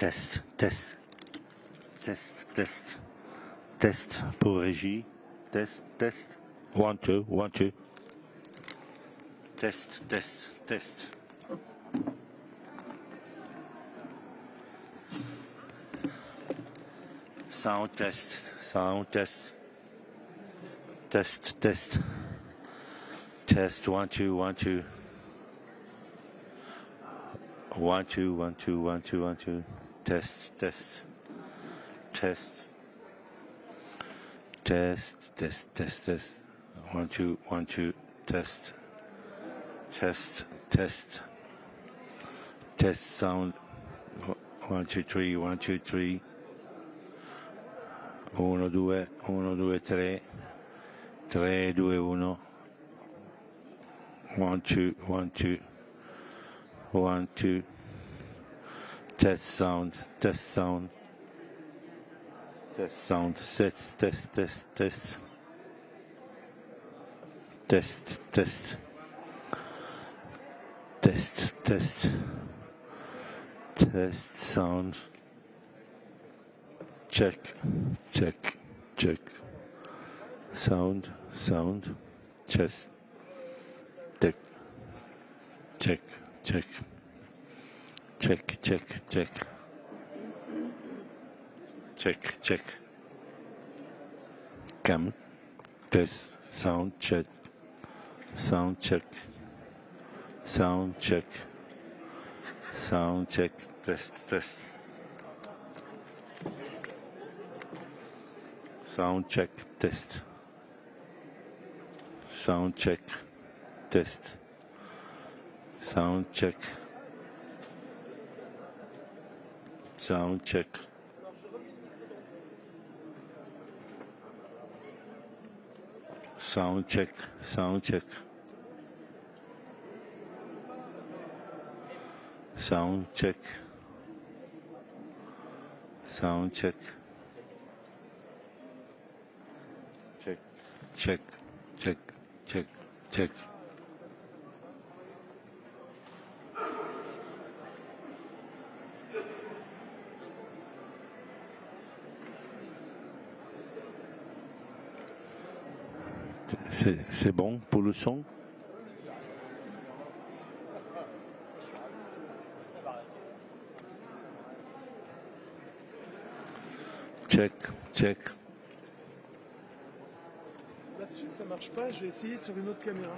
Test, test, test, test, test pour régie. Test, test. 1, 2, 1, 2. Test, test, test. Sound test, sound test. Test, test. Test, 1, 2, 1, 2. 1, 2, 1, 2, 1, 2, 1, 2. Test, test. Test. Test, test, test, test. 1, 2, 1, 2. Test. Test, test. Test sound. 1, 2, 3, 1, 2, 3. 1, 2, 1, 2, 3. 3, 2, 1. 1, 2, 1, 2. 1, 2. Test sound, test sound. Test sound, test, test, test, test. Test, test. Test, test. Test sound. Check, check, check. Sound, sound. Chest. Check, check, check. Check, check, check. Check, check. Cam. Test. Sound check. Sound check. Sound check. Sound check. Test, test. Sound check. Test. Sound check. Test. Sound check. Sound check. Sound check. Sound check. Sound check. Sound check. Check. Check. Check. Check. Check. C'est bon pour le son? Check, check. Là-dessus, ça marche pas. Je vais essayer sur une autre caméra.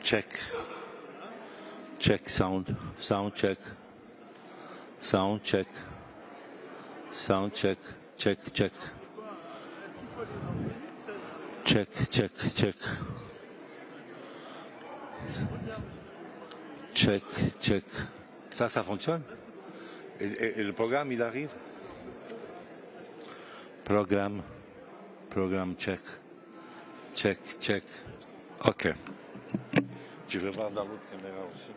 Check. Check sound. Sound check. Sound check. Sound check. Check, check. Check, check, check. Check, check. Ça fonctionne? Et le programme, il arrive? Programme check. Check, check. OK. Tu veux voir dans l'autre caméra aussi?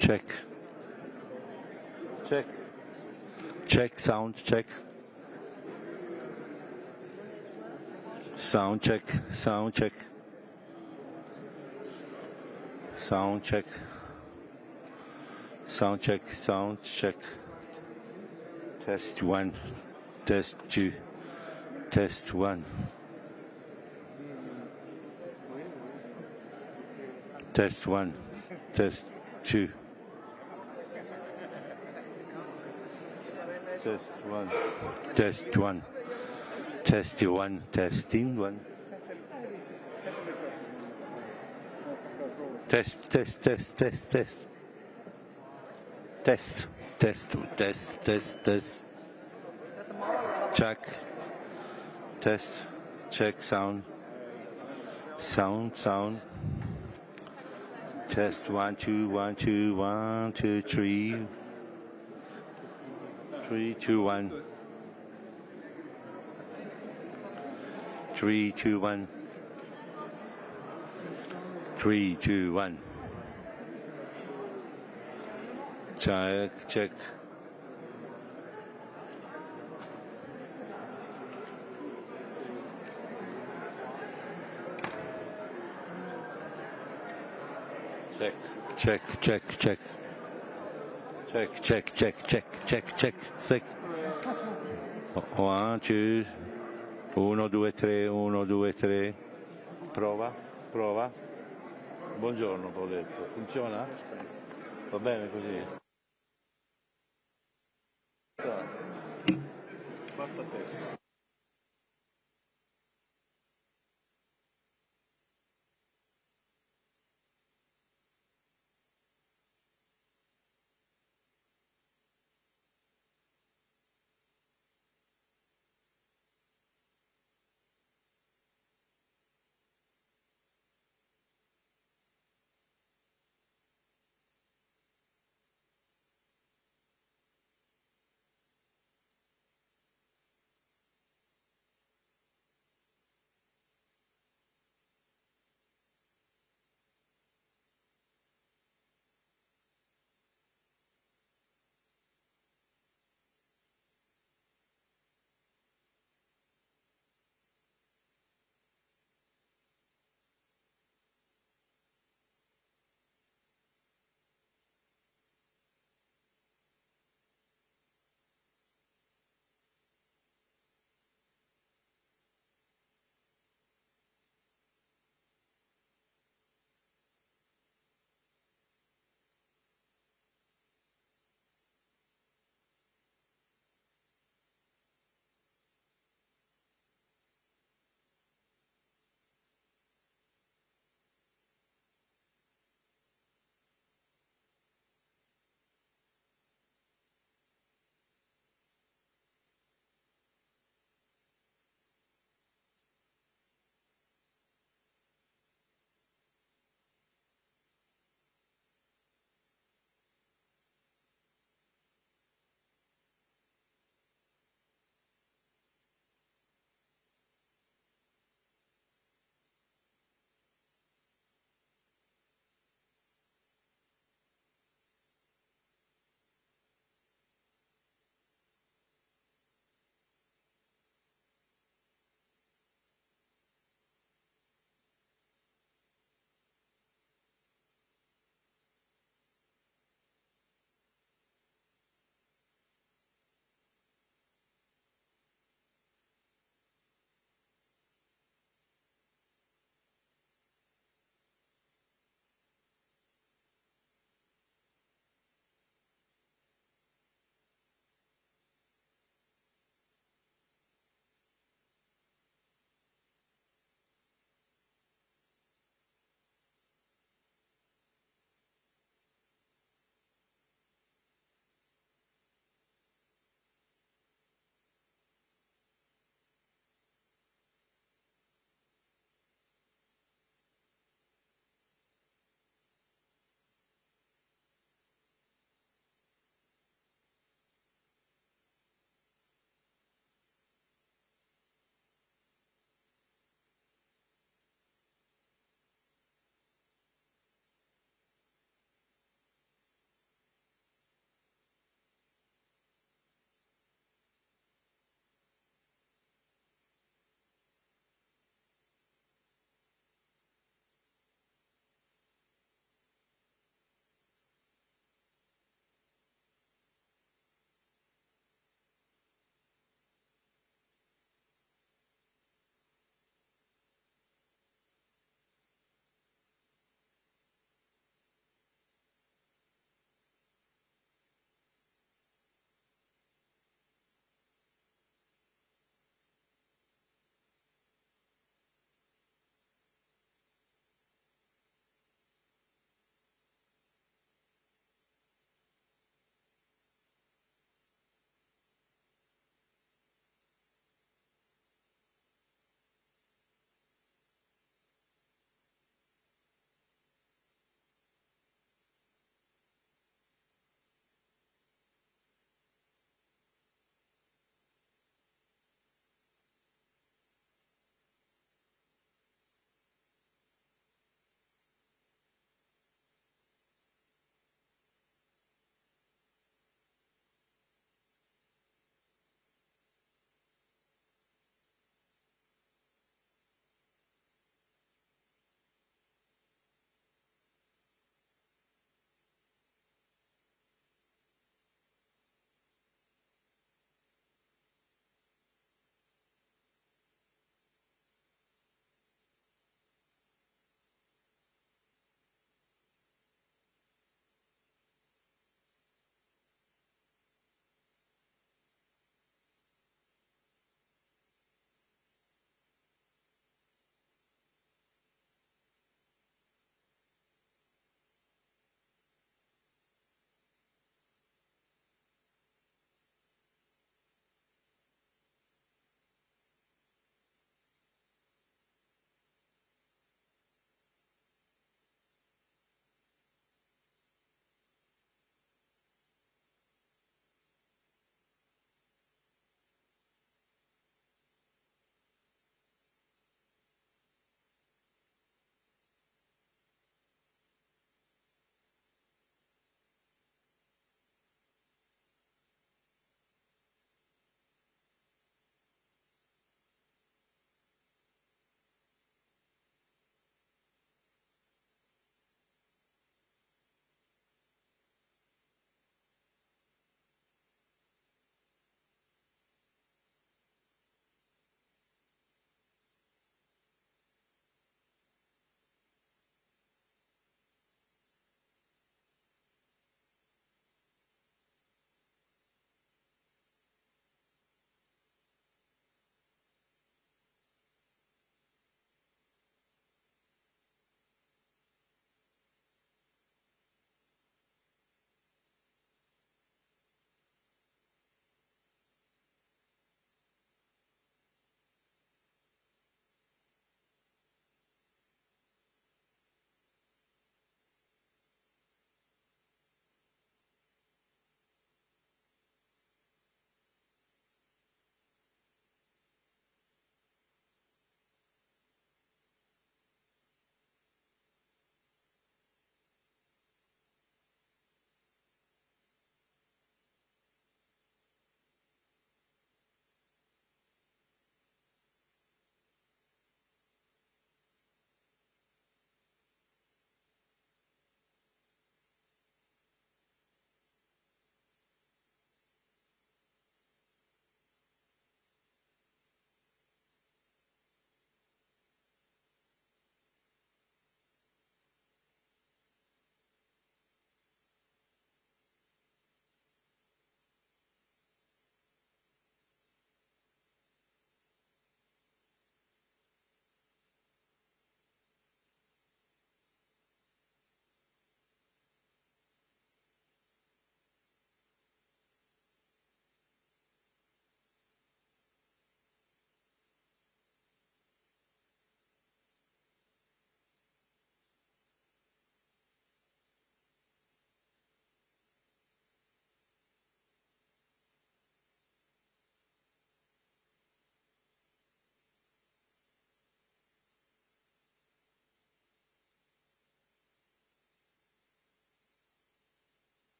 Check. Check. Check, sound check. Sound check, sound check. Sound check. Sound check, sound check. Test 1, test 2, test 1. Test 1, test 2. Test 1, test 1. Test 1, testing 1. Test, test, test, test, test. Test, test, test, test, test. Check. Test, check sound. Sound, sound. Test 1, 2, 1, 2, 1, 2, 3. 3, 2, 1. 3, 2, 1. 3, 2, 1. Check, check. Check, check, check, check. Check, check, check, check, check, check, check. 1, 2, 1, 2, 3, 1, 2, 3. Prova, prova. Buongiorno Paoletto, funziona? Va bene così? Basta test.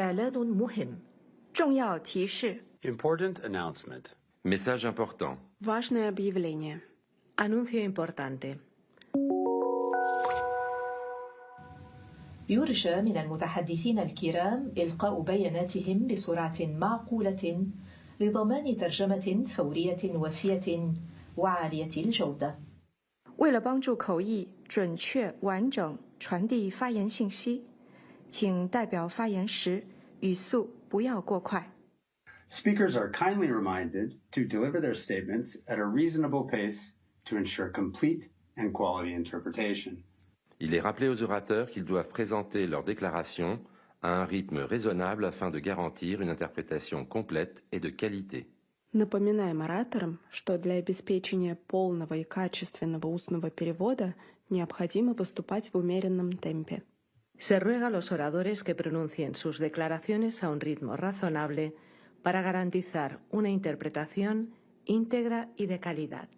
إعلان مهم. 重要提示 Important announcement. Message important. Важное объявление. Anuncio importante. يرجى من المتحدثين الكرام إلقاء بياناتهم بسرعة معقولة لضمان ترجمة فورية وافية وعالية الجودة. 为了帮助口译准确完整传递发言信息，请代表发言时语速不要过快。 Speakers are kindly reminded to deliver their statements at a reasonable pace to ensure complete and quality interpretation. Il est rappelé aux orateurs qu'ils doivent présenter leur déclaration à un rythme raisonnable afin de garantir une interprétation complète et de qualité. Напоминаем ораторам, что для обеспечения полного и качественного устного перевода необходимо поступать в умеренном темпе. Se ruega a los oradores que pronuncien sus declaraciones a un ritmo razonable para garantizar una interpretación íntegra y de calidad.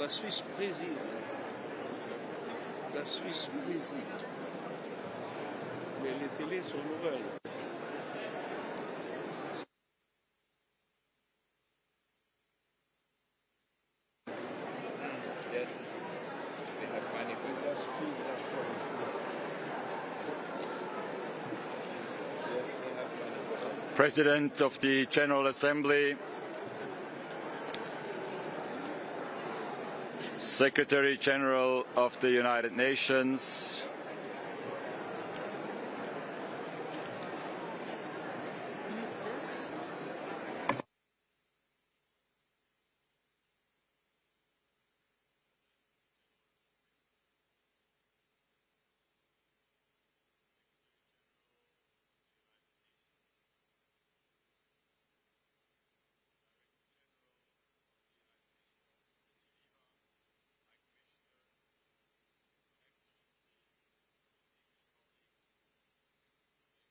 Suisse préside. La Suisse préside. Mais les télés sont nouvelles. President of the General Assembly, Secretary General of the United Nations,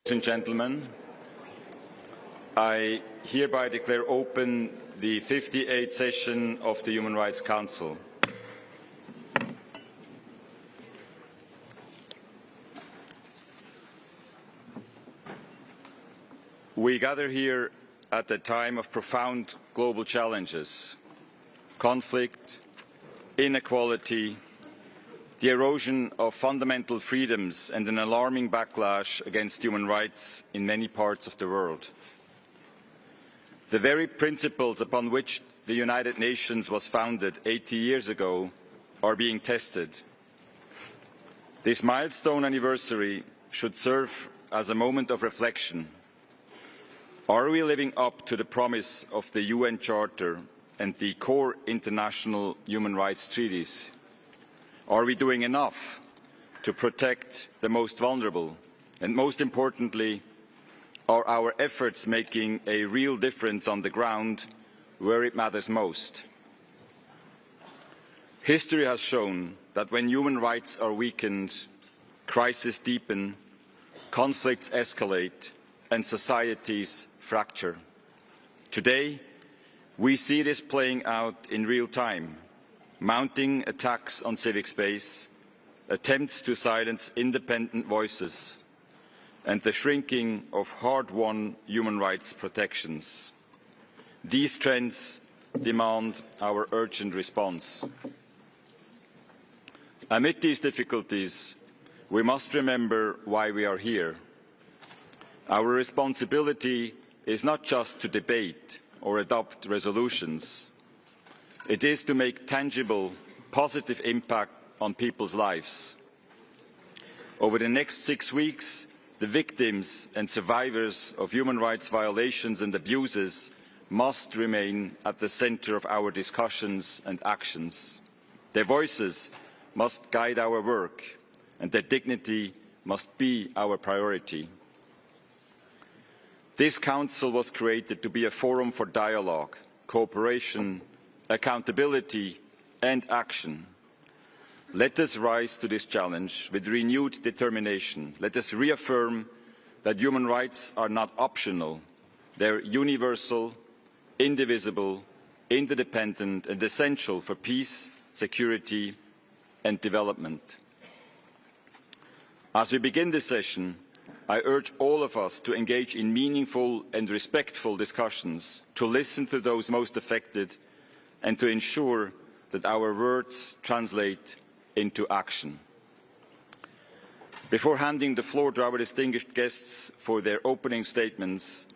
Ladies and gentlemen, I hereby declare open the 58th session of the Human Rights Council. We gather here at a time of profound global challenges: conflict, inequality, the erosion of fundamental freedoms and an alarming backlash against human rights in many parts of the world. The very principles upon which the United Nations was founded 80 years ago are being tested. This milestone anniversary should serve as a moment of reflection. Are we living up to the promise of the UN Charter and the core international human rights treaties? Are we doing enough to protect the most vulnerable? And most importantly, are our efforts making a real difference on the ground where it matters most? History has shown that when human rights are weakened, crises deepen, conflicts escalate, and societies fracture. Today, we see this playing out in real time. Mounting attacks on civic space, attempts to silence independent voices, and the shrinking of hard-won human rights protections. These trends demand our urgent response. Amid these difficulties, we must remember why we are here. Our responsibility is not just to debate or adopt resolutions. It is to make tangible, positive impact on people's lives. Over the next 6 weeks, the victims and survivors of human rights violations and abuses must remain at the centre of our discussions and actions. Their voices must guide our work, and their dignity must be our priority. This Council was created to be a forum for dialogue, cooperation, accountability and action. Let us rise to this challenge with renewed determination. Let us reaffirm that human rights are not optional. They are universal, indivisible, interdependent and essential for peace, security and development. As we begin this session, I urge all of us to engage in meaningful and respectful discussions, to listen to those most affected and to ensure that our words translate into action. Before handing the floor to our distinguished guests for their opening statements,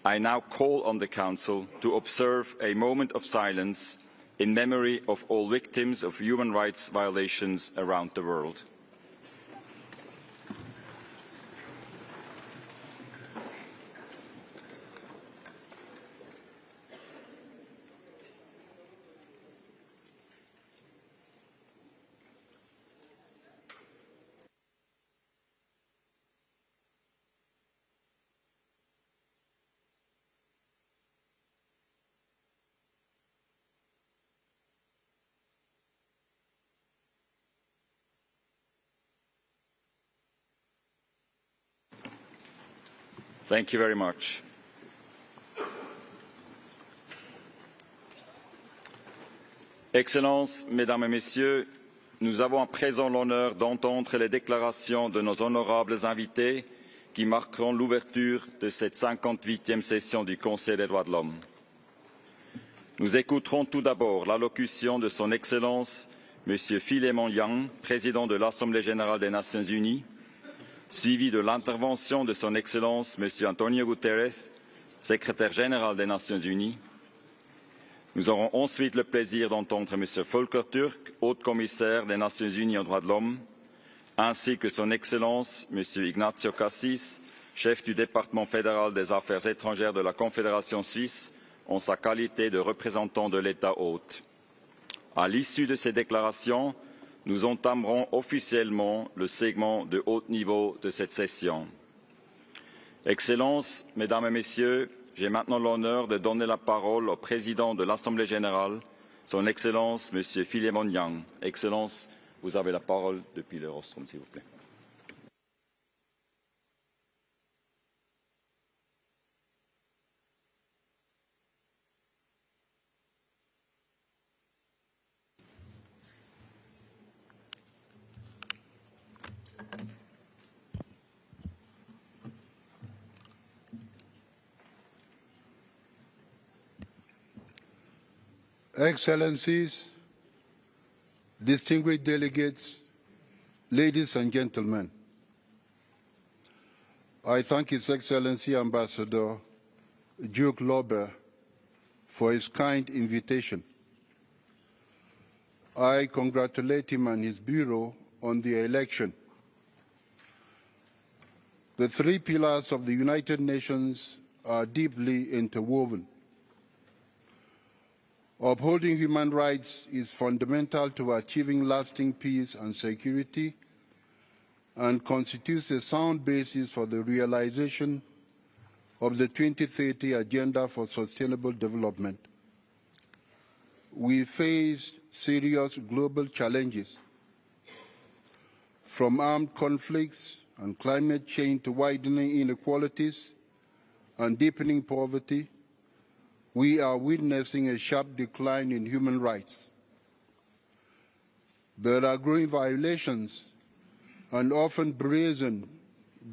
I now call on the Council to observe a moment of silence in memory of all victims of human rights violations around the world. Thank you very much. Excellences, Mesdames et Messieurs, nous avons à présent l'honneur d'entendre les déclarations de nos honorables invités qui marqueront l'ouverture de cette 58e session du Conseil des droits de l'homme. Nous écouterons tout d'abord l'allocution de Son Excellence M. Philemon Yang, président de l'Assemblée générale des Nations unies, suivi de l'intervention de Son Excellence M. António Guterres, secrétaire général des Nations unies. Nous aurons ensuite le plaisir d'entendre M. Volker Türk, haut-commissaire des Nations unies aux droits de l'homme, ainsi que Son Excellence M. Ignacio Cassis, chef du département fédéral des affaires étrangères de la Confédération suisse, en sa qualité de représentant de l'État hôte. À l'issue de ces déclarations, nous entamerons officiellement le segment de haut niveau de cette session. Excellences, Mesdames et Messieurs, j'ai maintenant l'honneur de donner la parole au président de l'Assemblée générale, Son Excellence M. Philemon Yang. Excellence, vous avez la parole depuis le rostrum, s'il vous plaît. Excellencies, distinguished delegates, ladies and gentlemen, I thank His Excellency Ambassador Duke Lauber for his kind invitation. I congratulate him and his Bureau on the election. The three pillars of the United Nations are deeply interwoven. Upholding human rights is fundamental to achieving lasting peace and security and constitutes a sound basis for the realization of the 2030 Agenda for Sustainable Development. We face serious global challenges, from armed conflicts and climate change to widening inequalities and deepening poverty. We are witnessing a sharp decline in human rights. There are growing violations and often brazen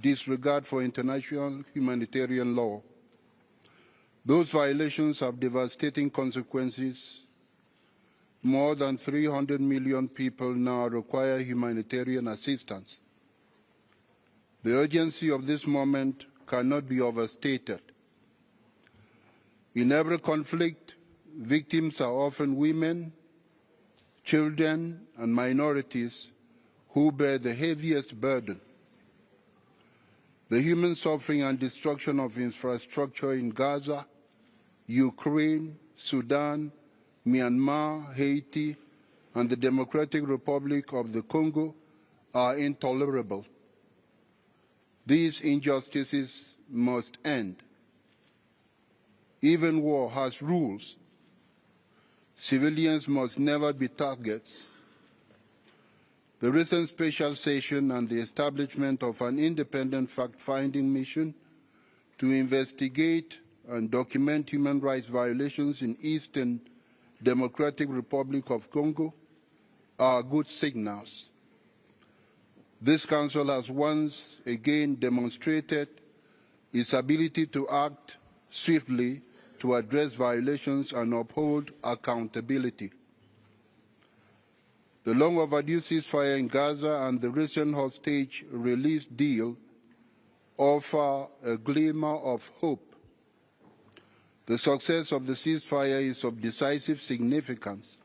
disregard for international humanitarian law. Those violations have devastating consequences. More than 300 million people now require humanitarian assistance. The urgency of this moment cannot be overstated. In every conflict, victims are often women, children, and minorities who bear the heaviest burden. The human suffering and destruction of infrastructure in Gaza, Ukraine, Sudan, Myanmar, Haiti, and the Democratic Republic of the Congo are intolerable. These injustices must end. Even war has rules. Civilians must never be targets. The recent special session and the establishment of an independent fact-finding mission to investigate and document human rights violations in Eastern Democratic Republic of Congo are good signals. This Council has once again demonstrated its ability to act swiftly to address violations and uphold accountability. The long overdue ceasefire in Gaza and the recent hostage release deal offer a glimmer of hope. The success of the ceasefire is of decisive significance.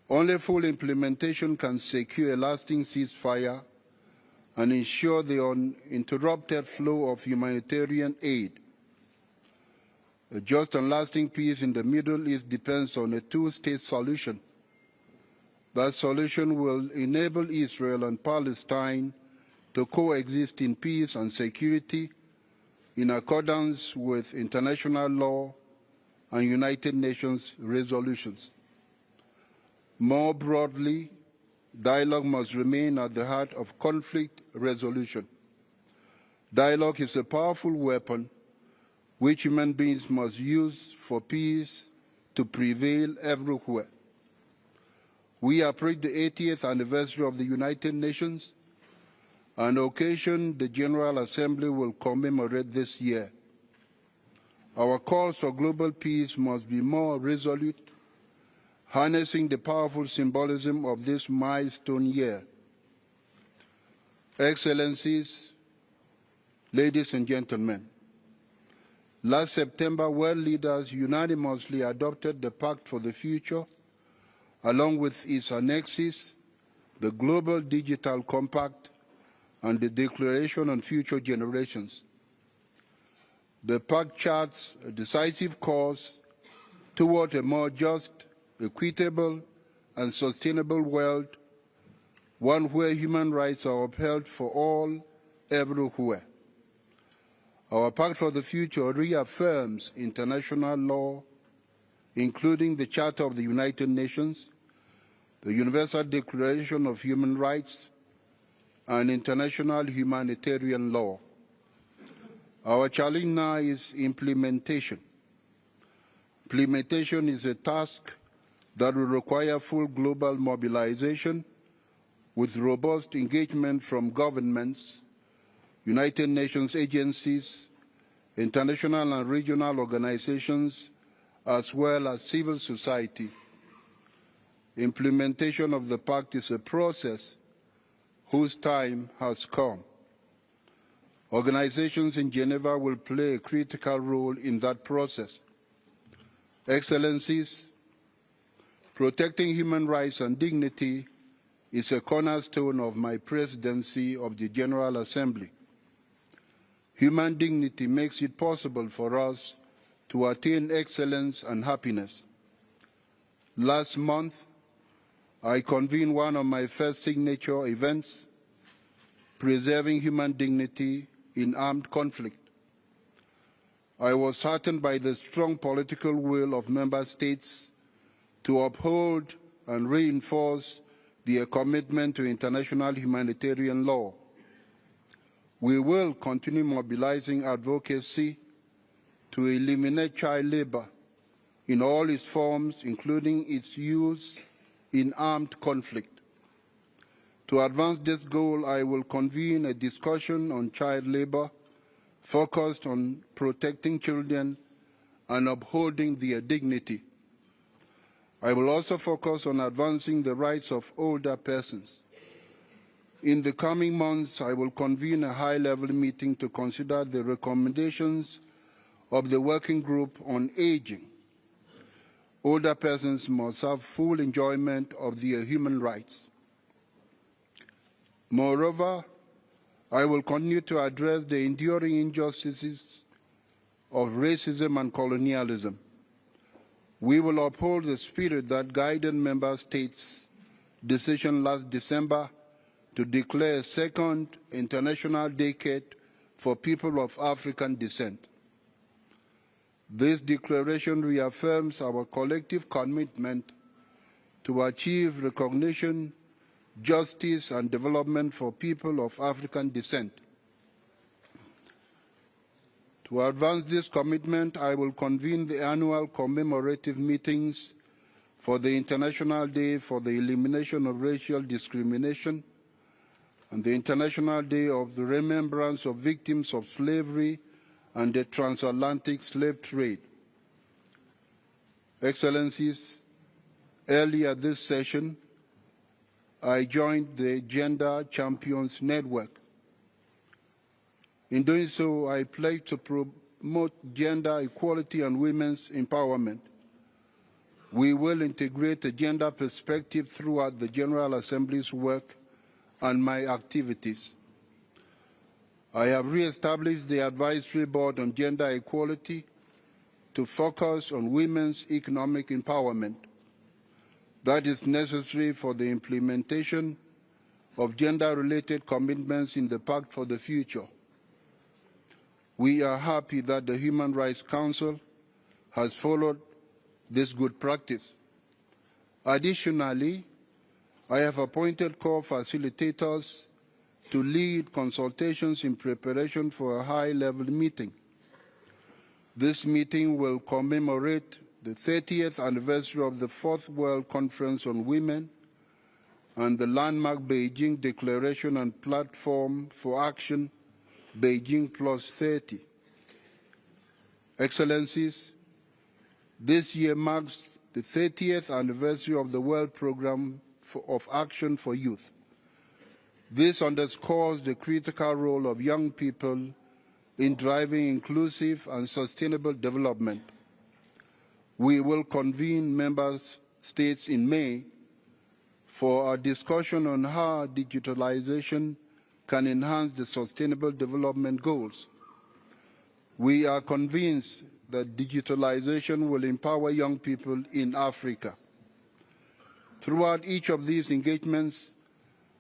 Only full implementation can secure a lasting ceasefire and ensure the uninterrupted flow of humanitarian aid. A just and lasting peace in the Middle East depends on a two-state solution. That solution will enable Israel and Palestine to coexist in peace and security in accordance with international law and United Nations resolutions. More broadly, dialogue must remain at the heart of conflict resolution. Dialogue is a powerful weapon which human beings must use for peace, to prevail everywhere. We approach the 80th anniversary of the United Nations, an occasion the General Assembly will commemorate this year. Our calls for global peace must be more resolute, harnessing the powerful symbolism of this milestone year. Excellencies, ladies and gentlemen, last September, world leaders unanimously adopted the Pact for the Future, along with its annexes, the Global Digital Compact, and the Declaration on Future Generations. The Pact charts a decisive course toward a more just, equitable, and sustainable world, one where human rights are upheld for all, everywhere. Our Pact for the Future reaffirms international law, including the Charter of the United Nations, the Universal Declaration of Human Rights, and international humanitarian law. Our challenge now is implementation. Implementation is a task that will require full global mobilization with robust engagement from governments, United Nations agencies, international and regional organizations, as well as civil society. Implementation of the Pact is a process whose time has come. Organizations in Geneva will play a critical role in that process. Excellencies, protecting human rights and dignity is a cornerstone of my presidency of the General Assembly. Human dignity makes it possible for us to attain excellence and happiness. Last month, I convened one of my first signature events, Preserving Human Dignity in Armed Conflict. I was heartened by the strong political will of member states to uphold and reinforce their commitment to international humanitarian law. We will continue mobilizing advocacy to eliminate child labor in all its forms, including its use in armed conflict. To advance this goal, I will convene a discussion on child labor focused on protecting children and upholding their dignity. I will also focus on advancing the rights of older persons. In the coming months, I will convene a high-level meeting to consider the recommendations of the Working Group on Aging. Older persons must have full enjoyment of their human rights. Moreover, I will continue to address the enduring injustices of racism and colonialism. We will uphold the spirit that guided member states' decision last December to declare a second international decade for people of African descent. This declaration reaffirms our collective commitment to achieve recognition, justice, and development for people of African descent. To advance this commitment, I will convene the annual commemorative meetings for the International Day for the Elimination of Racial Discrimination and the International Day of the Remembrance of Victims of Slavery and the Transatlantic Slave Trade. Excellencies, earlier this session, I joined the Gender Champions Network. In doing so, I pledge to promote gender equality and women's empowerment. We will integrate a gender perspective throughout the General Assembly's work and my activities. I have re-established the Advisory Board on Gender Equality to focus on women's economic empowerment. That is necessary for the implementation of gender-related commitments in the Pact for the Future. We are happy that the Human Rights Council has followed this good practice. Additionally, I have appointed co-facilitators to lead consultations in preparation for a high-level meeting. This meeting will commemorate the 30th anniversary of the Fourth World Conference on Women and the landmark Beijing Declaration and Platform for Action, Beijing Plus 30. Excellencies, this year marks the 30th anniversary of the World Programme of Action for Youth. This underscores the critical role of young people in driving inclusive and sustainable development. We will convene member states in May for a discussion on how digitalization can enhance the Sustainable Development Goals. We are convinced that digitalization will empower young people in Africa. Throughout each of these engagements,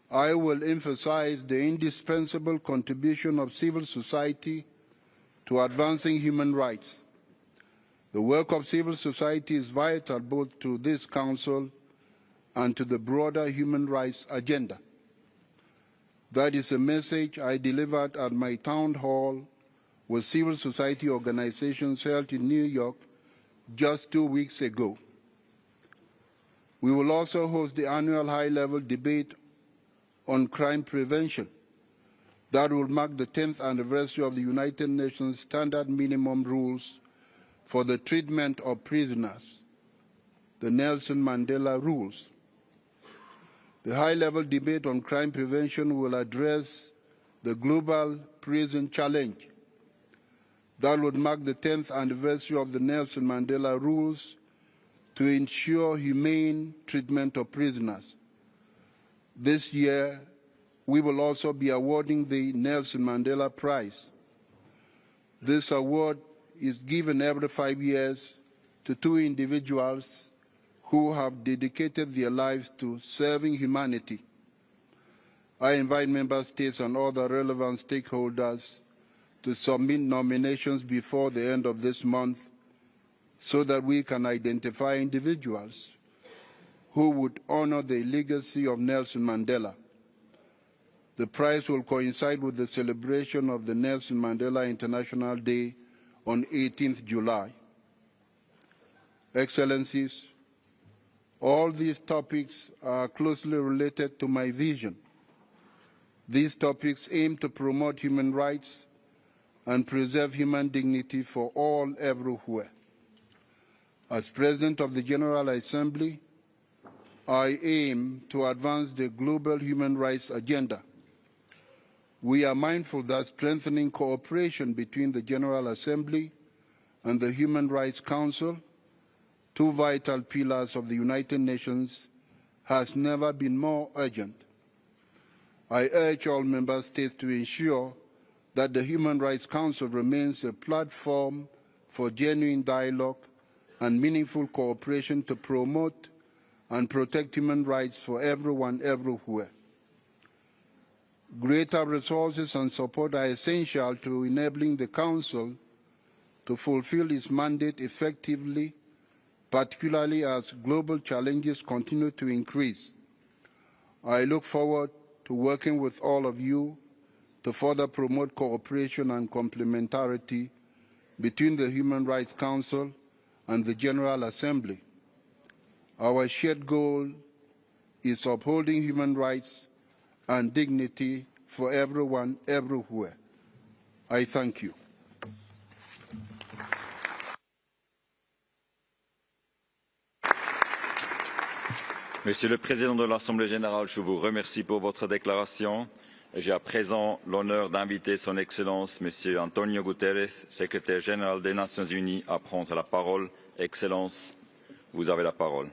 I will emphasize the indispensable contribution of civil society to advancing human rights. The work of civil society is vital both to this Council and to the broader human rights agenda. That is a message I delivered at my town hall with civil society organizations held in New York just 2 weeks ago. We will also host the annual high-level debate on crime prevention. That will mark the 10th anniversary of the United Nations Standard Minimum Rules for the Treatment of Prisoners, the Nelson Mandela Rules. The high-level debate on crime prevention will address the global prison challenge. That would mark the 10th anniversary of the Nelson Mandela Rules to ensure humane treatment of prisoners. This year, we will also be awarding the Nelson Mandela Prize. This award is given every 5 years to 2 individuals who have dedicated their lives to serving humanity. I invite member states and other relevant stakeholders to submit nominations before the end of this month so that we can identify individuals who would honor the legacy of Nelson Mandela. The prize will coincide with the celebration of the Nelson Mandela International Day on 18th July. Excellencies, all these topics are closely related to my vision. These topics aim to promote human rights and preserve human dignity for all everywhere. As President of the General Assembly, I aim to advance the global human rights agenda. We are mindful that strengthening cooperation between the General Assembly and the Human Rights Council, 2 vital pillars of the United Nations, has never been more urgent. I urge all member states to ensure that the Human Rights Council remains a platform for genuine dialogue and meaningful cooperation to promote and protect human rights for everyone everywhere. Greater resources and support are essential to enabling the Council to fulfill its mandate effectively, particularly as global challenges continue to increase. I look forward to working with all of you to further promote cooperation and complementarity between the Human Rights Council and the General Assembly. Our shared goal is upholding human rights and dignity for everyone, everywhere. I thank you. Monsieur le Président de l'Assemblée générale, je vous remercie pour votre déclaration. J'ai à présent l'honneur d'inviter Son Excellence Monsieur António Guterres, Secrétaire général des Nations Unies, à prendre la parole. Excellence, vous avez la parole.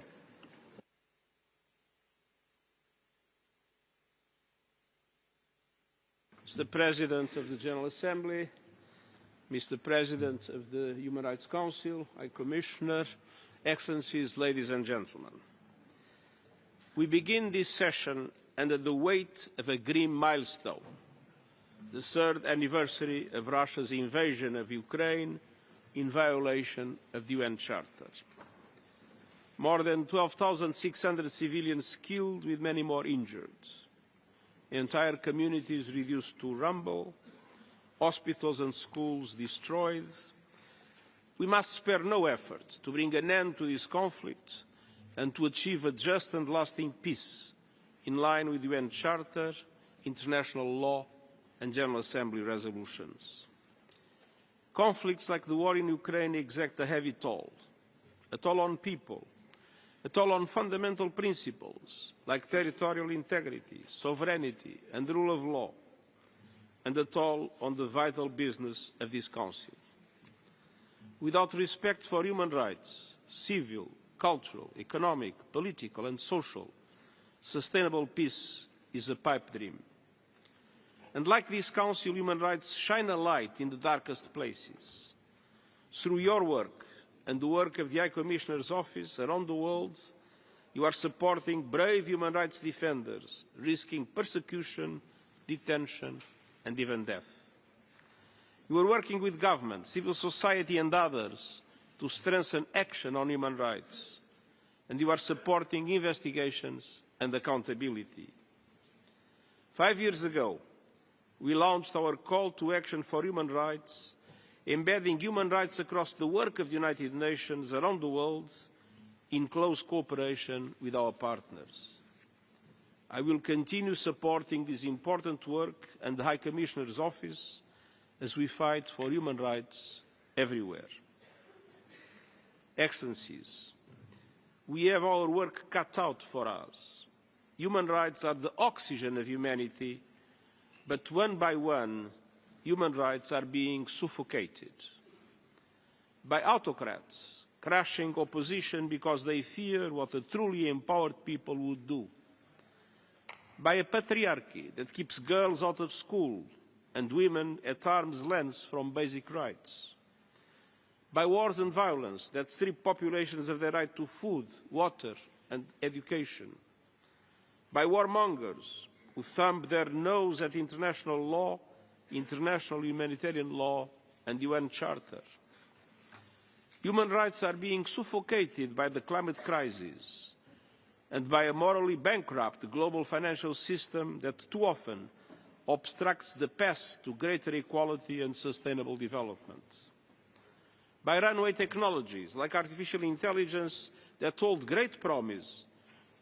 Mr. President of the General Assembly, Mr. President of the Human Rights Council, High Commissioner, Excellencies, ladies and gentlemen. We begin this session under the weight of a grim milestone, the 3rd anniversary of Russia's invasion of Ukraine in violation of the UN Charter. More than 12,600 civilians killed, with many more injured. Entire communities reduced to rubble, hospitals and schools destroyed, We must spare no effort to bring an end to this conflict and to achieve a just and lasting peace in line with the UN Charter, international law and General Assembly resolutions. Conflicts like the war in Ukraine exact a heavy toll, a toll on people, a toll on fundamental principles like territorial integrity, sovereignty and the rule of law, and a toll on the vital business of this Council. Without respect for human rights, civil, cultural, economic, political and social, sustainable peace is a pipe dream. And like this Council, human rights shine a light in the darkest places. Through your work and the work of the High Commissioner's Office around the world, you are supporting brave human rights defenders, risking persecution, detention and even death. You are working with government, civil society and others to strengthen action on human rights, and you are supporting investigations and accountability. 5 years ago, we launched our call to action for human rights, embedding human rights across the work of the United Nations around the world in close cooperation with our partners. I will continue supporting this important work and the High Commissioner's Office as we fight for human rights everywhere. Excellencies, we have our work cut out for us. Human rights are the oxygen of humanity, but one by one, human rights are being suffocated by autocrats crushing opposition because they fear what a truly empowered people would do, by a patriarchy that keeps girls out of school and women at arm's length from basic rights, by wars and violence that strip populations of their right to food, water and education, by warmongers who thumb their nose at international law, international humanitarian law and the UN Charter. Human rights are being suffocated by the climate crisis and by a morally bankrupt global financial system that too often obstructs the path to greater equality and sustainable development. By runaway technologies like artificial intelligence that hold great promise,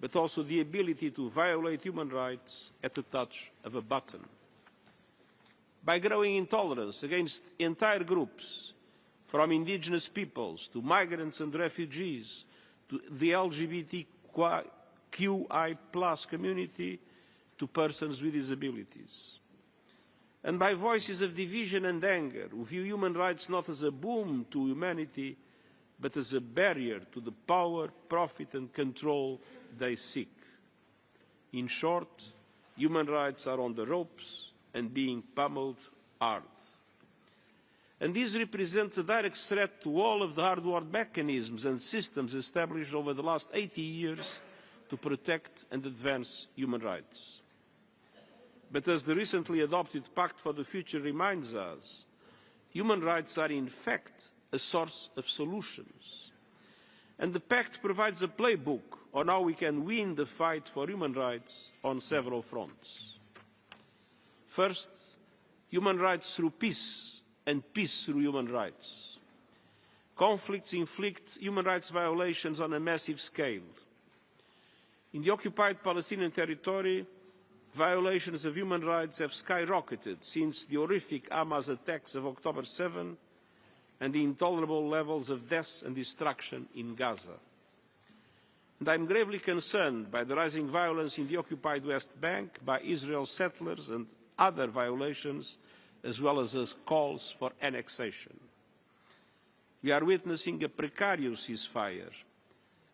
but also the ability to violate human rights at the touch of a button. By growing intolerance against entire groups, from indigenous peoples to migrants and refugees to the LGBTQI+ community to persons with disabilities. And by voices of division and anger who view human rights not as a boon to humanity, but as a barrier to the power, profit and control they seek. In short, human rights are on the ropes and being pummeled hard. And this represents a direct threat to all of the hard-worked mechanisms and systems established over the last 80 years to protect and advance human rights. But as the recently adopted Pact for the Future reminds us, human rights are in fact a source of solutions. And the Pact provides a playbook on how we can win the fight for human rights on several fronts. First, human rights through peace and peace through human rights. Conflicts inflict human rights violations on a massive scale. In the occupied Palestinian territory, violations of human rights have skyrocketed since the horrific Hamas attacks of October 7 and the intolerable levels of death and destruction in Gaza. And I am gravely concerned by the rising violence in the occupied West Bank by Israel settlers and other violations, as well as calls for annexation. We are witnessing a precarious ceasefire.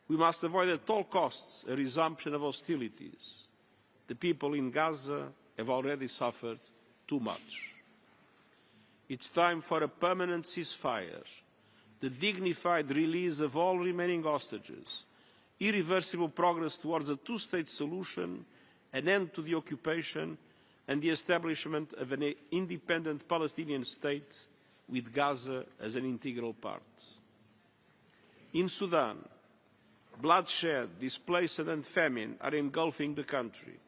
We must avoid at all costs a resumption of hostilities. The people in Gaza have already suffered too much. It's time for a permanent ceasefire, the dignified release of all remaining hostages, irreversible progress towards a two-state solution, an end to the occupation, and the establishment of an independent Palestinian state with Gaza as an integral part. In Sudan, bloodshed, displacement and famine are engulfing the country.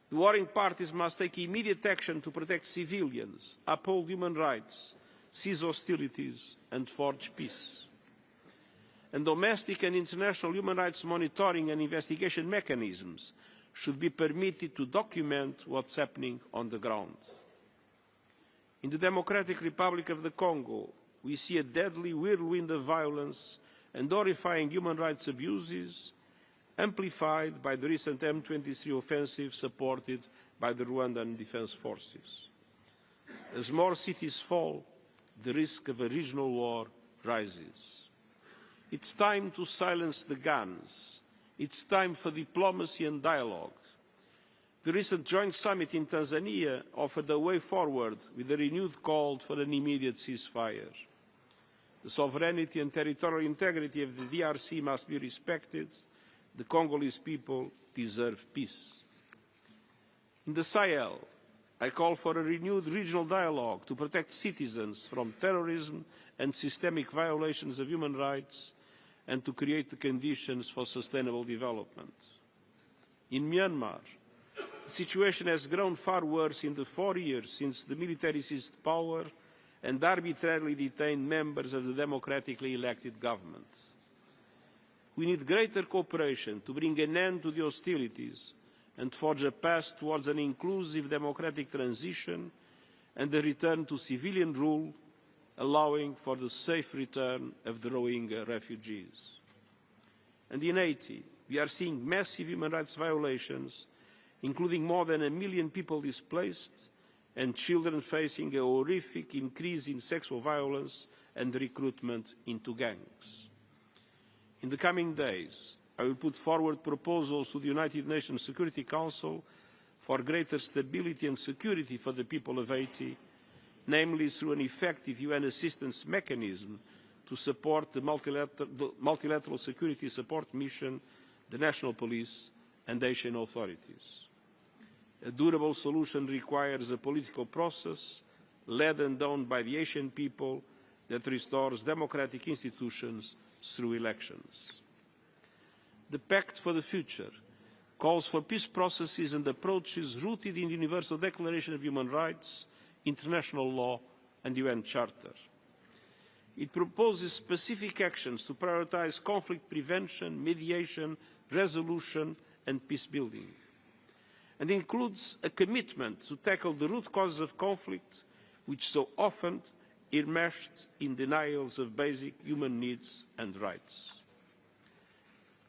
The warring parties must take immediate action to protect civilians, uphold human rights, cease hostilities and forge peace. And domestic and international human rights monitoring and investigation mechanisms should be permitted to document what's happening on the ground. In the Democratic Republic of the Congo, we see a deadly whirlwind of violence and horrifying human rights abuses, amplified by the recent M23 offensive supported by the Rwandan Defence Forces. As more cities fall, the risk of a regional war rises. It's time to silence the guns. It's time for diplomacy and dialogue. The recent joint summit in Tanzania offered a way forward with a renewed call for an immediate ceasefire. The sovereignty and territorial integrity of the DRC must be respected. The Congolese people deserve peace. In the Sahel, I call for a renewed regional dialogue to protect citizens from terrorism and systemic violations of human rights and to create the conditions for sustainable development. In Myanmar, the situation has grown far worse in the 4 years since the military seized power and arbitrarily detained members of the democratically elected government. We need greater cooperation to bring an end to the hostilities and forge a path towards an inclusive democratic transition and a return to civilian rule, allowing for the safe return of the Rohingya refugees. And in Haiti, we are seeing massive human rights violations, including more than 1 million people displaced and children facing a horrific increase in sexual violence and recruitment into gangs. In the coming days, I will put forward proposals to the United Nations Security Council for greater stability and security for the people of Haiti, namely through an effective UN assistance mechanism to support the multilateral security support mission, the national police and Haitian authorities. A durable solution requires a political process led and done by the Haitian people that restores democratic institutions through elections. The Pact for the Future calls for peace processes and approaches rooted in the Universal Declaration of Human Rights, international law and UN Charter. It proposes specific actions to prioritize conflict prevention, mediation, resolution and peace building, and includes a commitment to tackle the root causes of conflict, which so often enmeshed in denials of basic human needs and rights.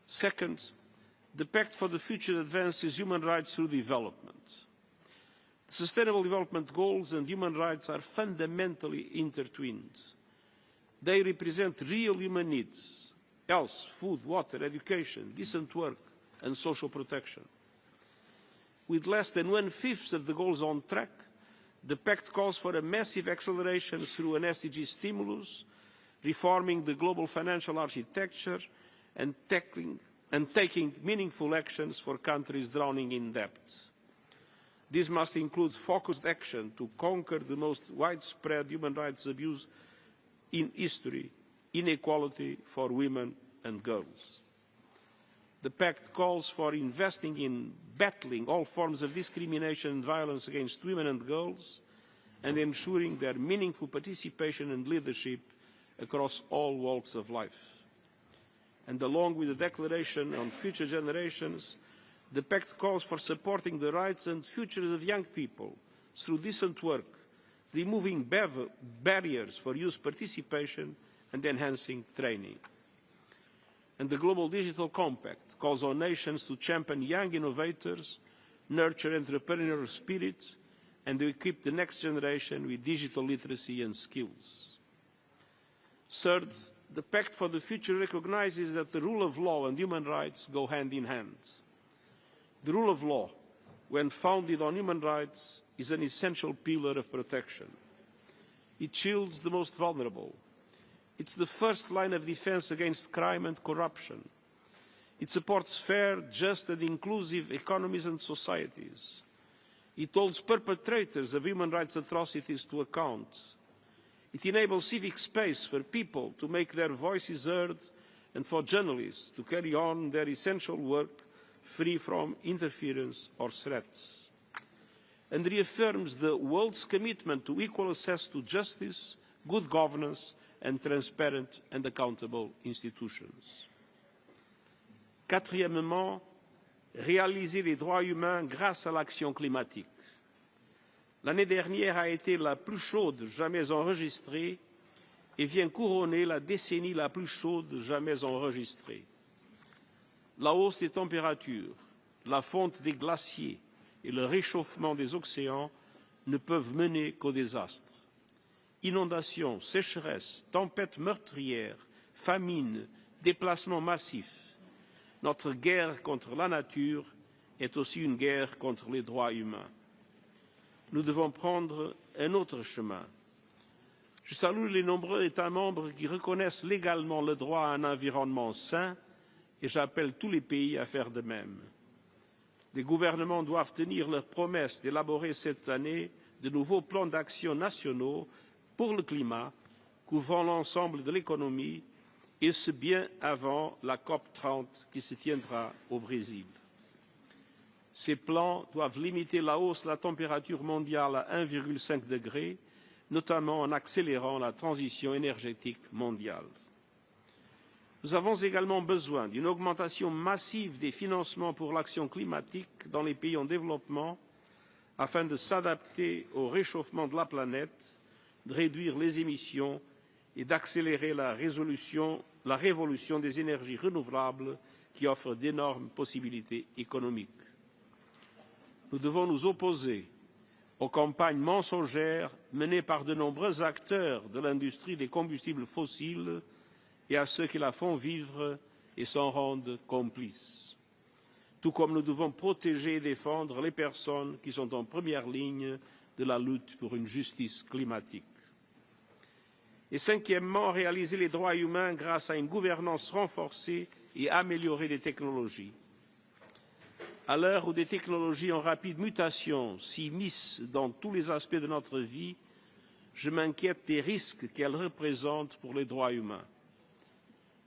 Second, the Pact for the Future advances human rights through development. The Sustainable Development Goals and human rights are fundamentally intertwined. They represent real human needs: health, food, water, education, decent work and social protection. With less than 1/5 of the goals on track, the Pact calls for a massive acceleration through an SDG stimulus, reforming the global financial architecture and taking meaningful actions for countries drowning in debt. This must include focused action to conquer the most widespread human rights abuse in history, inequality for women and girls. The Pact calls for investing in battling all forms of discrimination and violence against women and girls and ensuring their meaningful participation and leadership across all walks of life. And along with the Declaration on Future Generations, the Pact calls for supporting the rights and futures of young people through decent work, removing barriers for youth participation and enhancing training. And the Global Digital Compact calls on nations to champion young innovators, nurture entrepreneurial spirit, and to equip the next generation with digital literacy and skills. Third, the Pact for the Future recognizes that the rule of law and human rights go hand in hand. The rule of law, when founded on human rights, is an essential pillar of protection. It shields the most vulnerable. It's the first line of defense against crime and corruption. It supports fair, just and inclusive economies and societies. It holds perpetrators of human rights atrocities to account. It enables civic space for people to make their voices heard and for journalists to carry on their essential work free from interference or threats. And reaffirms the world's commitment to equal access to justice, good governance and transparent and accountable institutions. Quatrièmement, réaliser les droits humains grâce à l'action climatique. L'année dernière a été la plus chaude jamais enregistrée et vient couronner la décennie la plus chaude jamais enregistrée. La hausse des températures, la fonte des glaciers et le réchauffement des océans ne peuvent mener qu'au désastre. Inondations, sécheresses, tempêtes meurtrières, famines, déplacements massifs. Notre guerre contre la nature est aussi une guerre contre les droits humains. Nous devons prendre un autre chemin. Je salue les nombreux États membres qui reconnaissent légalement le droit à un environnement sain et j'appelle tous les pays à faire de même. Les gouvernements doivent tenir leur promesse d'élaborer cette année de nouveaux plans d'action nationaux pour le climat couvrant l'ensemble de l'économie et ce bien avant la COP 30 qui se tiendra au Brésil. Ces plans doivent limiter la hausse de la température mondiale à 1,5 degré, notamment en accélérant la transition énergétique mondiale. Nous avons également besoin d'une augmentation massive des financements pour l'action climatique dans les pays en développement afin de s'adapter au réchauffement de la planète, de réduire les émissions et d'accélérer la révolution des énergies renouvelables qui offrent d'énormes possibilités économiques. Nous devons nous opposer aux campagnes mensongères menées par de nombreux acteurs de l'industrie des combustibles fossiles et à ceux qui la font vivre et s'en rendent complices. Tout comme nous devons protéger et défendre les personnes qui sont en première ligne de la lutte pour une justice climatique. Et cinquièmement, réaliser les droits humains grâce à une gouvernance renforcée et améliorée des technologies. À l'heure où des technologies en rapide mutation s'immiscent dans tous les aspects de notre vie, je m'inquiète des risques qu'elles représentent pour les droits humains.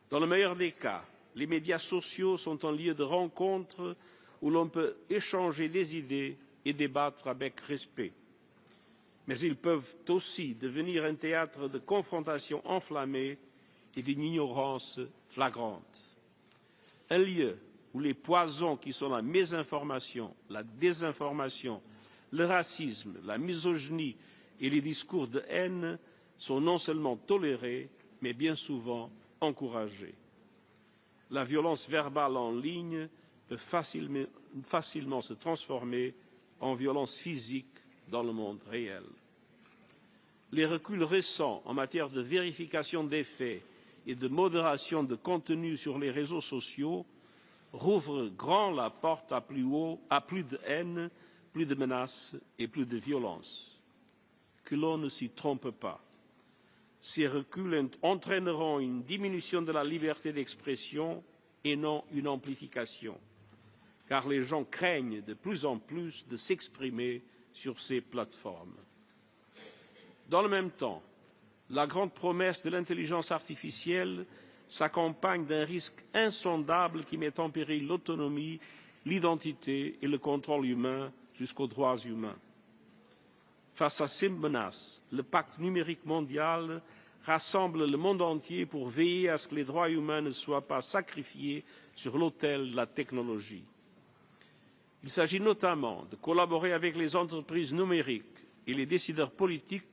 Dans le meilleur des cas, les médias sociaux sont un lieu de rencontre où l'on peut échanger des idées et débattre avec respect. Mais ils peuvent aussi devenir un théâtre de confrontations enflammées et d'une ignorance flagrante. Un lieu où les poisons qui sont la mésinformation, la désinformation, le racisme, la misogynie et les discours de haine sont non seulement tolérés, mais bien souvent encouragés. La violence verbale en ligne peut facilement se transformer en violence physique dans le monde réel. Les reculs récents en matière de vérification des faits et de modération de contenu sur les réseaux sociaux rouvrent grand la porte à plus de haine, plus de menaces et plus de violence. Que l'on ne s'y trompe pas. Ces reculs entraîneront une diminution de la liberté d'expression et non une amplification, car les gens craignent de plus en plus de s'exprimer sur ces plateformes. Dans le même temps, la grande promesse de l'intelligence artificielle s'accompagne d'un risque insondable qui met en péril l'autonomie, l'identité et le contrôle humain jusqu'aux droits humains. Face à ces menaces, le pacte numérique mondial rassemble le monde entier pour veiller à ce que les droits humains ne soient pas sacrifiés sur l'autel de la technologie. Il s'agit notamment de collaborer avec les entreprises numériques et les décideurs politiques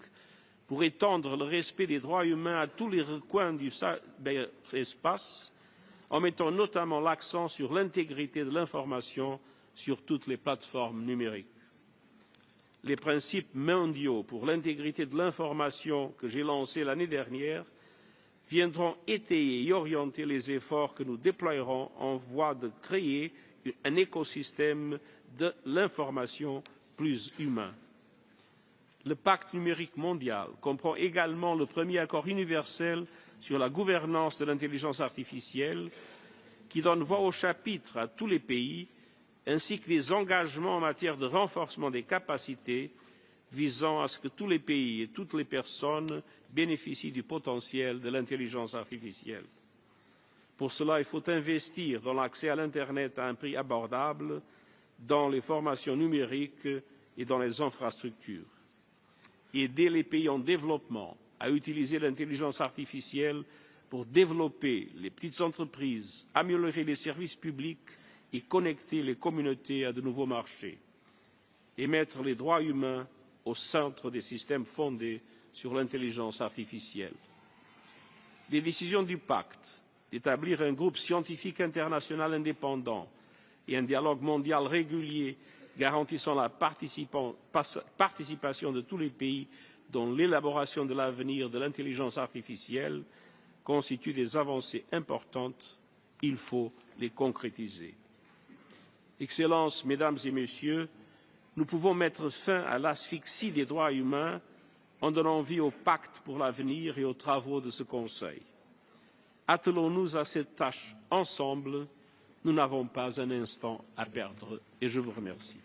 pour étendre le respect des droits humains à tous les recoins du cyberespace, en mettant notamment l'accent sur l'intégrité de l'information sur toutes les plateformes numériques. Les principes mondiaux pour l'intégrité de l'information que j'ai lancés l'année dernière viendront étayer et orienter les efforts que nous déploierons en voie de créer un écosystème de l'information plus humain. Le pacte numérique mondial comprend également le premier accord universel sur la gouvernance de l'intelligence artificielle qui donne voix au chapitre à tous les pays ainsi que des engagements en matière de renforcement des capacités visant à ce que tous les pays et toutes les personnes bénéficient du potentiel de l'intelligence artificielle. Pour cela, il faut investir dans l'accès à l'Internet à un prix abordable, dans les formations numériques et dans les infrastructures. Aider les pays en développement à à utiliser l'intelligence artificielle pour développer les petites entreprises, améliorer les services publics et connecter les communautés à de nouveaux marchés, et mettre les droits humains au centre des systèmes fondés sur l'intelligence artificielle. Les décisions du pacte d'établir un groupe scientifique international indépendant et un dialogue mondial régulier garantissant la participation de tous les pays dans l'élaboration de l'avenir de l'intelligence artificielle constituent des avancées importantes. Il faut les concrétiser. Excellences, Mesdames et Messieurs, nous pouvons mettre fin à l'asphyxie des droits humains en donnant vie au pacte pour l'avenir et aux travaux de ce Conseil. Attelons-nous à cette tâche ensemble. Nous n'avons pas un instant à perdre et je vous remercie.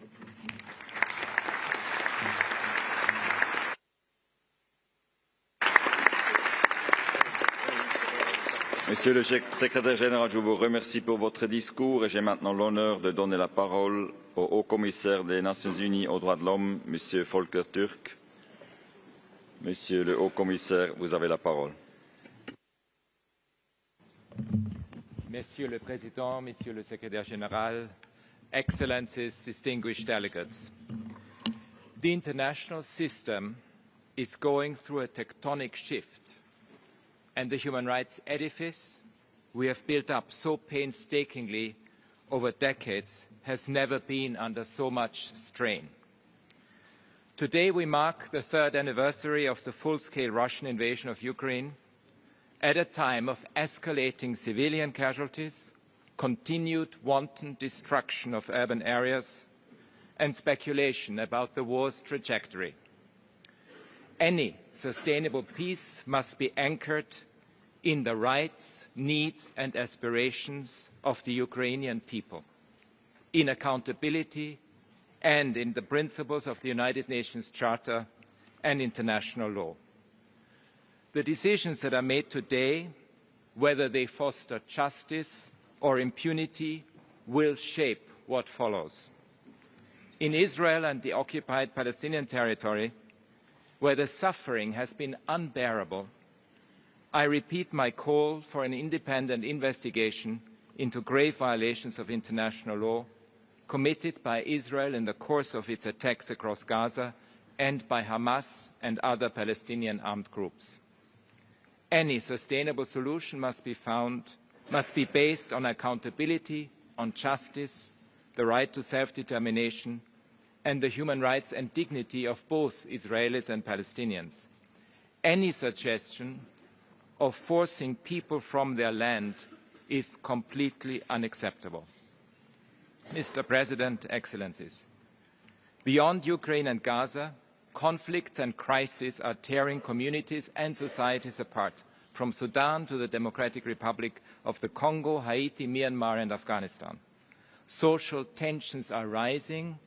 Monsieur le secrétaire général, je vous remercie pour votre discours et j'ai maintenant l'honneur de donner la parole au haut-commissaire des Nations Unies aux droits de l'homme, Monsieur Volker Türk. Monsieur le haut-commissaire, vous avez la parole. Monsieur le Président, Monsieur le Secrétaire Général, Excellencies, distinguished delegates, the international system is going through a tectonic shift, and the human rights edifice we have built up so painstakingly over decades has never been under so much strain. Today we mark the third anniversary of the full-scale Russian invasion of Ukraine, at a time of escalating civilian casualties, continued wanton destruction of urban areas, and speculation about the war's trajectory. Any sustainable peace must be anchored in the rights, needs and aspirations of the Ukrainian people, in accountability and in the principles of the United Nations Charter and international law. The decisions that are made today, whether they foster justice or impunity, will shape what follows. In Israel and the occupied Palestinian territory, where the suffering has been unbearable, I repeat my call for an independent investigation into grave violations of international law committed by Israel in the course of its attacks across Gaza and by Hamas and other Palestinian armed groups. Any sustainable solution must be based on accountability, on justice, the right to self-determination, and the human rights and dignity of both Israelis and Palestinians. Any suggestion of forcing people from their land is completely unacceptable. Mr. President, Excellencies, beyond Ukraine and Gaza, conflicts and crises are tearing communities and societies apart, from Sudan to the Democratic Republic of the Congo, Haiti, Myanmar and Afghanistan. Social tensions are rising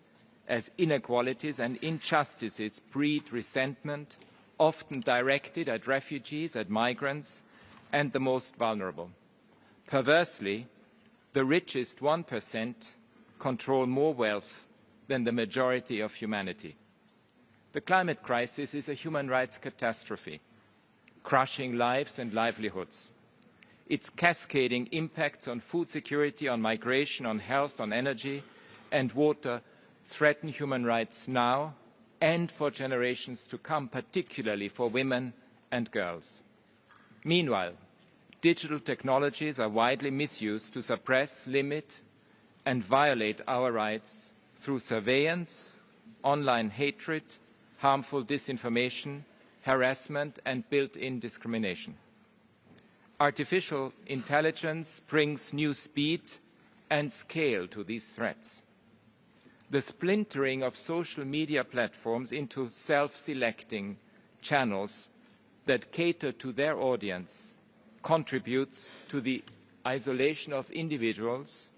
as inequalities and injustices breed resentment, often directed at refugees, at migrants and the most vulnerable. Perversely, the richest 1% control more wealth than the majority of humanity. The climate crisis is a human rights catastrophe, crushing lives and livelihoods. Its cascading impacts on food security, on migration, on health, on energy and water threaten human rights now and for generations to come, particularly for women and girls. Meanwhile, digital technologies are widely misused to suppress, limit and violate our rights through surveillance, online hatred, harmful disinformation, harassment and built-in discrimination. Artificial intelligence brings new speed and scale to these threats. The splintering of social media platforms into self-selecting channels that cater to their audience contributes to the isolation of individuals,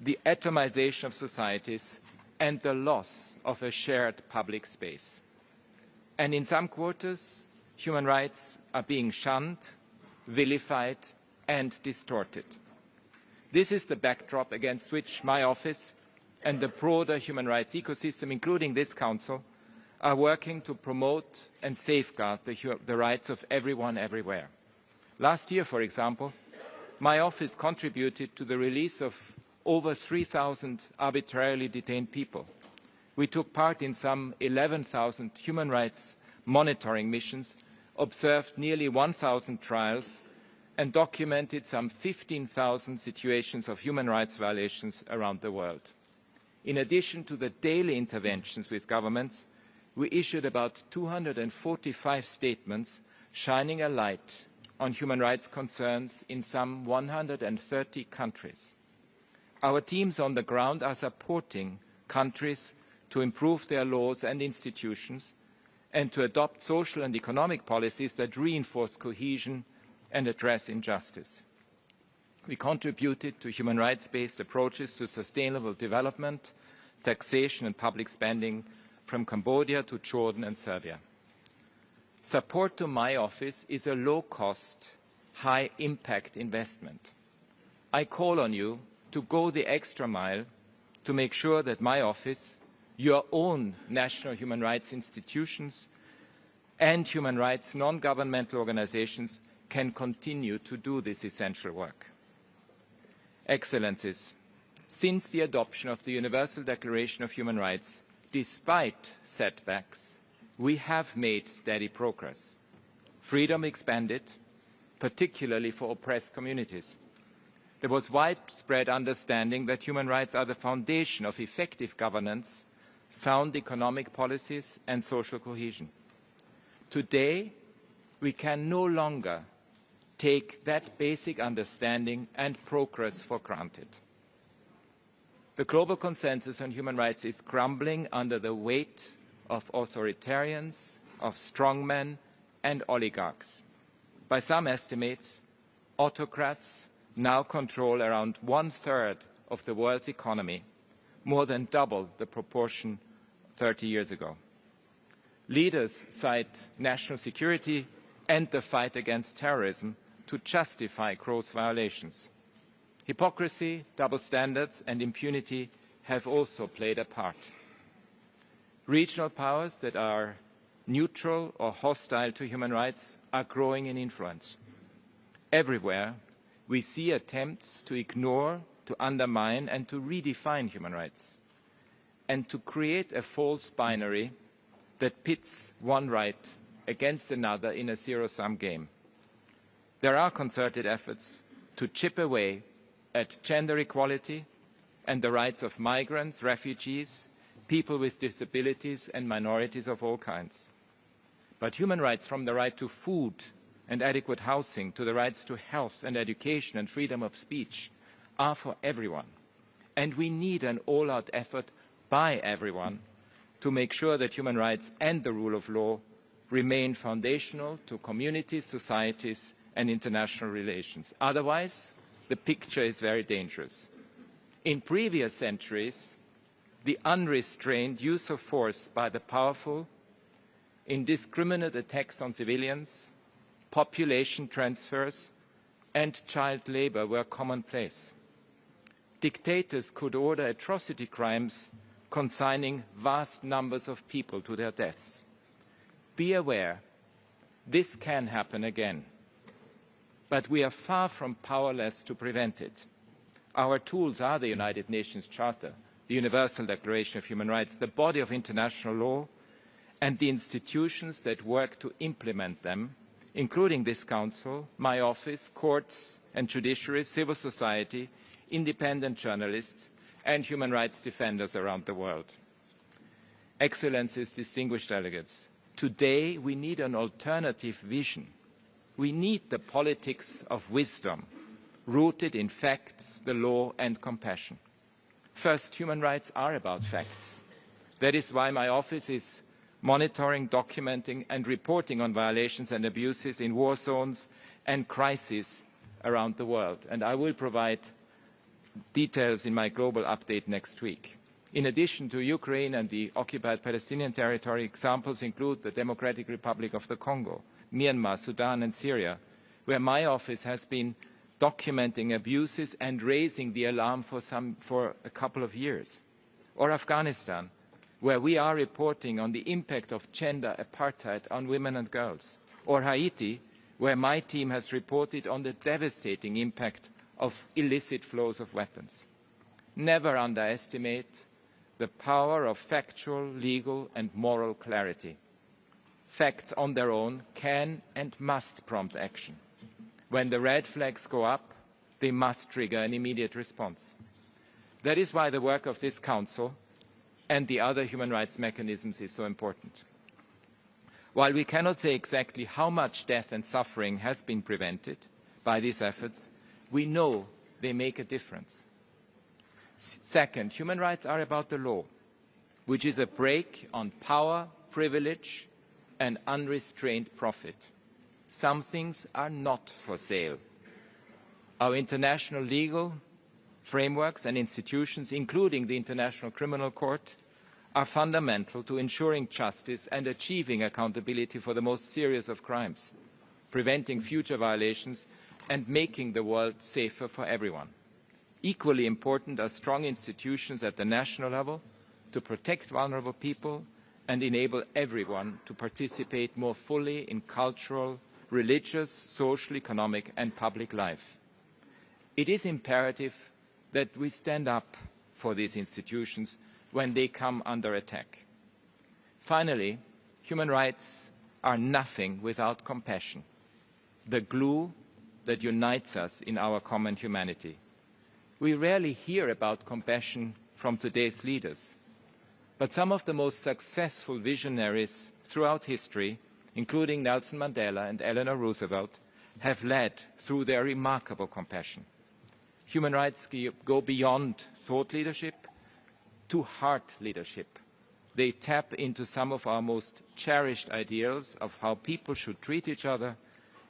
the atomization of societies, and the loss of a shared public space. And in some quarters, human rights are being shunned, vilified, and distorted. This is the backdrop against which my office and the broader human rights ecosystem, including this Council, are working to promote and safeguard the rights of everyone everywhere. Last year, for example, my office contributed to the release of over 3,000 arbitrarily detained people. We took part in some 11,000 human rights monitoring missions, observed nearly 1,000 trials, and documented some 15,000 situations of human rights violations around the world. In addition to the daily interventions with governments, we issued about 245 statements shining a light on human rights concerns in some 130 countries. Our teams on the ground are supporting countries to improve their laws and institutions and to adopt social and economic policies that reinforce cohesion and address injustice. We contributed to human rights-based approaches to sustainable development, taxation and public spending from Cambodia to Jordan and Serbia. Support to my office is a low-cost, high-impact investment. I call on you to go the extra mile to make sure that my office, your own national human rights institutions, and human rights non-governmental organizations can continue to do this essential work. Excellencies, since the adoption of the Universal Declaration of Human Rights, despite setbacks, we have made steady progress. Freedom expanded, particularly for oppressed communities. There was widespread understanding that human rights are the foundation of effective governance, sound economic policies, and social cohesion. Today, we can no longer take that basic understanding and progress for granted. The global consensus on human rights is crumbling under the weight of authoritarians, of strongmen, and oligarchs. By some estimates, autocrats now control around 1/3 of the world's economy, more than double the proportion 30 years ago. Leaders cite national security and the fight against terrorism to justify gross violations. Hypocrisy, double standards, and impunity have also played a part. Regional powers that are neutral or hostile to human rights are growing in influence. Everywhere, we see attempts to ignore, to undermine, and to redefine human rights, and to create a false binary that pits one right against another in a zero-sum game. There are concerted efforts to chip away at gender equality and the rights of migrants, refugees, people with disabilities, and minorities of all kinds. But human rights, from the right to food and adequate housing to the rights to health and education and freedom of speech, are for everyone. And we need an all-out effort by everyone to make sure that human rights and the rule of law remain foundational to communities, societies, and international relations. Otherwise, the picture is very dangerous. In previous centuries, the unrestrained use of force by the powerful, indiscriminate attacks on civilians, population transfers, and child labor were commonplace. Dictators could order atrocity crimes consigning vast numbers of people to their deaths. Be aware, this can happen again. But we are far from powerless to prevent it. Our tools are the United Nations Charter, the Universal Declaration of Human Rights, the body of international law, and the institutions that work to implement them, including this Council, my office, courts and judiciary, civil society, independent journalists, and human rights defenders around the world. Excellencies, distinguished delegates, today we need an alternative vision. We need the politics of wisdom, rooted in facts, the law, and compassion. First, human rights are about facts. That is why my office is monitoring, documenting, and reporting on violations and abuses in war zones and crises around the world. And I will provide details in my global update next week. In addition to Ukraine and the occupied Palestinian territory, examples include the Democratic Republic of the Congo, Myanmar, Sudan, and Syria, where my office has been documenting abuses and raising the alarm for a couple of years. Or Afghanistan, where we are reporting on the impact of gender apartheid on women and girls, or Haiti, where my team has reported on the devastating impact of illicit flows of weapons. Never underestimate the power of factual, legal and moral clarity. Facts on their own can and must prompt action. When the red flags go up, they must trigger an immediate response. That is why the work of this Council and the other human rights mechanisms is so important. While we cannot say exactly how much death and suffering has been prevented by these efforts, we know they make a difference. Second, human rights are about the law, which is a brake on power, privilege, and unrestrained profit. Some things are not for sale. Our international legal frameworks and institutions, including the International Criminal Court, are fundamental to ensuring justice and achieving accountability for the most serious of crimes, preventing future violations and making the world safer for everyone. Equally important are strong institutions at the national level to protect vulnerable people and enable everyone to participate more fully in cultural, religious, social, economic and public life. It is imperative that we stand up for these institutions when they come under attack. Finally, human rights are nothing without compassion, the glue that unites us in our common humanity. We rarely hear about compassion from today's leaders, but some of the most successful visionaries throughout history, including Nelson Mandela and Eleanor Roosevelt, have led through their remarkable compassion. Human rights go beyond thought leadership to heart leadership. They tap into some of our most cherished ideals of how people should treat each other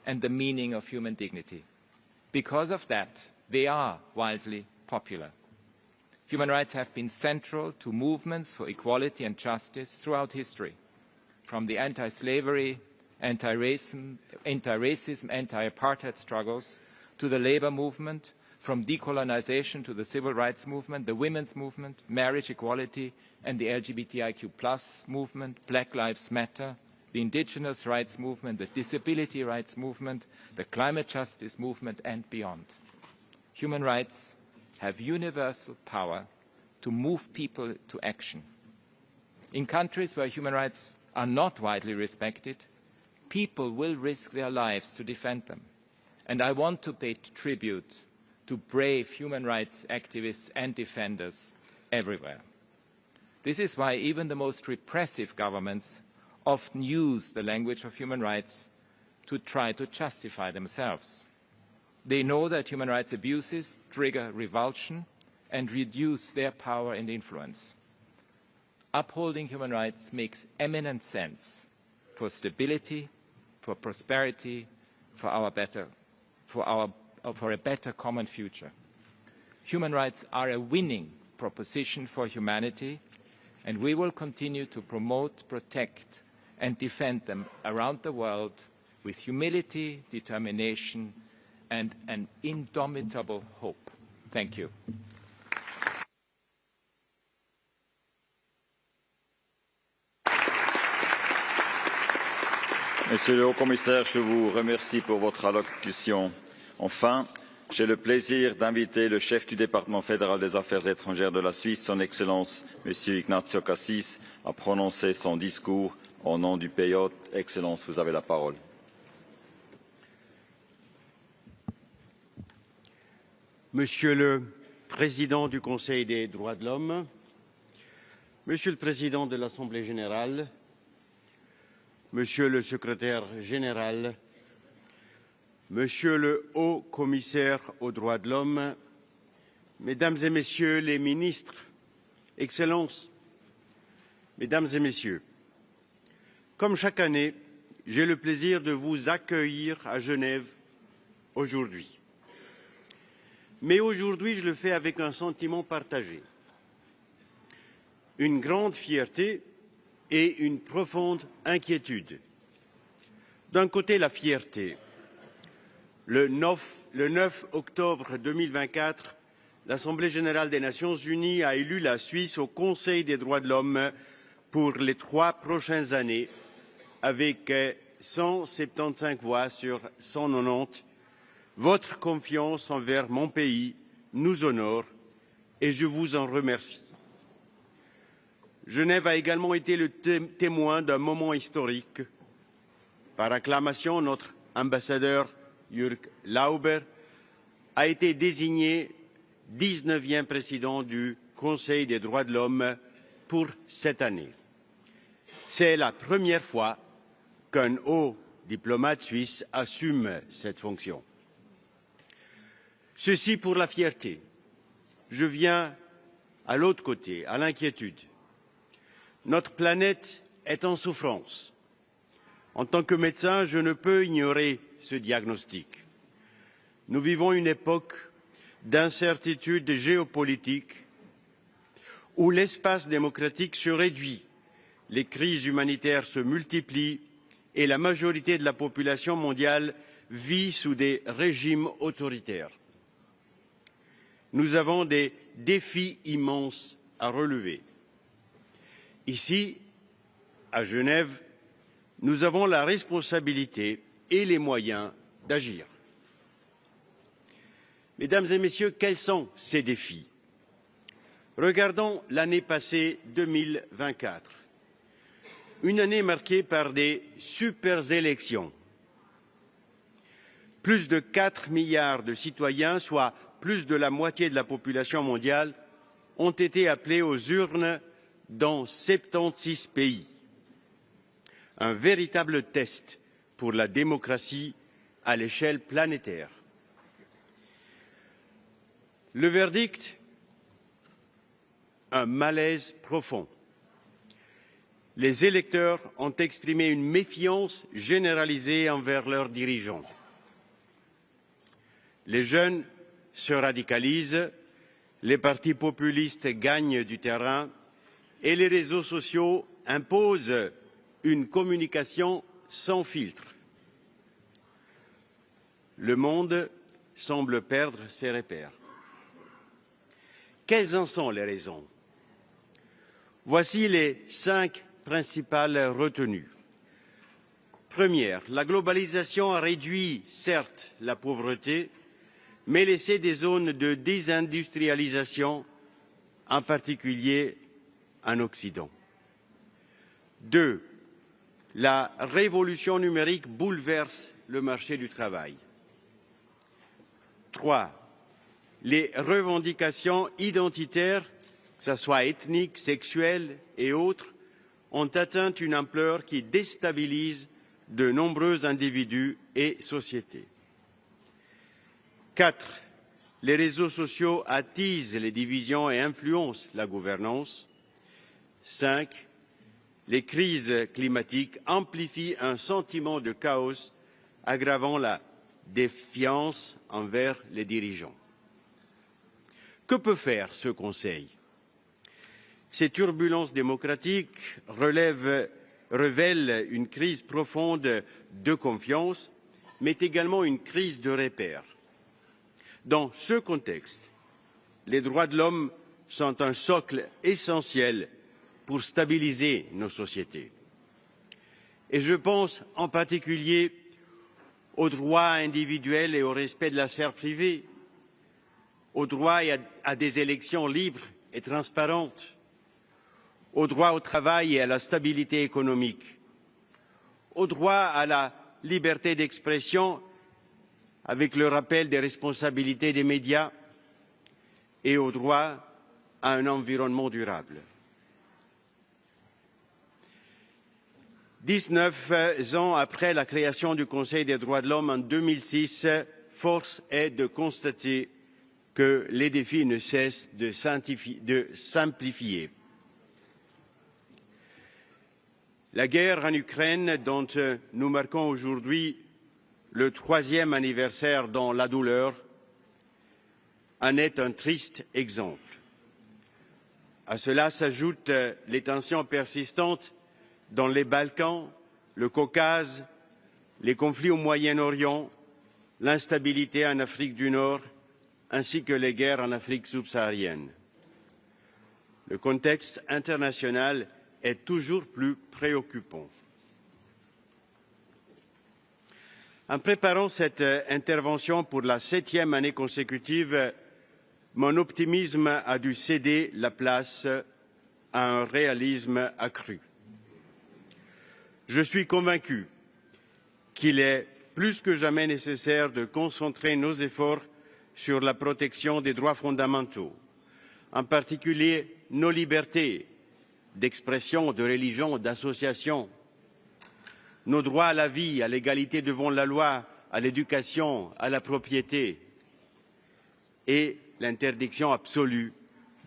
and the meaning of human dignity. Because of that, they are widely popular. Human rights have been central to movements for equality and justice throughout history, from the anti-slavery, anti-racism, anti-apartheid struggles to the labor movement, from decolonization to the civil rights movement, the women's movement, marriage equality, and the LGBTIQ+ movement, Black Lives Matter, the indigenous rights movement, the disability rights movement, the climate justice movement, and beyond. Human rights have universal power to move people to action. In countries where human rights are not widely respected, people will risk their lives to defend them. And I want to pay tribute to brave human rights activists and defenders everywhere. This is why even the most repressive governments often use the language of human rights to try to justify themselves. They know that human rights abuses trigger revulsion and reduce their power and influence. Upholding human rights makes eminent sense for stability, for prosperity, for a better common future. Human rights are a winning proposition for humanity, and we will continue to promote, protect, and defend them around the world with humility, determination, and an indomitable hope. Thank you. Monsieur le Haut-Commissaire, je vous remercie pour votre allocution. Enfin, j'ai le plaisir d'inviter le chef du département fédéral des affaires étrangères de la Suisse, son Excellence M. Ignacio Cassis, à prononcer son discours au nom du pays hôte. Excellence, vous avez la parole. Monsieur le Président du Conseil des droits de l'homme, Monsieur le Président de l'Assemblée générale, Monsieur le Secrétaire général, Monsieur le Haut-Commissaire aux droits de l'homme, Mesdames et Messieurs les ministres, Excellences, Mesdames et Messieurs, comme chaque année, j'ai le plaisir de vous accueillir à Genève aujourd'hui. Mais aujourd'hui, je le fais avec un sentiment partagé, une grande fierté et une profonde inquiétude. D'un côté, la fierté. Le 9 octobre 2024, l'Assemblée générale des Nations unies a élu la Suisse au Conseil des droits de l'homme pour les 3 prochaines années avec 175 voix sur 190. Votre confiance envers mon pays nous honore et je vous en remercie. Genève a également été le témoin d'un moment historique. Par acclamation, notre ambassadeur Jörg Lauber a été désigné 19e président du Conseil des droits de l'homme pour cette année. C'est la première fois qu'un haut diplomate suisse assume cette fonction. Ceci pour la fierté. Je viens à l'autre côté, à l'inquiétude. Notre planète est en souffrance. En tant que médecin, je ne peux ignorer ce diagnostic. Nous vivons une époque d'incertitude géopolitique où l'espace démocratique se réduit, les crises humanitaires se multiplient et la majorité de la population mondiale vit sous des régimes autoritaires. Nous avons des défis immenses à relever. Ici, à Genève, nous avons la responsabilité et les moyens d'agir. Mesdames et Messieurs, quels sont ces défis? Regardons l'année passée 2024. Une année marquée par des super élections. Plus de 4 milliards de citoyens, soit plus de la moitié de la population mondiale, ont été appelés aux urnes dans 76 pays. Un véritable test pour la démocratie à l'échelle planétaire. Le verdict? Un malaise profond. Les électeurs ont exprimé une méfiance généralisée envers leurs dirigeants. Les jeunes se radicalisent, les partis populistes gagnent du terrain et les réseaux sociaux imposent une communication sans filtre. Le monde semble perdre ses repères. Quelles en sont les raisons? Voici les 5 principales retenues. Première, la globalisation a réduit, certes, la pauvreté, mais laissé des zones de désindustrialisation, en particulier en Occident. 2. La révolution numérique bouleverse le marché du travail. 3. Les revendications identitaires, que ce soit ethniques, sexuelles et autres, ont atteint une ampleur qui déstabilise de nombreux individus et sociétés. 4. Les réseaux sociaux attisent les divisions et influencent la gouvernance. 5. Les crises climatiques amplifient un sentiment de chaos, aggravant la défiance envers les dirigeants. Que peut faire ce Conseil? Ces turbulences démocratiques révèlent une crise profonde de confiance, mais également une crise de repères. Dans ce contexte, les droits de l'homme sont un socle essentiel pour stabiliser nos sociétés. Et je pense en particulier aux droits individuels et au respect de la sphère privée, au droit à des élections libres et transparentes, au droit au travail et à la stabilité économique, au droit à la liberté d'expression avec le rappel des responsabilités des médias et au droit à un environnement durable. 19 ans après la création du Conseil des droits de l'homme en 2006, force est de constater que les défis ne cessent de s'amplifier. La guerre en Ukraine, dont nous marquons aujourd'hui le 3e anniversaire dans la douleur, en est un triste exemple. À cela s'ajoutent les tensions persistantes dans les Balkans, le Caucase, les conflits au Moyen-Orient, l'instabilité en Afrique du Nord, ainsi que les guerres en Afrique subsaharienne. Le contexte international est toujours plus préoccupant. En préparant cette intervention pour la 7e année consécutive, mon optimisme a dû céder la place à un réalisme accru. Je suis convaincu qu'il est plus que jamais nécessaire de concentrer nos efforts sur la protection des droits fondamentaux, en particulier nos libertés d'expression, de religion, d'association, nos droits à la vie, à l'égalité devant la loi, à l'éducation, à la propriété et l'interdiction absolue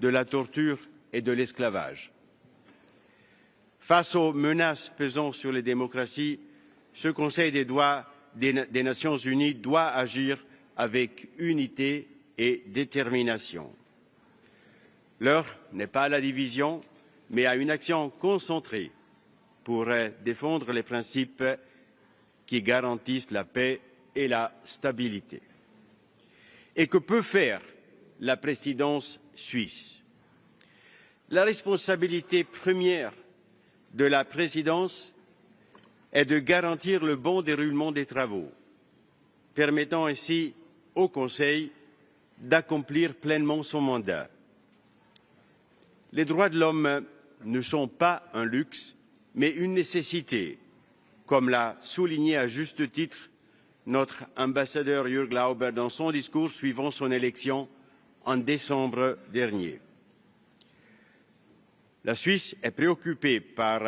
de la torture et de l'esclavage. Face aux menaces pesant sur les démocraties, ce Conseil des droits des Nations unies doit agir avec unité et détermination. L'heure n'est pas à la division, mais à une action concentrée pour défendre les principes qui garantissent la paix et la stabilité. Et que peut faire la présidence suisse? La responsabilité première de la présidence est de garantir le bon déroulement des travaux, permettant ainsi au Conseil d'accomplir pleinement son mandat. Les droits de l'homme ne sont pas un luxe, mais une nécessité, comme l'a souligné à juste titre notre ambassadeur Jürg Lauber dans son discours suivant son élection en décembre dernier. La Suisse est préoccupée par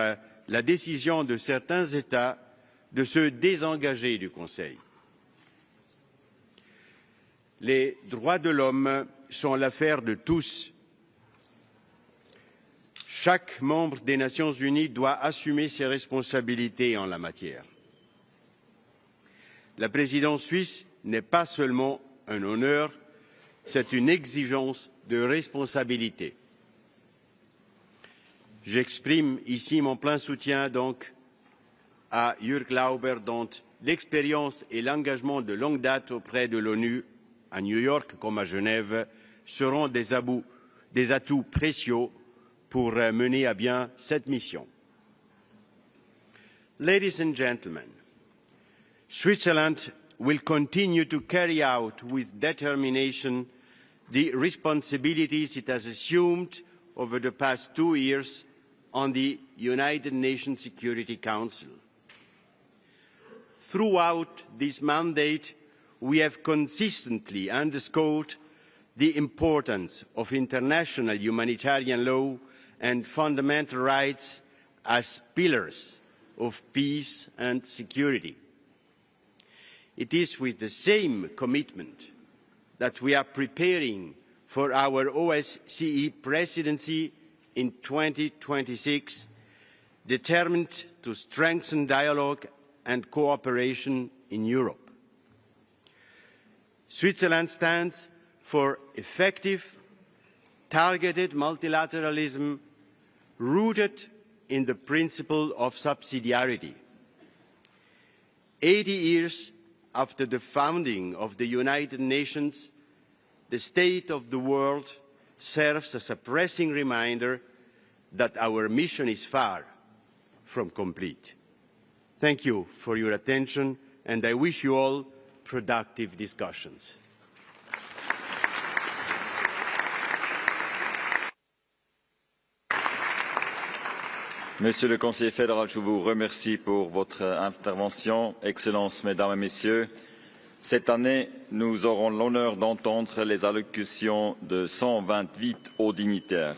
la décision de certains États de se désengager du Conseil. Les droits de l'homme sont l'affaire de tous. Chaque membre des Nations unies doit assumer ses responsabilités en la matière. La présidence suisse n'est pas seulement un honneur, c'est une exigence de responsabilité. J'exprime ici mon plein soutien donc à Jürg Lauber, dont l'expérience et l'engagement de longue date auprès de l'ONU, à New York comme à Genève, seront des atouts précieux pour mener à bien cette mission. Ladies and gentlemen, Switzerland will continue to carry out with determination the responsibilities it has assumed over the past 2 years on the United Nations Security Council. Throughout this mandate, we have consistently underscored the importance of international humanitarian law and fundamental rights as pillars of peace and security. It is with the same commitment that we are preparing for our OSCE presidency in 2026, determined to strengthen dialogue and cooperation in Europe. Switzerland stands for effective, targeted multilateralism rooted in the principle of subsidiarity. 80 years after the founding of the United Nations, the state of the world serves as a pressing reminder that our mission is far from complete. Thank you for your attention, and I wish you all productive discussions. Monsieur le conseiller fédéral, je vous remercie pour votre intervention. Excellences, Mesdames et Messieurs, cette année, nous aurons l'honneur d'entendre les allocutions de 128 hauts dignitaires.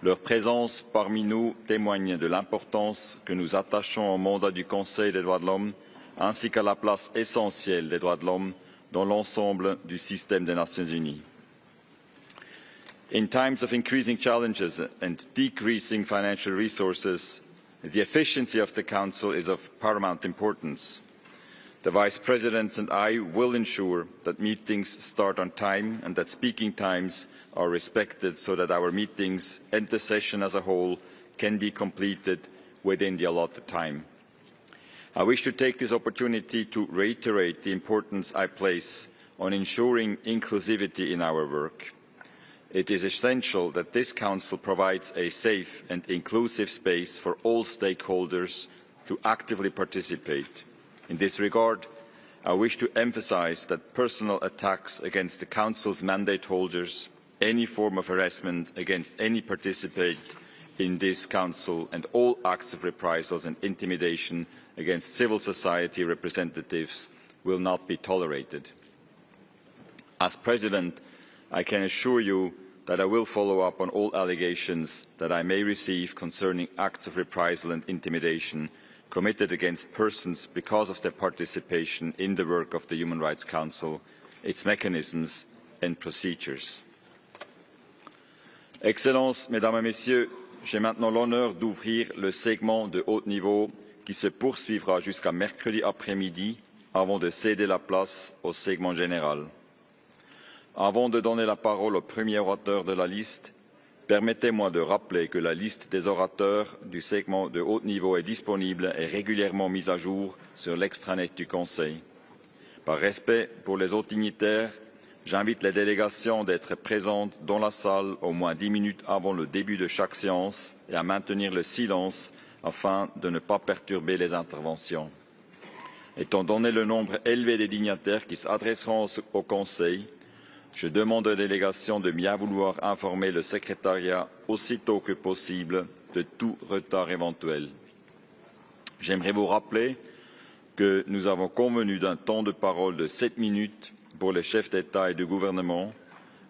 Leur présence parmi nous témoigne de l'importance que nous attachons au mandat du Conseil des droits de l'homme, ainsi qu'à la place essentielle des droits de l'homme dans l'ensemble du système des Nations unies. In times of increasing challenges and decreasing financial resources, the efficiency of the Council is of paramount importance. The Vice Presidents and I will ensure that meetings start on time and that speaking times are respected so that our meetings and the session as a whole can be completed within the allotted time. I wish to take this opportunity to reiterate the importance I place on ensuring inclusivity in our work. it is essential that this Council provides a safe and inclusive space for all stakeholders to actively participate. In this regard, I wish to emphasise that personal attacks against the Council's mandate holders, any form of harassment against any participant in this Council, and all acts of reprisals and intimidation against civil society representatives will not be tolerated. As President, I can assure you that I will follow up on all allegations that I may receive concerning acts of reprisal and intimidation committed against persons because of their participation in the work of the Human Rights Council, its mechanisms and procedures. Excellences, Mesdames et Messieurs, j'ai maintenant l'honneur d'ouvrir le segment de haut niveau qui se poursuivra jusqu'à mercredi après-midi avant de céder la place au segment général. Avant de donner la parole au premier orateur de la liste, permettez-moi de rappeler que la liste des orateurs du segment de haut niveau est disponible et régulièrement mise à jour sur l'extranet du Conseil. Par respect pour les autres dignitaires, j'invite les délégations d'être présentes dans la salle au moins 10 minutes avant le début de chaque séance et à maintenir le silence afin de ne pas perturber les interventions. Étant donné le nombre élevé des dignitaires qui s'adresseront au Conseil, je demande aux délégations de bien vouloir informer le secrétariat aussitôt que possible de tout retard éventuel. J'aimerais vous rappeler que nous avons convenu d'un temps de parole de 7 minutes pour les chefs d'État et de gouvernement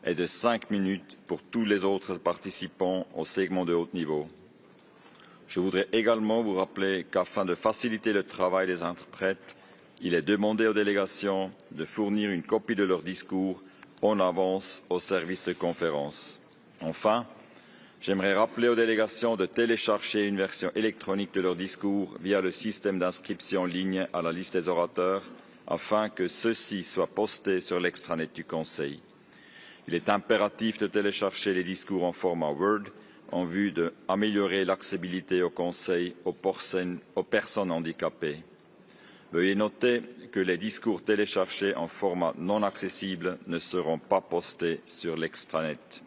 et de 5 minutes pour tous les autres participants au segment de haut niveau. Je voudrais également vous rappeler qu'afin de faciliter le travail des interprètes, il est demandé aux délégations de fournir une copie de leur discours en avance au service de conférence. Enfin, j'aimerais rappeler aux délégations de télécharger une version électronique de leur discours via le système d'inscription en ligne à la liste des orateurs afin que ceux-ci soient postés sur l'extranet du Conseil. Il est impératif de télécharger les discours en format Word en vue d'améliorer l'accessibilité au Conseil aux personnes handicapées. Veuillez noter que les discours téléchargés en format non accessible ne seront pas postés sur l'extranet.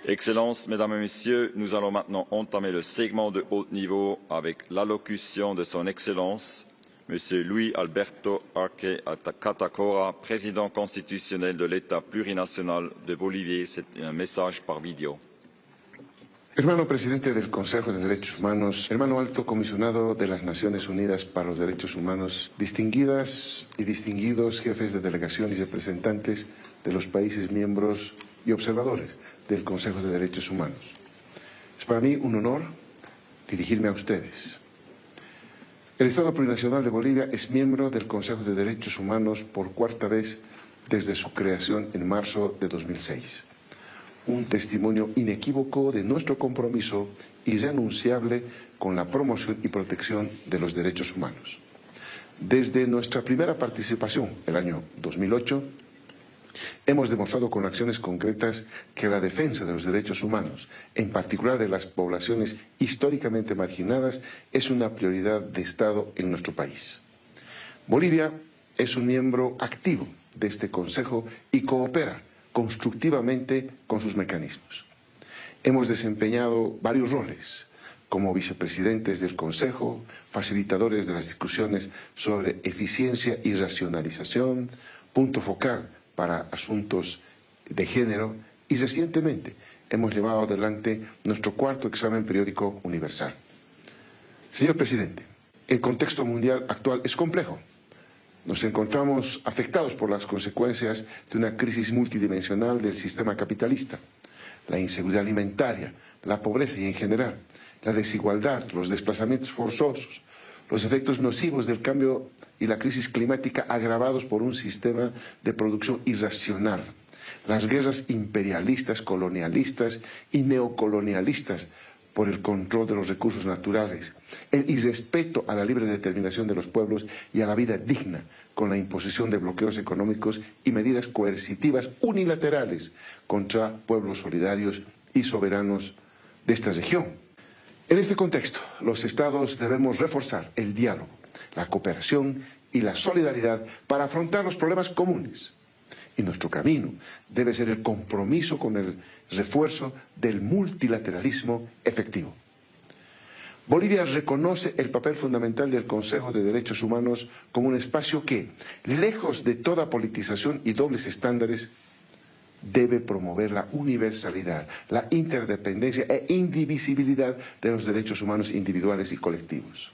Excellences, Mesdames et Messieurs, nous allons maintenant entamer le segment de haut niveau avec l'allocution de Son Excellence, M. Luis Alberto Arce Catacora, président constitutionnel de l'État plurinational de Bolivie. C'est un message par vidéo. Hermano Presidente del Consejo de Derechos Humanos, hermano Alto Comisionado de las Naciones Unidas para los Derechos Humanos, distinguidas y distinguidos jefes de delegación y representantes de los países miembros y observadores del Consejo de Derechos Humanos. Es para mí un honor dirigirme a ustedes. El Estado Plurinacional de Bolivia es miembro del Consejo de Derechos Humanos por cuarta vez desde su creación en marzo de 2006. Un testimonio inequívoco de nuestro compromiso irrenunciable con la promoción y protección de los derechos humanos. Desde nuestra primera participación, el año 2008, hemos demostrado con acciones concretas que la defensa de los derechos humanos, en particular de las poblaciones históricamente marginadas, es una prioridad de Estado en nuestro país. Bolivia es un miembro activo de este Consejo y coopera constructivamente con sus mecanismos. Hemos desempeñado varios roles como vicepresidentes del Consejo, facilitadores de las discusiones sobre eficiencia y racionalización, punto focal para asuntos de género y recientemente hemos llevado adelante nuestro cuarto examen periódico universal. Señor Presidente, el contexto mundial actual es complejo. Nos encontramos afectados por las consecuencias de una crisis multidimensional del sistema capitalista, la inseguridad alimentaria, la pobreza y en general, la desigualdad, los desplazamientos forzosos, los efectos nocivos del cambio y la crisis climática agravados por un sistema de producción irracional, las guerras imperialistas, colonialistas y neocolonialistas por el control de los recursos naturales, el irrespeto a la libre determinación de los pueblos y a la vida digna con la imposición de bloqueos económicos y medidas coercitivas unilaterales contra pueblos solidarios y soberanos de esta región. En este contexto, los Estados debemos reforzar el diálogo, la cooperación y la solidaridad para afrontar los problemas comunes. Y nuestro camino debe ser el compromiso con el refuerzo del multilateralismo efectivo. Bolivia reconoce el papel fundamental del Consejo de Derechos Humanos como un espacio que, lejos de toda politización y dobles estándares, debe promover la universalidad, la interdependencia e indivisibilidad de los derechos humanos individuales y colectivos.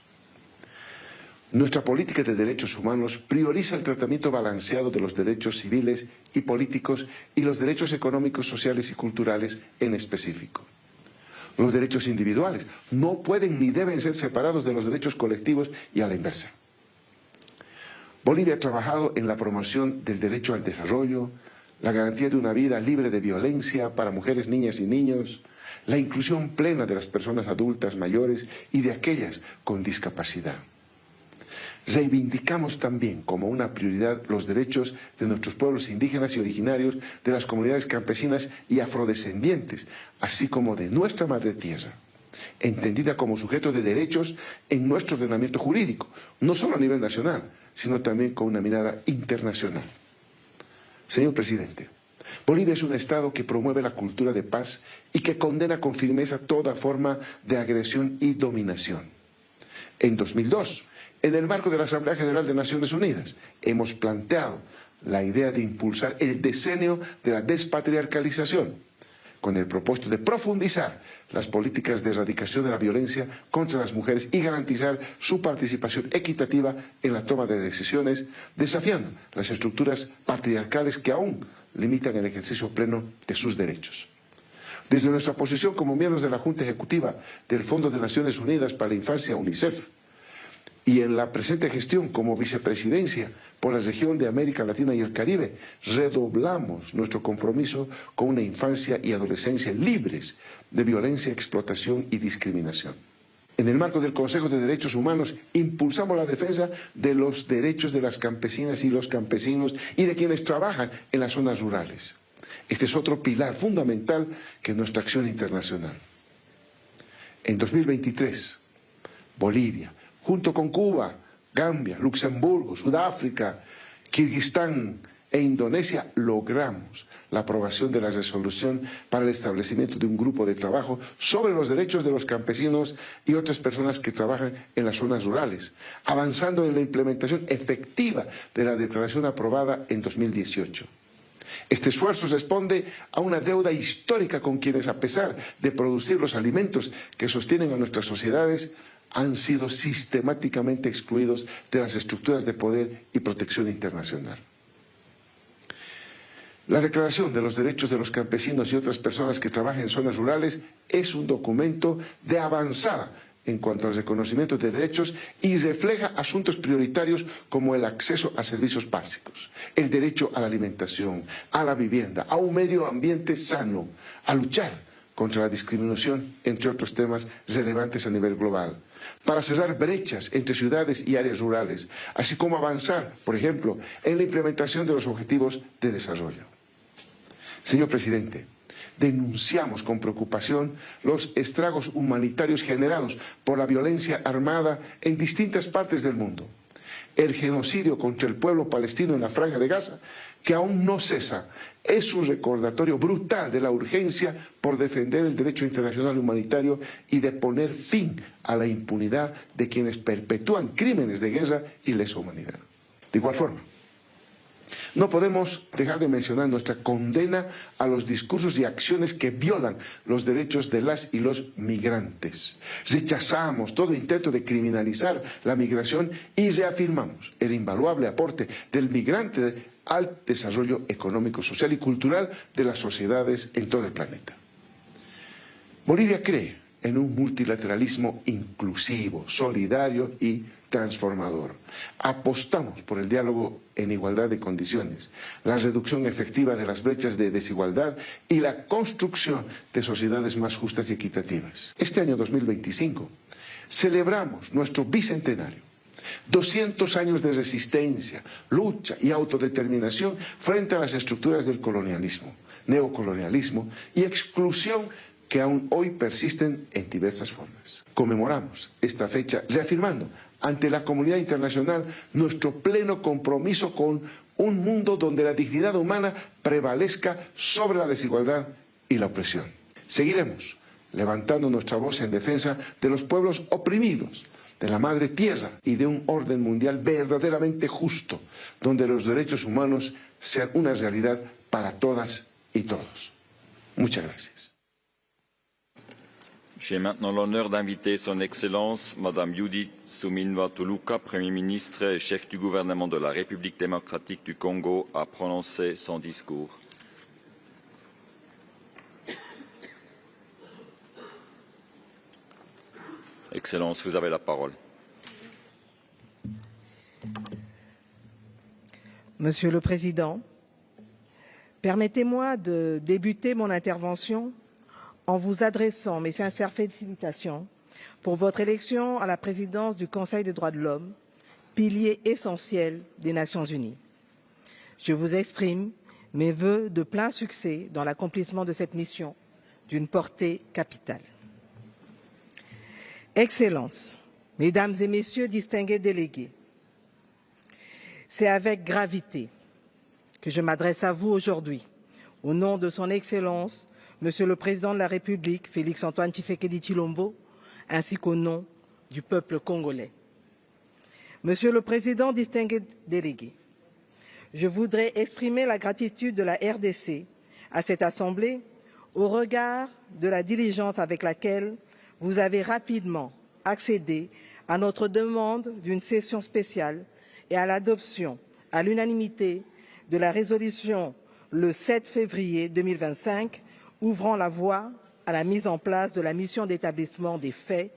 Nuestra política de derechos humanos prioriza el tratamiento balanceado de los derechos civiles y políticos y los derechos económicos, sociales y culturales en específico. Los derechos individuales no pueden ni deben ser separados de los derechos colectivos y a la inversa. Bolivia ha trabajado en la promoción del derecho al desarrollo, la garantía de una vida libre de violencia para mujeres, niñas y niños, la inclusión plena de las personas adultas mayores y de aquellas con discapacidad. Reivindicamos también como una prioridad los derechos de nuestros pueblos indígenas y originarios, de las comunidades campesinas y afrodescendientes, así como de nuestra madre tierra, entendida como sujeto de derechos en nuestro ordenamiento jurídico, no solo a nivel nacional, sino también con una mirada internacional. Señor presidente, Bolivia es un Estado que promueve la cultura de paz y que condena con firmeza toda forma de agresión y dominación. En 2002, en el marco de la Asamblea General de Naciones Unidas, hemos planteado la idea de impulsar el decenio de la despatriarcalización, con el propósito de profundizar las políticas de erradicación de la violencia contra las mujeres y garantizar su participación equitativa en la toma de decisiones, desafiando las estructuras patriarcales que aún limitan el ejercicio pleno de sus derechos. Desde nuestra posición como miembros de la Junta Ejecutiva del Fondo de Naciones Unidas para la Infancia, UNICEF, y en la presente gestión como vicepresidencia por la región de América Latina y el Caribe, redoblamos nuestro compromiso con una infancia y adolescencia libres de violencia, explotación y discriminación. En el marco del Consejo de Derechos Humanos, impulsamos la defensa de los derechos de las campesinas y los campesinos y de quienes trabajan en las zonas rurales. Este es otro pilar fundamental que nuestra acción internacional. En 2023, Bolivia, junto con Cuba, Gambia, Luxemburgo, Sudáfrica, Kirguistán e Indonesia, logramos la aprobación de la resolución para el establecimiento de un grupo de trabajo sobre los derechos de los campesinos y otras personas que trabajan en las zonas rurales, avanzando en la implementación efectiva de la declaración aprobada en 2018. Este esfuerzo responde a una deuda histórica con quienes, a pesar de producir los alimentos que sostienen a nuestras sociedades, han sido sistemáticamente excluidos de las estructuras de poder y protección internacional. La Declaración de los Derechos de los Campesinos y otras personas que trabajan en zonas rurales es un documento de avanzada en cuanto al reconocimiento de derechos y refleja asuntos prioritarios como el acceso a servicios básicos, el derecho a la alimentación, a la vivienda, a un medio ambiente sano, a luchar contra la discriminación, entre otros temas relevantes a nivel global, para cerrar brechas entre ciudades y áreas rurales, así como avanzar, por ejemplo, en la implementación de los objetivos de desarrollo. Señor presidente, denunciamos con preocupación los estragos humanitarios generados por la violencia armada en distintas partes del mundo. El genocidio contra el pueblo palestino en la Franja de Gaza, que aún no cesa, es un recordatorio brutal de la urgencia por defender el derecho internacional humanitario y de poner fin a la impunidad de quienes perpetúan crímenes de guerra y lesa humanidad. De igual forma, no podemos dejar de mencionar nuestra condena a los discursos y acciones que violan los derechos de las y los migrantes. Rechazamos todo intento de criminalizar la migración y reafirmamos el invaluable aporte del migrante al desarrollo económico, social y cultural de las sociedades en todo el planeta. Bolivia cree en un multilateralismo inclusivo, solidario y transformador. Apostamos por el diálogo en igualdad de condiciones, la reducción efectiva de las brechas de desigualdad y la construcción de sociedades más justas y equitativas. Este año 2025 celebramos nuestro bicentenario. 200 años de resistencia, lucha y autodeterminación frente a las estructuras del colonialismo, neocolonialismo y exclusión que aún hoy persisten en diversas formas. Conmemoramos esta fecha reafirmando ante la comunidad internacional nuestro pleno compromiso con un mundo donde la dignidad humana prevalezca sobre la desigualdad y la opresión. Seguiremos levantando nuestra voz en defensa de los pueblos oprimidos, de la madre tierra y de un orden mundial verdaderamente justo, donde los derechos humanos sean una realidad para todas y todos. Muchas gracias. J'ai maintenant l'honneur d'inviter Son Excellence Madame Judith Suminwa Tuluka, Premier ministre et chef du gouvernement de la République démocratique du Congo, à prononcer son discours. Excellence, vous avez la parole. Monsieur le Président, permettez-moi de débuter mon intervention en vous adressant mes sincères félicitations pour votre élection à la présidence du Conseil des droits de l'homme, pilier essentiel des Nations unies. Je vous exprime mes vœux de plein succès dans l'accomplissement de cette mission d'une portée capitale. Excellences, Mesdames et Messieurs distingués délégués, c'est avec gravité que je m'adresse à vous aujourd'hui, au nom de Son Excellence Monsieur le Président de la République, Félix-Antoine Tshisekedi Tshilombo, ainsi qu'au nom du peuple congolais. Monsieur le Président distingué délégué, je voudrais exprimer la gratitude de la RDC à cette Assemblée au regard de la diligence avec laquelle vous avez rapidement accédé à notre demande d'une session spéciale et à l'adoption à l'unanimité de la résolution le 7 février 2025 ouvrant la voie à la mise en place de la mission d'établissement des faits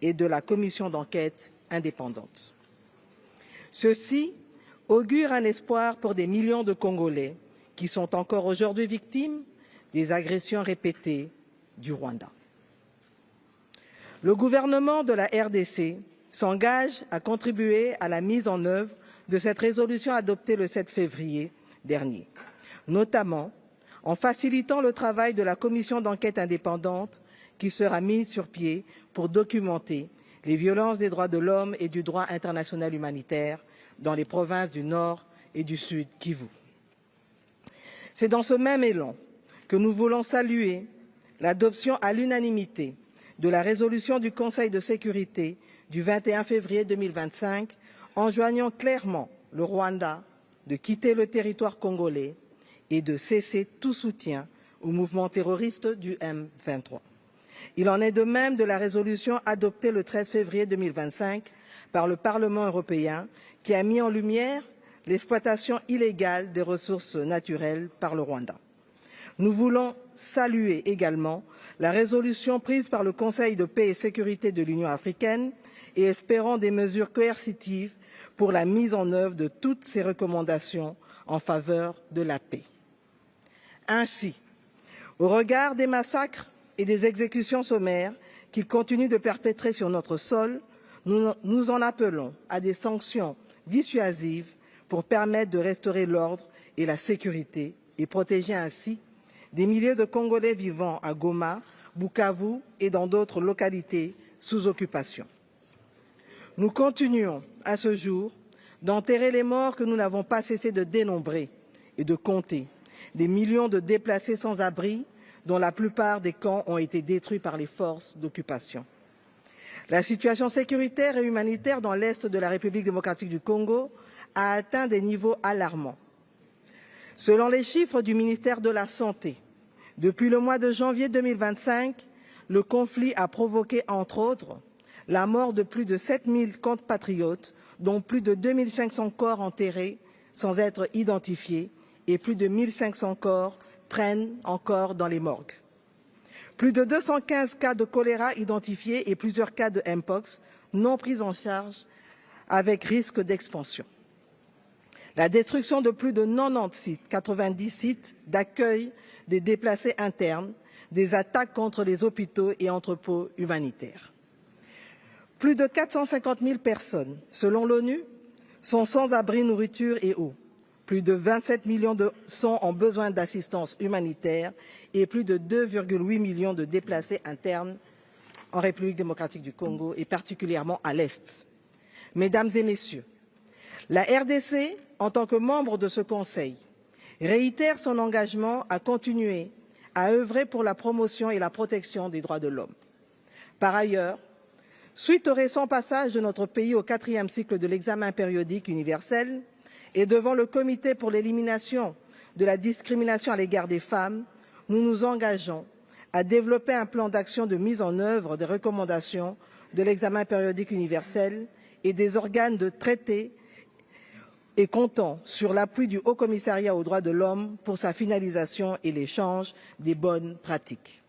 et de la commission d'enquête indépendante. Ceci augure un espoir pour des millions de Congolais qui sont encore aujourd'hui victimes des agressions répétées du Rwanda. Le gouvernement de la RDC s'engage à contribuer à la mise en œuvre de cette résolution adoptée le 7 février dernier, notamment en facilitant le travail de la commission d'enquête indépendante qui sera mise sur pied pour documenter les violences des droits de l'homme et du droit international humanitaire dans les provinces du Nord et du Sud Kivu. C'est dans ce même élan que nous voulons saluer l'adoption à l'unanimité de la résolution du Conseil de sécurité du 21 février 2025 enjoignant clairement le Rwanda de quitter le territoire congolais et de cesser tout soutien au mouvement terroriste du M23. Il en est de même de la résolution adoptée le 13 février 2025 par le Parlement européen qui a mis en lumière l'exploitation illégale des ressources naturelles par le Rwanda. Nous voulons saluer également la résolution prise par le Conseil de paix et sécurité de l'Union africaine et espérons des mesures coercitives pour la mise en œuvre de toutes ces recommandations en faveur de la paix. Ainsi, au regard des massacres et des exécutions sommaires qu'ils continuent de perpétrer sur notre sol, nous en appelons à des sanctions dissuasives pour permettre de restaurer l'ordre et la sécurité et protéger ainsi des milliers de Congolais vivant à Goma, Bukavu et dans d'autres localités sous occupation. Nous continuons à ce jour d'enterrer les morts que nous n'avons pas cessé de dénombrer et de compter, des millions de déplacés sans abri dont la plupart des camps ont été détruits par les forces d'occupation. La situation sécuritaire et humanitaire dans l'est de la République démocratique du Congo a atteint des niveaux alarmants. Selon les chiffres du ministère de la Santé, depuis le mois de janvier 2025, le conflit a provoqué, entre autres, la mort de plus de 7000 compatriotes, dont plus de 2500 corps enterrés sans être identifiés et plus de 1500 corps traînent encore dans les morgues. Plus de 215 cas de choléra identifiés et plusieurs cas de Mpox non pris en charge avec risque d'expansion. La destruction de plus de 90 sites, 90 sites d'accueil des déplacés internes, des attaques contre les hôpitaux et entrepôts humanitaires. Plus de 450 000 personnes, selon l'ONU, sont sans abri, nourriture et eau. Plus de 27 millions sont en besoin d'assistance humanitaire et plus de 2,8 millions de déplacés internes en République démocratique du Congo et particulièrement à l'Est. Mesdames et Messieurs, la RDC, en tant que membre de ce Conseil, réitère son engagement à continuer à œuvrer pour la promotion et la protection des droits de l'homme. Par ailleurs, suite au récent passage de notre pays au 4e cycle de l'examen périodique universel et devant le Comité pour l'élimination de la discrimination à l'égard des femmes, nous nous engageons à développer un plan d'action de mise en œuvre des recommandations de l'examen périodique universel et des organes de traité et comptant sur l'appui du Haut Commissariat aux droits de l'homme pour sa finalisation et l'échange des bonnes pratiques.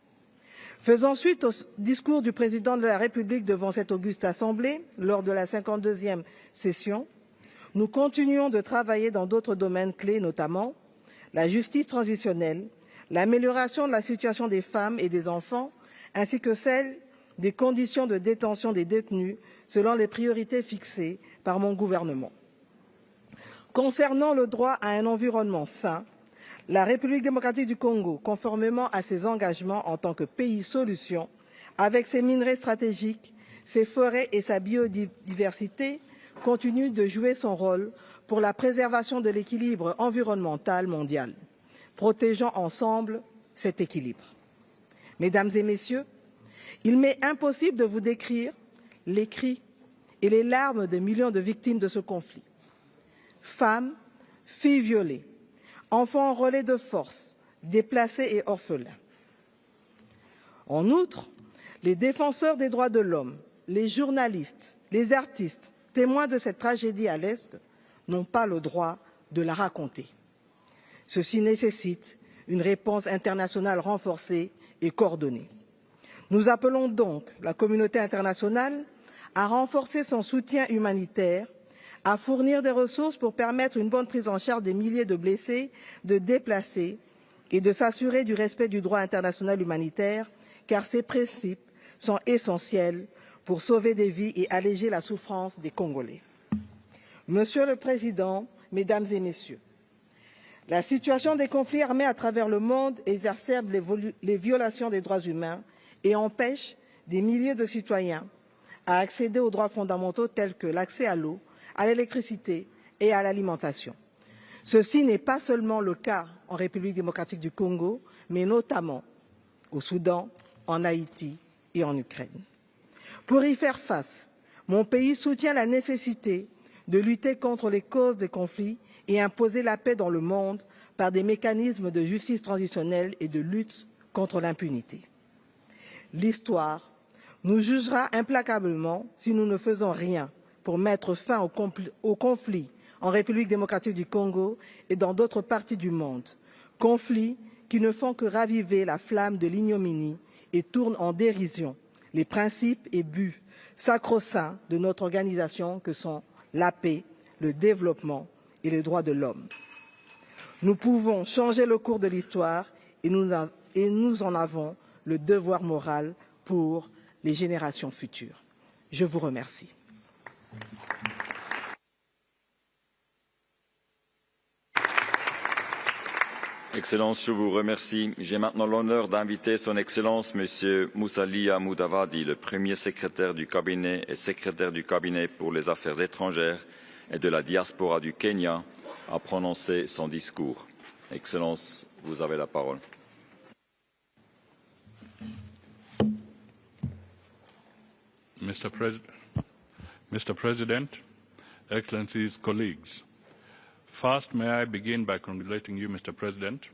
Faisant suite au discours du président de la République devant cette auguste Assemblée lors de la 52e session, nous continuons de travailler dans d'autres domaines clés, notamment la justice transitionnelle, l'amélioration de la situation des femmes et des enfants, ainsi que celle des conditions de détention des détenus selon les priorités fixées par mon gouvernement. Concernant le droit à un environnement sain, la République démocratique du Congo, conformément à ses engagements en tant que pays solution, avec ses minerais stratégiques, ses forêts et sa biodiversité, continue de jouer son rôle pour la préservation de l'équilibre environnemental mondial, protégeant ensemble cet équilibre. Mesdames et Messieurs, il m'est impossible de vous décrire les cris et les larmes de millions de victimes de ce conflit. Femmes, filles violées, enfants en relais de force, déplacés et orphelins. En outre, les défenseurs des droits de l'homme, les journalistes, les artistes, témoins de cette tragédie à l'Est, n'ont pas le droit de la raconter. Ceci nécessite une réponse internationale renforcée et coordonnée. Nous appelons donc la communauté internationale à renforcer son soutien humanitaire, à fournir des ressources pour permettre une bonne prise en charge des milliers de blessés, de déplacés et de s'assurer du respect du droit international humanitaire, car ces principes sont essentiels pour sauver des vies et alléger la souffrance des Congolais. Monsieur le Président, Mesdames et Messieurs, la situation des conflits armés à travers le monde exacerbe les violations des droits humains et empêche des milliers de citoyens à accéder aux droits fondamentaux tels que l'accès à l'eau, à l'électricité et à l'alimentation. Ceci n'est pas seulement le cas en République démocratique du Congo, mais notamment au Soudan, en Haïti et en Ukraine. Pour y faire face, mon pays soutient la nécessité de lutter contre les causes des conflits et imposer la paix dans le monde par des mécanismes de justice transitionnelle et de lutte contre l'impunité. L'histoire nous jugera implacablement si nous ne faisons rien pour mettre fin au conflit en République démocratique du Congo et dans d'autres parties du monde, conflits qui ne font que raviver la flamme de l'ignominie et tournent en dérision les principes et buts sacro-saints de notre organisation que sont la paix, le développement et les droits de l'homme. Nous pouvons changer le cours de l'histoire et nous en avons le devoir moral pour les générations futures. Je vous remercie. Excellence, je vous remercie. J'ai maintenant l'honneur d'inviter Son Excellence M. Musalia Mudavadi, le premier secrétaire du cabinet et secrétaire du cabinet pour les affaires étrangères et de la diaspora du Kenya, à prononcer son discours. Excellence, vous avez la parole. Mr. President, Excellencies, colleagues, first, may I begin by congratulating you, Mr. President,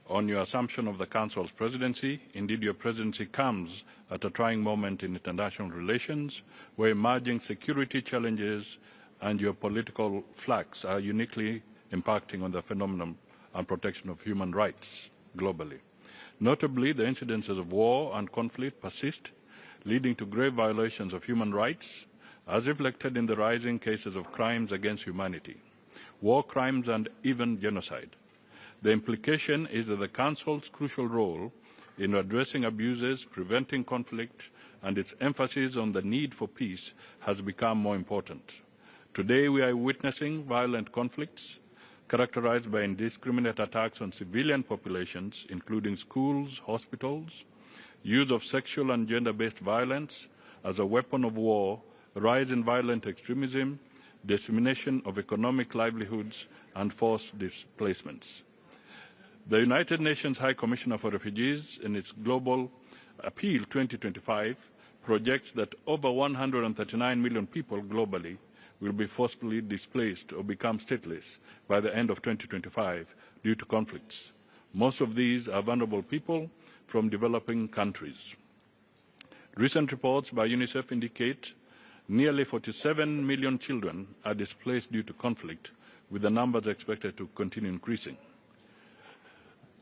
on your assumption of the Council's presidency. Indeed, your presidency comes at a trying moment in international relations, where emerging security challenges and geopolitical flux are uniquely impacting on the phenomenon and protection of human rights globally. Notably, the incidences of war and conflict persist, leading to grave violations of human rights, as reflected in the rising cases of crimes against humanity, war crimes and even genocide. The implication is that the Council's crucial role in addressing abuses, preventing conflict, and its emphasis on the need for peace has become more important. Today we are witnessing violent conflicts characterized by indiscriminate attacks on civilian populations, including schools, hospitals, use of sexual and gender-based violence as a weapon of war, rise in violent extremism, dissemination of economic livelihoods, and forced displacements. The United Nations High Commissioner for Refugees, in its Global Appeal 2025, projects that over 139 million people globally will be forcibly displaced or become stateless by the end of 2025 due to conflicts. Most of these are vulnerable people from developing countries. Recent reports by UNICEF indicate nearly 47 million children are displaced due to conflict, with the numbers expected to continue increasing.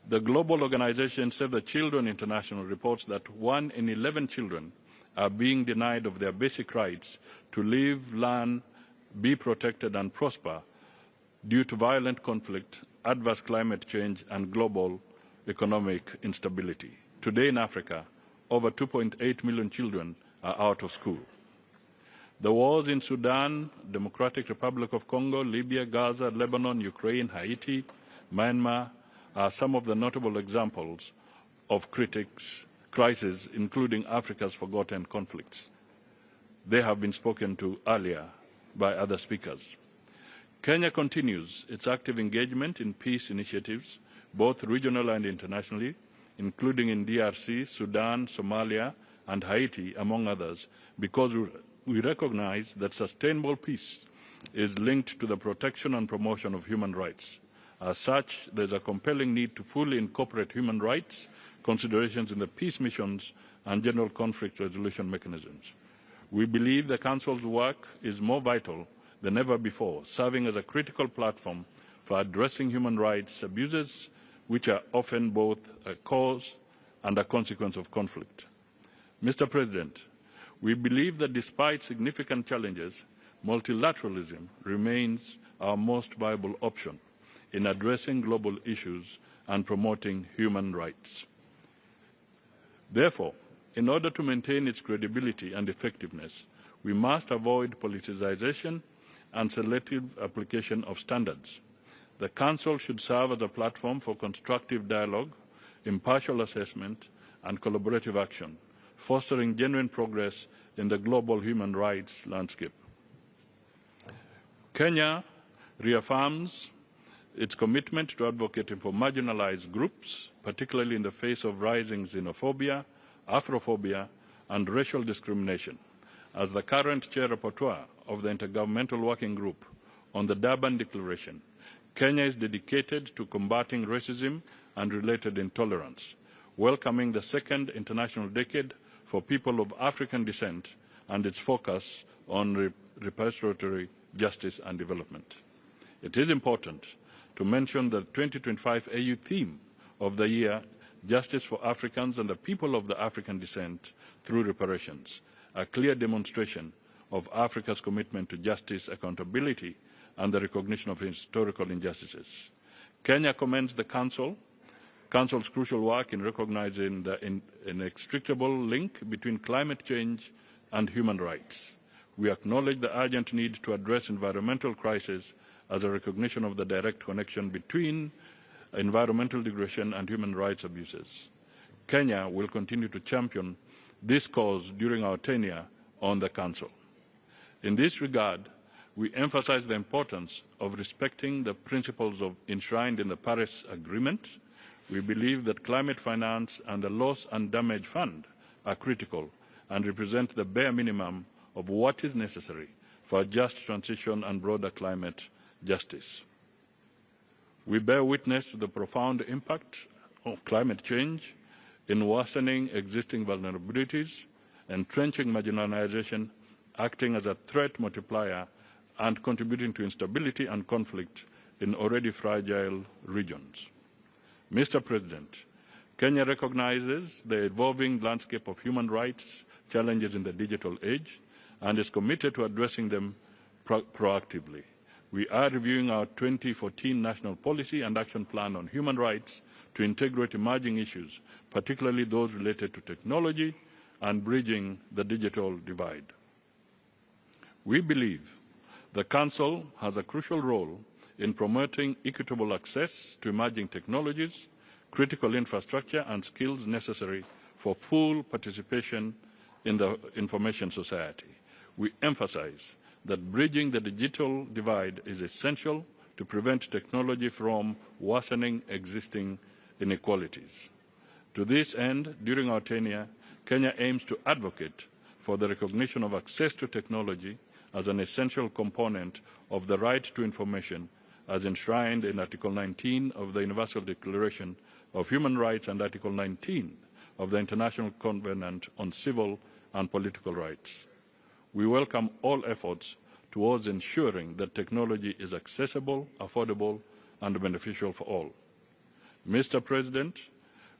The global organization Save the Children International reports that 1 in 11 children are being denied of their basic rights to live, learn, be protected and prosper due to violent conflict, adverse climate change and global economic instability. Today in Africa, over 2.8 million children are out of school. The wars in Sudan, Democratic Republic of Congo, Libya, Gaza, Lebanon, Ukraine, Haiti, Myanmar are some of the notable examples of crises, including Africa's forgotten conflicts. They have been spoken to earlier by other speakers. Kenya continues its active engagement in peace initiatives, both regional and internationally, including in DRC, Sudan, Somalia, and Haiti, among others, because we recognize that sustainable peace is linked to the protection and promotion of human rights. As such, there is a compelling need to fully incorporate human rights considerations in the peace missions and general conflict resolution mechanisms. We believe the Council's work is more vital than ever before, serving as a critical platform for addressing human rights abuses, which are often both a cause and a consequence of conflict. Mr. President, we believe that despite significant challenges, multilateralism remains our most viable option in addressing global issues and promoting human rights. Therefore, in order to maintain its credibility and effectiveness, we must avoid politicization and selective application of standards. The Council should serve as a platform for constructive dialogue, impartial assessment, and collaborative action, fostering genuine progress in the global human rights landscape. Kenya reaffirms its commitment to advocating for marginalized groups, particularly in the face of rising xenophobia, Afrophobia, and racial discrimination. As the current chair rapporteur of the Intergovernmental Working Group on the Durban Declaration, Kenya is dedicated to combating racism and related intolerance, welcoming the second International Decade for People of African Descent and its focus on reparatory justice and development. It is important to mention the 2025 AU theme of the year, Justice for Africans and the People of the African Descent through Reparations, a clear demonstration of Africa's commitment to justice, accountability, and the recognition of historical injustices. Kenya commends the Council's crucial work in recognizing the inextricable link between climate change and human rights. We acknowledge the urgent need to address environmental crisis as a recognition of the direct connection between environmental degradation and human rights abuses. Kenya will continue to champion this cause during our tenure on the Council. In this regard, we emphasize the importance of respecting the principles enshrined in the Paris Agreement. We believe that climate finance and the Loss and Damage Fund are critical and represent the bare minimum of what is necessary for a just transition and broader climate justice. We bear witness to the profound impact of climate change in worsening existing vulnerabilities, entrenching marginalization, acting as a threat multiplier, and contributing to instability and conflict in already fragile regions. Mr. President, Kenya recognizes the evolving landscape of human rights challenges in the digital age and is committed to addressing them proactively. We are reviewing our 2014 National Policy and Action Plan on Human Rights to integrate emerging issues, particularly those related to technology and bridging the digital divide. We believe the Council has a crucial role in promoting equitable access to emerging technologies, critical infrastructure, and skills necessary for full participation in the information society. we emphasize that bridging the digital divide is essential to prevent technology from worsening existing inequalities. To this end, during our tenure, Kenya aims to advocate for the recognition of access to technology as an essential component of the right to information as enshrined in Article 19 of the Universal Declaration of Human Rights and Article 19 of the International Covenant on Civil and Political Rights. We welcome all efforts towards ensuring that technology is accessible, affordable, and beneficial for all. Mr. President,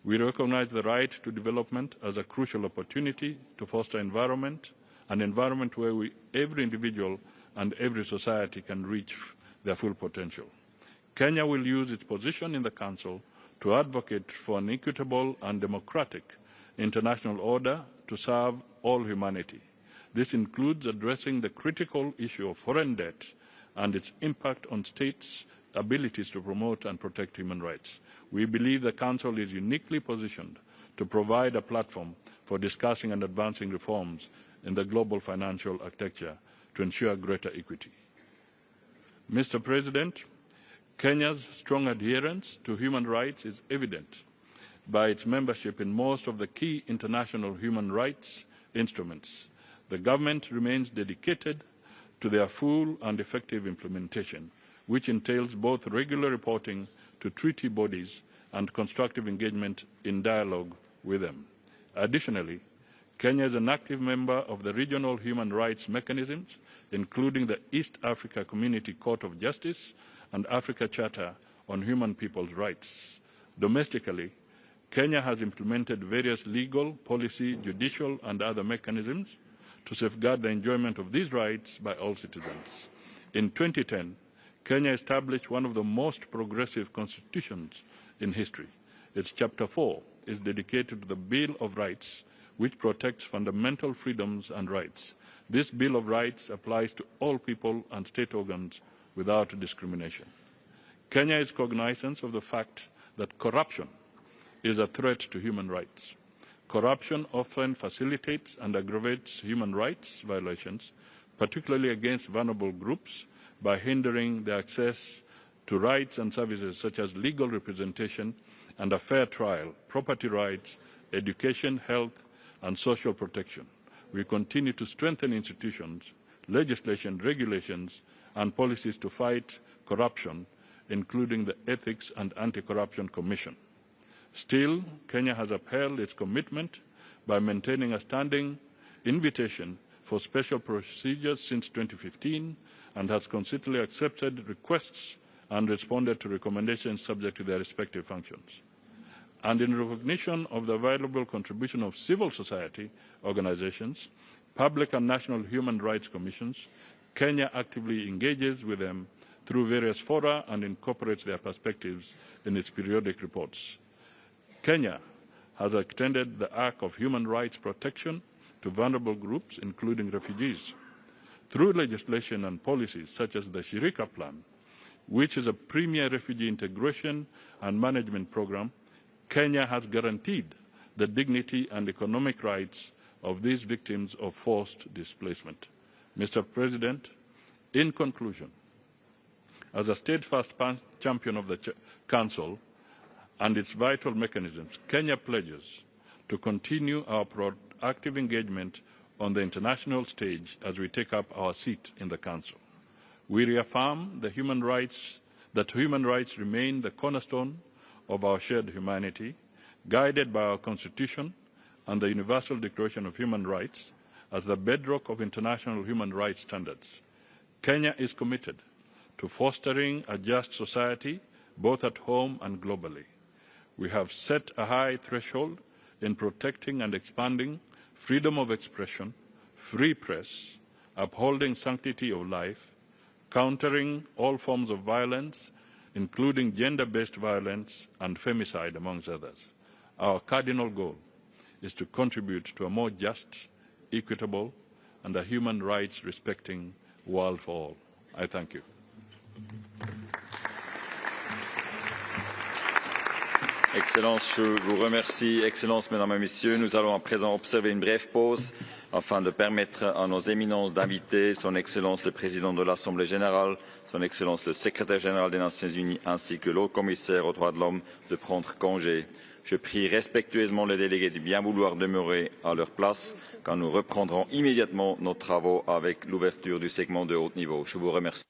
we recognize the right to development as a crucial opportunity to foster an environment where every individual and every society can reach their full potential. Kenya will use its position in the Council to advocate for an equitable and democratic international order to serve all humanity. This includes addressing the critical issue of foreign debt and its impact on states' abilities to promote and protect human rights. We believe the Council is uniquely positioned to provide a platform for discussing and advancing reforms in the global financial architecture to ensure greater equity. Mr. President, Kenya's strong adherence to human rights is evident by its membership in most of the key international human rights instruments. The government remains dedicated to their full and effective implementation, which entails both regular reporting to treaty bodies and constructive engagement in dialogue with them. Additionally, Kenya is an active member of the regional human rights mechanisms, including the East Africa Community Court of Justice and Africa Charter on Human People's Rights. Domestically, Kenya has implemented various legal, policy, judicial, and other mechanisms to safeguard the enjoyment of these rights by all citizens. In 2010, Kenya established one of the most progressive constitutions in history. Its Chapter 4 is dedicated to the Bill of Rights, which protects fundamental freedoms and rights. This Bill of Rights applies to all people and state organs without discrimination. Kenya is cognizant of the fact that corruption is a threat to human rights. Corruption often facilitates and aggravates human rights violations, particularly against vulnerable groups, by hindering their access to rights and services such as legal representation and a fair trial, property rights, education, health, and social protection. We continue to strengthen institutions, legislation, regulations, and policies to fight corruption, including the Ethics and Anti-Corruption Commission. Still, Kenya has upheld its commitment by maintaining a standing invitation for special procedures since 2015 and has consistently accepted requests and responded to recommendations subject to their respective functions. And in recognition of the valuable contribution of civil society organizations, public and national human rights commissions, Kenya actively engages with them through various fora and incorporates their perspectives in its periodic reports. Kenya has extended the arc of human rights protection to vulnerable groups, including refugees, through legislation and policies such as the Shirika Plan, which is a premier refugee integration and management program. Kenya has guaranteed the dignity and economic rights of these victims of forced displacement. Mr. President, in conclusion, as a steadfast champion of the Council and its vital mechanisms, Kenya pledges to continue our proactive engagement on the international stage as we take up our seat in the Council. We reaffirm that human rights remain the cornerstone of our shared humanity, guided by our Constitution and the Universal Declaration of Human Rights as the bedrock of international human rights standards. Kenya is committed to fostering a just society both at home and globally. We have set a high threshold in protecting and expanding freedom of expression, free press, upholding sanctity of life, countering all forms of violence, including gender-based violence and femicide, amongst others. Our cardinal goal is to contribute to a more just, equitable, and a human rights respecting world for all. I thank you. Excellence, je vous remercie. Excellences, Mesdames et Messieurs, nous allons à présent observer une brève pause afin de permettre à nos éminences d'inviter Son Excellence le Président de l'Assemblée générale, Son Excellence le Secrétaire général des Nations unies ainsi que le Haut-Commissaire aux droits de l'homme de prendre congé. Je prie respectueusement les délégués de bien vouloir demeurer à leur place quand nous reprendrons immédiatement nos travaux avec l'ouverture du segment de haut niveau. Je vous remercie.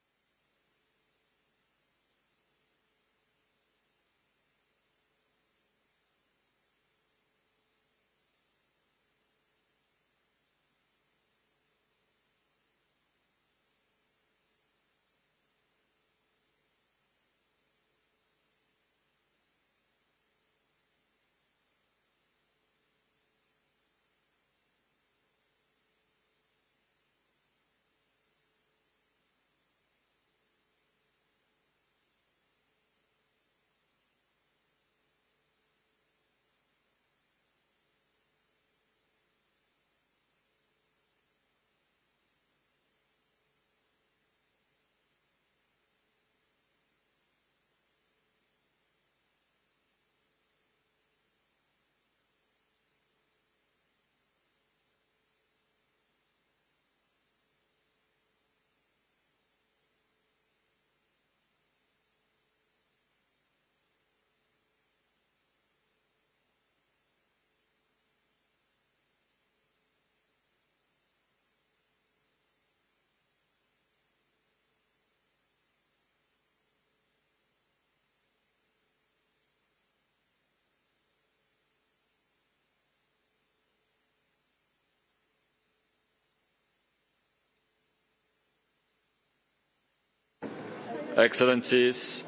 Excellencies,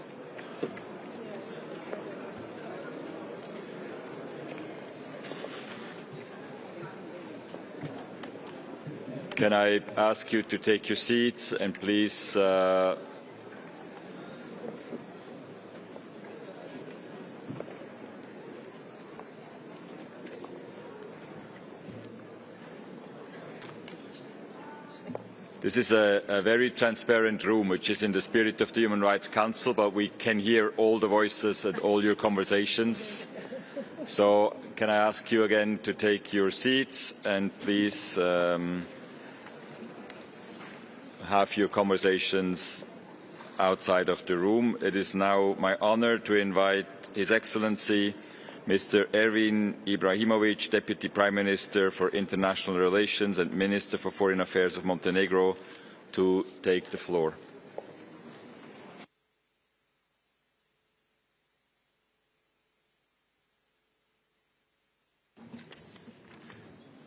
can I ask you to take your seats and please This is a very transparent room, which is in the spirit of the Human Rights Council, but we can hear all the voices and all your conversations. So can I ask you again to take your seats and please have your conversations outside of the room. It is now my honor to invite His Excellency Mr. Ervin Ibrahimovic, Deputy Prime Minister for International Relations and Minister for Foreign Affairs of Montenegro, to take the floor.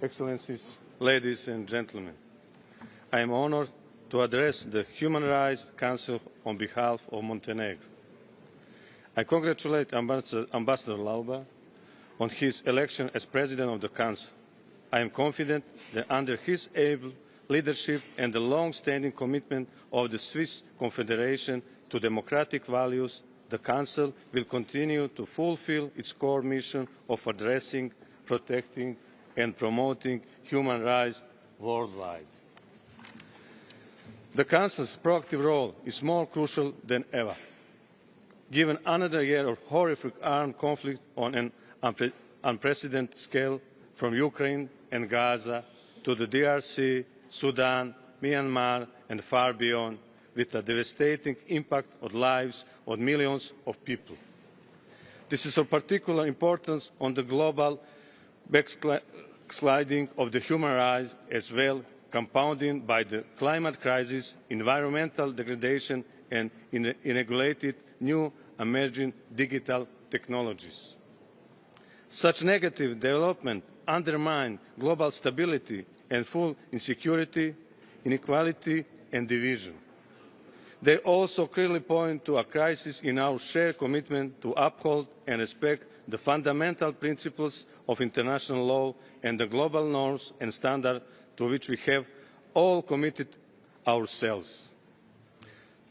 Excellencies, ladies and gentlemen, I am honored to address the Human Rights Council on behalf of Montenegro. I congratulate Ambassador Lauba on his election as President of the Council. I am confident that under his able leadership and the long-standing commitment of the Swiss Confederation to democratic values, the Council will continue to fulfil its core mission of addressing, protecting and promoting human rights worldwide. The Council's proactive role is more crucial than ever. Given another year of horrific armed conflict on an unprecedented scale, from Ukraine and Gaza to the DRC, Sudan, Myanmar and far beyond, with a devastating impact on the lives of millions of people. This is of particular importance on the global backsliding of the human rights as well, compounded by the climate crisis, environmental degradation and unregulated new emerging digital technologies. Such negative development undermine global stability and fuel insecurity, inequality and division. They also clearly point to a crisis in our shared commitment to uphold and respect the fundamental principles of international law and the global norms and standards to which we have all committed ourselves.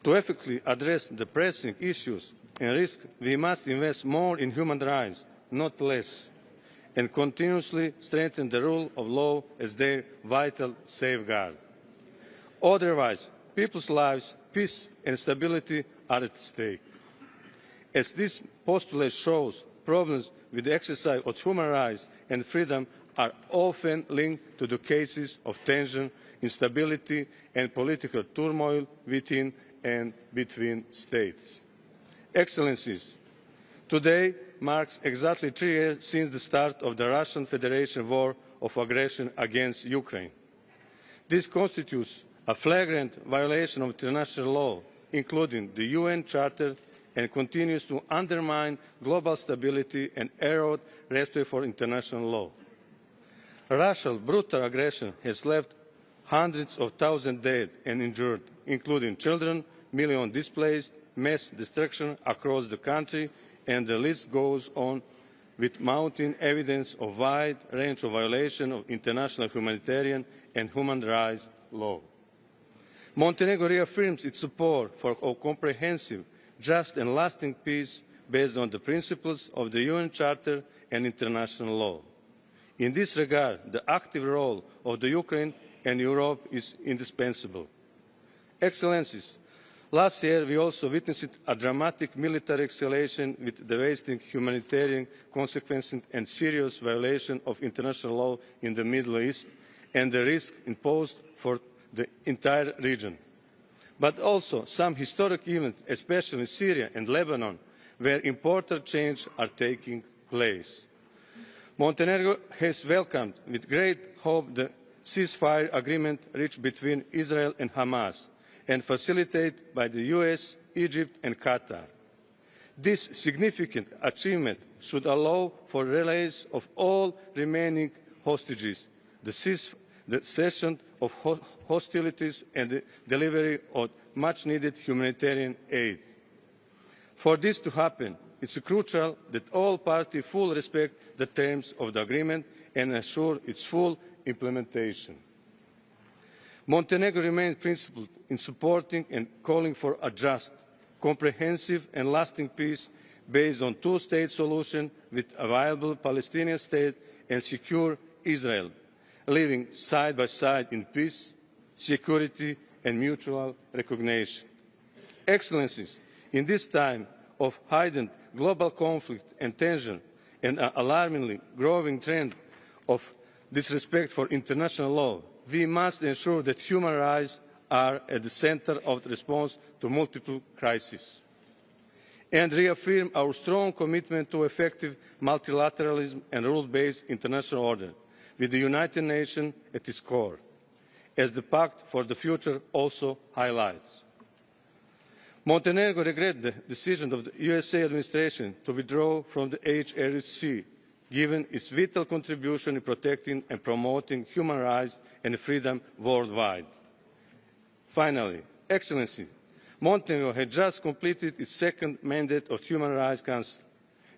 To effectively address the pressing issues and risks, we must invest more in human rights, not less, and continuously strengthen the rule of law as their vital safeguard. Otherwise, people's lives, peace and stability are at stake. As this postulate shows, problems with the exercise of human rights and freedom are often linked to the cases of tension, instability and political turmoil within and between states. Excellencies, today marks exactly 3 years since the start of the Russian Federation war of aggression against Ukraine. This constitutes a flagrant violation of international law, including the UN Charter, and continues to undermine global stability and erode respect for international law. Russia's brutal aggression has left hundreds of thousands dead and injured, including children, millions displaced, mass destruction across the country, and the list goes on, with mounting evidence of a wide range of violations of international humanitarian and human rights law. Montenegro reaffirms its support for a comprehensive, just and lasting peace based on the principles of the UN Charter and international law. In this regard, the active role of the Ukraine and Europe is indispensable. Excellencies, last year we also witnessed a dramatic military escalation with devastating humanitarian consequences and serious violation of international law in the Middle East and the risk imposed for the entire region. But also some historic events, especially in Syria and Lebanon, where important changes are taking place. Montenegro has welcomed with great hope the ceasefire agreement reached between Israel and Hamas and facilitated by the US, Egypt and Qatar. This significant achievement should allow for release of all remaining hostages, the cessation of hostilities and the delivery of much-needed humanitarian aid. For this to happen, it is crucial that all parties fully respect the terms of the agreement and ensure its full implementation. Montenegro remains principled in supporting and calling for a just, comprehensive and lasting peace based on a two-state solution with a viable Palestinian state and secure Israel, living side by side in peace, security and mutual recognition. Excellencies, in this time of heightened global conflict and tension and an alarmingly growing trend of disrespect for international law, we must ensure that human rights are at the centre of the response to multiple crises and reaffirm our strong commitment to effective multilateralism and rules-based international order, with the United Nations at its core, as the Pact for the Future also highlights. Montenegro regrets the decision of the USA administration to withdraw from the UNHRC, given its vital contribution in protecting and promoting human rights and freedom worldwide. Finally, Excellency, Montenegro has just completed its second mandate of the Human Rights Council.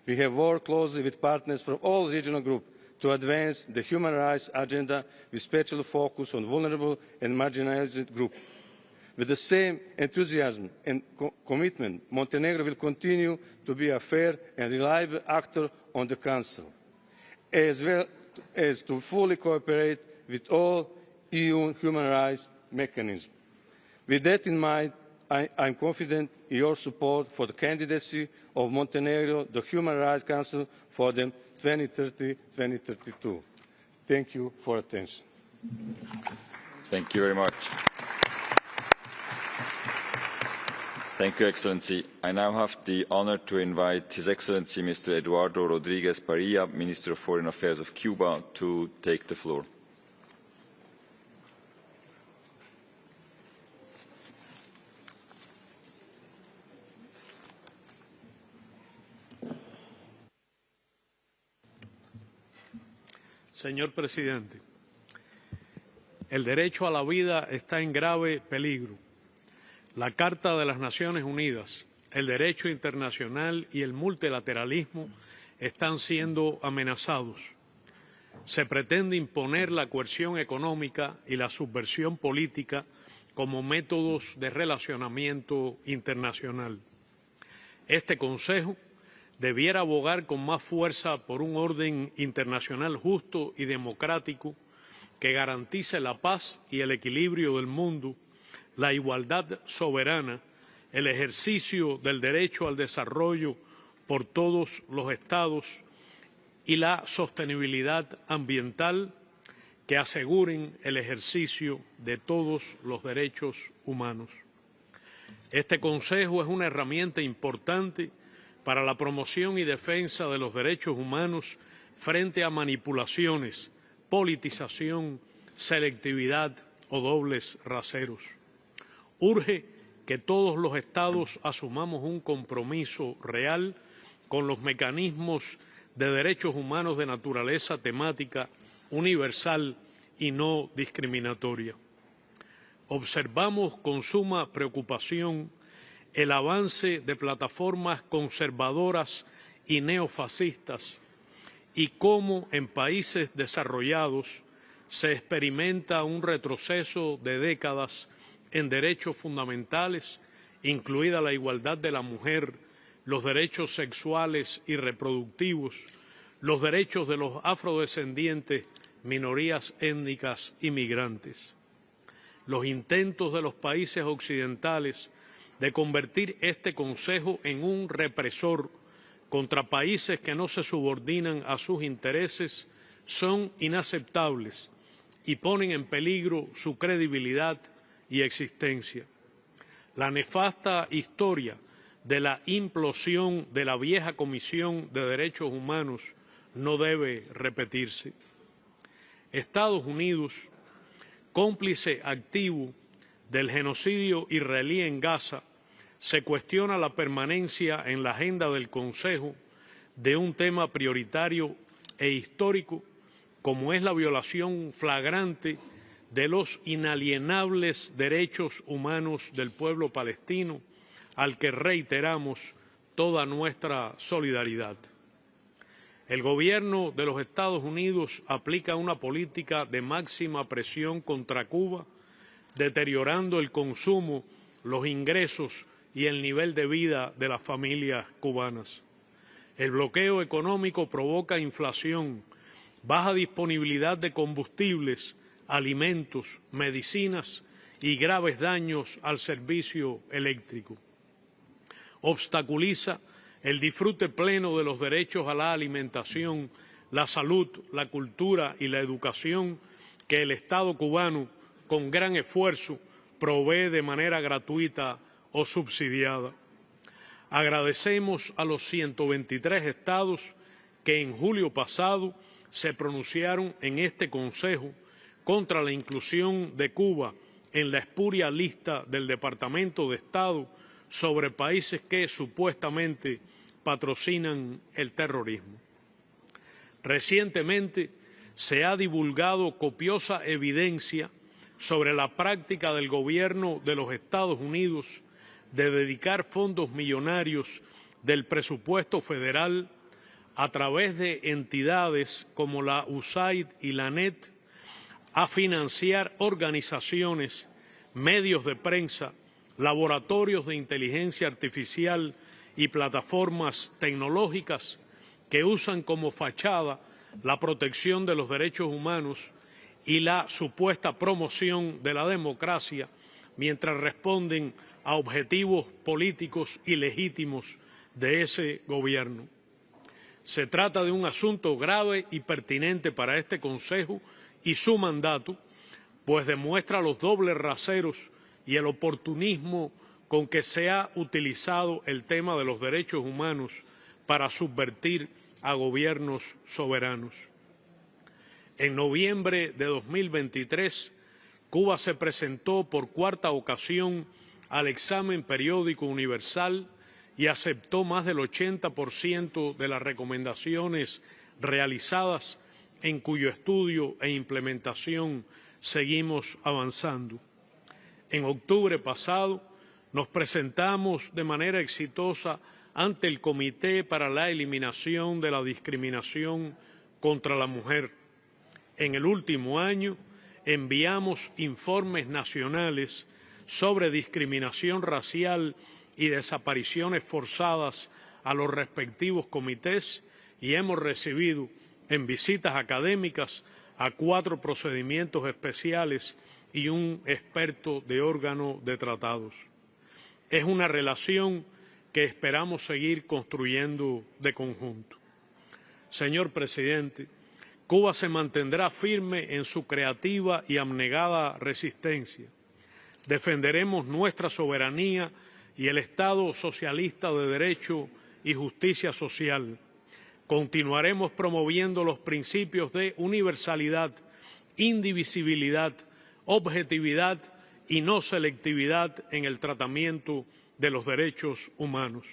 We have worked closely with partners from all regional groups to advance the human rights agenda with special focus on vulnerable and marginalised groups. With the same enthusiasm and commitment, Montenegro will continue to be a fair and reliable actor on the Council, as well as to fully cooperate with all EU human rights mechanisms. With that in mind, I am confident in your support for the candidacy of Montenegro to the Human Rights Council for the 2030-2032. Thank you for attention. Thank you very much. Thank you, Excellency. I now have the honour to invite His Excellency Mr. Eduardo Rodriguez Parilla, Minister of Foreign Affairs of Cuba, to take the floor. Señor Presidente, el derecho a la vida está en grave peligro. La Carta de las Naciones Unidas, el derecho internacional y el multilateralismo están siendo amenazados. Se pretende imponer la coerción económica y la subversión política como métodos de relacionamiento internacional. Este Consejo debiera abogar con más fuerza por un orden internacional justo y democrático que garantice la paz y el equilibrio del mundo, la igualdad soberana, el ejercicio del derecho al desarrollo por todos los Estados y la sostenibilidad ambiental que aseguren el ejercicio de todos los derechos humanos. Este Consejo es una herramienta importante para la promoción y defensa de los derechos humanos frente a manipulaciones, politización, selectividad o dobles raseros. Urge que todos los Estados asumamos un compromiso real con los mecanismos de derechos humanos de naturaleza temática universal y no discriminatoria. Observamos con suma preocupación el avance de plataformas conservadoras y neofascistas y cómo en países desarrollados se experimenta un retroceso de décadas en derechos fundamentales, incluida la igualdad de la mujer, los derechos sexuales y reproductivos, los derechos de los afrodescendientes, minorías étnicas y migrantes. Los intentos de los países occidentales de convertir este Consejo en un represor contra países que no se subordinan a sus intereses son inaceptables y ponen en peligro su credibilidad y existencia. La nefasta historia de la implosión de la vieja Comisión de Derechos Humanos no debe repetirse. Estados Unidos, cómplice activo del genocidio israelí en Gaza, se cuestiona la permanencia en la agenda del Consejo de un tema prioritario e histórico como es la violación flagrante de los inalienables derechos humanos del pueblo palestino, al que reiteramos toda nuestra solidaridad. El gobierno de los Estados Unidos aplica una política de máxima presión contra Cuba, deteriorando el consumo, los ingresos y el nivel de vida de las familias cubanas. El bloqueo económico provoca inflación, baja disponibilidad de combustibles, alimentos, medicinas y graves daños al servicio eléctrico. Obstaculiza el disfrute pleno de los derechos a la alimentación, la salud, la cultura y la educación que el Estado cubano, con gran esfuerzo, provee de manera gratuita o subsidiada. Agradecemos a los 123 estados que en julio pasado se pronunciaron en este Consejo contra la inclusión de Cuba en la espuria lista del Departamento de Estado sobre países que supuestamente patrocinan el terrorismo. Recientemente se ha divulgado copiosa evidencia sobre la práctica del gobierno de los Estados Unidos de dedicar fondos millonarios del presupuesto federal a través de entidades como la USAID y la NED a financiar organizaciones, medios de prensa, laboratorios de inteligencia artificial y plataformas tecnológicas que usan como fachada la protección de los derechos humanos y la supuesta promoción de la democracia, mientras responden a objetivos políticos ilegítimos de ese gobierno. Se trata de un asunto grave y pertinente para este Consejo y su mandato, pues demuestra los dobles raseros y el oportunismo con que se ha utilizado el tema de los derechos humanos para subvertir a gobiernos soberanos. En noviembre de 2023, Cuba se presentó por cuarta ocasión al examen periódico universal y aceptó más del 80% de las recomendaciones realizadas, en cuyo estudio e implementación seguimos avanzando. En octubre pasado nos presentamos de manera exitosa ante el Comité para la Eliminación de la Discriminación contra la Mujer. En el último año enviamos informes nacionales sobre discriminación racial y desapariciones forzadas a los respectivos comités y hemos recibido en visitas académicas a 4 procedimientos especiales y un experto de órgano de tratados. Es una relación que esperamos seguir construyendo de conjunto. señor presidente, Cuba se mantendrá firme en su creativa y abnegada resistencia. Defenderemos nuestra soberanía y el Estado socialista de derecho y justicia social. Continuaremos promoviendo los principios de universalidad, indivisibilidad, objetividad y no selectividad en el tratamiento de los derechos humanos.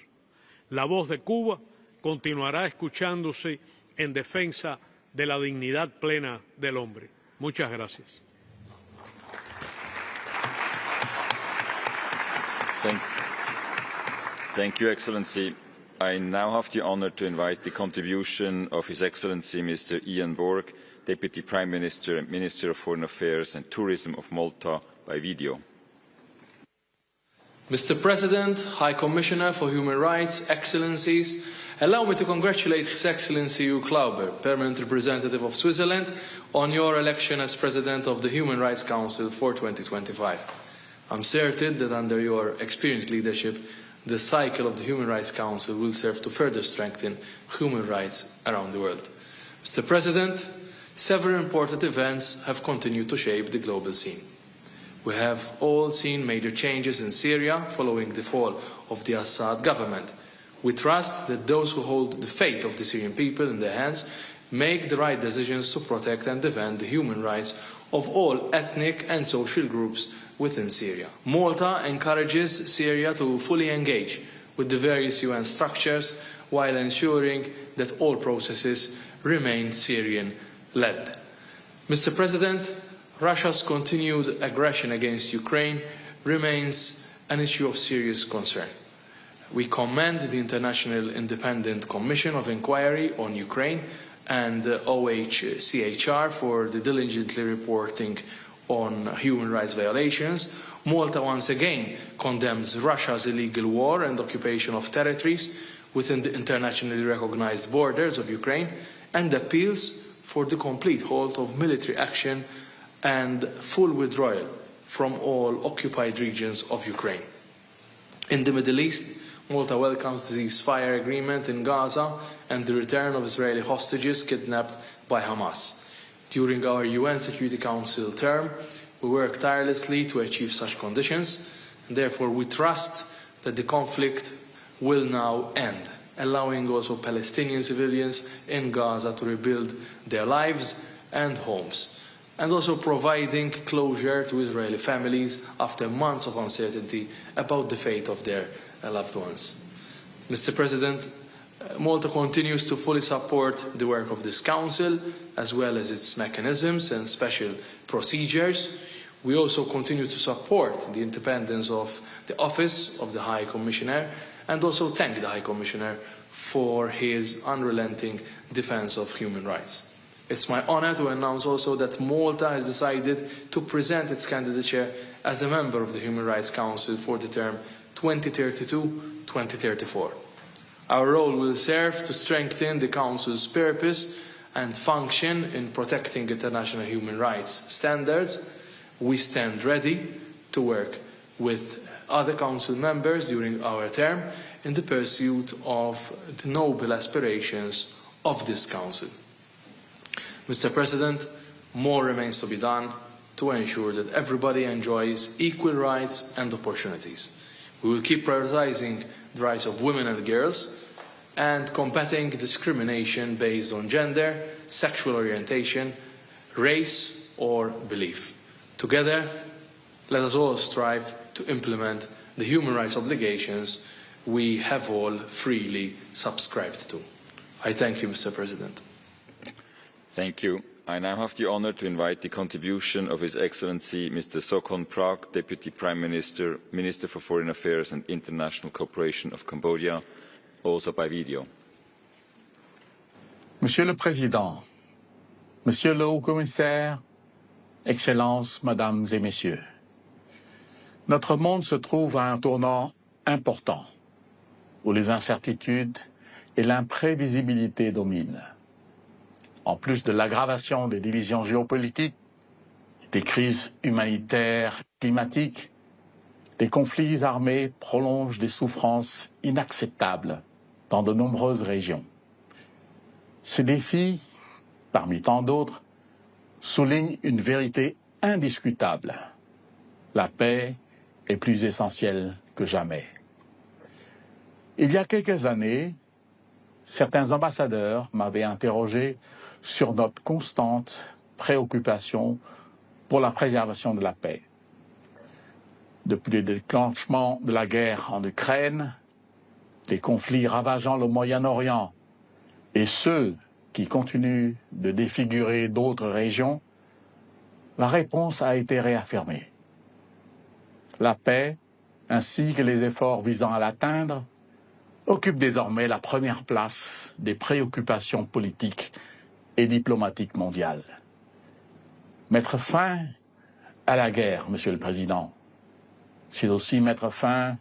La voz de Cuba continuará escuchándose en defensa de la dignidad plena del hombre. Muchas gracias. Thank you, Excellency. I now have the honor to invite the contribution of His Excellency Mr. Ian Borg, Deputy Prime Minister and Minister of Foreign Affairs and Tourism of Malta, by video. Mr. President, High Commissioner for Human Rights, Excellencies, allow me to congratulate His Excellency Hugh Klauber, Permanent Representative of Switzerland, on your election as President of the Human Rights Council for 2025. I'm certain that under your experienced leadership, the cycle of the Human Rights Council will serve to further strengthen human rights around the world. Mr. President, several important events have continued to shape the global scene. We have all seen major changes in Syria following the fall of the Assad government. We trust that those who hold the fate of the Syrian people in their hands make the right decisions to protect and defend the human rights of all ethnic and social groups within Syria. Malta encourages Syria to fully engage with the various UN structures while ensuring that all processes remain Syrian-led. Mr. President, Russia's continued aggression against Ukraine remains an issue of serious concern. We commend the International Independent Commission of Inquiry on Ukraine and OHCHR for the diligently reporting on human rights violations. Malta once again condemns Russia's illegal war and occupation of territories within the internationally recognized borders of Ukraine and appeals for the complete halt of military action and full withdrawal from all occupied regions of Ukraine. In the Middle East, Malta welcomes the ceasefire agreement in Gaza and the return of Israeli hostages kidnapped by Hamas. During our UN Security Council term, we worked tirelessly to achieve such conditions, and therefore we trust that the conflict will now end, allowing also Palestinian civilians in Gaza to rebuild their lives and homes, and also providing closure to Israeli families after months of uncertainty about the fate of their loved ones. Mr. President, Malta continues to fully support the work of this Council, as well as its mechanisms and special procedures. We also continue to support the independence of the Office of the High Commissioner and also thank the High Commissioner for his unrelenting defense of human rights. It's my honor to announce also that Malta has decided to present its candidature as a member of the Human Rights Council for the term 2032-2034. Our role will serve to strengthen the Council's purpose and function in protecting international human rights standards. We stand ready to work with other Council members during our term in the pursuit of the noble aspirations of this Council. Mr. President, more remains to be done to ensure that everybody enjoys equal rights and opportunities. We will keep prioritizing the rights of women and girls and combating discrimination based on gender, sexual orientation, race or belief. Together, let us all strive to implement the human rights obligations we have all freely subscribed to. I thank you, Mr. President. Thank you. I now have the honor to invite the contribution of His Excellency Mr. Sokhon Prak, Deputy Prime Minister, Minister for Foreign Affairs and International Cooperation of Cambodia, also by video. Monsieur le Président, Monsieur le Haut-Commissaire, Excellences, Mesdames et Messieurs, notre monde se trouve à un tournant important où les incertitudes et l'imprévisibilité dominent. En plus de l'aggravation des divisions géopolitiques, des crises humanitaires, climatiques, les conflits armés prolongent des souffrances inacceptables dans de nombreuses régions. Ce défi, parmi tant d'autres, souligne une vérité indiscutable. La paix est plus essentielle que jamais. Il y a quelques années, certains ambassadeurs m'avaient interrogé sur notre constante préoccupation pour la préservation de la paix. Depuis le déclenchement de la guerre en Ukraine, les conflits ravageant le Moyen-Orient et ceux qui continuent de défigurer d'autres régions, la réponse a été réaffirmée. La paix, ainsi que les efforts visant à l'atteindre, occupent désormais la première place des préoccupations politiques et diplomatiques mondiales. Mettre fin à la guerre, Monsieur le Président, c'est aussi mettre fin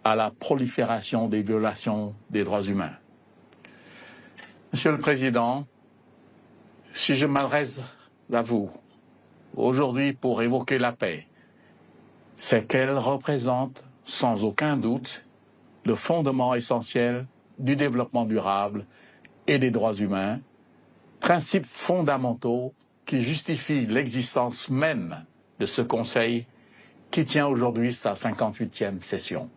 à la prolifération des violations des droits humains. Monsieur le Président, si je m'adresse à vous aujourd'hui pour évoquer la paix, c'est qu'elle représente sans aucun doute le fondement essentiel du développement durable et des droits humains, principes fondamentaux qui justifient l'existence même de ce Conseil qui tient aujourd'hui sa 58e session.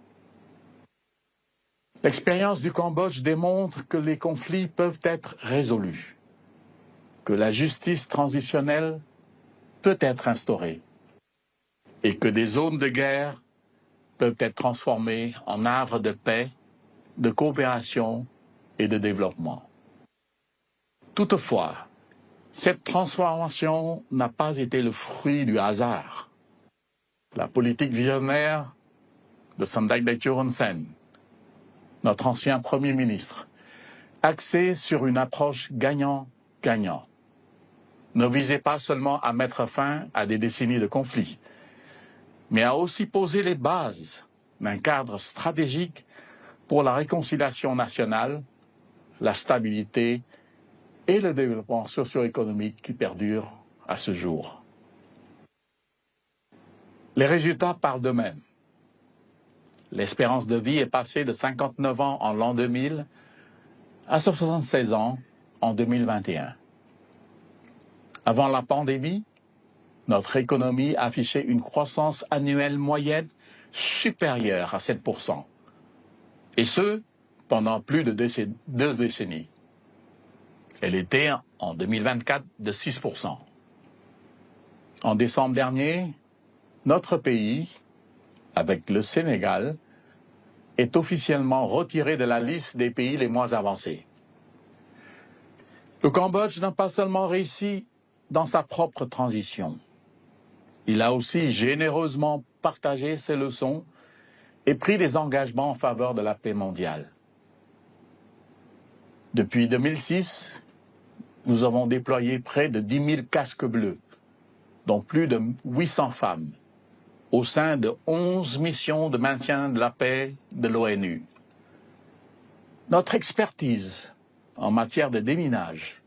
L'expérience du Cambodge démontre que les conflits peuvent être résolus, que la justice transitionnelle peut être instaurée et que des zones de guerre peuvent être transformées en havres de paix, de coopération et de développement. Toutefois, cette transformation n'a pas été le fruit du hasard. La politique visionnaire de Samdech Techo Hun Sen, notre ancien Premier ministre, axée sur une approche gagnant-gagnant, ne visait pas seulement à mettre fin à des décennies de conflits, mais a aussi posé les bases d'un cadre stratégique pour la réconciliation nationale, la stabilité et le développement socio-économique qui perdure à ce jour. Les résultats parlent d'eux-mêmes. L'espérance de vie est passée de 59 ans en l'an 2000 à 76 ans en 2021. Avant la pandémie, notre économie affichait une croissance annuelle moyenne supérieure à 7%, et ce, pendant plus de 2 décennies. Elle était, en 2024, de 6%. En décembre dernier, notre pays, avec le Sénégal, est officiellement retiré de la liste des pays les moins avancés. Le Cambodge n'a pas seulement réussi dans sa propre transition. Il a aussi généreusement partagé ses leçons et pris des engagements en faveur de la paix mondiale. Depuis 2006, nous avons déployé près de 10 000 casques bleus, dont plus de 800 femmes, au sein de 11 missions de maintien de la paix de l'ONU. Notre expertise en matière de déminage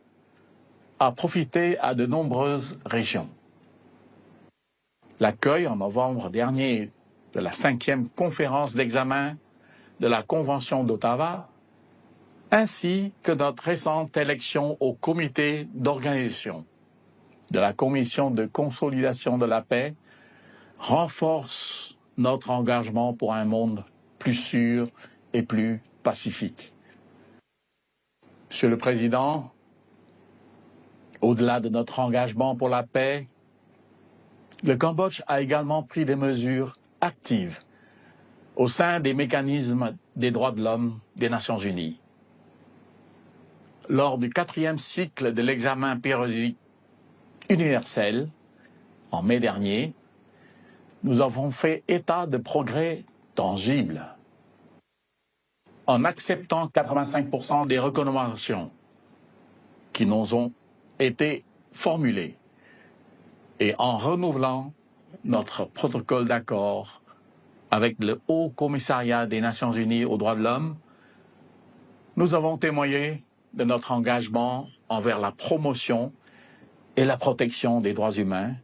a profité à de nombreuses régions. L'accueil en novembre dernier de la 5e conférence d'examen de la Convention d'Ottawa, ainsi que notre récente élection au comité d'organisation de la Commission de consolidation de la paix, renforce notre engagement pour un monde plus sûr et plus pacifique. Monsieur le Président, au-delà de notre engagement pour la paix, le Cambodge a également pris des mesures actives au sein des mécanismes des droits de l'homme des Nations Unies. Lors du 4e cycle de l'examen périodique universel, en mai dernier, nous avons fait état de progrès tangibles. En acceptant 85% des recommandations qui nous ont été formulées et en renouvelant notre protocole d'accord avec le Haut Commissariat des Nations Unies aux droits de l'homme, nous avons témoigné de notre engagement envers la promotion et la protection des droits humains,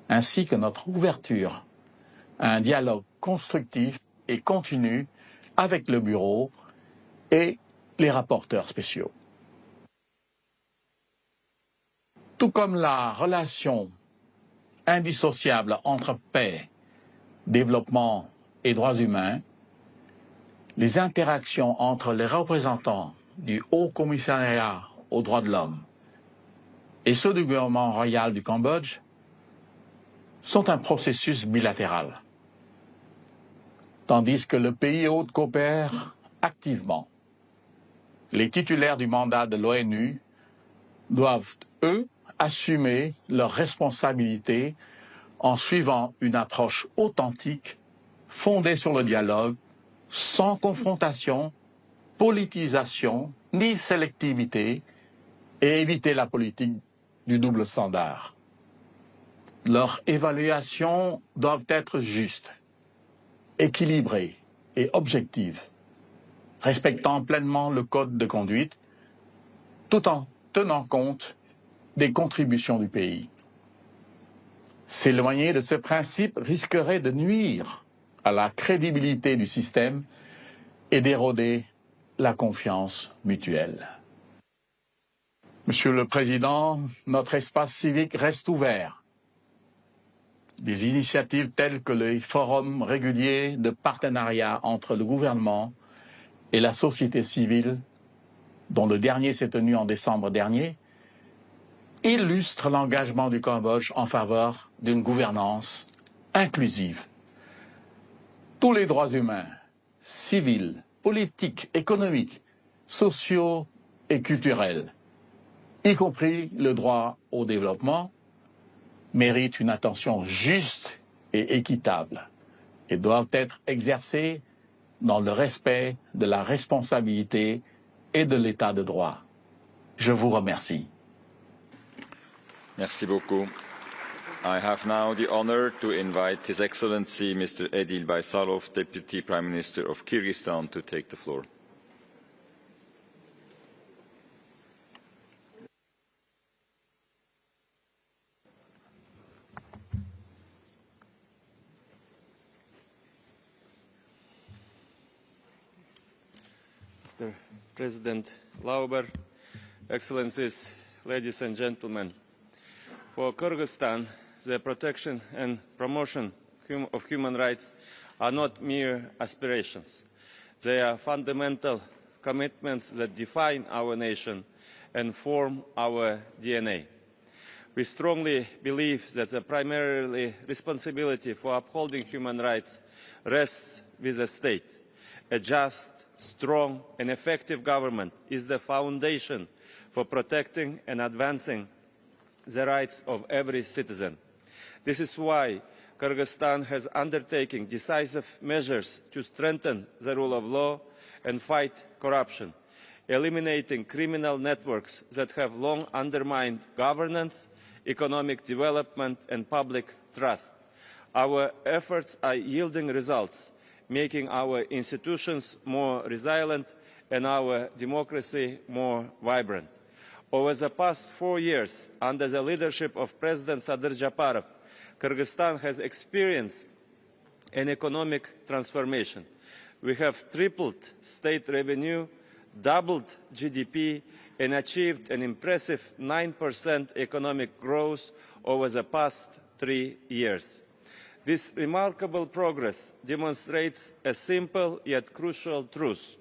ainsi que notre ouverture à un dialogue constructif et continu avec le Bureau et les rapporteurs spéciaux. Tout comme la relation indissociable entre paix, développement et droits humains, les interactions entre les représentants du Haut Commissariat aux droits de l'homme et ceux du gouvernement royal du Cambodge sont un processus bilatéral, tandis que le pays hôte coopère activement. Les titulaires du mandat de l'ONU doivent, eux, assumer leurs responsabilités en suivant une approche authentique, fondée sur le dialogue, sans confrontation, politisation ni sélectivité, et éviter la politique du double standard. Leurs évaluations doivent être justes, équilibrées et objectives, respectant pleinement le code de conduite, tout en tenant compte des contributions du pays. S'éloigner de ce principe risquerait de nuire à la crédibilité du système et d'éroder la confiance mutuelle. Monsieur le Président, notre espace civique reste ouvert. Des initiatives telles que les forums réguliers de partenariat entre le gouvernement et la société civile, dont le dernier s'est tenu en décembre dernier, illustrent l'engagement du Cambodge en faveur d'une gouvernance inclusive. Tous les droits humains, civils, politiques, économiques, sociaux et culturels, y compris le droit au développement, méritent une attention juste et équitable et doivent être exercés dans le respect de la responsabilité et de l'état de droit. Je vous remercie. Merci beaucoup. I have now the honor to invite His Excellency Mr. Edil Baysalov, Deputy Prime Minister of Kyrgyzstan, to take the floor. Mr. President Lauber, Excellencies, ladies and gentlemen, for Kyrgyzstan, the protection and promotion of human rights are not mere aspirations. They are fundamental commitments that define our nation and form our DNA. We strongly believe that the primary responsibility for upholding human rights rests with the state. A just, strong and effective government is the foundation for protecting and advancing the rights of every citizen. This is why Kyrgyzstan has undertaken decisive measures to strengthen the rule of law and fight corruption, eliminating criminal networks that have long undermined governance, economic development and public trust. Our efforts are yielding results, making our institutions more resilient and our democracy more vibrant. Over the past 4 years, under the leadership of President Sadir Japarov, Kyrgyzstan has experienced an economic transformation. We have tripled state revenue, doubled GDP, and achieved an impressive 9% economic growth over the past 3 years. This remarkable progress demonstrates a simple yet crucial truth.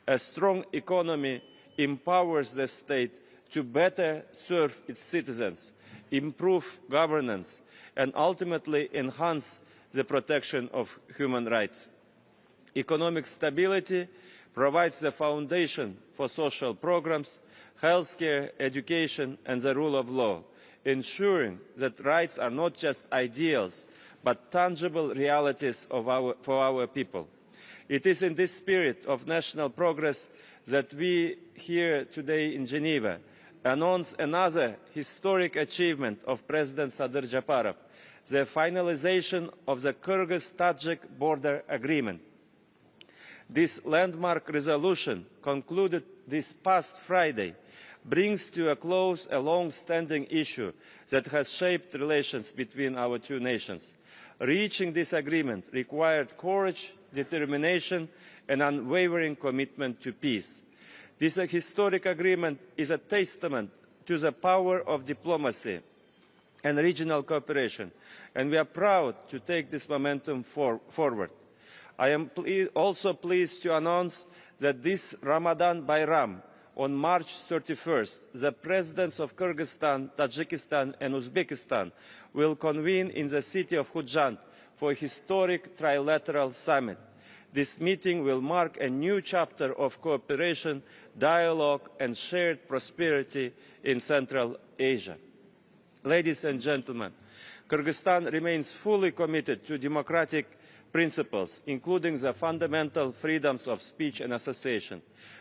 A strong economy empowers the state to better serve its citizens, improve governance, and ultimately enhance the protection of human rights. Economic stability provides the foundation for social programs, healthcare, education, and the rule of law, ensuring that rights are not just ideals, but tangible realities for our people. It is in this spirit of national progress that we here today in Geneva announce another historic achievement of President Sadir Japarov, the finalization of the Kyrgyz-Tajik border agreement. This landmark resolution, concluded this past Friday, brings to a close a long-standing issue that has shaped relations between our two nations. Reaching this agreement required courage, determination and unwavering commitment to peace. This historic agreement is a testament to the power of diplomacy and regional cooperation, and we are proud to take this momentum forward. I am also pleased to announce that this Ramadan Bayram, on March 31st, the presidents of Kyrgyzstan, Tajikistan and Uzbekistan will convene in the city of Khujand for a historic trilateral summit. This meeting will mark a new chapter of cooperation, dialogue and shared prosperity in Central Asia. Ladies and gentlemen, Kyrgyzstan remains fully committed to democratic principles, including the fundamental freedoms of speech and association.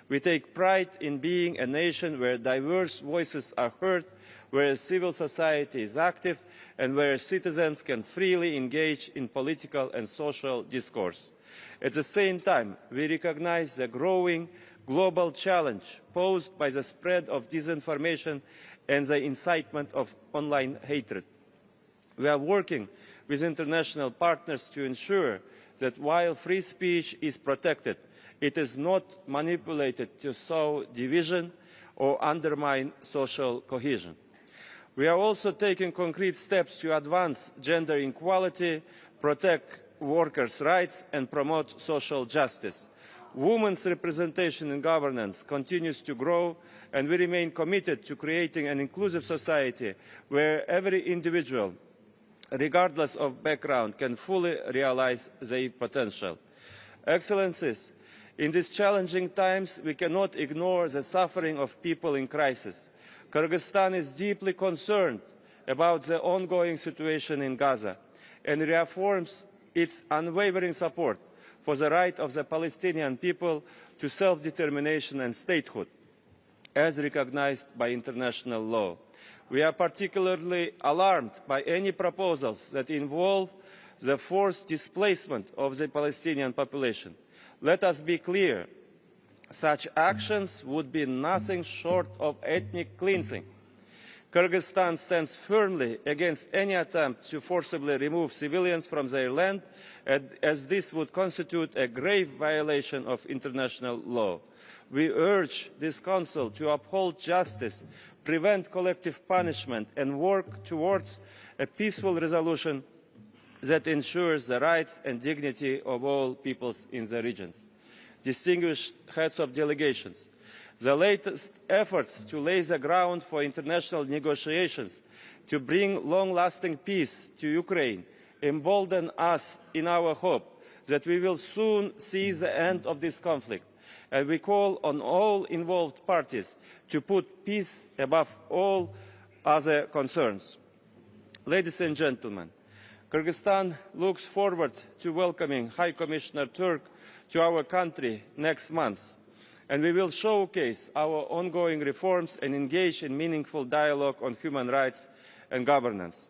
We take pride in being a nation where diverse voices are heard, where civil society is active, and where citizens can freely engage in political and social discourse. At the same time, we recognise the growing global challenge posed by the spread of disinformation and the incitement of online hatred. We are working with international partners to ensure that while free speech is protected, it is not manipulated to sow division or undermine social cohesion. We are also taking concrete steps to advance gender equality, protect workers' rights and promote social justice. Women's representation in governance continues to grow, and we remain committed to creating an inclusive society where every individual, regardless of background, can fully realise their potential. Excellencies, in these challenging times, we cannot ignore the suffering of people in crisis. Kyrgyzstan is deeply concerned about the ongoing situation in Gaza and reaffirms its unwavering support for the right of the Palestinian people to self-determination and statehood, as recognised by international law. We are particularly alarmed by any proposals that involve the forced displacement of the Palestinian population. Let us be clear, such actions would be nothing short of ethnic cleansing. Kyrgyzstan stands firmly against any attempt to forcibly remove civilians from their land, as this would constitute a grave violation of international law. We urge this Council to uphold justice, prevent collective punishment and work towards a peaceful resolution that ensures the rights and dignity of all peoples in the regions. Distinguished heads of delegations, the latest efforts to lay the ground for international negotiations to bring long-lasting peace to Ukraine embolden us in our hope that we will soon see the end of this conflict, and we call on all involved parties to put peace above all other concerns. Ladies and gentlemen, Kyrgyzstan looks forward to welcoming High Commissioner Turk to our country next month, and we will showcase our ongoing reforms and engage in meaningful dialogue on human rights and governance.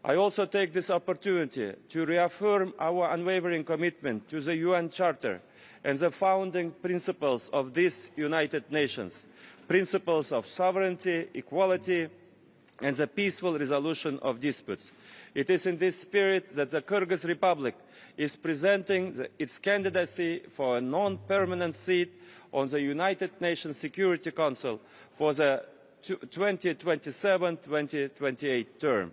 I also take this opportunity to reaffirm our unwavering commitment to the UN Charter and the founding principles of these United Nations, principles of sovereignty, equality, and the peaceful resolution of disputes. It is in this spirit that the Kyrgyz Republic is presenting its candidacy for a non-permanent seat on the United Nations Security Council for the 2027-2028 term.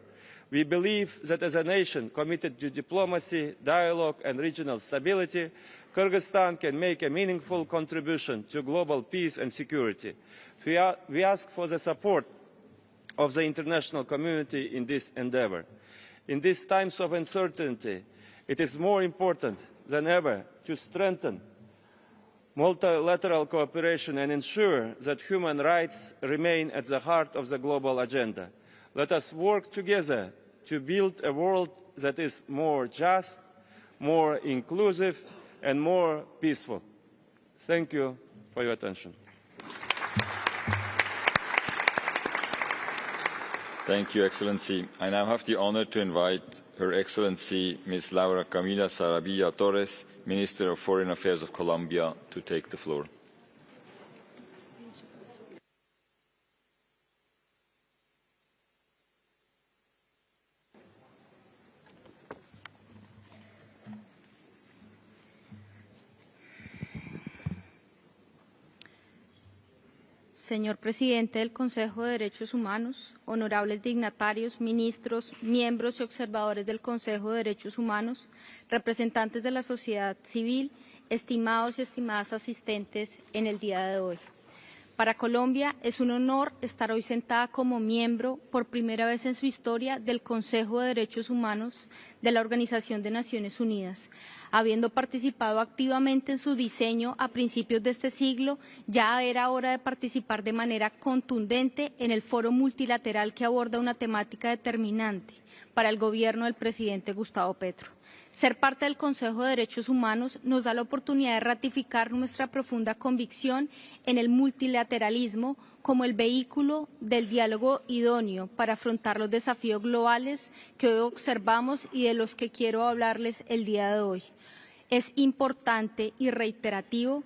We believe that as a nation committed to diplomacy, dialogue and regional stability, Kyrgyzstan can make a meaningful contribution to global peace and security. We ask for the support of the international community in this endeavour. In these times of uncertainty, it is more important than ever to strengthen multilateral cooperation and ensure that human rights remain at the heart of the global agenda. Let us work together to build a world that is more just, more inclusive and more peaceful. Thank you for your attention. Thank you, Excellency. I now have the honour to invite Her Excellency Ms. Laura Camila Sarabia Torres, Minister of Foreign Affairs of Colombia, to take the floor. señor presidente del Consejo de Derechos Humanos, honorables dignatarios, ministros, miembros y observadores del Consejo de Derechos Humanos, representantes de la sociedad civil, estimados y estimadas asistentes en el día de hoy. Para Colombia es un honor estar hoy sentada como miembro por primera vez en su historia del Consejo de Derechos Humanos de la Organización de Naciones Unidas. Habiendo participado activamente en su diseño a principios de este siglo, ya era hora de participar de manera contundente en el foro multilateral que aborda una temática determinante para el gobierno del presidente Gustavo Petro. Ser parte del Consejo de Derechos Humanos nos da la oportunidad de ratificar nuestra profunda convicción en el multilateralismo como el vehículo del diálogo idóneo para afrontar los desafíos globales que hoy observamos y de los que quiero hablarles el día de hoy. Es importante y reiterativo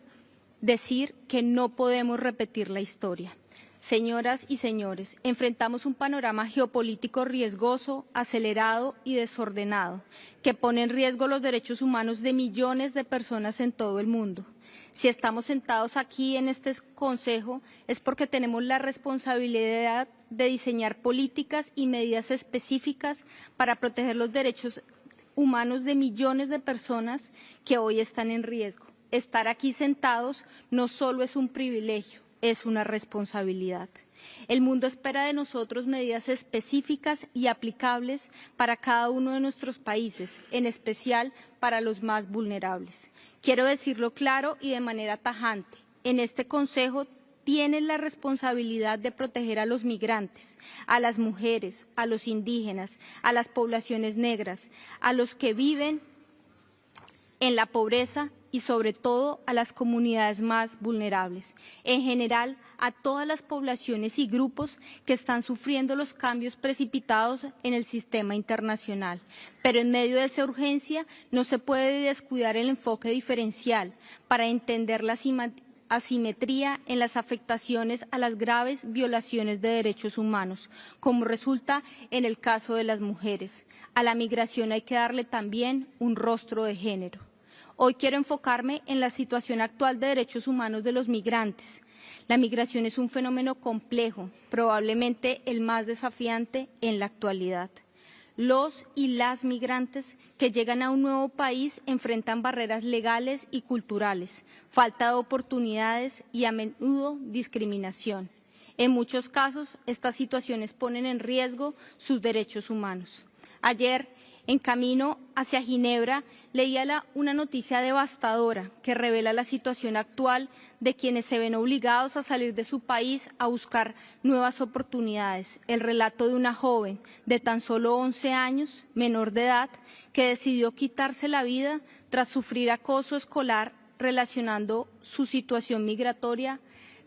decir que no podemos repetir la historia. Señoras y señores, enfrentamos un panorama geopolítico riesgoso, acelerado y desordenado, que pone en riesgo los derechos humanos de millones de personas en todo el mundo. Si estamos sentados aquí en este Consejo es porque tenemos la responsabilidad de diseñar políticas y medidas específicas para proteger los derechos humanos de millones de personas que hoy están en riesgo. Estar aquí sentados no solo es un privilegio, es una responsabilidad. El mundo espera de nosotros medidas específicas y aplicables para cada uno de nuestros países, en especial para los más vulnerables. Quiero decirlo claro y de manera tajante. En este Consejo tienen la responsabilidad de proteger a los migrantes, a las mujeres, a los indígenas, a las poblaciones negras, a los que viven en la pobreza y sobre todo a las comunidades más vulnerables, en general a todas las poblaciones y grupos que están sufriendo los cambios precipitados en el sistema internacional. Pero en medio de esa urgencia no se puede descuidar el enfoque diferencial para entender la asimetría en las afectaciones a las graves violaciones de derechos humanos, como resulta en el caso de las mujeres. A la migración hay que darle también un rostro de género. Hoy quiero enfocarme en la situación actual de derechos humanos de los migrantes. La migración es un fenómeno complejo, probablemente el más desafiante en la actualidad. Los y las migrantes que llegan a un nuevo país enfrentan barreras legales y culturales, falta de oportunidades y a menudo discriminación. En muchos casos, estas situaciones ponen en riesgo sus derechos humanos. Ayer, en camino hacia Ginebra, leía una noticia devastadora que revela la situación actual de quienes se ven obligados a salir de su país a buscar nuevas oportunidades. El relato de una joven de tan solo 11 años, menor de edad, que decidió quitarse la vida tras sufrir acoso escolar relacionando su situación migratoria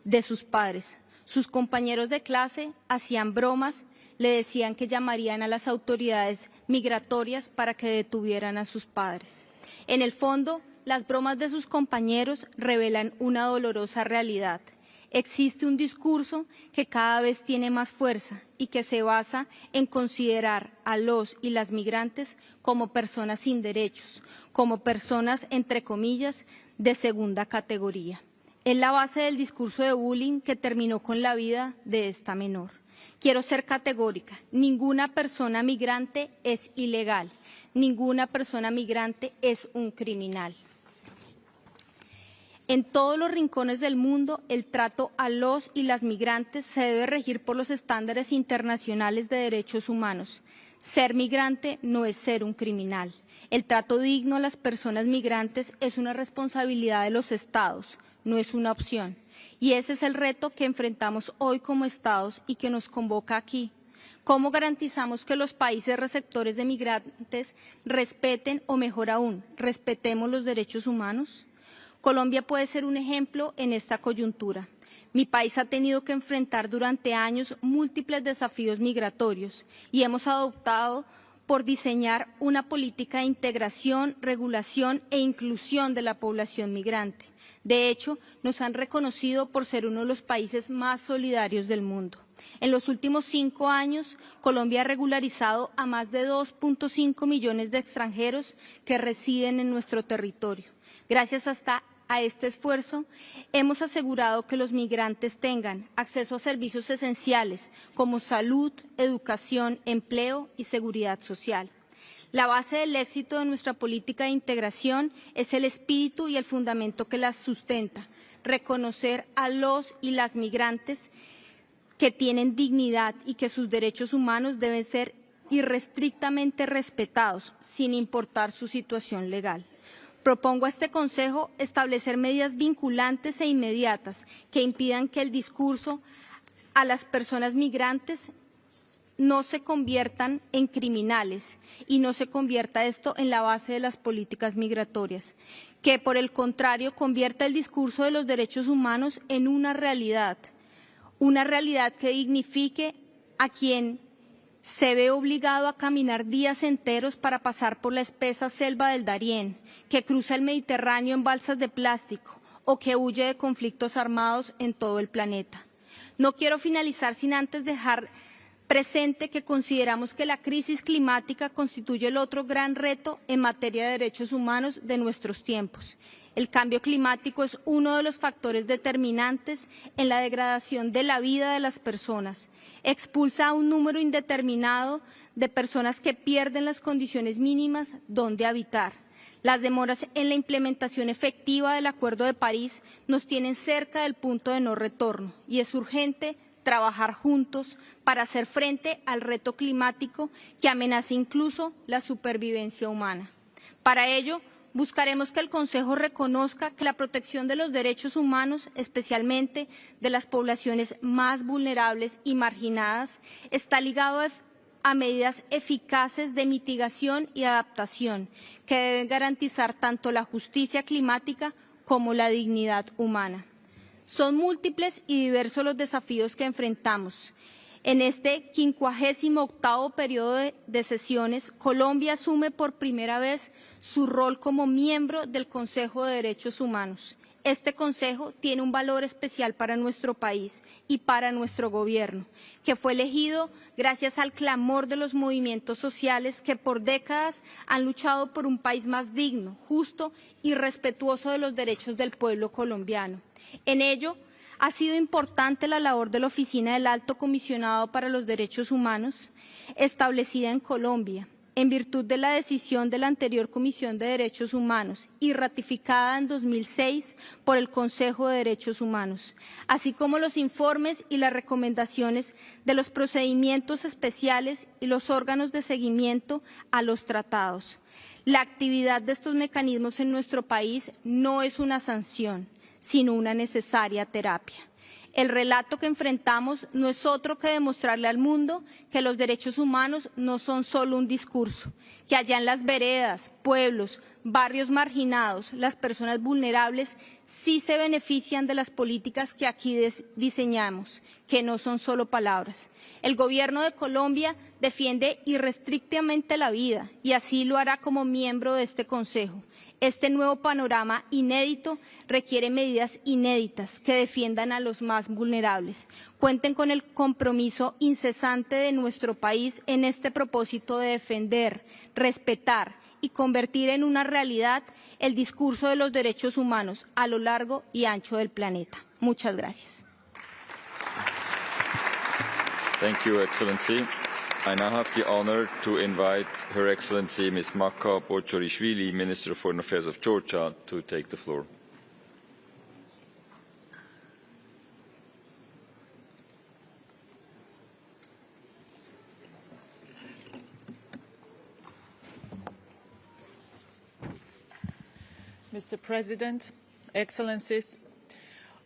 de sus padres. Sus compañeros de clase hacían bromas, le decían que llamarían a las autoridades migratorias para que detuvieran a sus padres. En el fondo, las bromas de sus compañeros revelan una dolorosa realidad. Existe un discurso que cada vez tiene más fuerza y que se basa en considerar a los y las migrantes como personas sin derechos, como personas, entre comillas, de segunda categoría. Es la base del discurso de bullying que terminó con la vida de esta menor. Quiero ser categórica, ninguna persona migrante es ilegal, ninguna persona migrante es un criminal. En todos los rincones del mundo, el trato a los y las migrantes se debe regir por los estándares internacionales de derechos humanos. Ser migrante no es ser un criminal. El trato digno a las personas migrantes es una responsabilidad de los Estados, no es una opción. Y ese es el reto que enfrentamos hoy como Estados y que nos convoca aquí. ¿Cómo garantizamos que los países receptores de migrantes respeten o, mejor aún, respetemos los derechos humanos? Colombia puede ser un ejemplo en esta coyuntura. Mi país ha tenido que enfrentar durante años múltiples desafíos migratorios y hemos adoptado por diseñar una política de integración, regulación e inclusión de la población migrante. De hecho, nos han reconocido por ser uno de los países más solidarios del mundo. En los últimos 5 años, Colombia ha regularizado a más de 2.5 millones de extranjeros que residen en nuestro territorio. Gracias a esta a este esfuerzo, hemos asegurado que los migrantes tengan acceso a servicios esenciales como salud, educación, empleo y seguridad social. La base del éxito de nuestra política de integración es el espíritu y el fundamento que la sustenta, reconocer a los y las migrantes que tienen dignidad y que sus derechos humanos deben ser irrestrictamente respetados, sin importar su situación legal. Propongo a este Consejo establecer medidas vinculantes e inmediatas que impidan que el discurso a las personas migrantes no se conviertan en criminales y no se convierta esto en la base de las políticas migratorias, que por el contrario convierta el discurso de los derechos humanos en una realidad que dignifique a quien se ve obligado a caminar días enteros para pasar por la espesa selva del Darién, que cruza el Mediterráneo en balsas de plástico o que huye de conflictos armados en todo el planeta. No quiero finalizar sin antes dejar presente que consideramos que la crisis climática constituye el otro gran reto en materia de derechos humanos de nuestros tiempos. El cambio climático es uno de los factores determinantes en la degradación de la vida de las personas. Expulsa a un número indeterminado de personas que pierden las condiciones mínimas donde habitar. Las demoras en la implementación efectiva del Acuerdo de París nos tienen cerca del punto de no retorno y es urgente trabajar juntos para hacer frente al reto climático que amenaza incluso la supervivencia humana. Para ello, buscaremos que el Consejo reconozca que la protección de los derechos humanos, especialmente de las poblaciones más vulnerables y marginadas, está ligado a medidas eficaces de mitigación y adaptación que deben garantizar tanto la justicia climática como la dignidad humana. Son múltiples y diversos los desafíos que enfrentamos. En este 58º periodo de sesiones, Colombia asume por primera vez su rol como miembro del Consejo de Derechos Humanos. Este Consejo tiene un valor especial para nuestro país y para nuestro gobierno, que fue elegido gracias al clamor de los movimientos sociales que por décadas han luchado por un país más digno, justo y respetuoso de los derechos del pueblo colombiano. En ello, ha sido importante la labor de la Oficina del Alto Comisionado para los Derechos Humanos, establecida en Colombia, en virtud de la decisión de la anterior Comisión de Derechos Humanos y ratificada en 2006 por el Consejo de Derechos Humanos, así como los informes y las recomendaciones de los procedimientos especiales y los órganos de seguimiento a los tratados. La actividad de estos mecanismos en nuestro país no es una sanción, sino una necesaria terapia. El relato que enfrentamos no es otro que demostrarle al mundo que los derechos humanos no son solo un discurso, que allá en las veredas, pueblos, barrios marginados, las personas vulnerables sí se benefician de las políticas que aquí diseñamos, que no son solo palabras. El Gobierno de Colombia defiende irrestrictamente la vida y así lo hará como miembro de este Consejo. Este nuevo panorama inédito requiere medidas inéditas que defiendan a los más vulnerables. Cuenten con el compromiso incesante de nuestro país en este propósito de defender, respetar y convertir en una realidad el discurso de los derechos humanos a lo largo y ancho del planeta. Muchas gracias. Thank you, Excellency. I now have the honor to invite Her Excellency Ms. Makka Bochorishvili, Minister of Foreign Affairs of Georgia, to take the floor. Mr. President, Excellencies,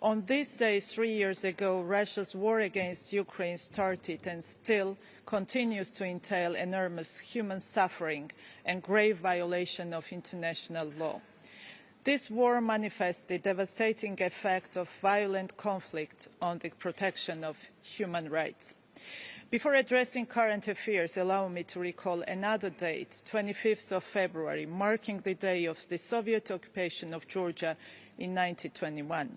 on this day 3 years ago, Russia's war against Ukraine started and still continues to entail enormous human suffering and grave violation of international law. This war manifests the devastating effect of violent conflict on the protection of human rights. Before addressing current affairs, allow me to recall another date, 25th of February, marking the day of the Soviet occupation of Georgia in 1921,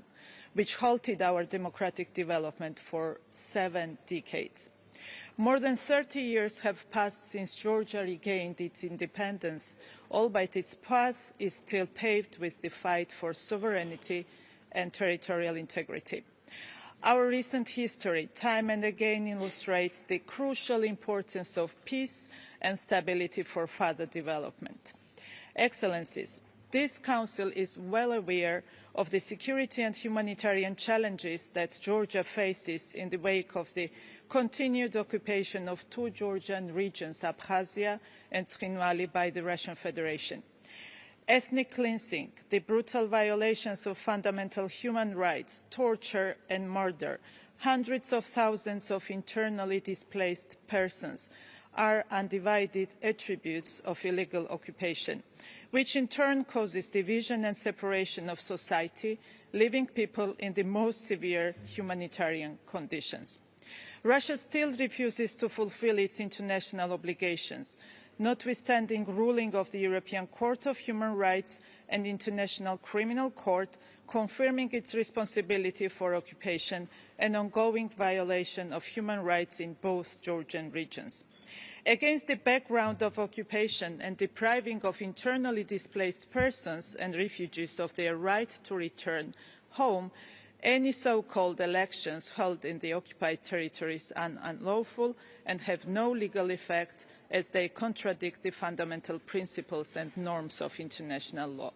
which halted our democratic development for 7 decades. More than 30 years have passed since Georgia regained its independence albeit its path is still paved with the fight for sovereignty and territorial integrity. Our recent history time and again illustrates the crucial importance of peace and stability for further development. Excellencies, this Council is well aware of the security and humanitarian challenges that Georgia faces in the wake of the continued occupation of two Georgian regions, Abkhazia and Tkhinvali, by the Russian Federation. Ethnic cleansing, the brutal violations of fundamental human rights, torture and murder, hundreds of thousands of internally displaced persons are undivided attributes of illegal occupation, which in turn causes division and separation of society, leaving people in the most severe humanitarian conditions. Russia still refuses to fulfil its international obligations, notwithstanding ruling of the European Court of Human Rights and International Criminal Court confirming its responsibility for occupation and ongoing violation of human rights in both Georgian regions. Against the background of occupation and depriving of internally displaced persons and refugees of their right to return home, any so-called elections held in the occupied territories are unlawful and have no legal effect, as they contradict the fundamental principles and norms of international law.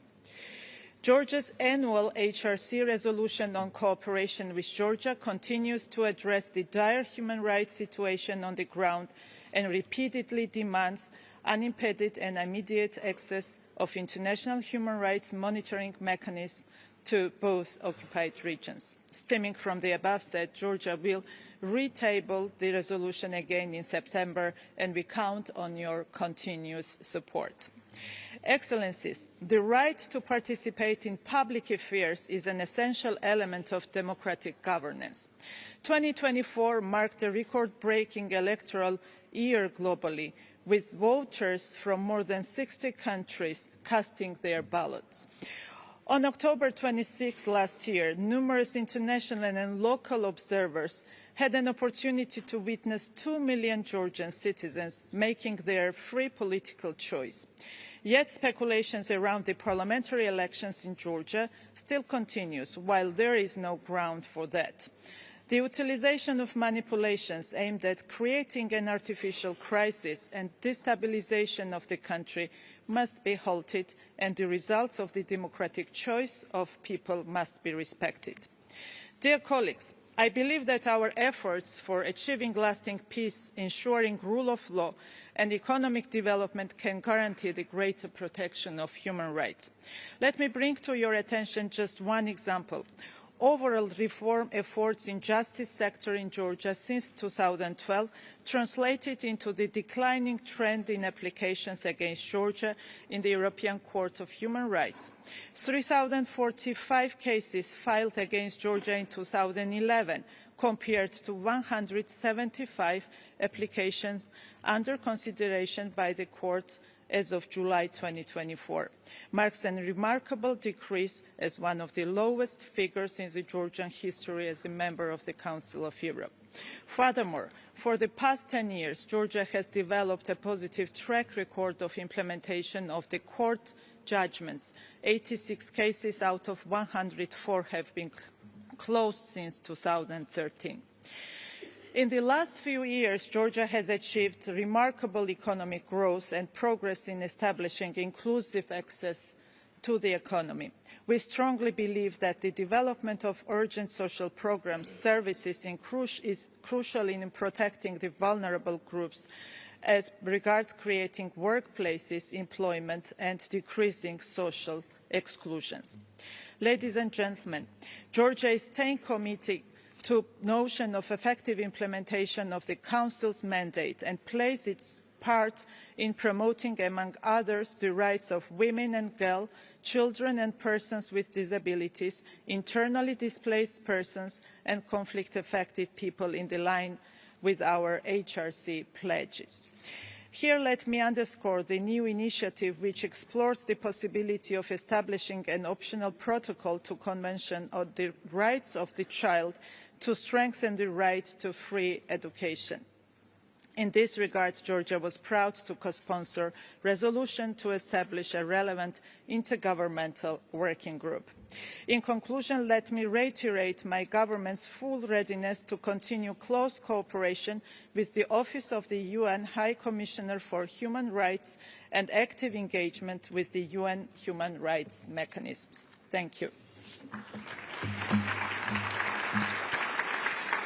Georgia's annual HRC resolution on cooperation with Georgia continues to address the dire human rights situation on the ground and repeatedly demands unimpeded and immediate access of international human rights monitoring mechanisms to both occupied regions. Stemming from the above said, Georgia will retable the resolution again in September, and we count on your continuous support. Excellencies, the right to participate in public affairs is an essential element of democratic governance. 2024 marked a record-breaking electoral year globally, with voters from more than 60 countries casting their ballots. On October 26 last year, numerous international and local observers had an opportunity to witness 2 million Georgian citizens making their free political choice. Yet speculations around the parliamentary elections in Georgia still continues, while there is no ground for that. The utilisation of manipulations aimed at creating an artificial crisis and destabilisation of the country must be halted, and the results of the democratic choice of people must be respected. Dear colleagues, I believe that our efforts for achieving lasting peace, ensuring rule of law and economic development can guarantee the greater protection of human rights. Let me bring to your attention just one example. Overall reform efforts in the justice sector in Georgia since 2012 translated into the declining trend in applications against Georgia in the European Court of Human Rights. 3,045 cases filed against Georgia in 2011 compared to 175 applications under consideration by the court as of July 2024, marks a remarkable decrease as one of the lowest figures in the Georgian history as a member of the Council of Europe. Furthermore, for the past 10 years, Georgia has developed a positive track record of implementation of the court judgments. 86 cases out of 104 have been closed since 2013. In the last few years, Georgia has achieved remarkable economic growth and progress in establishing inclusive access to the economy. We strongly believe that the development of urgent social programs, services is crucial in protecting the vulnerable groups as regards creating workplaces, employment and decreasing social exclusions. Ladies and gentlemen, Georgia is staying committed to the notion of effective implementation of the Council's mandate and plays its part in promoting, among others, the rights of women and girls, children and persons with disabilities, internally displaced persons and conflict-affected people in line with our HRC pledges. Here let me underscore the new initiative which explores the possibility of establishing an optional protocol to the Convention on the Rights of the Child to strengthen the right to free education. In this regard, Georgia was proud to co-sponsor a resolution to establish a relevant intergovernmental working group. In conclusion, let me reiterate my government's full readiness to continue close cooperation with the Office of the UN High Commissioner for Human Rights and active engagement with the UN human rights mechanisms. Thank you.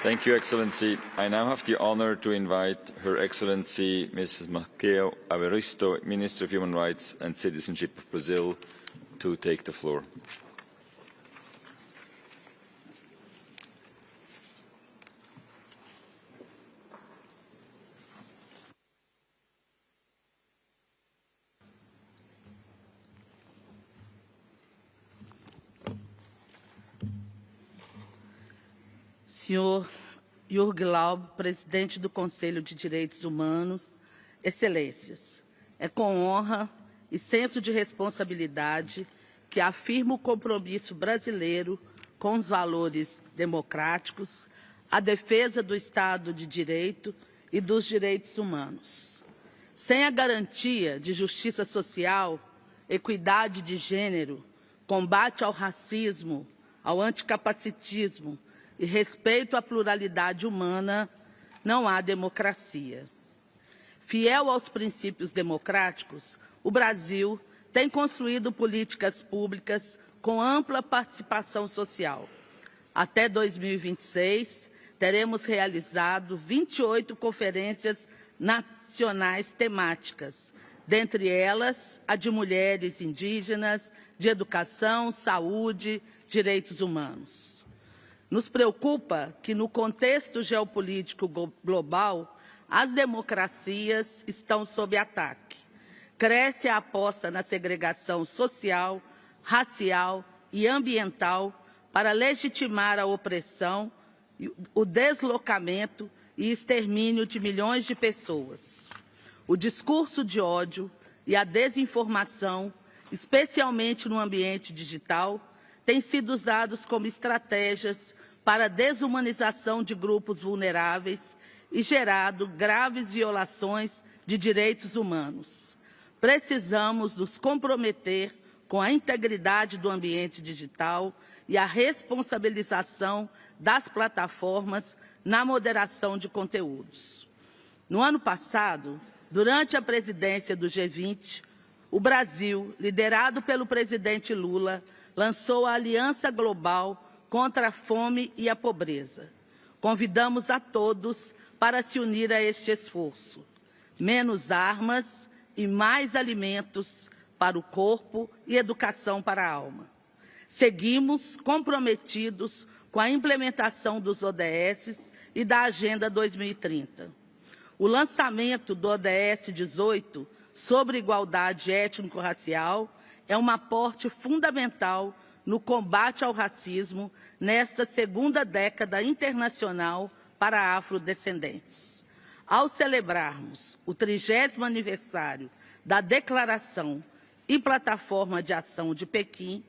Thank you, Excellency. I now have the honour to invite Her Excellency Mrs. Maqueo Averisto, Minister of Human Rights and Citizenship of Brazil, to take the floor. Senhor Jürg Laub, presidente do Conselho de Direitos Humanos, Excelências, é com honra e senso de responsabilidade que afirmo o compromisso brasileiro com os valores democráticos, a defesa do Estado de Direito e dos direitos humanos. Sem a garantia de justiça social, equidade de gênero, combate ao racismo, ao anticapacitismo e respeito à pluralidade humana, não há democracia. Fiel aos princípios democráticos, o Brasil tem construído políticas públicas com ampla participação social. Até 2026, teremos realizado 28 conferências nacionais temáticas, dentre elas a de mulheres indígenas, de educação, saúde, direitos humanos. Nos preocupa que, no contexto geopolítico global, as democracias estão sob ataque. Cresce a aposta na segregação social, racial e ambiental para legitimar a opressão, o deslocamento e extermínio de milhões de pessoas. O discurso de ódio e a desinformação, especialmente no ambiente digital, têm sido usados como estratégias para a desumanização de grupos vulneráveis e gerado graves violações de direitos humanos. Precisamos nos comprometer com a integridade do ambiente digital e a responsabilização das plataformas na moderação de conteúdos. No ano passado, durante a presidência do G20, o Brasil, liderado pelo presidente Lula, lançou a Aliança Global contra a Fome e a Pobreza. Convidamos a todos para se unir a este esforço. Menos armas e mais alimentos para o corpo e educação para a alma. Seguimos comprometidos com a implementação dos ODS e da Agenda 2030. O lançamento do ODS 18 sobre igualdade étnico-racial é um aporte fundamental no combate ao racismo nesta segunda década internacional para afrodescendentes. Ao celebrarmos o 30º aniversário da Declaração e Plataforma de Ação de Pequim,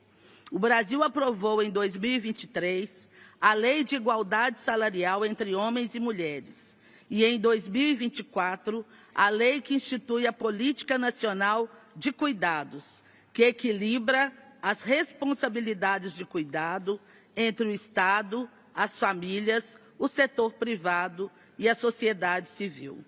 o Brasil aprovou em 2023 a Lei de Igualdade Salarial entre Homens e Mulheres e, em 2024, a lei que institui a Política Nacional de Cuidados, que equilibra as responsabilidades de cuidado entre o Estado, as famílias, o setor privado e a sociedade civil.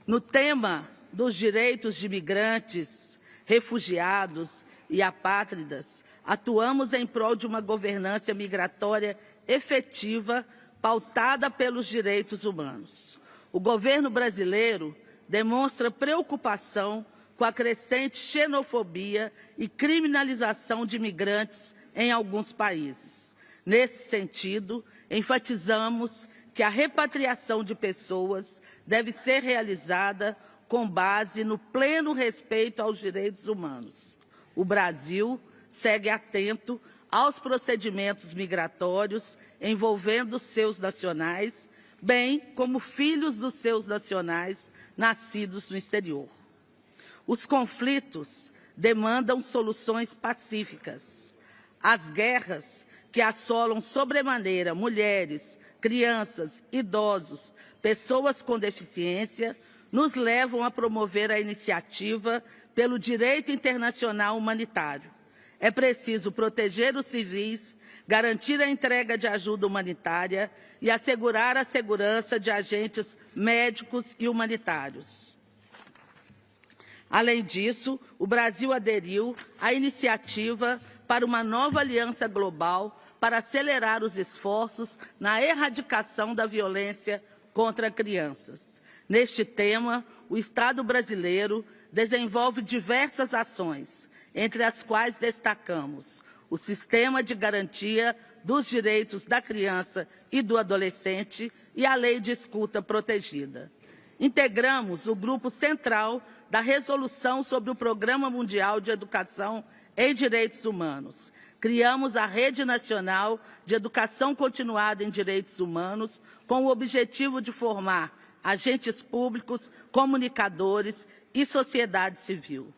No tema dos direitos de migrantes, refugiados e apátridas, atuamos em prol de uma governança migratória efetiva, pautada pelos direitos humanos. O governo brasileiro demonstra preocupação com a crescente xenofobia e criminalização de imigrantes em alguns países. Nesse sentido, enfatizamos que a repatriação de pessoas deve ser realizada com base no pleno respeito aos direitos humanos. O Brasil segue atento aos procedimentos migratórios envolvendo seus nacionais, bem como filhos dos seus nacionais nascidos no exterior. Os conflitos demandam soluções pacíficas. As guerras que assolam sobremaneira mulheres, crianças, idosos, pessoas com deficiência, nos levam a promover a iniciativa pelo direito internacional humanitário. É preciso proteger os civis, garantir a entrega de ajuda humanitária e assegurar a segurança de agentes médicos e humanitários. Além disso, o Brasil aderiu à iniciativa para uma nova aliança global para acelerar os esforços na erradicação da violência contra crianças. Neste tema, o Estado brasileiro desenvolve diversas ações, entre as quais destacamos o Sistema de Garantia dos Direitos da Criança e do Adolescente e a Lei de Escuta Protegida. Integramos o grupo central da Resolução sobre o Programa Mundial de Educação em Direitos Humanos. Criamos a Rede Nacional de Educação Continuada em Direitos Humanos com o objetivo de formar agentes públicos, comunicadores e sociedade civil.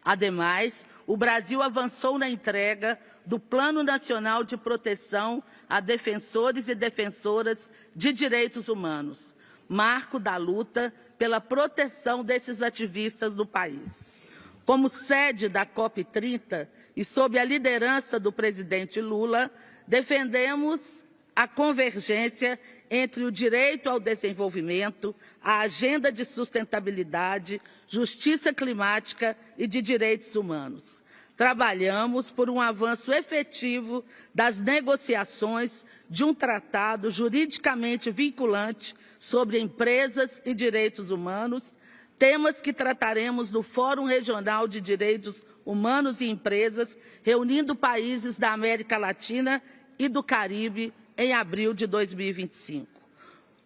Ademais, o Brasil avançou na entrega do Plano Nacional de Proteção a defensores e defensoras de direitos humanos, marco da luta pela proteção desses ativistas no país. Como sede da COP30 e sob a liderança do presidente Lula, defendemos a convergência entre o direito ao desenvolvimento, a agenda de sustentabilidade, justiça climática e de direitos humanos. Trabalhamos por um avanço efetivo das negociações de um tratado juridicamente vinculante sobre empresas e direitos humanos, temas que trataremos no Fórum Regional de Direitos Humanos e Empresas, reunindo países da América Latina e do Caribe em abril de 2025.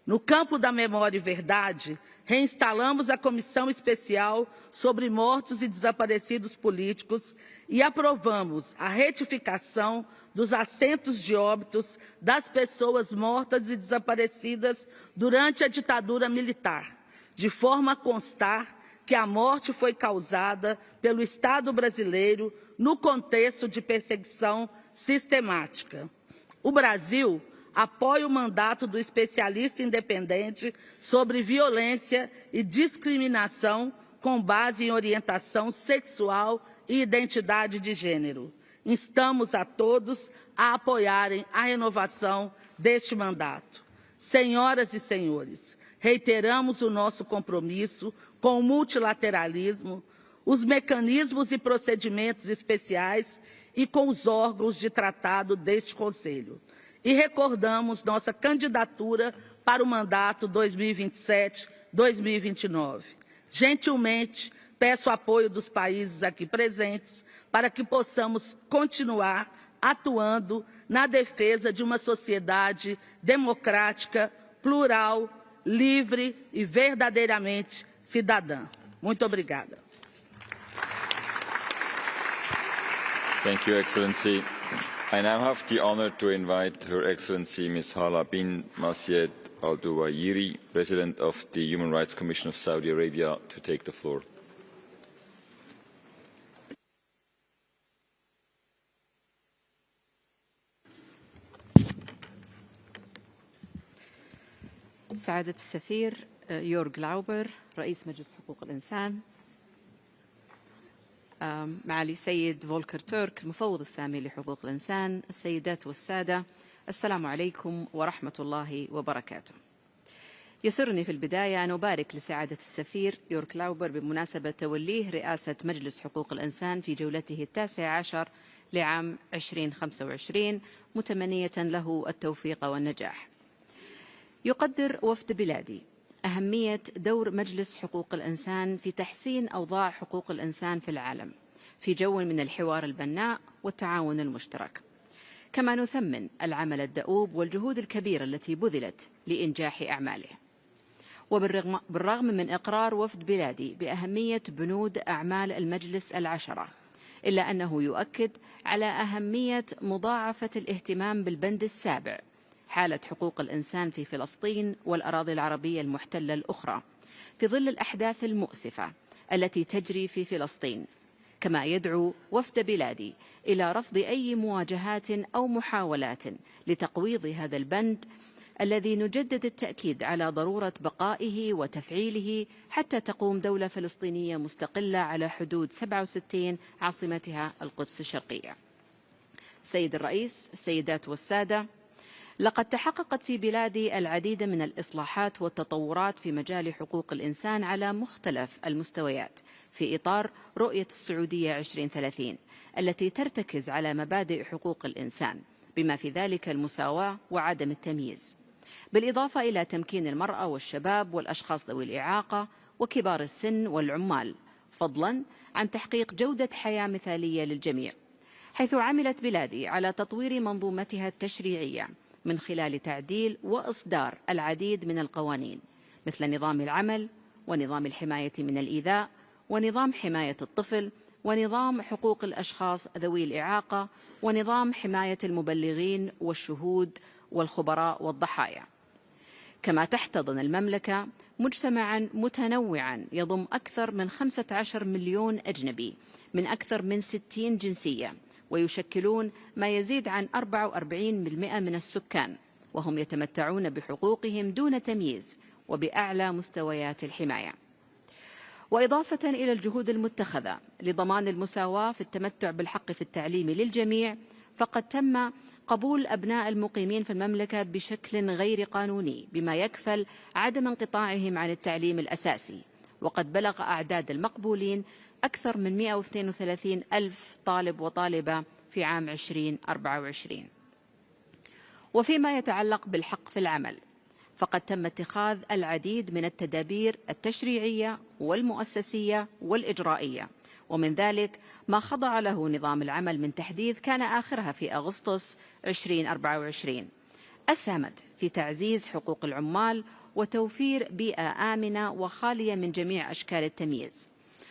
No campo da memória e verdade, reinstalamos a Comissão Especial sobre Mortos e Desaparecidos Políticos e aprovamos a retificação dos assentos de óbitos das pessoas mortas e desaparecidas durante a ditadura militar, de forma a constar que a morte foi causada pelo Estado brasileiro no contexto de perseguição sistemática. O Brasil apoia o mandato do especialista independente sobre violência e discriminação com base em orientação sexual e identidade de gênero. Instamos a todos a apoiarem a renovação deste mandato. Senhoras e senhores, reiteramos o nosso compromisso com o multilateralismo, os mecanismos e procedimentos especiais e com os órgãos de tratado deste Conselho. E recordamos nossa candidatura para o mandato 2027-2029. Gentilmente, peço apoio dos países aqui presentes para que possamos continuar atuando na defesa de uma sociedade democrática, plural, livre e verdadeiramente cidadã. Muito obrigada. Thank you, Excellency. I now have the honor to invite Her Excellency Ms. Hala bin Masyed Al Duwayiri, President of the Human Rights Commission of Saudi Arabia, to take the floor. سعادة السفير يورغ لاوبر رئيس مجلس حقوق الإنسان، معالي سيد فولكر تورك المفوض السامي لحقوق الإنسان، السيدات والسادة، السلام عليكم ورحمة الله وبركاته. يسرني في البداية أن أبارك لسعادة السفير يورغ لاوبر بمناسبة توليه رئاسة مجلس حقوق الإنسان في جولته 19 لعام 2025، متمنية له التوفيق والنجاح. يقدر وفد بلادي أهمية دور مجلس حقوق الإنسان في تحسين أوضاع حقوق الإنسان في العالم في جو من الحوار البناء والتعاون المشترك. كما نثمن العمل الدؤوب والجهود الكبيرة التي بذلت لإنجاح أعماله. وبالرغم من إقرار وفد بلادي بأهمية بنود أعمال المجلس 10، إلا أنه يؤكد على أهمية مضاعفة الاهتمام بالبند 7 حالة حقوق الإنسان في فلسطين والأراضي العربية المحتلة الأخرى في ظل الأحداث المؤسفة التي تجري في فلسطين. كما يدعو وفد بلادي إلى رفض أي مواجهات أو محاولات لتقويض هذا البند الذي نجدد التأكيد على ضرورة بقائه وتفعيله حتى تقوم دولة فلسطينية مستقلة على حدود 67 عاصمتها القدس الشرقية. سيد الرئيس، السيدات والسادة، لقد تحققت في بلادي العديد من الإصلاحات والتطورات في مجال حقوق الإنسان على مختلف المستويات في إطار رؤية السعودية 2030 التي ترتكز على مبادئ حقوق الإنسان بما في ذلك المساواة وعدم التمييز، بالإضافة إلى تمكين المرأة والشباب والأشخاص ذوي الإعاقة وكبار السن والعمال، فضلا عن تحقيق جودة حياة مثالية للجميع، حيث عملت بلادي على تطوير منظومتها التشريعية من خلال تعديل وإصدار العديد من القوانين مثل نظام العمل ونظام الحماية من الإيذاء ونظام حماية الطفل ونظام حقوق الأشخاص ذوي الإعاقة ونظام حماية المبلغين والشهود والخبراء والضحايا. كما تحتضن المملكة مجتمعا متنوعا يضم أكثر من 15 مليون أجنبي من أكثر من 60 جنسية، ويشكلون ما يزيد عن 44% من السكان، وهم يتمتعون بحقوقهم دون تمييز وبأعلى مستويات الحماية. وإضافة إلى الجهود المتخذة لضمان المساواة في التمتع بالحق في التعليم للجميع، فقد تم قبول أبناء المقيمين في المملكة بشكل غير قانوني بما يكفل عدم انقطاعهم عن التعليم الأساسي، وقد بلغ أعداد المقبولين أكثر من 132 ألف طالب وطالبة في عام 2024. وفيما يتعلق بالحق في العمل، فقد تم اتخاذ العديد من التدابير التشريعية والمؤسسية والإجرائية، ومن ذلك ما خضع له نظام العمل من تحديث كان آخرها في أغسطس 2024 أسهمت في تعزيز حقوق العمال وتوفير بيئة آمنة وخالية من جميع أشكال التمييز.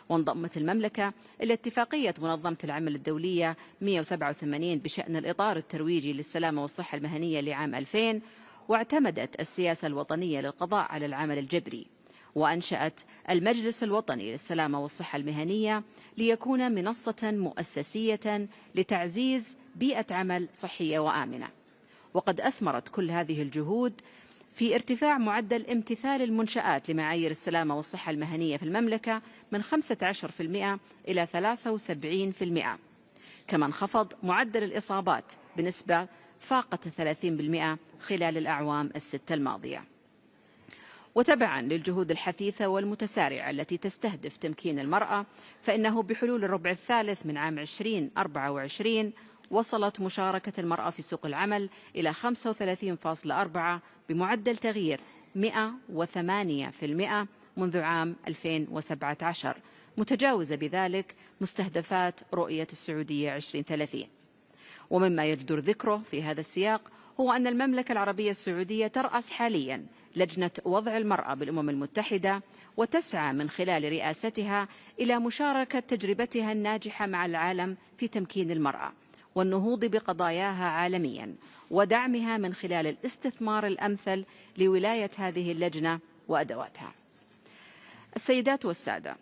وانضمت المملكة إلى اتفاقية منظمة العمل الدولية 187 بشأن الإطار الترويجي للسلامة والصحة المهنية لعام 2000، واعتمدت السياسة الوطنية للقضاء على العمل الجبري، وأنشأت المجلس الوطني للسلامة والصحة المهنية ليكون منصة مؤسسية لتعزيز بيئة عمل صحية وآمنة. وقد أثمرت كل هذه الجهود في ارتفاع معدل امتثال المنشآت لمعايير السلامة والصحة المهنية في المملكة من 15% إلى 73%، كما انخفض معدل الإصابات بنسبة فاقت 30% خلال الأعوام الستة الماضية. وتبعا للجهود الحثيثة والمتسارعة التي تستهدف تمكين المرأة، فإنه بحلول الربع الثالث من عام 2024 وصلت مشاركة المرأة في سوق العمل إلى 35.4 بمعدل تغيير 108% منذ عام 2017، متجاوزة بذلك مستهدفات رؤية السعودية 2030. ومما يجدر ذكره في هذا السياق هو أن المملكة العربية السعودية ترأس حاليا لجنة وضع المرأة بالأمم المتحدة، وتسعى من خلال رئاستها إلى مشاركة تجربتها الناجحة مع العالم في تمكين المرأة والنهوض بقضاياها عالميا، ودعمها من خلال الاستثمار الأمثل لولاية هذه اللجنة وأدواتها. السيدات والسادة،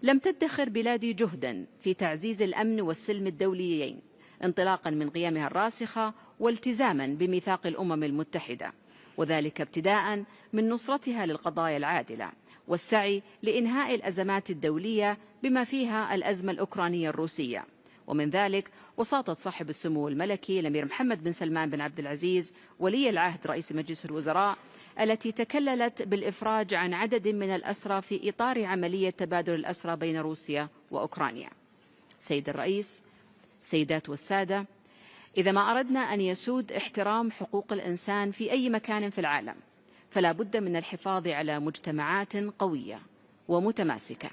لم تدخر بلادي جهدا في تعزيز الأمن والسلم الدوليين انطلاقا من قيمها الراسخة والتزاما بميثاق الأمم المتحدة، وذلك ابتداء من نصرتها للقضايا العادلة والسعي لإنهاء الأزمات الدولية بما فيها الأزمة الأوكرانية الروسية، ومن ذلك وساطة صاحب السمو الملكي الأمير محمد بن سلمان بن عبد العزيز ولي العهد رئيس مجلس الوزراء، التي تكللت بالإفراج عن عدد من الأسرى في إطار عملية تبادل الأسرى بين روسيا وأوكرانيا. سيد الرئيس، سيدات والسادة، إذا ما أردنا أن يسود احترام حقوق الإنسان في أي مكان في العالم، فلا بد من الحفاظ على مجتمعات قوية ومتماسكة،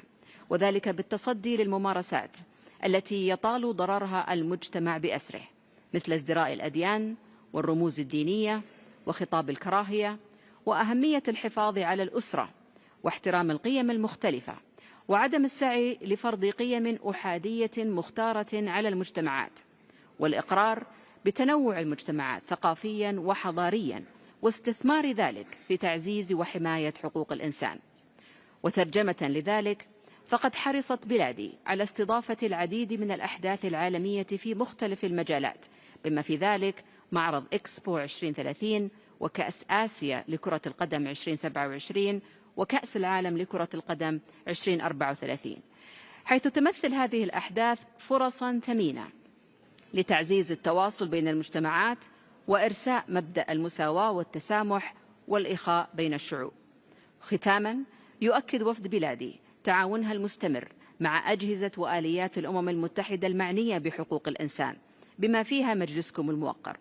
وذلك بالتصدي للممارسات التي يطال ضررها المجتمع بأسره، مثل ازدراء الأديان والرموز الدينية وخطاب الكراهية، وأهمية الحفاظ على الأسرة واحترام القيم المختلفة، وعدم السعي لفرض قيم أحادية مختارة على المجتمعات، والإقرار بتنوع المجتمعات ثقافيا وحضاريا، واستثمار ذلك في تعزيز وحماية حقوق الإنسان. وترجمة لذلك، فقد حرصت بلادي على استضافة العديد من الأحداث العالمية في مختلف المجالات، بما في ذلك معرض إكسبو 2030 وكأس آسيا لكرة القدم 2027 وكأس العالم لكرة القدم 2034، حيث تمثل هذه الأحداث فرصا ثمينة لتعزيز التواصل بين المجتمعات وإرساء مبدأ المساواة والتسامح والإخاء بين الشعوب. ختاما، يؤكد وفد بلادي تعاونها المستمر مع أجهزة وآليات الأمم المتحدة المعنية بحقوق الإنسان بما فيها مجلسكم الموقر،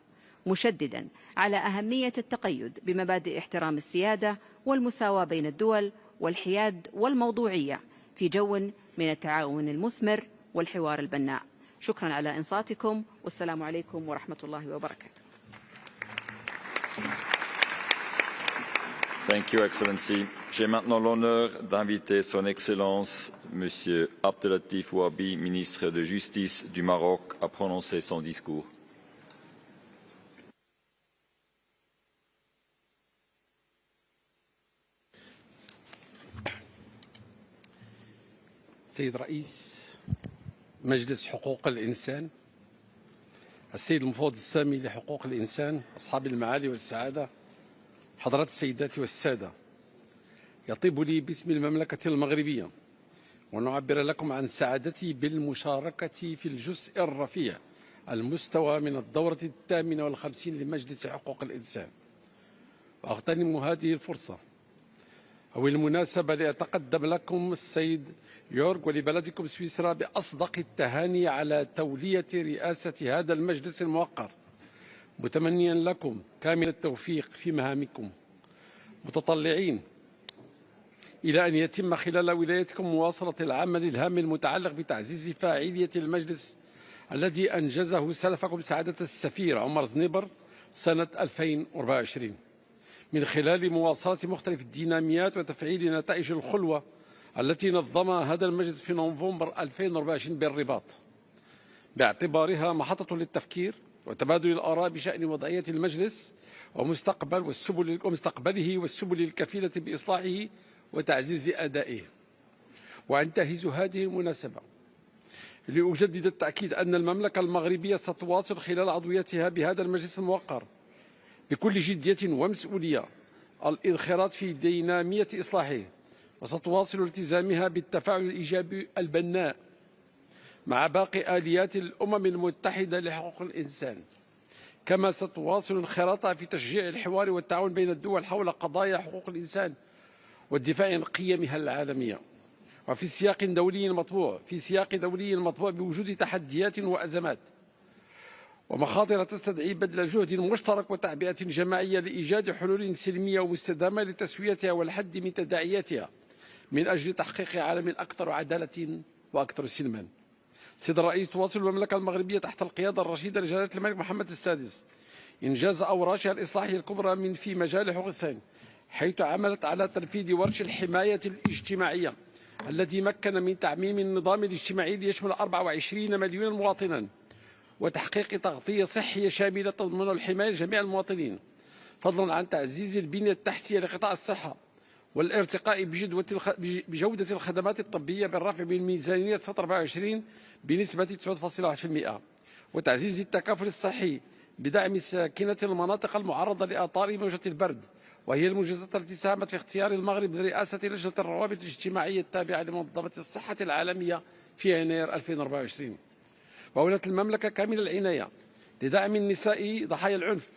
مشددا على أهمية التقيد بمبادئ احترام السيادة والمساواة بين الدول والحياد والموضوعية في جو من التعاون المثمر والحوار البناء. شكرا على إنصاتكم، والسلام عليكم ورحمة الله وبركاته. Thank you, Excellency. J'ai maintenant l'honneur d'inviter Son Excellence, Monsieur Abdelatif Ouabi, ministre de Justice du Maroc, à prononcer son discours. سيد رئيس مجلس حقوق الإنسان، السيد المفوض السامي لحقوق الإنسان، أصحاب المعالي والسعادة، حضرات السيدات والسادة، يطيب لي باسم المملكة المغربية ونعبر لكم عن سعادتي بالمشاركة في الجزء الرفيع المستوى من الدورة 58 لمجلس حقوق الإنسان. وأغتنم هذه الفرصة أو المناسبة لأتقدم لكم السيد يورغ ولبلدكم سويسرا بأصدق التهاني على تولية رئاسة هذا المجلس الموقر، متمنيا لكم كامل التوفيق في مهامكم، متطلعين إلى أن يتم خلال ولايتكم مواصلة العمل الهام المتعلق بتعزيز فاعلية المجلس الذي أنجزه سلفكم سعادة السفير عمر زنيبر سنة 2024 من خلال مواصلة مختلف الديناميات وتفعيل نتائج الخلوة التي نظمها هذا المجلس في نوفمبر 2024 بالرباط، باعتبارها محطة للتفكير وتبادل الآراء بشأن وضعية المجلس ومستقبله والسبل الكفيلة بإصلاحه وتعزيز أدائه. وأنتهز هذه المناسبة لأجدد التأكيد أن المملكة المغربية ستواصل خلال عضويتها بهذا المجلس الموقر بكل جدية ومسؤولية الانخراط في دينامية إصلاحه، وستواصل التزامها بالتفاعل الإيجابي البناء مع باقي آليات الأمم المتحدة لحقوق الإنسان، كما ستواصل انخراطها في تشجيع الحوار والتعاون بين الدول حول قضايا حقوق الإنسان والدفاع عن قيمها العالمية، وفي سياق دولي مطبوع بوجود تحديات وأزمات ومخاطر تستدعي بذل جهد مشترك وتعبئة جماعية لإيجاد حلول سلمية ومستدامة لتسويتها والحد من تداعياتها من أجل تحقيق عالم أكثر عدالة وأكثر سلما. سيد الرئيس، تواصل المملكة المغربية تحت القيادة الرشيدة لجلالة الملك محمد السادس إنجاز أوراشها الإصلاحية الكبرى في مجال حقوق الإنسان، حيث عملت على تنفيذ ورش الحماية الاجتماعية الذي مكن من تعميم النظام الاجتماعي ليشمل 24 مليون مواطنا وتحقيق تغطية صحية شاملة تضمن الحماية لجميع المواطنين، فضلا عن تعزيز البنية التحتية لقطاع الصحة والارتقاء بجودة الخدمات الطبية بالرفع من ميزانية سنة 24 بنسبة 9.1%، وتعزيز التكافل الصحي بدعم ساكنة المناطق المعرضة لآثار موجة البرد، وهي المنجزات التي ساهمت في اختيار المغرب لرئاسة لجنة الروابط الاجتماعية التابعة لمنظمة الصحة العالمية في يناير 2024. وأولت المملكة كامل العناية لدعم النساء ضحايا العنف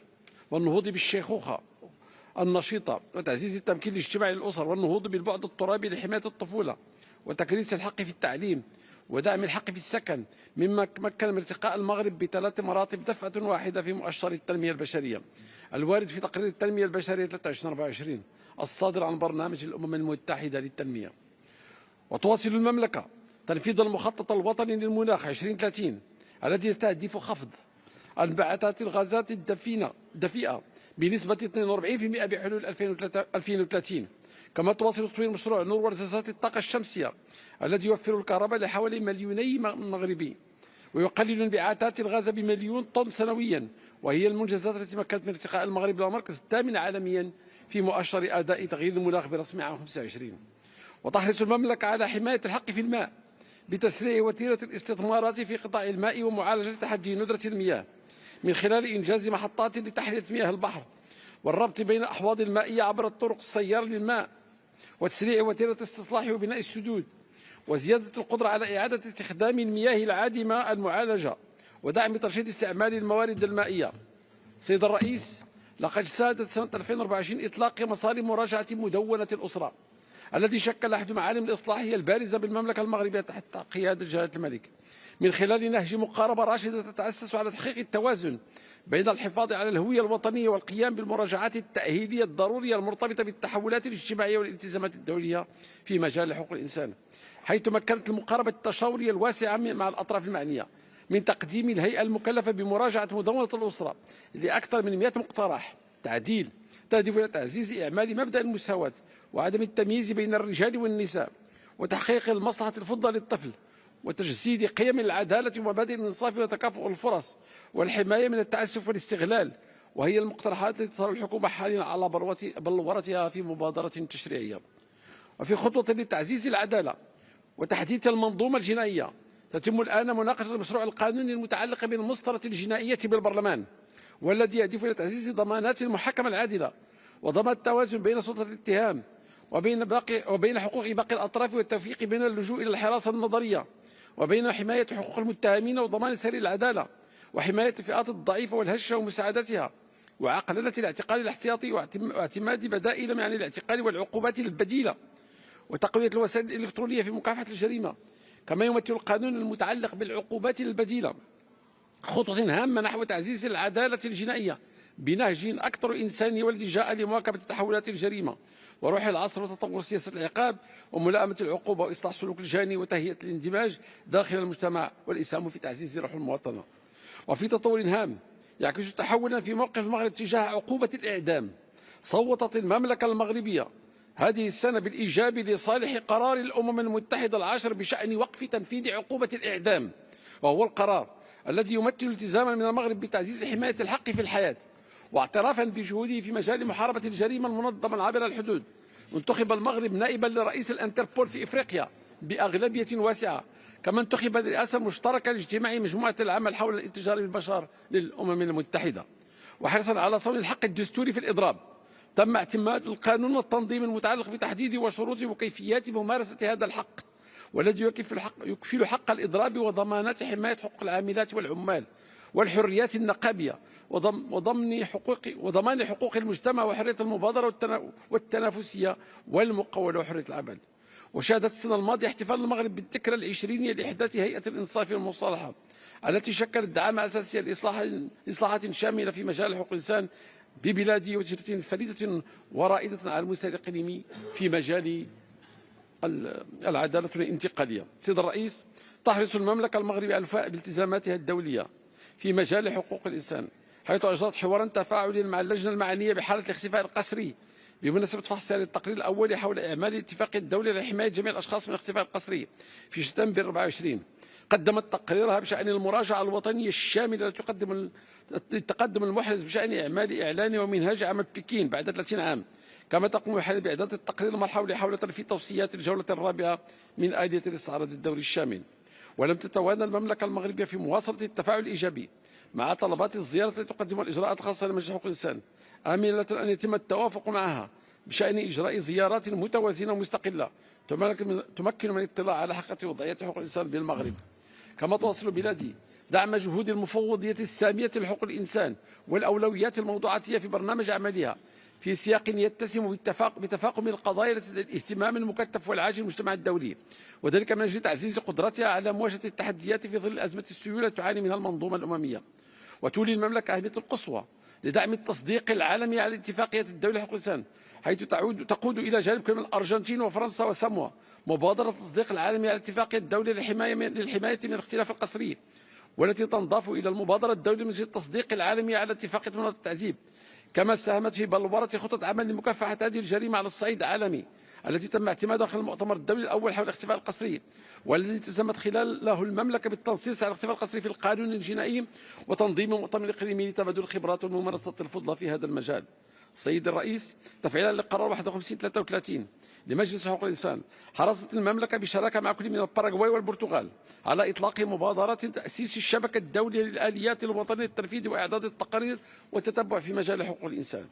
والنهوض بالشيخوخة النشيطة وتعزيز التمكين الاجتماعي للأسر والنهوض بالبعد الترابي لحماية الطفولة وتكريس الحق في التعليم ودعم الحق في السكن، مما مكن من ارتقاء المغرب ب3 مراتب دفعة واحدة في مؤشر التنمية البشرية الوارد في تقرير التنمية البشرية 23/24 الصادر عن برنامج الأمم المتحدة للتنمية. وتواصل المملكة تنفيذ المخطط الوطني للمناخ 2030 الذي يستهدف خفض انبعاثات الغازات الدفيئة بنسبة 42% بحلول 2030. كما تواصل تطوير مشروع نور ورزازات الطاقة الشمسية الذي يوفر الكهرباء لحوالي 2 مليون مغربي ويقلل انبعاثات الغاز ب1,000,000 طن سنويا، وهي المنجزات التي مكنت من ارتقاء المغرب إلى المركز الثامن عالميا في مؤشر أداء تغيير المناخ برسم عام 25. وتحرص المملكة على حماية الحق في الماء بتسريع وتيرة الاستثمارات في قطاع الماء ومعالجة تحدي ندرة المياه من خلال إنجاز محطات لتحلية مياه البحر والربط بين الأحواض المائية عبر الطرق السيارة للماء، وتسريع وتيرة استصلاحه وبناء السدود، وزيادة القدرة على إعادة استخدام المياه العادمة المعالجة، ودعم ترشيد استعمال الموارد المائية. سيد الرئيس، لقد سادت سنة 2024 إطلاق مسار مراجعة مدونة الأسرة الذي شكل أحد معالم الإصلاحية البارزة بالمملكة المغربية تحت قيادة جلالة الملك، من خلال نهج مقاربة راشدة تتأسس على تحقيق التوازن بين الحفاظ على الهوية الوطنية والقيام بالمراجعات التأهيلية الضرورية المرتبطة بالتحولات الاجتماعية والالتزامات الدولية في مجال حقوق الإنسان، حيث مكنت المقاربة التشاورية الواسعة مع الأطراف المعنية من تقديم الهيئة المكلفة بمراجعة مدونة الأسرة لأكثر من 100 مقترح تعديل تهدف إلى تعزيز إعمال مبدأ المساواة وعدم التمييز بين الرجال والنساء، وتحقيق المصلحة الفضلى للطفل، وتجسيد قيم العدالة ومبادئ الإنصاف وتكافؤ الفرص، والحماية من التعسف والاستغلال، وهي المقترحات التي تصل الحكومة حاليا على بلورتها في مبادرة تشريعية. وفي خطوة لتعزيز العدالة وتحديث المنظومة الجنائية، تتم الآن مناقشة المشروع القانوني المتعلق بالمسطرة الجنائية بالبرلمان، والذي يهدف إلى تعزيز ضمانات المحاكمة العادلة وضمان التوازن بين سلطة الاتهام وبين حقوق باقي الأطراف، والتوفيق بين اللجوء إلى الحراسة النظرية وبين حماية حقوق المتهمين وضمان سير العدالة وحماية الفئات الضعيفة والهشة ومساعدتها، وعقلنة الاعتقال الاحتياطي واعتماد بدائل عن الاعتقال والعقوبات البديلة، وتقوية الوسائل الإلكترونية في مكافحة الجريمة. كما يمثل القانون المتعلق بالعقوبات البديلة خطوة هامة نحو تعزيز العدالة الجنائية بنهج أكثر إنسانية والتجاء لمواكبة تحولات الجريمة وروح العصر وتطور سياسة العقاب وملائمة العقوبة وإصلاح سلوك الجاني وتهيئة الاندماج داخل المجتمع والإسهام في تعزيز روح المواطنة. وفي تطور هام يعكس تحولا في موقف المغرب تجاه عقوبة الإعدام، صوتت المملكة المغربية هذه السنة بالإيجاب لصالح قرار الأمم المتحدة العاشر بشأن وقف تنفيذ عقوبة الإعدام، وهو القرار الذي يمثل التزاما من المغرب بتعزيز حماية الحق في الحياة واعترافا بجهوده في مجال محاربة الجريمة المنظمة عبر الحدود. انتخب المغرب نائبا لرئيس الانتربول في إفريقيا بأغلبية واسعة، كما انتخب الرئاسة المشتركة لاجتماع مجموعة العمل حول الاتجار بالبشر للأمم المتحدة. وحرصا على صون الحق الدستوري في الإضراب، تم اعتماد القانون والتنظيم المتعلق بتحديد وشروط وكيفيات ممارسة هذا الحق، والذي يكفل حق الإضراب وضمانات حماية حقوق العاملات والعمال والحريات النقابية وضمان حقوق المجتمع وحرية المبادرة والتنافسية والمقاولة وحرية العمل. وشهدت السنة الماضية احتفال المغرب بالذكرى العشرينية لإحداث هيئة الإنصاف والمصالحة التي شكلت دعامة أساسية لإصلاحات شاملة في مجال حقوق الإنسان ببلاد وجهة فريدة ورائدة على المستوى الإقليمي في مجال العدالة الانتقالية. سيد الرئيس، تحرص المملكة المغربية على الوفاء بالتزاماتها الدولية في مجال حقوق الإنسان، حيث أجرت حوارا تفاعليا مع اللجنة المعنية بحالة الاختفاء القسري بمناسبة فحصها للتقرير الأولي حول إعمال الاتفاق الدولي لحماية جميع الأشخاص من الاختفاء القسري في سبتمبر 24. قدمت تقريرها بشأن المراجعة الوطنية الشاملة التي تقدم التقدم المحرز بشأن إعلان ومنهاج عمل بكين بعد 30 عام. كما تقوم حاليا بإعداد التقرير المرحلي حول تنفيذ توصيات الجولة الرابعة من آلية الاستعراض الدولي الشامل. ولم تتوانى المملكة المغربية في مواصلة التفاعل الإيجابي مع طلبات الزيارة التي تقدم الإجراءات الخاصة لمجلس حقوق الإنسان، آملة أن يتم التوافق معها بشأن إجراء زيارات متوازنة ومستقلة تمكن من الاطلاع على حقيقة وضعية حقوق الإنسان بالمغرب. كما تواصل بلادي دعم جهود المفوضية السامية لحقوق الإنسان والأولويات الموضوعاتية في برنامج عملها في سياق يتسم بتفاقم القضايا التي الاهتمام المكثف والعاجل للمجتمع الدولي، وذلك من أجل تعزيز قدرتها على مواجهة التحديات في ظل أزمة السيولة تعاني منها المنظومة الأممية. وتولي المملكة أهمية القصوى لدعم التصديق العالمي على الاتفاقية الدولية لحقوق الإنسان، حيث تقود إلى جانب كل من الأرجنتين وفرنسا وساموا مبادرة التصديق العالمي على الاتفاقية الدولية للحماية من الاختلاف القسري، والتي تنضاف إلى المبادرة الدولية من أجل التصديق العالمي على اتفاقية مناهضة التعذيب. كما ساهمت في بلورة خطط عمل لمكافحة هذه الجريمة على الصعيد العالمي التي تم اعتمادها خلال المؤتمر الدولي الأول حول الاختفاء القسري، والذي التزمت خلاله المملكة بالتنصيص على الاختفاء القسري في القانون الجنائي وتنظيم مؤتمر إقليمي لتبادل الخبرات والممارسات الفضلى في هذا المجال. السيد الرئيس، تفعيلا لقرار 5133 لمجلس حقوق الإنسان، حرصت المملكة بشراكة مع كل من الباراغواي والبرتغال على إطلاق مبادرات تأسيس الشبكة الدولية للآليات الوطنية للتنفيذ وإعداد التقارير والتتبع في مجال حقوق الإنسان،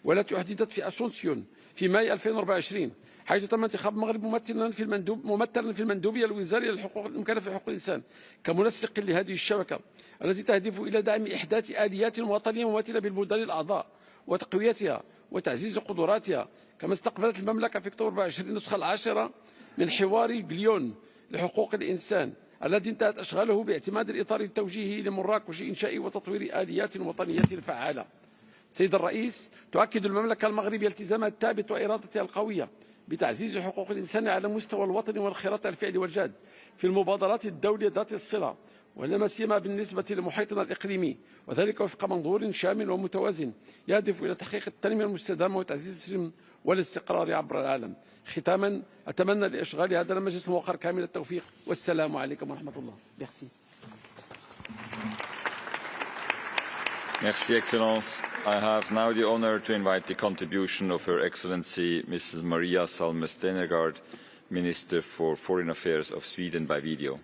والتي أحدثت في أسونسيون في ماي 2024، حيث تم انتخاب المغرب ممثلا في المندوبية الوزارية للحقوق المكلفة بحقوق الإنسان كمنسق لهذه الشبكة التي تهدف إلى دعم إحداث آليات وطنية مماثلة بالبلدان الأعضاء وتقويتها وتعزيز قدراتها. كما استقبلت المملكة في أكتوبر 24 النسخة العاشرة من حوار بليون لحقوق الإنسان الذي انتهت أشغاله باعتماد الإطار التوجيهي لمراكش إنشاء وتطوير آليات وطنية فعالة. سيد الرئيس، تؤكد المملكة المغربية التزامها الثابت وإرادتها القوية بتعزيز حقوق الإنسان على مستوى الوطن والانخراط الفعلي والجاد في المبادرات الدولية ذات الصلة، ولا سيما بالنسبة لمحيطنا الإقليمي، وذلك وفق منظور شامل ومتوازن يهدف إلى تحقيق التنمية المستدامة وتعزيز السلم والاستقرار عبر العالم. ختاما، أتمنى لإشغال هذا المجلس موقر كامل التوفيق، والسلام عليكم ورحمة الله. Merci. Merci, Excellence. I have now the honor to invite the contribution of Her Excellency Mrs. Maria Salme Stenergaard, Minister for Foreign Affairs of Sweden, by video.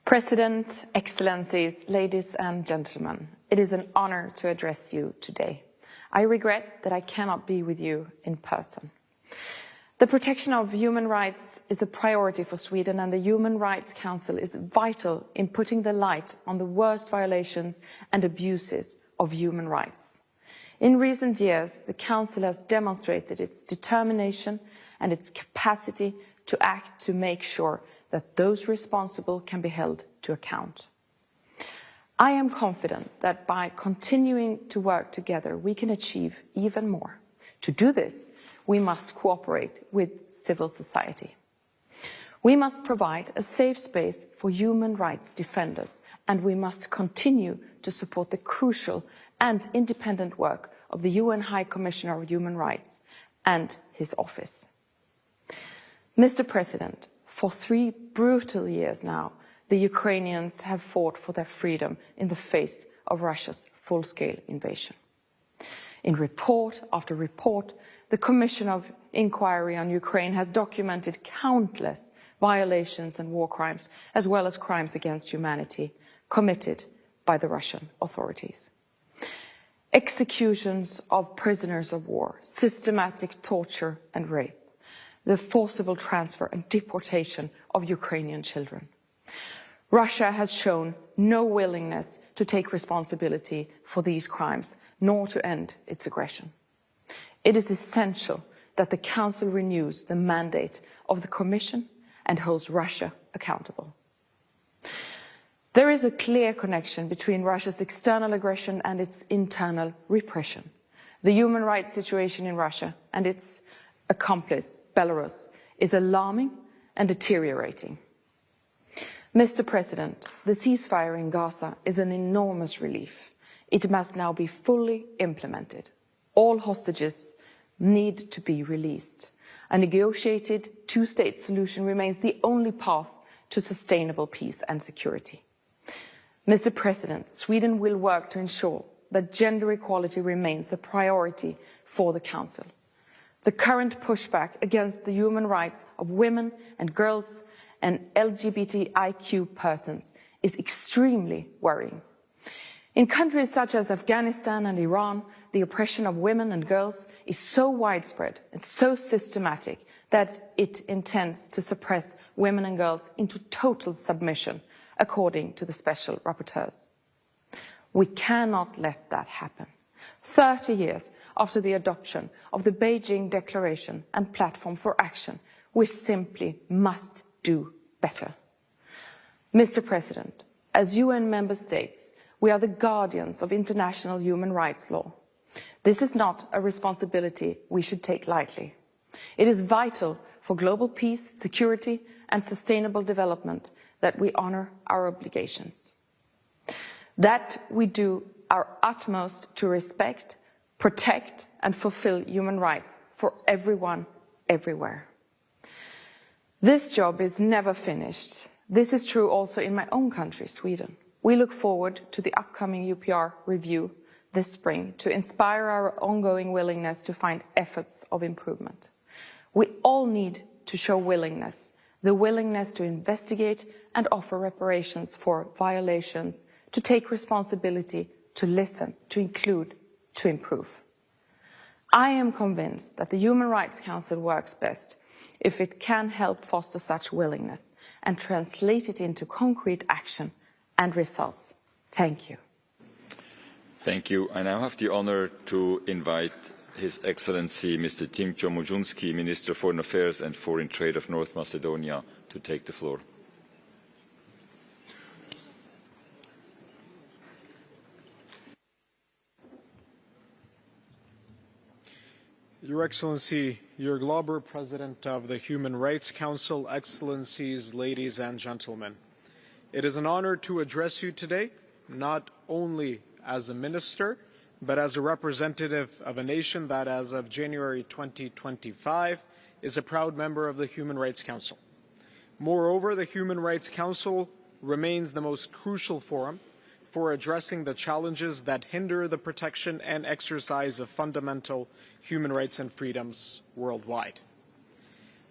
President, Excellencies, ladies and gentlemen, it is an honor to address you today. I regret that I cannot be with you in person. The protection of human rights is a priority for Sweden, and the Human Rights Council is vital in putting the light on the worst violations and abuses of human rights. In recent years, the Council has demonstrated its determination and its capacity to act to make sure that those responsible can be held to account. I am confident that by continuing to work together, we can achieve even more. To do this, we must cooperate with civil society. We must provide a safe space for human rights defenders, and we must continue to support the crucial and independent work of the UN High Commissioner of Human Rights and his office. Mr. President, for 3 brutal years now, the Ukrainians have fought for their freedom in the face of Russia's full-scale invasion. In report after report, the Commission of Inquiry on Ukraine has documented countless violations and war crimes, as well as crimes against humanity, committed by the Russian authorities. Executions of prisoners of war, systematic torture and rape, the forcible transfer and deportation of Ukrainian children. Russia has shown no willingness to take responsibility for these crimes, nor to end its aggression. It is essential that the Council renews the mandate of the Commission and holds Russia accountable. There is a clear connection between Russia's external aggression and its internal repression. The human rights situation in Russia and its accomplice, Belarus, is alarming and deteriorating. Mr. President, the ceasefire in Gaza is an enormous relief. It must now be fully implemented. All hostages need to be released. A negotiated two-state solution remains the only path to sustainable peace and security. Mr. President, Sweden will work to ensure that gender equality remains a priority for the Council. The current pushback against the human rights of women and girls and LGBTIQ persons is extremely worrying. In countries such as Afghanistan and Iran, the oppression of women and girls is so widespread and so systematic that it intends to suppress women and girls into total submission, according to the special rapporteurs. We cannot let that happen. 30 years after the adoption of the Beijing Declaration and Platform for Action, we simply must do better. Mr. President, as UN member states, we are the guardians of international human rights law. This is not a responsibility we should take lightly. It is vital for global peace, security, and sustainable development that we honor our obligations. That we do our utmost to respect, protect, and fulfill human rights for everyone, everywhere. This job is never finished. This is true also in my own country, Sweden. We look forward to the upcoming UPR review this spring to inspire our ongoing willingness to find efforts of improvement. We all need to show willingness, the willingness to investigate and offer reparations for violations, to take responsibility, to listen, to include, to improve. I am convinced that the Human Rights Council works best if it can help foster such willingness and translate it into concrete action and results. Thank you. Thank you. I now have the honor to invite His Excellency Mr. Timcho Mojunski, Minister of Foreign Affairs and Foreign Trade of North Macedonia, to take the floor. Your Excellency, Jörg Lauber, President of the Human Rights Council, Excellencies, ladies and gentlemen. It is an honor to address you today, not only as a minister, but as a representative of a nation that, as of January 2025, is a proud member of the Human Rights Council. Moreover, the Human Rights Council remains the most crucial forum for addressing the challenges that hinder the protection and exercise of fundamental human rights and freedoms worldwide.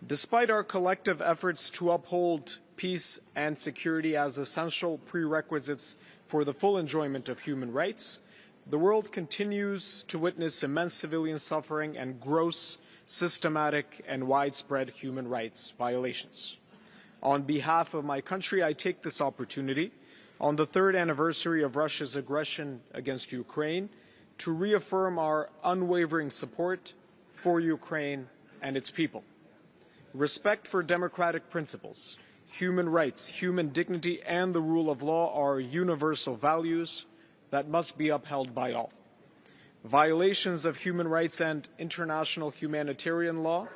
Despite our collective efforts to uphold peace and security as essential prerequisites for the full enjoyment of human rights, the world continues to witness immense civilian suffering and gross, systematic, and widespread human rights violations. On behalf of my country, I take this opportunity on the third anniversary of Russia's aggression against Ukraine to reaffirm our unwavering support for Ukraine and its people. Respect for democratic principles, human rights, human dignity, and the rule of law are universal values that must be upheld by all. Violations of human rights and international humanitarian law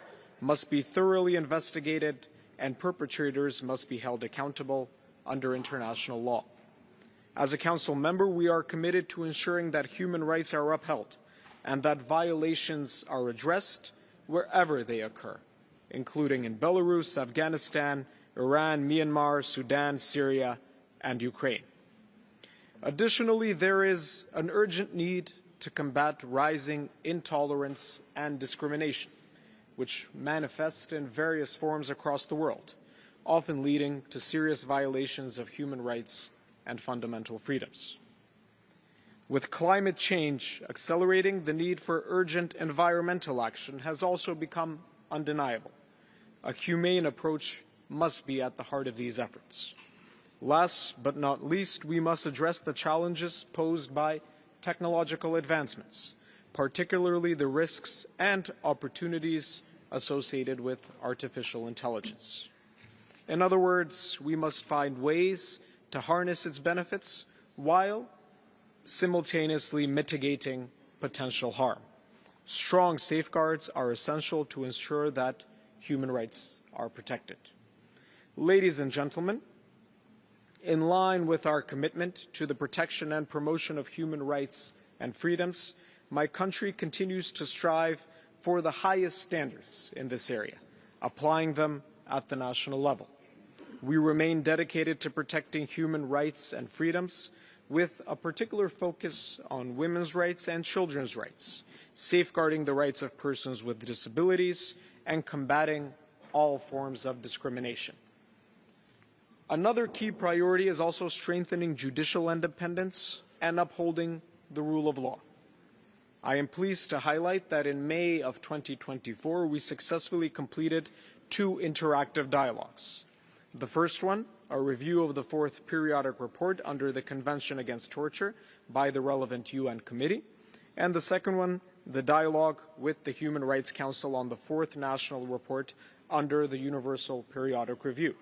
must be thoroughly investigated, and perpetrators must be held accountable under international law. As a Council member, we are committed to ensuring that human rights are upheld and that violations are addressed wherever they occur, including in Belarus, Afghanistan, Iran, Myanmar, Sudan, Syria, and Ukraine. Additionally, there is an urgent need to combat rising intolerance and discrimination, which manifest in various forms across the world, often leading to serious violations of human rights and fundamental freedoms. With climate change accelerating, the need for urgent environmental action has also become undeniable. A humane approach must be at the heart of these efforts. Last but not least, we must address the challenges posed by technological advancements, particularly the risks and opportunities associated with artificial intelligence. In other words, we must find ways to harness its benefits while simultaneously mitigating potential harm. Strong safeguards are essential to ensure that human rights are protected. Ladies and gentlemen, in line with our commitment to the protection and promotion of human rights and freedoms, my country continues to strive for the highest standards in this area, applying them at the national level. We remain dedicated to protecting human rights and freedoms, with a particular focus on women's rights and children's rights, safeguarding the rights of persons with disabilities, and combating all forms of discrimination. Another key priority is also strengthening judicial independence and upholding the rule of law. I am pleased to highlight that in May of 2024, we successfully completed 2 interactive dialogues. The first one, a review of the 4th periodic report under the Convention Against Torture by the relevant UN committee, and the second one, the dialogue with the Human Rights Council on the 4th national report under the Universal Periodic Review.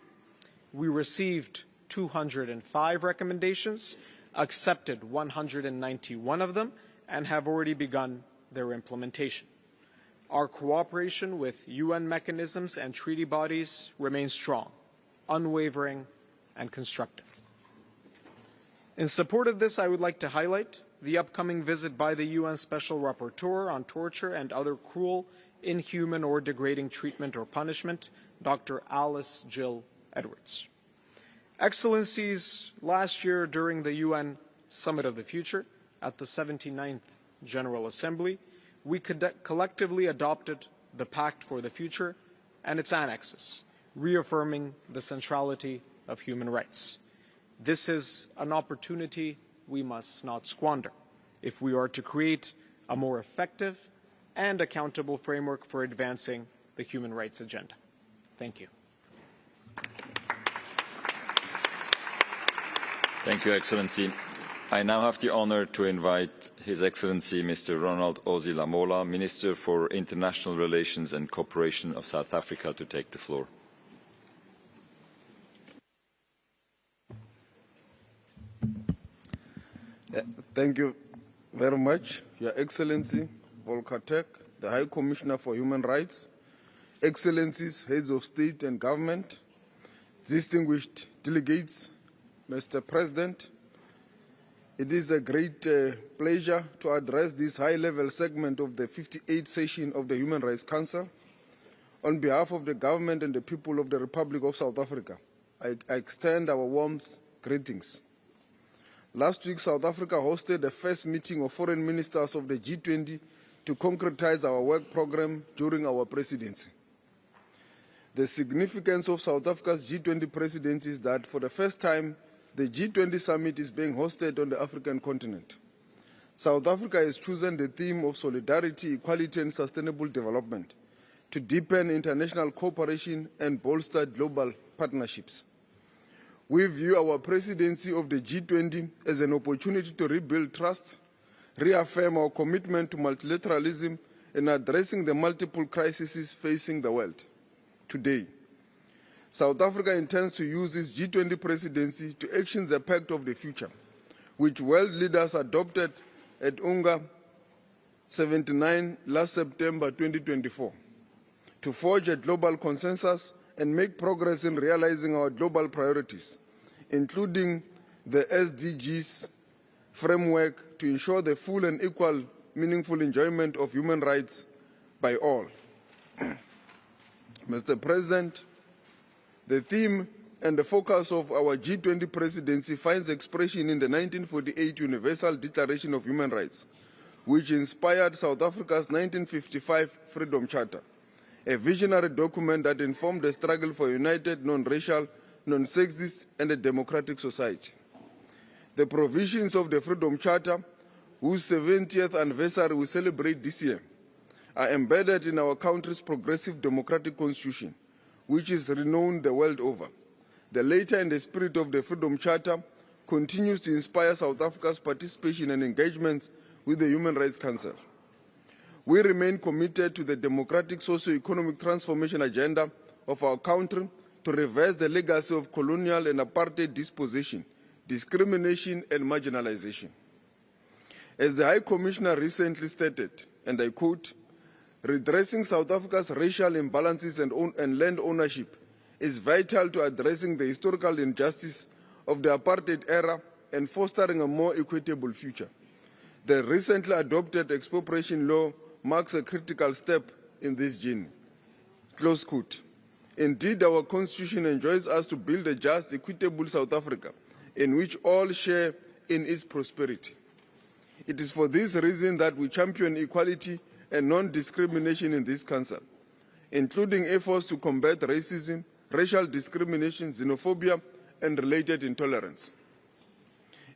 We received 205 recommendations, accepted 191 of them, and have already begun their implementation. Our cooperation with UN mechanisms and treaty bodies remains strong, unwavering, and constructive. In support of this, I would like to highlight the upcoming visit by the UN Special Rapporteur on Torture and Other Cruel, Inhuman, or Degrading Treatment or Punishment, Dr. Alice Jill Edwards. Excellencies, last year during the UN Summit of the Future at the 79th General Assembly, we collectively adopted the Pact for the Future and its annexes, reaffirming the centrality of human rights. This is an opportunity we must not squander if we are to create a more effective and accountable framework for advancing the human rights agenda. Thank you. Thank you, Excellency. I now have the honor to invite His Excellency Mr. Ronald Ozi Lamola, Minister for International Relations and Cooperation of South Africa, to take the floor. Thank you very much, Your Excellency Volker Türk, the High Commissioner for Human Rights, Excellencies, Heads of State and Government, distinguished delegates, Mr. President. It is a great pleasure to address this high-level segment of the 58th session of the Human Rights Council. On behalf of the government and the people of the Republic of South Africa, I extend our warmest greetings. Last week, South Africa hosted the first meeting of foreign ministers of the G20 to concretize our work program during our presidency. The significance of South Africa's G20 presidency is that for the first time, the G20 summit is being hosted on the African continent. South Africa has chosen the theme of solidarity, equality and sustainable development to deepen international cooperation and bolster global partnerships. We view our presidency of the G20 as an opportunity to rebuild trust, reaffirm our commitment to multilateralism and addressing the multiple crises facing the world today. South Africa intends to use its G20 presidency to action the Pact of the Future, which world leaders adopted at UNGA 79 last September 2024, to forge a global consensus and make progress in realizing our global priorities, including the SDGs framework to ensure the full and equal, meaningful enjoyment of human rights by all. Mr. President, the theme and the focus of our G20 presidency finds expression in the 1948 Universal Declaration of Human Rights, which inspired South Africa's 1955 Freedom Charter, a visionary document that informed the struggle for a united, non-racial, non-sexist and a democratic society. The provisions of the Freedom Charter, whose 70th anniversary we celebrate this year, are embedded in our country's progressive democratic constitution, which is renowned the world over. The letter and the spirit of the Freedom Charter continues to inspire South Africa's participation and engagement with the Human Rights Council. We remain committed to the democratic socio-economic transformation agenda of our country to reverse the legacy of colonial and apartheid dispossession, discrimination and marginalization. As the High Commissioner recently stated, and I quote, "Redressing South Africa's racial imbalances and land ownership is vital to addressing the historical injustice of the apartheid era and fostering a more equitable future. The recently adopted expropriation law marks a critical step in this journey." Close quote. Indeed, our Constitution enjoins us to build a just, equitable South Africa in which all share in its prosperity. It is for this reason that we champion equality and non-discrimination in this Council, including efforts to combat racism, racial discrimination, xenophobia, and related intolerance.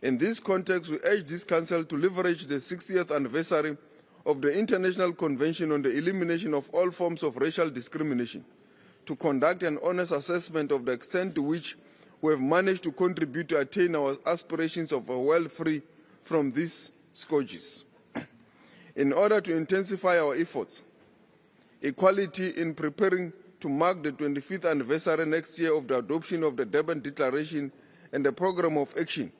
In this context, we urge this Council to leverage the 60th anniversary of the International Convention on the Elimination of All Forms of Racial Discrimination to conduct an honest assessment of the extent to which we have managed to contribute to attain our aspirations of a world free from these scourges. In order to intensify our efforts, equality in preparing to mark the 25th anniversary next year of the adoption of the Durban Declaration and the Programme of Action,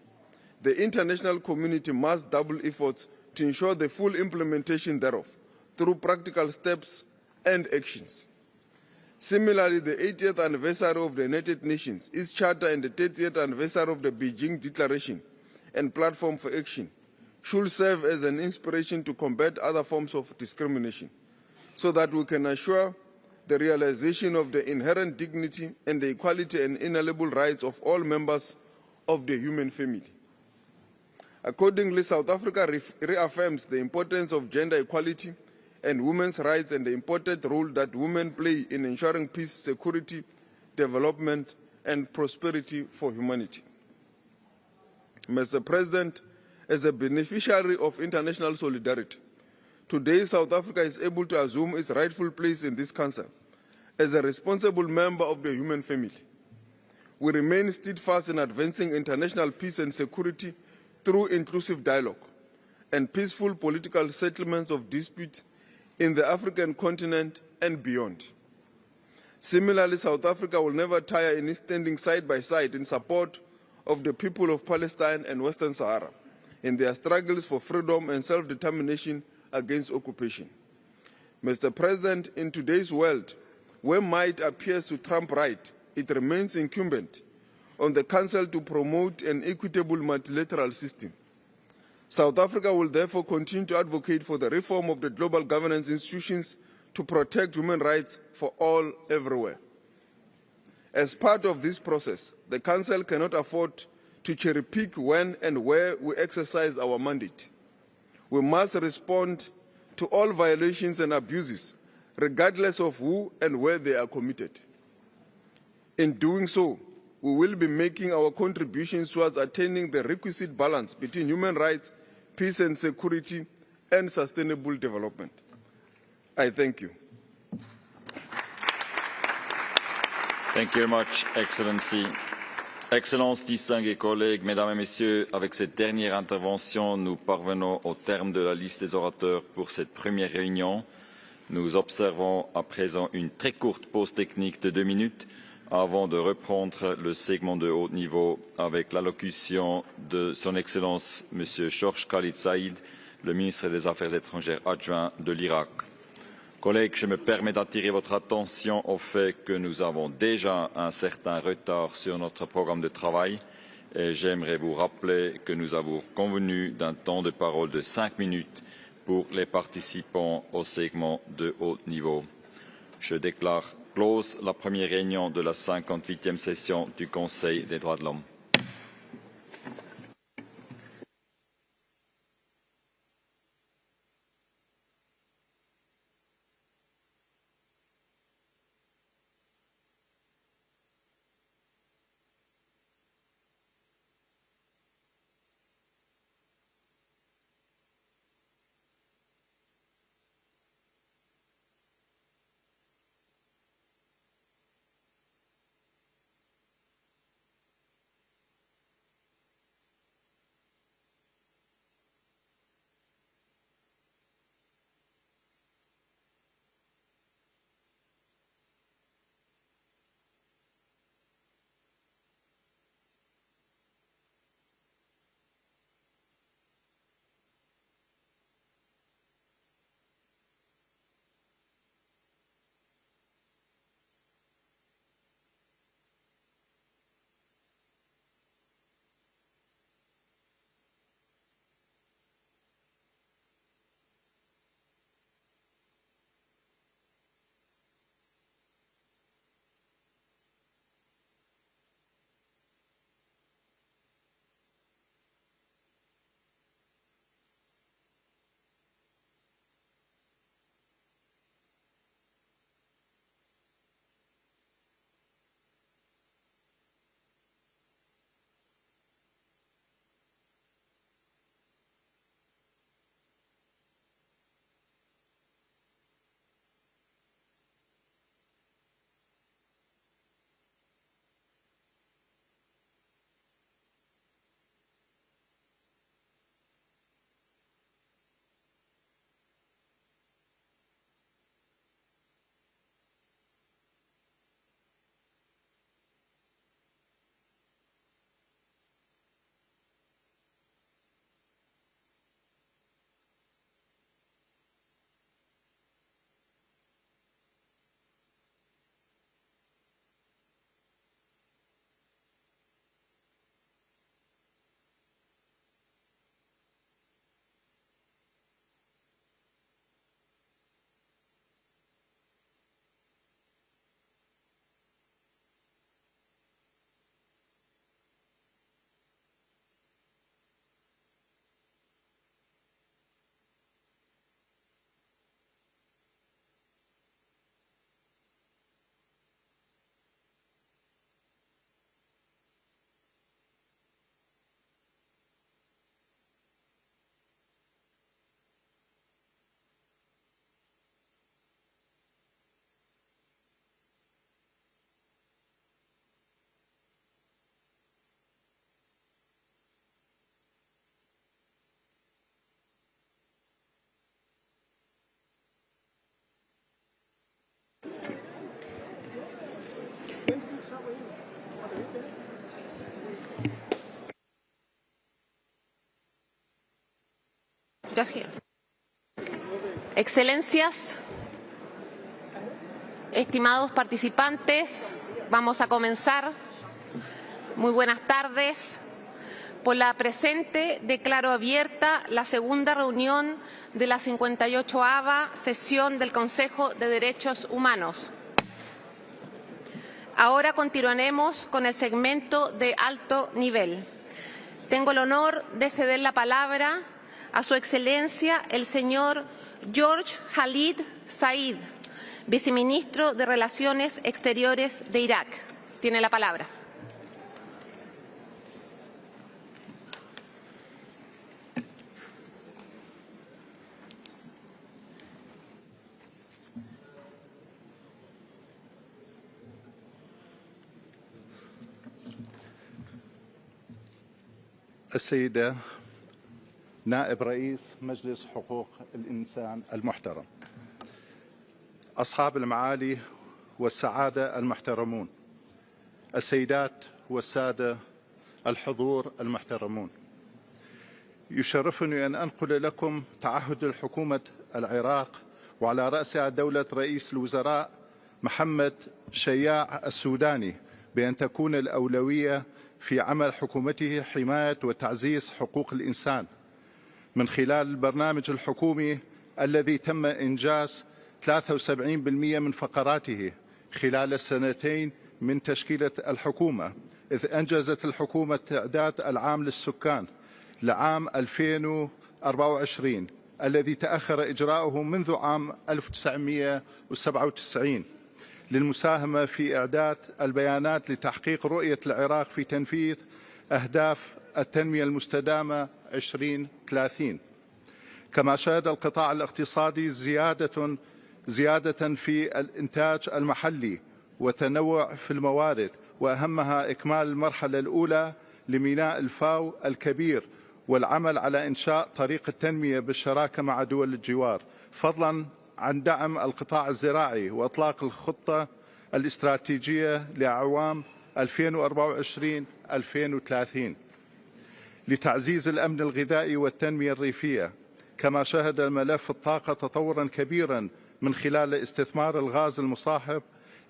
the international community must double efforts to ensure the full implementation thereof through practical steps and actions. Similarly, the 80th anniversary of the United Nations, its Charter, and the 30th anniversary of the Beijing Declaration and Platform for Action should serve as an inspiration to combat other forms of discrimination, so that we can assure the realization of the inherent dignity and the equality and inalienable rights of all members of the human family. Accordingly, South Africa reaffirms the importance of gender equality and women's rights and the important role that women play in ensuring peace, security, development, and prosperity for humanity. Mr. President, as a beneficiary of international solidarity, today South Africa is able to assume its rightful place in this Council as a responsible member of the human family. We remain steadfast in advancing international peace and security through inclusive dialogue and peaceful political settlements of disputes in the African continent and beyond. Similarly, South Africa will never tire in standing side by side in support of the people of Palestine and Western Sahara in their struggles for freedom and self-determination against occupation. Mr. President, in today's world, where might appears to trump right, it remains incumbent on the Council to promote an equitable multilateral system. South Africa will therefore continue to advocate for the reform of the global governance institutions to protect human rights for all everywhere. As part of this process, the Council cannot afford to cherry-pick when and where we exercise our mandate. We must respond to all violations and abuses, regardless of who and where they are committed. In doing so, we will be making our contributions towards attaining the requisite balance between human rights, peace and security, and sustainable development. I thank you. Thank you very much, Excellency. Excellences, distingués collègues, Mesdames et Messieurs, avec cette dernière intervention, nous parvenons au terme de la liste des orateurs pour cette première réunion. Nous observons à présent une très courte pause technique de 2 minutes avant de reprendre le segment de haut niveau avec l'allocution de Son Excellence M. Georges Khalid Saïd, le ministre des Affaires étrangères adjoint de l'Irak. Collègues, je me permets d'attirer votre attention au fait que nous avons déjà un certain retard sur notre programme de travail et j'aimerais vous rappeler que nous avons convenu d'un temps de parole de 5 minutes pour les participants au segment de haut niveau. Je déclare close la première réunion de la 58e session du Conseil des droits de l'homme. Excelencias, estimados participantes, vamos a comenzar. Muy buenas tardes. Por la presente declaro abierta la segunda reunión de la 58ª sesión del Consejo de Derechos Humanos. Ahora continuaremos con el segmento de alto nivel. Tengo el honor de ceder la palabra a Su Excelencia el señor George Khalid Said, viceministro de Relaciones Exteriores de Irak. Tiene la palabra. السيدة نائب رئيس مجلس حقوق الإنسان المحترم، أصحاب المعالي والسعادة المحترمون، السيدات والسادة الحضور المحترمون، يشرفني أن أنقل لكم تعهد الحكومة العراق وعلى رأسها دولة رئيس الوزراء محمد شياع السوداني بأن تكون الأولوية في عمل حكومته حماية وتعزيز حقوق الإنسان من خلال البرنامج الحكومي الذي تم إنجاز 73% من فقراته خلال السنتين من تشكيلة الحكومة، إذ أنجزت الحكومة تعداد العام للسكان لعام 2024 الذي تأخر إجراؤه منذ عام 1997 للمساهمة في إعداد البيانات لتحقيق رؤية العراق في تنفيذ أهداف التنمية المستدامة 2030. كما شهد القطاع الاقتصادي زيادة في الإنتاج المحلي وتنوع في الموارد، وأهمها إكمال المرحلة الأولى لميناء الفاو الكبير والعمل على إنشاء طريق التنمية بالشراكة مع دول الجوار، فضلا عن دعم القطاع الزراعي وإطلاق الخطة الاستراتيجية لأعوام 2024-2030 لتعزيز الأمن الغذائي والتنمية الريفية. كما شهد ملف الطاقة تطورا كبيرا من خلال استثمار الغاز المصاحب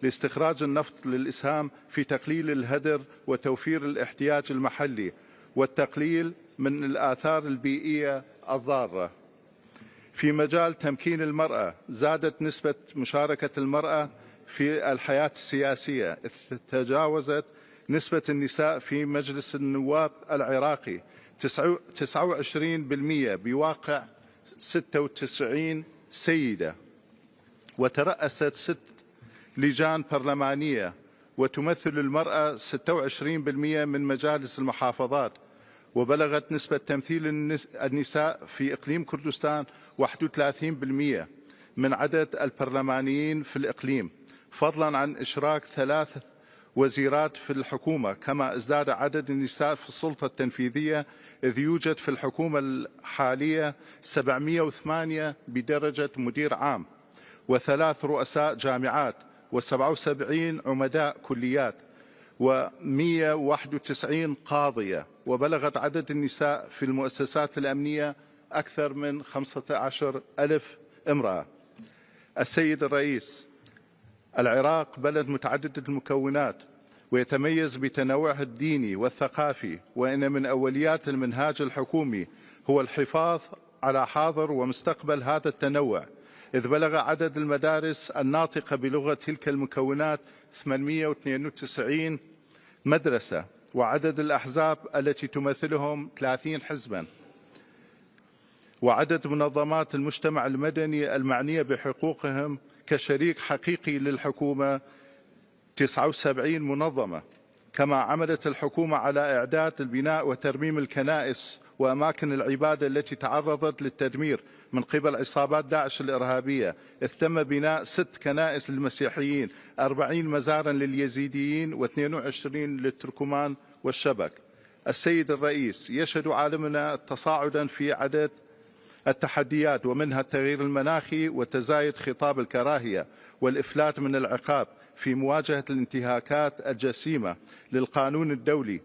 لاستخراج النفط للإسهام في تقليل الهدر وتوفير الاحتياج المحلي والتقليل من الآثار البيئية الضارة. في مجال تمكين المرأة زادت نسبة مشاركة المرأة في الحياة السياسية، إذ تجاوزت نسبة النساء في مجلس النواب العراقي 29% بواقع 96 سيدة، وترأست 6 لجان برلمانية، وتمثل المرأة 26% من مجالس المحافظات، وبلغت نسبة تمثيل النساء في إقليم كردستان 31% من عدد البرلمانيين في الإقليم، فضلا عن إشراك 3 وزيرات في الحكومة. كما ازداد عدد النساء في السلطة التنفيذية، إذ يوجد في الحكومة الحالية 708 بدرجة مدير عام، و3 رؤساء جامعات، و77 عمداء كليات، و191 قاضية، وبلغت عدد النساء في المؤسسات الأمنية أكثر من 15,000 امرأة. السيد الرئيس، العراق بلد متعدد المكونات ويتميز بتنوعه الديني والثقافي، وإن من أوليات المنهاج الحكومي هو الحفاظ على حاضر ومستقبل هذا التنوع، إذ بلغ عدد المدارس الناطقة بلغة تلك المكونات 892 مدرسة، وعدد الأحزاب التي تمثلهم 30 حزبا، وعدد منظمات المجتمع المدني المعنية بحقوقهم كشريك حقيقي للحكومة 79 منظمة. كما عملت الحكومة على إعداد البناء وترميم الكنائس وأماكن العبادة التي تعرضت للتدمير من قبل عصابات داعش الإرهابية، إذ تم بناء 6 كنائس للمسيحيين، 40 مزارا لليزيديين، و22 للتركمان والشبك. السيد الرئيس، يشهد عالمنا تصاعدا في عدد التحديات، ومنها التغيير المناخي وتزايد خطاب الكراهية والإفلات من العقاب في مواجهة الانتهاكات الجسيمة للقانون الدولي،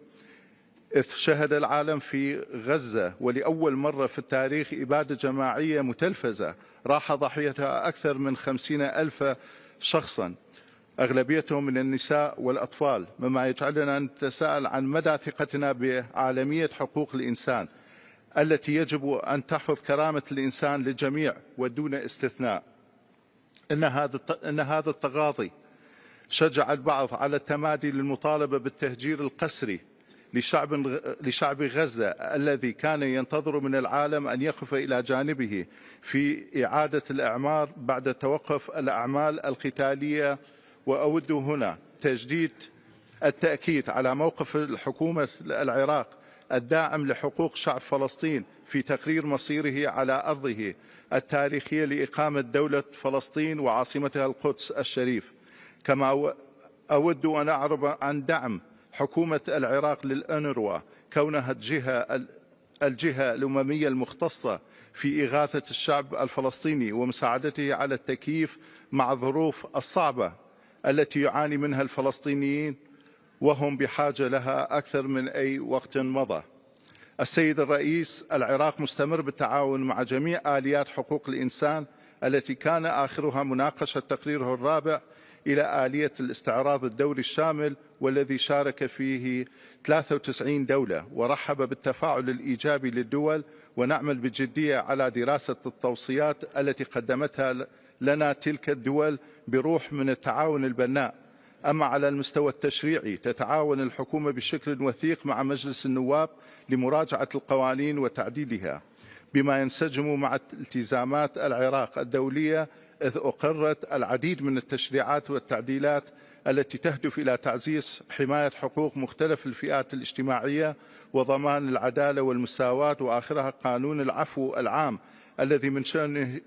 إذ شهد العالم في غزة ولأول مرة في التاريخ إبادة جماعية متلفزة راح ضحيتها أكثر من 50,000 شخصا، أغلبيتهم من النساء والأطفال، مما يجعلنا نتساءل عن مدى ثقتنا بعالمية حقوق الإنسان التي يجب أن تحفظ كرامة الإنسان للجميع ودون استثناء. إن هذا التغاضي شجع البعض على التمادي للمطالبة بالتهجير القسري لشعب غزة الذي كان ينتظر من العالم أن يقف إلى جانبه في إعادة الإعمار بعد توقف الأعمال القتالية. وأود هنا تجديد التأكيد على موقف الحكومة العراق الداعم لحقوق شعب فلسطين في تقرير مصيره على أرضه التاريخية لإقامة دولة فلسطين وعاصمتها القدس الشريف. كما أود أن أعرب عن دعم حكومة العراق للأنروا كونها الجهة الأممية المختصة في إغاثة الشعب الفلسطيني ومساعدته على التكييف مع الظروف الصعبة التي يعاني منها الفلسطينيين وهم بحاجة لها أكثر من أي وقت مضى. السيد الرئيس، العراق مستمر بالتعاون مع جميع آليات حقوق الإنسان التي كان آخرها مناقشة تقريره الرابع إلى آلية الاستعراض الدوري الشامل والذي شارك فيه 93 دولة، ورحب بالتفاعل الإيجابي للدول، ونعمل بجدية على دراسة التوصيات التي قدمتها لنا تلك الدول بروح من التعاون البناء. أما على المستوى التشريعي تتعاون الحكومة بشكل وثيق مع مجلس النواب لمراجعة القوانين وتعديلها بما ينسجم مع التزامات العراق الدولية، إذ أقرت العديد من التشريعات والتعديلات التي تهدف إلى تعزيز حماية حقوق مختلف الفئات الاجتماعية وضمان العدالة والمساواة، وآخرها قانون العفو العام الذي من شأنه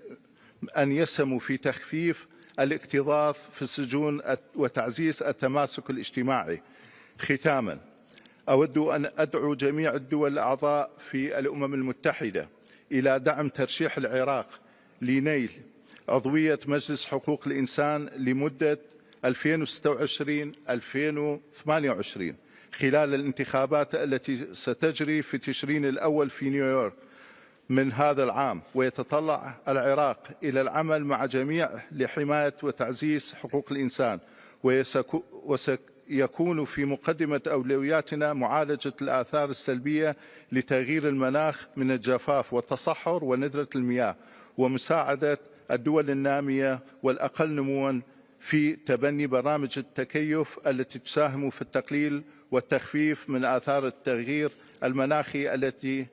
أن يسهم في تخفيف الاكتظاظ في السجون وتعزيز التماسك الاجتماعي. ختاما، أود أن أدعو جميع الدول الأعضاء في الأمم المتحدة إلى دعم ترشيح العراق لنيل عضوية مجلس حقوق الإنسان لمدة 2026-2028 خلال الانتخابات التي ستجري في تشرين الأول في نيويورك من هذا العام. ويتطلع العراق إلى العمل مع جميع لحماية وتعزيز حقوق الإنسان، وسيكون في مقدمة أولوياتنا معالجة الآثار السلبية لتغيير المناخ من الجفاف والتصحر وندرة المياه، ومساعدة الدول النامية والأقل نمواً في تبني برامج التكيف التي تساهم في التقليل والتخفيف من آثار التغيير المناخي التي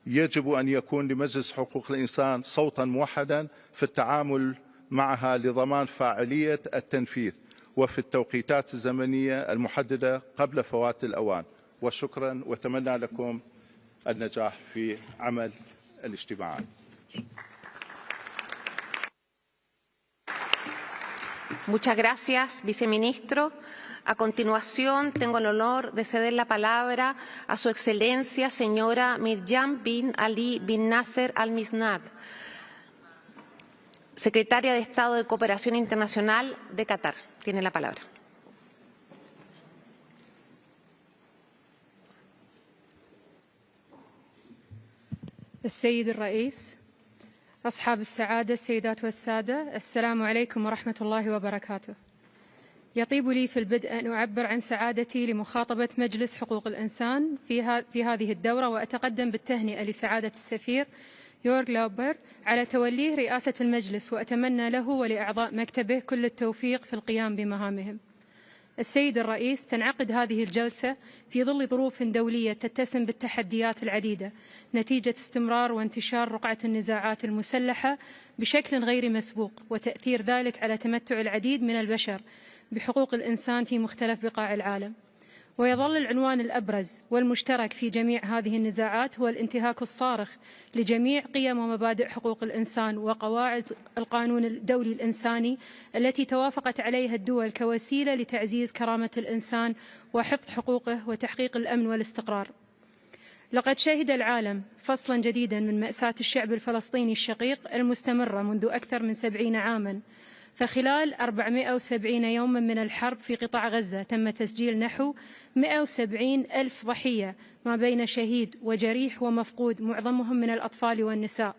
يجب أن يكون لمجلس حقوق الإنسان صوتاً موحداً في التعامل معها لضمان فاعلية التنفيذ وفي التوقيتات الزمنية المحددة قبل فوات الأوان. وشكراً، وأتمنى لكم النجاح في عمل الاجتماعات. Muchas gracias, viceministro. A continuación, tengo el honor de ceder la palabra a su excelencia, señora Mirjam bin Ali bin Nasser al-Misnad, secretaria de Estado de Cooperación Internacional de Qatar. Tiene la palabra. السيد الرئيس، أصحاب السعادة، السيدات والسادة، السلام عليكم ورحمة الله وبركاته. يطيب لي في البدء أن أعبر عن سعادتي لمخاطبة مجلس حقوق الإنسان في هذه الدورة، وأتقدم بالتهنئة لسعادة السفير يورغ لاوبر على توليه رئاسة المجلس، وأتمنى له ولأعضاء مكتبه كل التوفيق في القيام بمهامهم. السيد الرئيس، تنعقد هذه الجلسة في ظل ظروف دولية تتسم بالتحديات العديدة نتيجة استمرار وانتشار رقعة النزاعات المسلحة بشكل غير مسبوق، وتأثير ذلك على تمتع العديد من البشر بحقوق الإنسان في مختلف بقاع العالم. ويظل العنوان الأبرز والمشترك في جميع هذه النزاعات هو الانتهاك الصارخ لجميع قيم ومبادئ حقوق الإنسان وقواعد القانون الدولي الإنساني التي توافقت عليها الدول كوسيلة لتعزيز كرامة الإنسان وحفظ حقوقه وتحقيق الأمن والاستقرار. لقد شهد العالم فصلا جديدا من مأساة الشعب الفلسطيني الشقيق المستمرة منذ أكثر من 70 عاما، فخلال 470 يوما من الحرب في قطاع غزة تم تسجيل نحو 170 ألف ضحية ما بين شهيد وجريح ومفقود، معظمهم من الأطفال والنساء،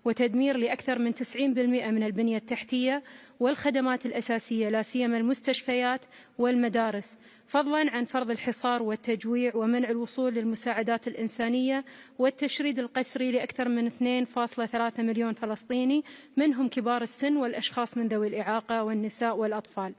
وتدمير لأكثر من 90% من البنية التحتية والخدمات الأساسية، لا سيما المستشفيات والمدارس، فضلا عن فرض الحصار والتجويع ومنع الوصول للمساعدات الإنسانية والتشريد القسري لأكثر من 2.3 مليون فلسطيني، منهم كبار السن والأشخاص من ذوي الإعاقة والنساء والأطفال.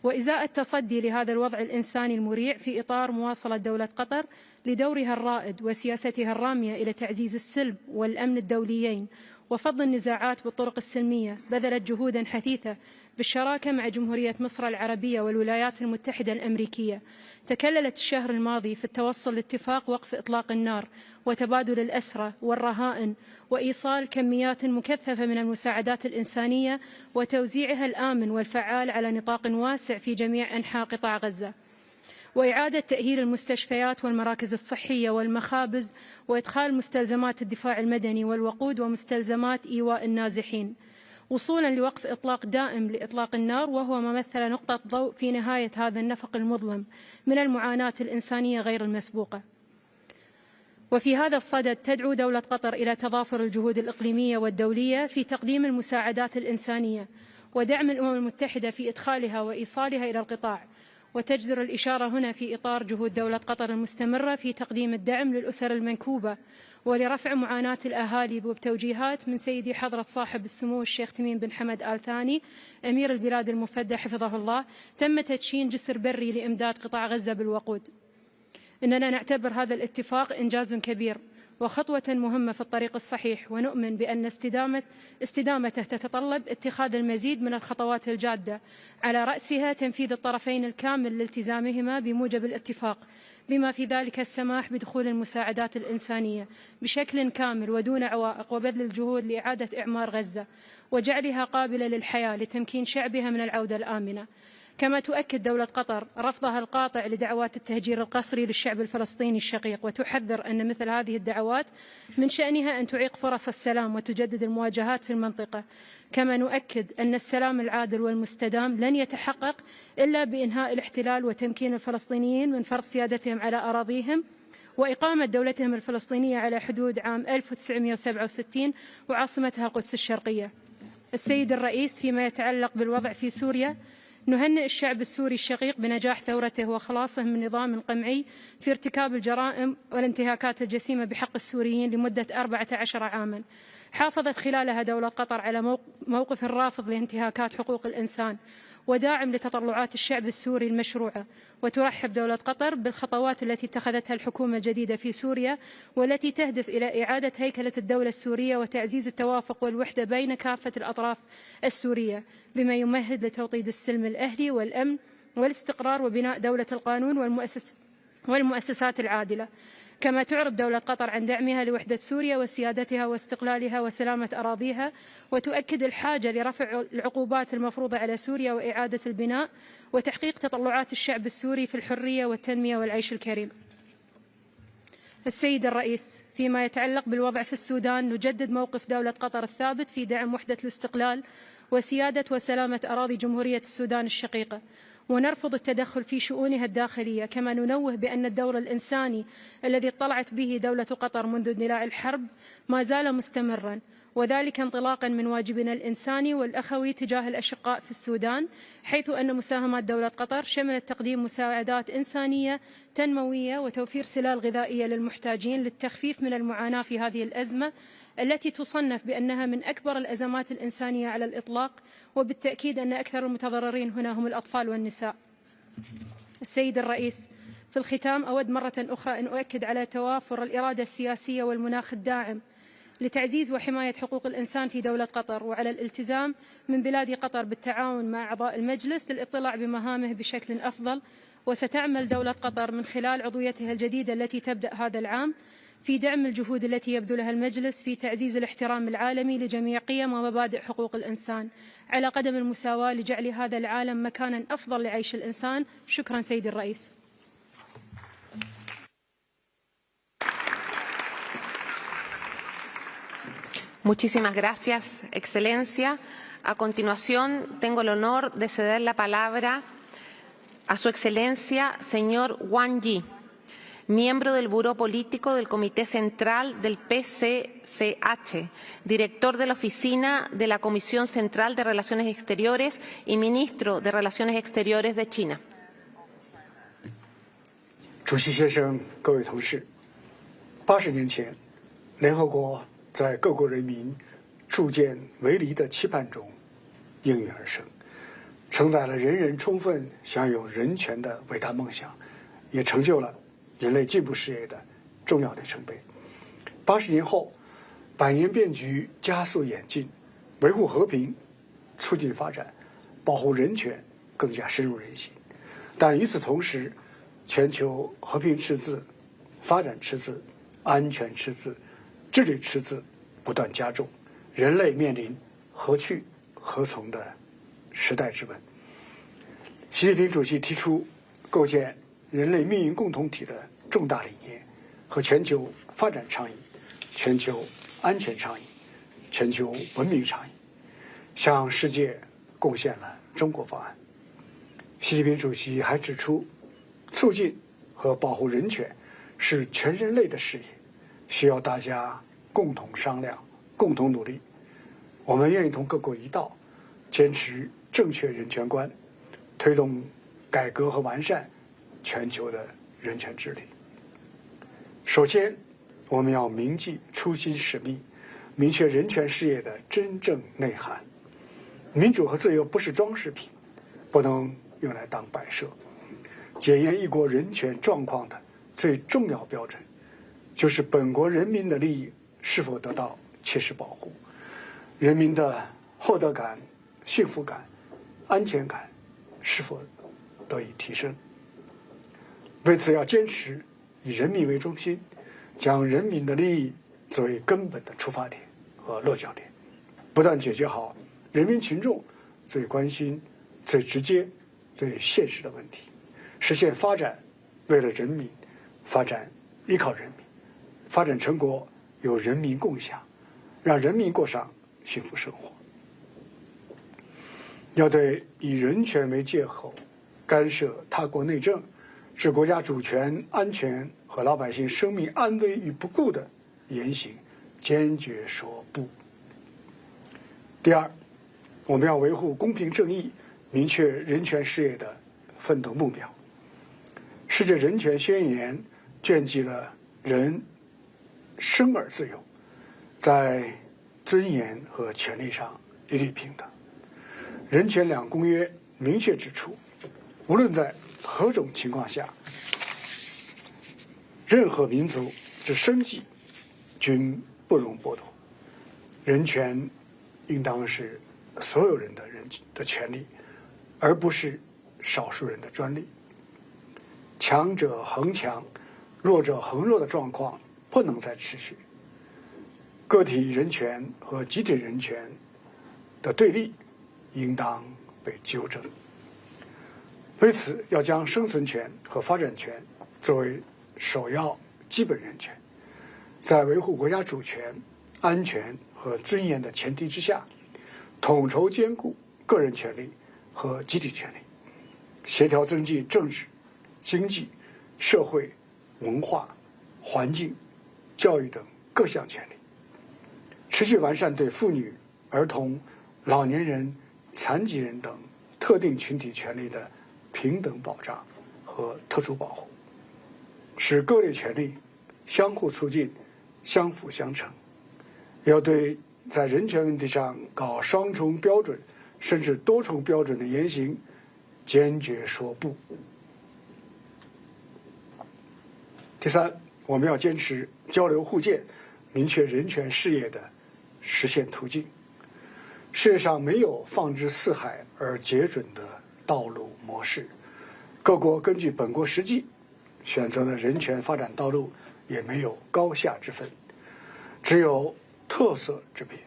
وإزاء التصدي لهذا الوضع الإنساني المريع في إطار مواصلة دولة قطر لدورها الرائد وسياستها الرامية إلى تعزيز السلم والأمن الدوليين وفض النزاعات بالطرق السلمية، بذلت جهودا حثيثة بالشراكة مع جمهورية مصر العربية والولايات المتحدة الأمريكية. تكللت الشهر الماضي في التوصل لاتفاق وقف إطلاق النار وتبادل الأسرى والرهائن وإيصال كميات مكثفة من المساعدات الإنسانية وتوزيعها الآمن والفعال على نطاق واسع في جميع أنحاء قطاع غزة، وإعادة تأهيل المستشفيات والمراكز الصحية والمخابز، وإدخال مستلزمات الدفاع المدني والوقود ومستلزمات إيواء النازحين، وصولا لوقف إطلاق دائم لإطلاق النار، وهو ما مثل نقطة ضوء في نهاية هذا النفق المظلم من المعاناة الإنسانية غير المسبوقة. وفي هذا الصدد تدعو دولة قطر إلى تضافر الجهود الإقليمية والدولية في تقديم المساعدات الإنسانية ودعم الأمم المتحدة في إدخالها وإيصالها إلى القطاع. وتجدر الإشارة هنا في إطار جهود دولة قطر المستمرة في تقديم الدعم للأسر المنكوبة ولرفع معاناة الأهالي، وبتوجيهات من سيدي حضرة صاحب السمو الشيخ تميم بن حمد آل ثاني أمير البلاد المفدى حفظه الله، تم تدشين جسر بري لإمداد قطاع غزة بالوقود. إننا نعتبر هذا الاتفاق إنجاز كبير وخطوة مهمة في الطريق الصحيح، ونؤمن بأن استدامته تتطلب اتخاذ المزيد من الخطوات الجادة، على رأسها تنفيذ الطرفين الكامل لالتزامهما بموجب الاتفاق، بما في ذلك السماح بدخول المساعدات الإنسانية بشكل كامل ودون عوائق، وبذل الجهود لإعادة إعمار غزة وجعلها قابلة للحياة لتمكين شعبها من العودة الآمنة. كما تؤكد دولة قطر رفضها القاطع لدعوات التهجير القسري للشعب الفلسطيني الشقيق، وتحذر أن مثل هذه الدعوات من شأنها أن تعيق فرص السلام وتجدد المواجهات في المنطقة. كما نؤكد أن السلام العادل والمستدام لن يتحقق إلا بإنهاء الاحتلال وتمكين الفلسطينيين من فرض سيادتهم على أراضيهم وإقامة دولتهم الفلسطينية على حدود عام 1967 وعاصمتها القدس الشرقية. السيد الرئيس، فيما يتعلق بالوضع في سوريا، نهنئ الشعب السوري الشقيق بنجاح ثورته وخلاصه من نظام قمعي في ارتكاب الجرائم والانتهاكات الجسيمة بحق السوريين لمدة 14 عاما. حافظت خلالها دولة قطر على موقف رافض لانتهاكات حقوق الإنسان وداعم لتطلعات الشعب السوري المشروعة. وترحب دولة قطر بالخطوات التي اتخذتها الحكومة الجديدة في سوريا، والتي تهدف إلى إعادة هيكلة الدولة السورية وتعزيز التوافق والوحدة بين كافة الأطراف السورية، بما يمهد لتوطيد السلم الأهلي والأمن والاستقرار وبناء دولة القانون والمؤسسات العادلة. كما تعرب دولة قطر عن دعمها لوحدة سوريا وسيادتها واستقلالها وسلامة أراضيها، وتؤكد الحاجة لرفع العقوبات المفروضة على سوريا وإعادة البناء وتحقيق تطلعات الشعب السوري في الحرية والتنمية والعيش الكريم. السيد الرئيس، فيما يتعلق بالوضع في السودان، نجدد موقف دولة قطر الثابت في دعم وحدة الاستقلال وسيادة وسلامة أراضي جمهورية السودان الشقيقة، ونرفض التدخل في شؤونها الداخلية. كما ننوه بأن الدور الإنساني الذي اطلعت به دولة قطر منذ اندلاع الحرب ما زال مستمرا، وذلك انطلاقا من واجبنا الإنساني والأخوي تجاه الأشقاء في السودان، حيث أن مساهمات دولة قطر شملت تقديم مساعدات إنسانية تنموية وتوفير سلال غذائية للمحتاجين للتخفيف من المعاناة في هذه الأزمة التي تصنف بأنها من أكبر الأزمات الإنسانية على الإطلاق، وبالتأكيد أن أكثر المتضررين هنا هم الأطفال والنساء. السيد الرئيس، في الختام أود مرة أخرى أن أؤكد على توافر الإرادة السياسية والمناخ الداعم لتعزيز وحماية حقوق الإنسان في دولة قطر، وعلى الالتزام من بلاد قطر بالتعاون مع أعضاء المجلس للاطلاع بمهامه بشكل أفضل. وستعمل دولة قطر من خلال عضويتها الجديدة التي تبدأ هذا العام في دعم الجهود التي يبذلها المجلس في تعزيز الاحترام العالمي لجميع قيم ومبادئ حقوق الإنسان على قدم المساواة، لجعل هذا العالم مكانا أفضل لعيش الإنسان. شكرا سيدي الرئيس. Muchísimas gracias, Excelencia. A continuación, tengo el honor de ceder la palabra a Su Excelencia, señor Wang Yi, miembro del Buró Político del Comité Central del PCCH, director de la Oficina de la Comisión Central de Relaciones Exteriores y ministro de Relaciones Exteriores de China. 主席先生，各位同事，80年前，联合国在各国人民铸建为篱的期盼中应运而生，承载了人人充分享有人权的伟大梦想，也成就了人类进步事业的重要里程碑。80年后，百年变局加速演进，维护和平、促进发展、保护人权更加深入人心。但与此同时，全球和平赤字、发展赤字、安全赤字、治理赤字不断加重，人类面临何去何从的时代之问。习近平主席提出构建人类命运共同体的重大理念和全球发展倡议、全球安全倡议、全球文明倡议，向世界贡献了中国方案。习近平主席还指出，促进和保护人权是全人类的事业，需要大家共同商量、共同努力。我们愿意同各国一道，坚持正确人权观，推动改革和完善全球的人权治理。首先，我们要铭记初心使命，明确人权事业的真正内涵。民主和自由不是装饰品，不能用来当摆设。检验一国人权状况的最重要标准，就是本国人民的利益是否得到切实保护，人民的获得感、幸福感、安全感是否得以提升。为此，要坚持以人民为中心，将人民的利益作为根本的出发点和落脚点，不断解决好人民群众最关心、最直接、最现实的问题。实现发展为了人民，发展依靠人民，发展成果由人民共享，让人民过上幸福生活。要对以人权为借口干涉他国内政、置国家主权、安全和老百姓生命安危于不顾的言行坚决说不。第二，我们要维护公平正义，明确人权事业的奋斗目标。世界人权宣言卷记了人生而自由，在尊严和权利上一律平等。人权两公约明确指出，无论在何种情况下，任何民族之生计均不容剥夺。人权应当是所有人的权利，而不是少数人的专利。强者恒强，弱者恒弱的状况不能再持续。个体人权和集体人权的对立应当被纠正。为此，要将生存权和发展权作为首要基本人权，在维护国家主权、安全和尊严的前提之下，统筹兼顾个人权利和集体权利，协调增进政治、经济、社会、文化、环境、教育等各项权利，持续完善对妇女、儿童、老年人、残疾人等特定群体权利的平等保障和特殊保护，使各类权利相互促进、相辅相成。要对在人权问题上搞双重标准甚至多重标准的言行坚决说不。第三，我们要坚持交流互鉴，明确人权事业的实现途径。世界上没有放之四海而皆准的道路模式，各国根据本国实际选择的人权发展道路也没有高下之分，只有特色之别。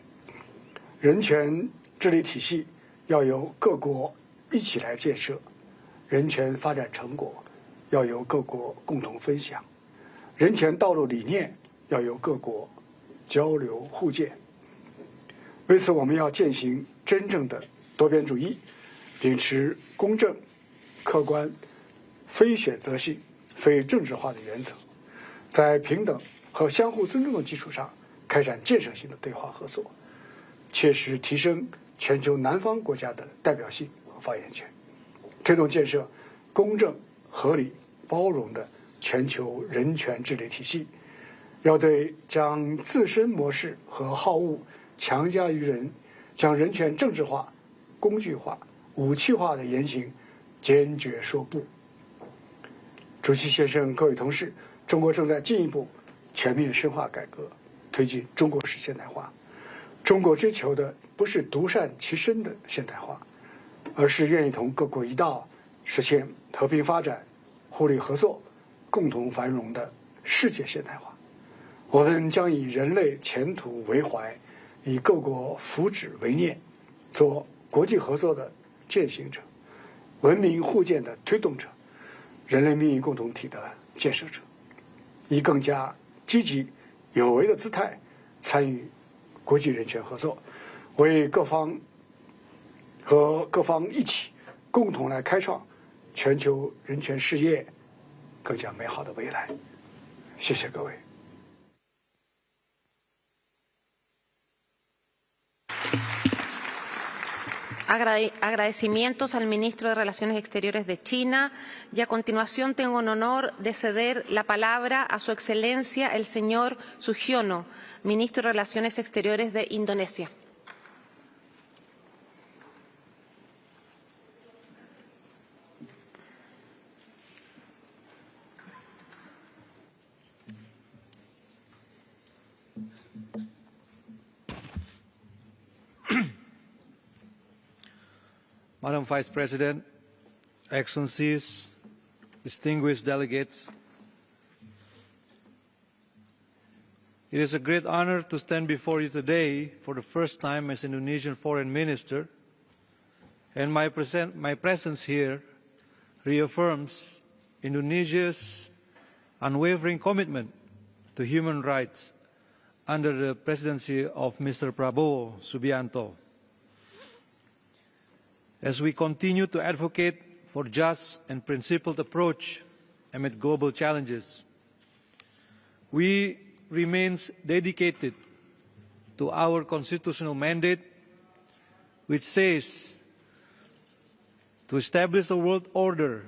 人权治理体系要由各国一起来建设，人权发展成果要由各国共同分享，人权道路理念要由各国交流互鉴。为此，我们要践行真正的多边主义，秉持公正、客观、非选择性、非政治化的原则，在平等和相互尊重的基础上开展建设性的对话合作，切实提升全球南方国家的代表性和发言权，推动建设公正、合理、包容的全球人权治理体系。要对将自身模式和好恶强加于人、将人权政治化、工具化、武器化的言行坚决说不。主席先生，各位同事，中国正在进一步全面深化改革，推进中国式现代化。中国追求的不是独善其身的现代化，而是愿意同各国一道实现和平发展、互利合作、共同繁荣的世界现代化。我们将以人类前途为怀，以各国福祉为念，做国际合作的践行者，文明互鉴的推动者，人类命运共同体的建设者，以更加积极有为的姿态参与国际人权合作，为各方一起共同来开创全球人权事业更加美好的未来。谢谢各位。Agradecimientos al ministro de Relaciones Exteriores de China y a continuación tengo el honor de ceder la palabra a su excelencia el señor Sugiono, ministro de Relaciones Exteriores de Indonesia. Madam Vice President, Excellencies, distinguished delegates, it is a great honor to stand before you today for the first time as Indonesian Foreign Minister, and my presence here reaffirms Indonesia's unwavering commitment to human rights under the presidency of Mr. Prabowo Subianto. As we continue to advocate for just and principled approach amid global challenges, we remain dedicated to our constitutional mandate, which says to establish a world order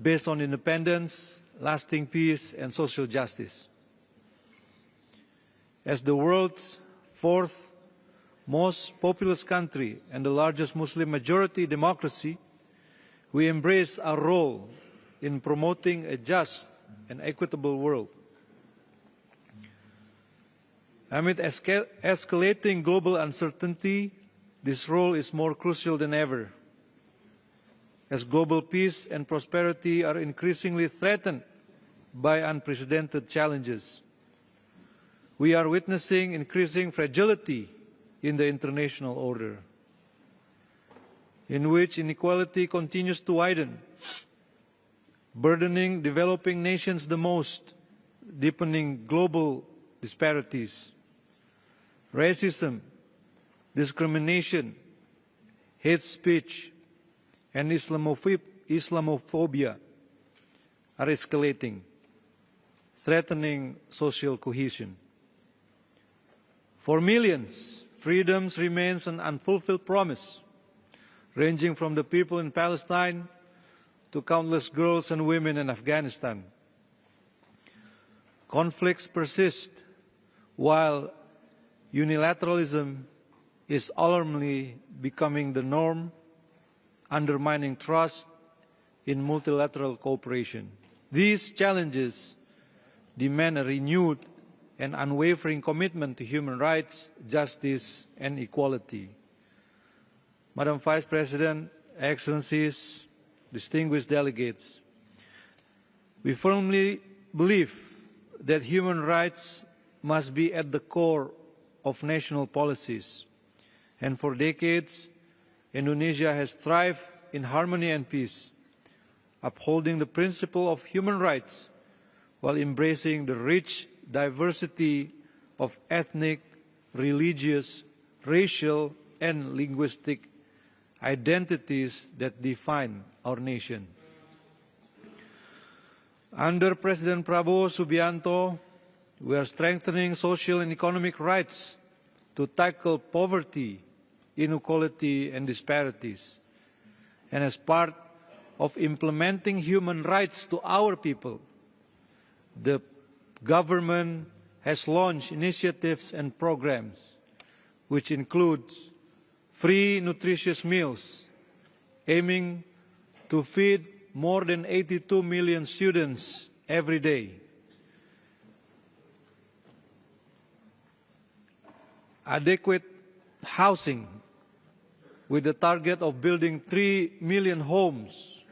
based on independence, lasting peace, and social justice. As the world's fourth most populous country and the largest Muslim majority democracy, we embrace our role in promoting a just and equitable world. Amid escalating global uncertainty, this role is more crucial than ever, as global peace and prosperity are increasingly threatened by unprecedented challenges. We are witnessing increasing fragility in the international order, in which inequality continues to widen, burdening developing nations the most, deepening global disparities. Racism, discrimination, hate speech, and Islamophobia are escalating, threatening social cohesion. For millions, freedoms remains an unfulfilled promise, ranging from the people in Palestine to countless girls and women in Afghanistan. Conflicts persist, while unilateralism is alarmingly becoming the norm, undermining trust in multilateral cooperation. These challenges demand a renewed and unwavering commitment to human rights, justice, and equality. Madam Vice President, Excellencies, distinguished delegates, we firmly believe that human rights must be at the core of national policies, and for decades, Indonesia has thrived in harmony and peace, upholding the principle of human rights while embracing the rich diversity of ethnic, religious, racial, and linguistic identities that define our nation. Under President Prabowo Subianto, we are strengthening social and economic rights to tackle poverty, inequality, and disparities. And as part of implementing human rights to our people, the government has launched initiatives and programs which includes free nutritious meals, aiming to feed more than 82 million students every day. Adequate housing with the target of building 3 million homes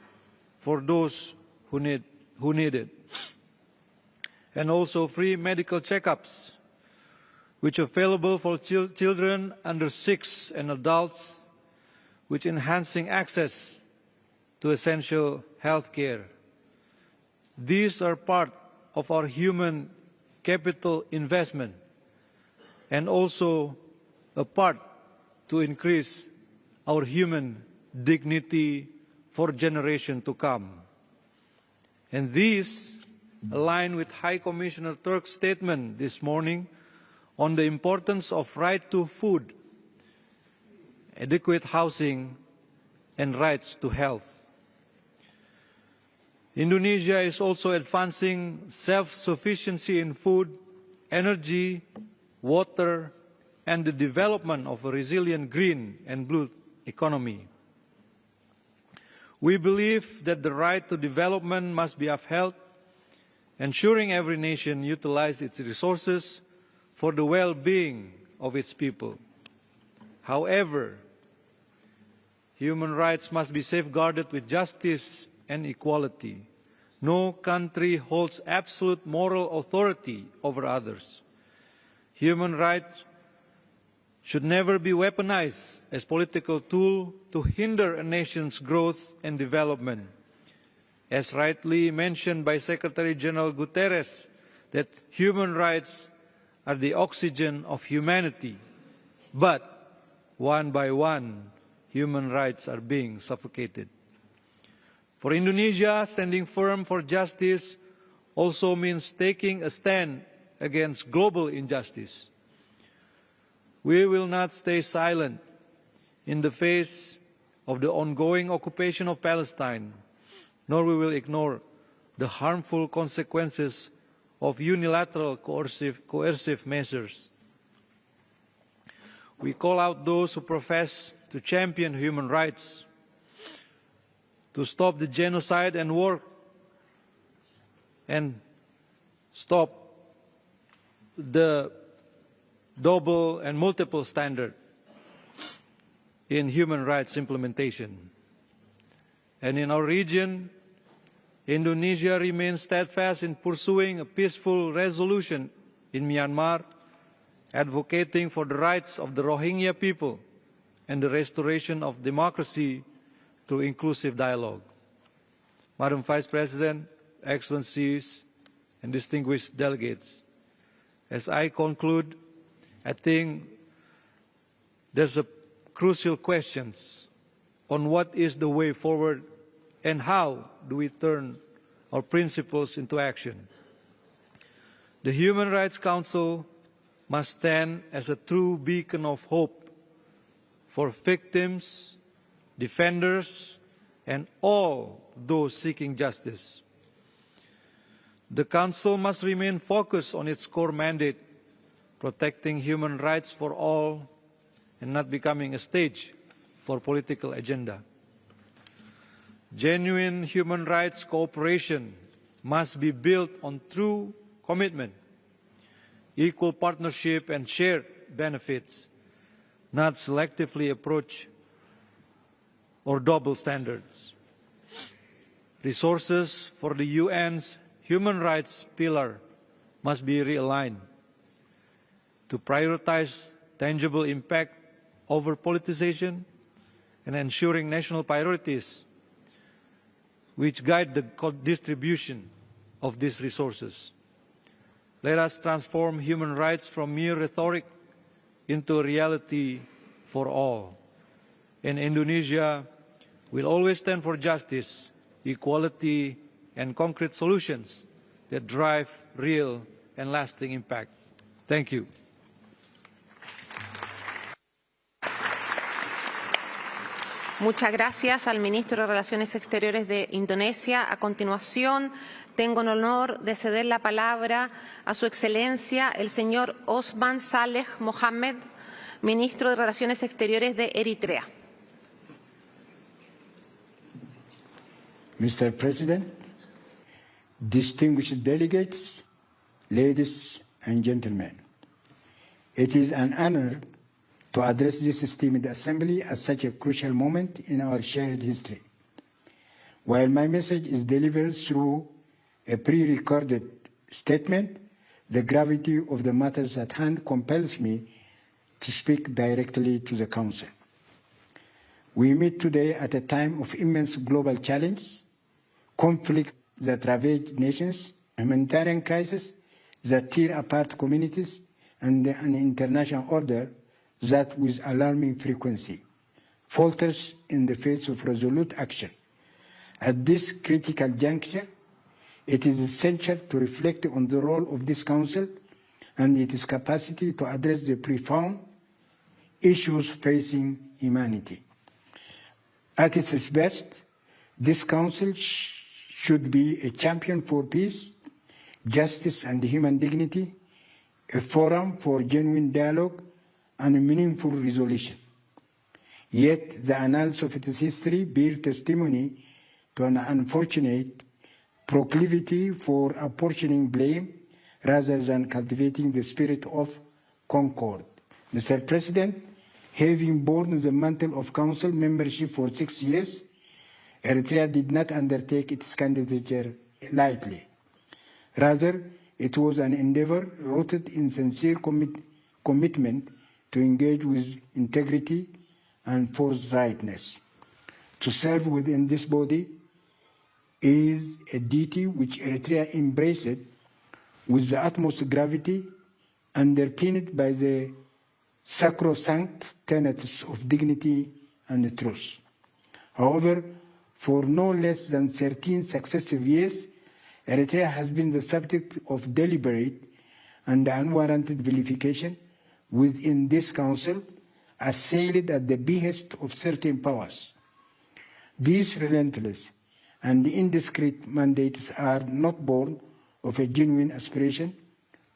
for those who need it. And also free medical checkups, which are available for children under 6 and adults, which enhancing access to essential health care. These are part of our human capital investment and also a part to increase our human dignity for generations to come. And these align with High Commissioner Turk's statement this morning on the importance of right to food, adequate housing, and rights to health. Indonesia is also advancing self-sufficiency in food, energy, water, and the development of a resilient green and blue economy. We believe that the right to development must be upheld, ensuring every nation utilizes its resources for the well-being of its people. However, human rights must be safeguarded with justice and equality. No country holds absolute moral authority over others. Human rights should never be weaponized as a political tool to hinder a nation's growth and development. As rightly mentioned by Secretary General Guterres, that human rights are the oxygen of humanity, but one by one, human rights are being suffocated. For Indonesia, standing firm for justice also means taking a stand against global injustice. We will not stay silent in the face of the ongoing occupation of Palestine, nor we will ignore the harmful consequences of unilateral coercive measures. We call out those who profess to champion human rights to stop the genocide and work and stop the double and multiple standard in human rights implementation. And in our region, Indonesia remains steadfast in pursuing a peaceful resolution in Myanmar, advocating for the rights of the Rohingya people and the restoration of democracy through inclusive dialogue. Madam Vice President, Excellencies, and distinguished delegates, as I conclude, I think there's a crucial question on what is the way forward and how do we turn our principles into action. The Human Rights Council must stand as a true beacon of hope for victims, defenders, and all those seeking justice. The Council must remain focused on its core mandate, protecting human rights for all and not becoming a stage for political agenda. Genuine human rights cooperation must be built on true commitment, equal partnership, and shared benefits, not selectively approach or double standards. Resources for the UN's human rights pillar must be realigned to prioritize tangible impact over politicization and ensuring national priorities which guide the distribution of these resources. Let us transform human rights from mere rhetoric into a reality for all. In Indonesia, we'll always stand for justice, equality, and concrete solutions that drive real and lasting impact. Thank you. Muchas gracias al ministro de Relaciones Exteriores de Indonesia. A continuación, tengo el honor de ceder la palabra a Su Excelencia, el señor Osman Saleh Mohammed, ministro de Relaciones Exteriores de Eritrea. Mr. President, distinguished delegates, ladies and gentlemen, it is an honor to address this esteemed assembly at such a crucial moment in our shared history. While my message is delivered through a pre-recorded statement, the gravity of the matters at hand compels me to speak directly to the Council. We meet today at a time of immense global challenge, conflict that ravage nations, humanitarian crisis that tear apart communities, and an international order that with alarming frequency falters in the face of resolute action. At this critical juncture, it is essential to reflect on the role of this Council and its capacity to address the profound issues facing humanity. At its best, this Council should be a champion for peace, justice, and human dignity, a forum for genuine dialogue and a meaningful resolution. Yet the annals of its history bear testimony to an unfortunate proclivity for apportioning blame rather than cultivating the spirit of concord. Mr. President, having borne the mantle of Council membership for 6 years, Eritrea did not undertake its candidature lightly. Rather, it was an endeavor rooted in sincere commitment to engage with integrity and forthrightness. To serve within this body is a duty which Eritrea embraced with the utmost gravity, underpinned by the sacrosanct tenets of dignity and truth. However, for no less than 13 successive years, Eritrea has been the subject of deliberate and unwarranted vilification within this Council, assailed at the behest of certain powers. These relentless and indiscreet mandates are not born of a genuine aspiration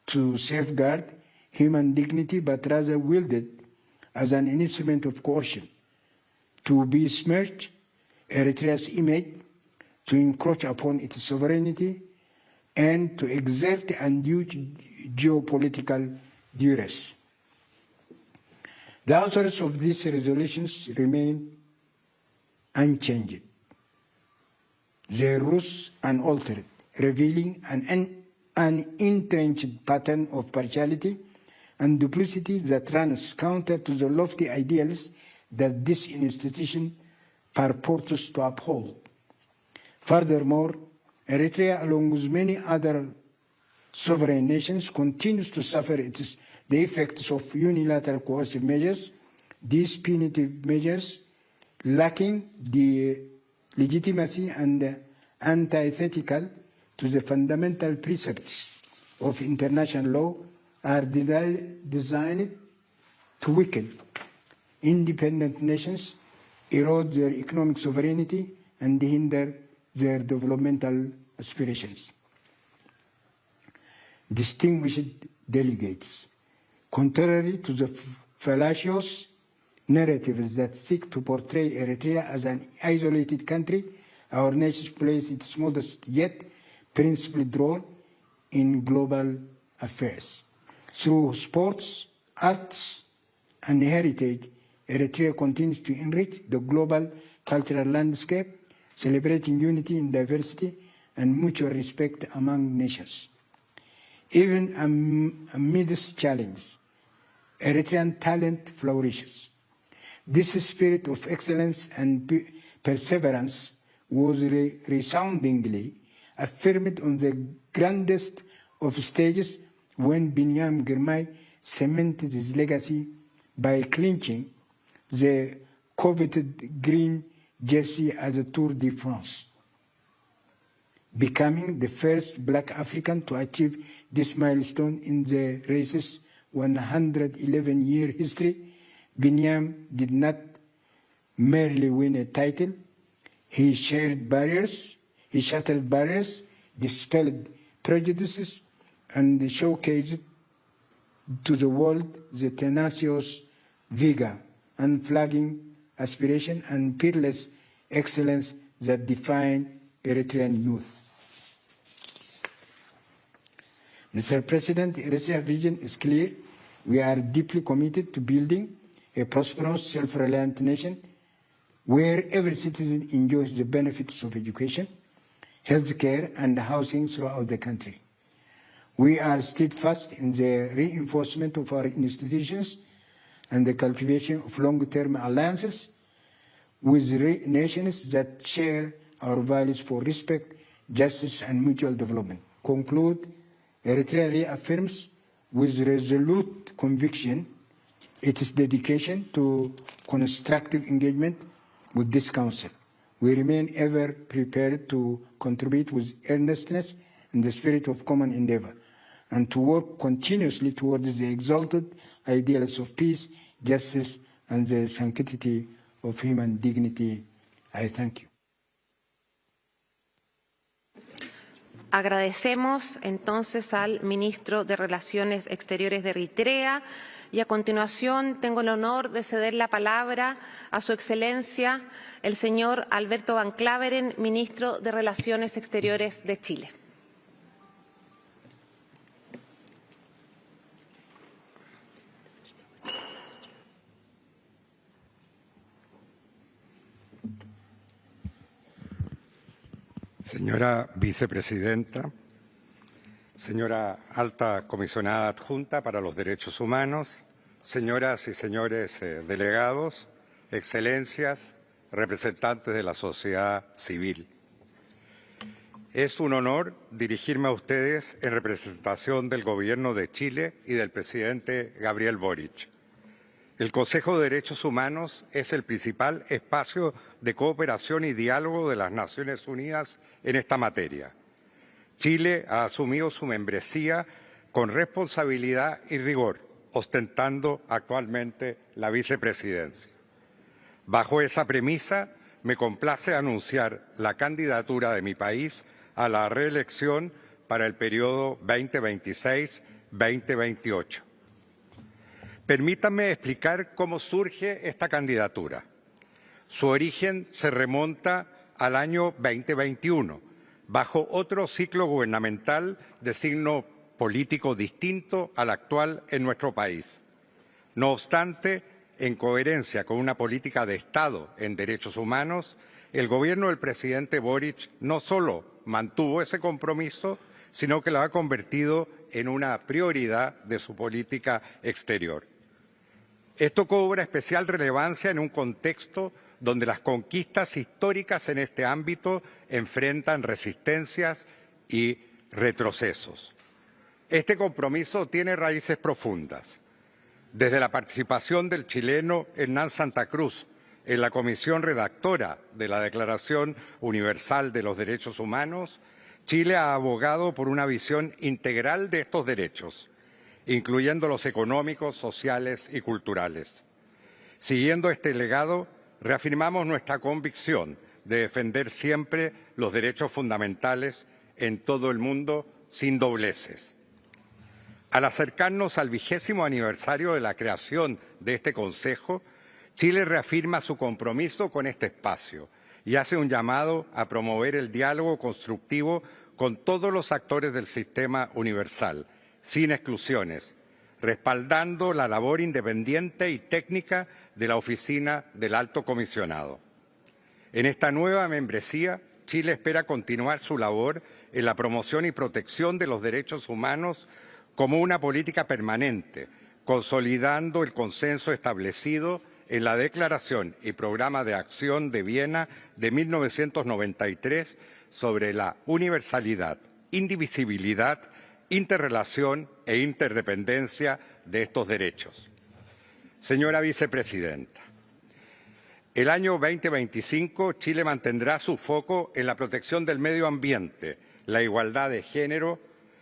to safeguard human dignity, but rather wielded as an instrument of coercion to besmirch Eritrea's image, to encroach upon its sovereignty, and to exert undue geopolitical duress. The authors of these resolutions remain unchanged, their roots unaltered, revealing an entrenched pattern of partiality and duplicity that runs counter to the lofty ideals that this institution purports to uphold. Furthermore, Eritrea, along with many other sovereign nations, continues to suffer the effects of unilateral coercive measures, these punitive measures, lacking the legitimacy and antithetical to the fundamental precepts of international law, are designed to weaken independent nations, erode their economic sovereignty, and hinder their developmental aspirations. Distinguished delegates, contrary to the fallacious narratives that seek to portray Eritrea as an isolated country, our nation plays its modest yet principled role in global affairs. Through sports, arts, and heritage, Eritrea continues to enrich the global cultural landscape, celebrating unity in diversity and mutual respect among nations. Even amidst challenge, Eritrean talent flourishes. This spirit of excellence and perseverance was resoundingly affirmed on the grandest of stages when Binyam Girmay cemented his legacy by clinching the coveted green jersey at the Tour de France, becoming the first Black African to achieve this milestone in the race's 111-year history. Binyam did not merely win a title, he shattered barriers, dispelled prejudices, and showcased to the world the tenacious vigor, unflagging aspiration, and peerless excellence that define Eritrean youth. Mr. President, Eritrea's vision is clear. We are deeply committed to building a prosperous, self-reliant nation where every citizen enjoys the benefits of education, healthcare, and housing throughout the country. We are steadfast in the reinforcement of our institutions and the cultivation of long-term alliances with nations that share our values for respect, justice, and mutual development. Conclude, Eritrea reaffirms with resolute conviction its dedication to constructive engagement with this Council. We remain ever prepared to contribute with earnestness and the spirit of common endeavor, and to work continuously towards the exalted ideals of peace, justice, and the sanctity of human dignity. I thank you. Agradecemos entonces al ministro de Relaciones Exteriores de Eritrea y a continuación tengo el honor de ceder la palabra a Su Excelencia el señor Alberto Van Claveren, ministro de Relaciones Exteriores de Chile. Señora Vicepresidenta, señora Alta Comisionada Adjunta para los Derechos Humanos, señoras y señores delegados, excelencias, representantes de la sociedad civil. Es un honor dirigirme a ustedes en representación del Gobierno de Chile y del presidente Gabriel Boric. El Consejo de Derechos Humanos es el principal espacio de cooperación y diálogo de las Naciones Unidas en esta materia. Chile ha asumido su membresía con responsabilidad y rigor, ostentando actualmente la vicepresidencia. Bajo esa premisa, me complace anunciar la candidatura de mi país a la reelección para el periodo 2026-2028. Permítanme explicar cómo surge esta candidatura. Su origen se remonta al año 2021, bajo otro ciclo gubernamental de signo político distinto al actual en nuestro país. No obstante, en coherencia con una política de Estado en derechos humanos, el gobierno del presidente Boric no solo mantuvo ese compromiso, sino que lo ha convertido en una prioridad de su política exterior. Esto cobra especial relevancia en un contexto donde las conquistas históricas en este ámbito enfrentan resistencias y retrocesos. Este compromiso tiene raíces profundas. Desde la participación del chileno Hernán Santa Cruz en la comisión redactora de la Declaración Universal de los Derechos Humanos, Chile ha abogado por una visión integral de estos derechos, incluyendo los económicos, sociales y culturales. Siguiendo este legado, reafirmamos nuestra convicción de defender siempre los derechos fundamentales en todo el mundo sin dobleces. Al acercarnos al 20º aniversario de la creación de este Consejo, Chile reafirma su compromiso con este espacio y hace un llamado a promover el diálogo constructivo con todos los actores del sistema universal, sin exclusiones, respaldando la labor independiente y técnica de la Oficina del Alto Comisionado. En esta nueva membresía, Chile espera continuar su labor en la promoción y protección de los derechos humanos como una política permanente, consolidando el consenso establecido en la Declaración y Programa de Acción de Viena de 1993 sobre la universalidad, indivisibilidad, interrelación e interdependencia de estos derechos. Señora Vicepresidenta, El año 2025, Chile mantendrá su foco en la protección del medio ambiente, la igualdad de género,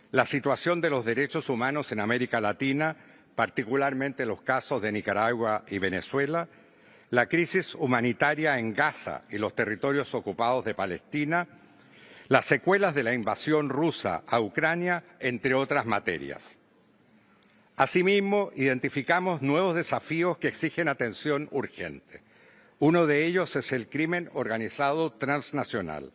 la situación de los derechos humanos en América Latina, particularmente los casos de Nicaragua y Venezuela, la crisis humanitaria en Gaza y los territorios ocupados de Palestina, las secuelas de la invasión rusa a Ucrania, entre otras materias. Asimismo, identificamos nuevos desafíos que exigen atención urgente. Uno de ellos es el crimen organizado transnacional.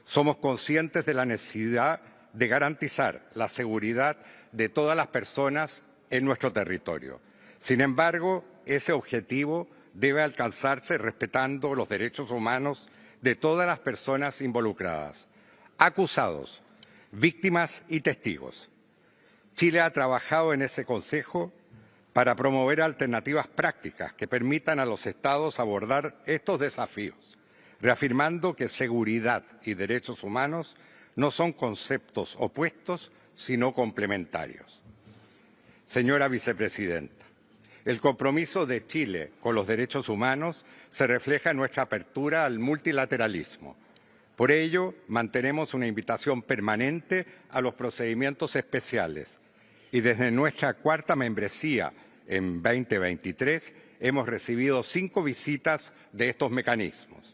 Somos conscientes de la necesidad de garantizar la seguridad de todas las personas en nuestro territorio. Sin embargo, ese objetivo debe alcanzarse respetando los derechos humanos de todas las personas involucradas, acusados, víctimas y testigos. Chile ha trabajado en ese Consejo para promover alternativas prácticas que permitan a los Estados abordar estos desafíos, reafirmando que seguridad y derechos humanos no son conceptos opuestos, sino complementarios. Señora Vicepresidenta, el compromiso de Chile con los derechos humanos se refleja en nuestra apertura al multilateralismo. Por ello, mantenemos una invitación permanente a los procedimientos especiales y desde nuestra cuarta membresía en 2023 hemos recibido 5 visitas de estos mecanismos.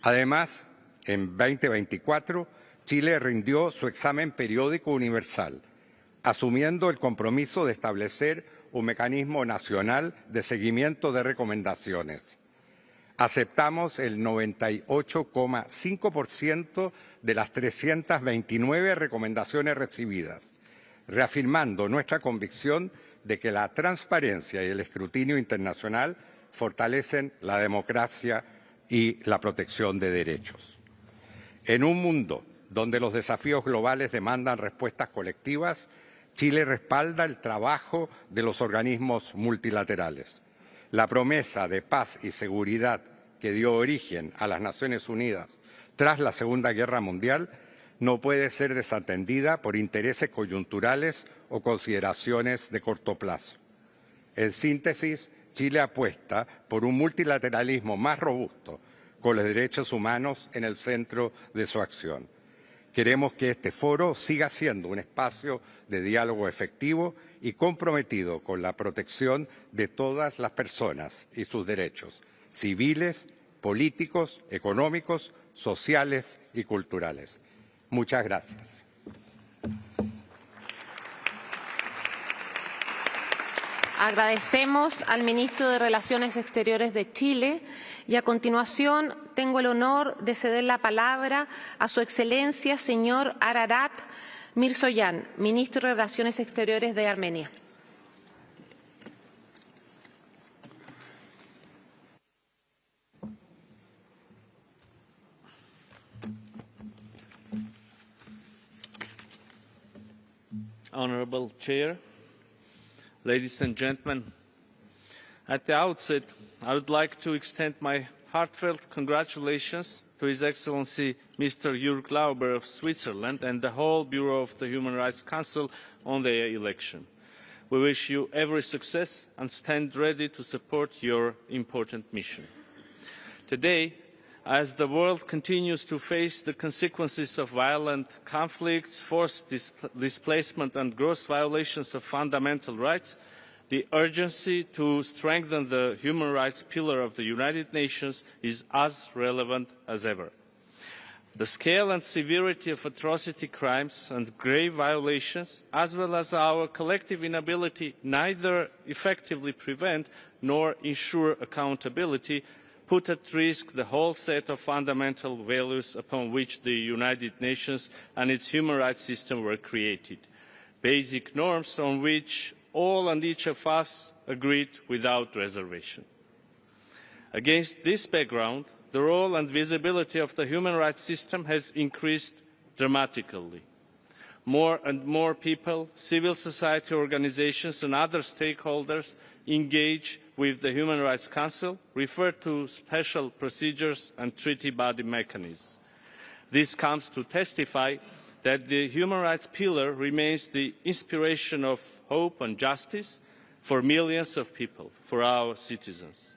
Además, en 2024, Chile rindió su examen periódico universal, asumiendo el compromiso de establecer un mecanismo nacional de seguimiento de recomendaciones. Aceptamos el 98,5% de las 329 recomendaciones recibidas, reafirmando nuestra convicción de que la transparencia y el escrutinio internacional fortalecen la democracia y la protección de derechos. En un mundo donde los desafíos globales demandan respuestas colectivas, Chile respalda el trabajo de los organismos multilaterales. La promesa de paz y seguridad que dio origen a las Naciones Unidas tras la Segunda Guerra Mundial no puede ser desatendida por intereses coyunturales o consideraciones de corto plazo. En síntesis, Chile apuesta por un multilateralismo más robusto, con los derechos humanos en el centro de su acción. Queremos que este foro siga siendo un espacio de diálogo efectivo y comprometido con la protección de todas las personas y sus derechos civiles, políticos, económicos, sociales y culturales. Muchas gracias. Agradecemos al ministro de Relaciones Exteriores de Chile y a continuación tengo el honor de ceder la palabra a su excelencia señor Ararat Mirzoyan, ministro de Relaciones Exteriores de Armenia. Honorable Chair, ladies and gentlemen, at the outset, I would like to extend my heartfelt congratulations to His Excellency Mr. Jürg Lauber of Switzerland and the whole Bureau of the Human Rights Council on their election. We wish you every success and stand ready to support your important mission. Today, as the world continues to face the consequences of violent conflicts, forced displacement and gross violations of fundamental rights, the urgency to strengthen the human rights pillar of the United Nations is as relevant as ever. The scale and severity of atrocity crimes and grave violations, as well as our collective inability neither effectively prevent nor ensure accountability, put at risk the whole set of fundamental values upon which the United Nations and its human rights system were created, basic norms on which all and each of us agreed without reservation. Against this background, the role and visibility of the human rights system has increased dramatically. More and more people, civil society organisations and other stakeholders engage with the Human Rights Council, refer to special procedures and treaty body mechanisms. This comes to testify that the human rights pillar remains the inspiration of hope and justice for millions of people, for our citizens.